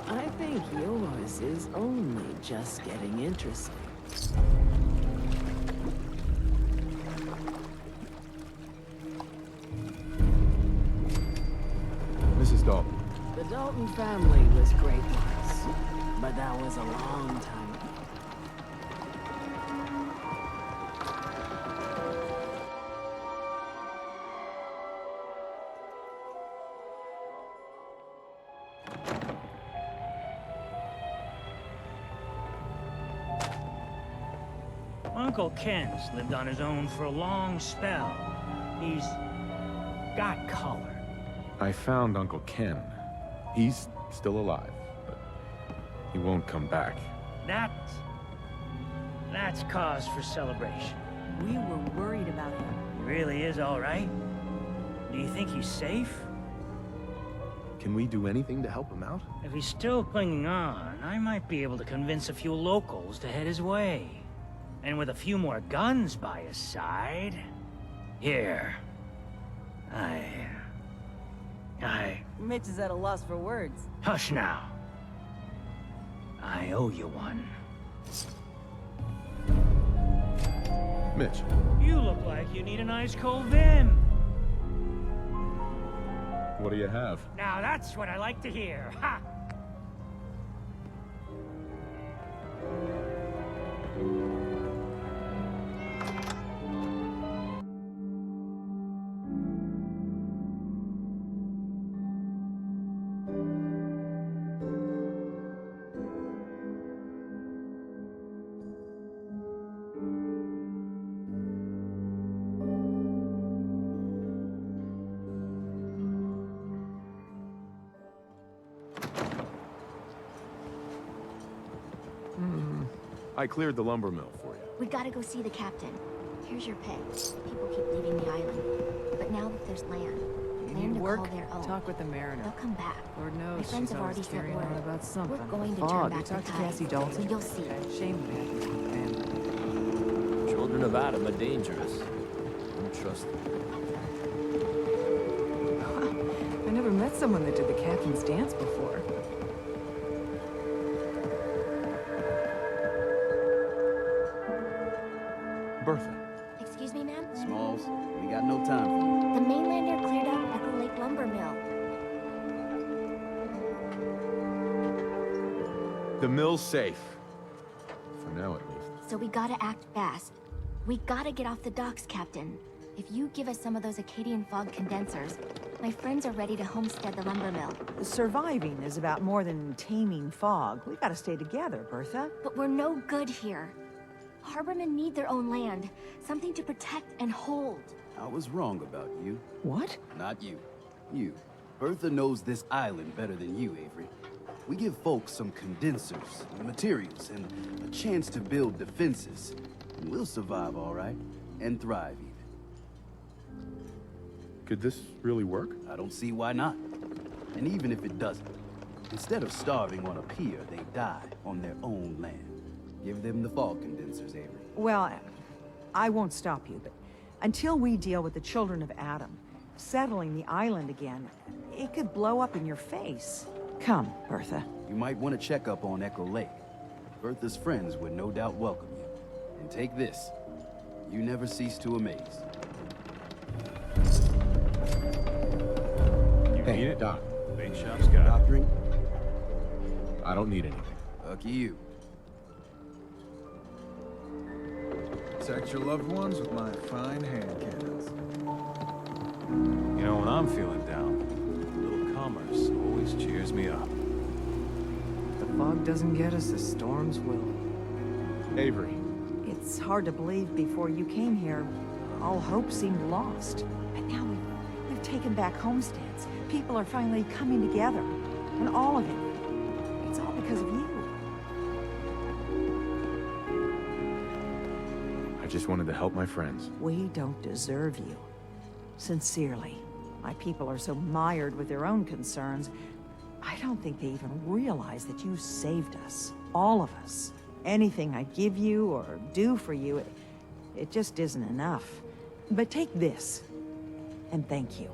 I think yours is only just getting interesting. Mrs. Dalton. The Dalton family was great once, but that was a long time ago. Uncle Ken's lived on his own for a long spell. He's got color. I found Uncle Ken. He's still alive, but he won't come back. That's cause for celebration. We were worried about him. He really is all right. Do you think he's safe? Can we do anything to help him out? If he's still clinging on, I might be able to convince a few locals to head his way. And with a few more guns by his side... Here. Mitch is at a loss for words. Hush now. I owe you one. Mitch. You look like you need an ice cold Vim. What do you have? Now that's what I like to hear. Ha! I cleared the lumber mill for you. We gotta go see the captain. Here's your pay. People keep leaving the island. But now that there's land, You land need to work? call their own. Talk with the mariner. They'll come back. Lord knows My friends she's have already always sent carrying on word. about something. We're going to Fog. turn You back the talked to tide. Cassie Dalton? You'll see. Shame to have to abandoned. Children of Adam are dangerous. Don't trust them. I never met someone that did the captain's dance before. Bertha. Excuse me, ma'am? Smalls, we got no time for you. The mainlander cleared out Echo Lake lumber mill. The mill's safe. For now, at least. So we gotta act fast. We gotta get off the docks, Captain. If you give us some of those Acadian fog condensers, my friends are ready to homestead the lumber mill. Surviving is about more than taming fog. We gotta stay together, Bertha. But we're no good here. Harbormen need their own land, something to protect and hold. I was wrong about you. What? Not you. You. Bertha knows this island better than you, Avery. We give folks some condensers, materials, and a chance to build defenses. And we'll survive all right, and thrive even. Could this really work? I don't see why not. And even if it doesn't, instead of starving on a pier, they die on their own land. Give them the fog condensers, Avery. Well, I won't stop you, but until we deal with the children of Adam, settling the island again, it could blow up in your face. Come, Bertha. You might want to check up on Echo Lake. Bertha's friends would no doubt welcome you. And take this. You never cease to amaze. Need it? Doc. Bake shop's got it. Doctoring? I don't need anything. Lucky you. Protect your loved ones with my fine hand cannons. You know, when I'm feeling down, a little commerce always cheers me up. The fog doesn't get us, the storms will. Avery. It's hard to believe before you came here, all hope seemed lost. But now we've taken back homesteads. People are finally coming together. And all of it, it's all because of you. I just wanted to help my friends. We don't deserve you. Sincerely. My people are so mired with their own concerns, I don't think they even realize that you saved us. All of us. Anything I give you or do for you, it just isn't enough. But take this, and thank you.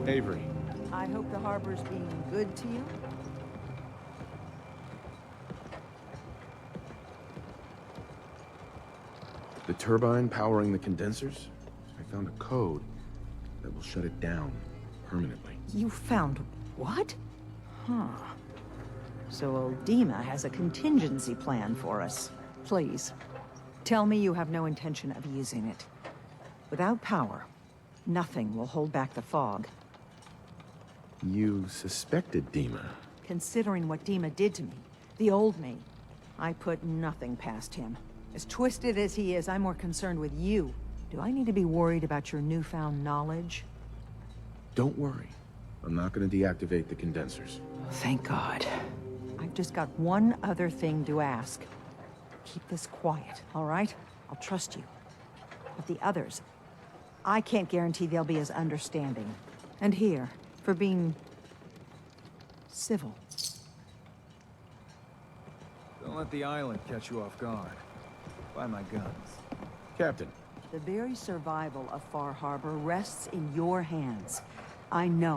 Avery. I hope the harbor's being good to you. The turbine powering the condensers? I found a code that will shut it down permanently. You found what? Huh. So old Dima has a contingency plan for us. Please, tell me you have no intention of using it. Without power, nothing will hold back the fog. You suspected Dima. Considering what Dima did to me, the old me, I put nothing past him. As twisted as he is, I'm more concerned with you. Do I need to be worried about your newfound knowledge? Don't worry. I'm not going to deactivate the condensers. Thank God. I've just got one other thing to ask. Keep this quiet, all right? I'll trust you. But the others, I can't guarantee they'll be as understanding. And here, for being civil. Don't let the island catch you off guard. Buy my guns. Captain. The very survival of Far Harbor rests in your hands. I know.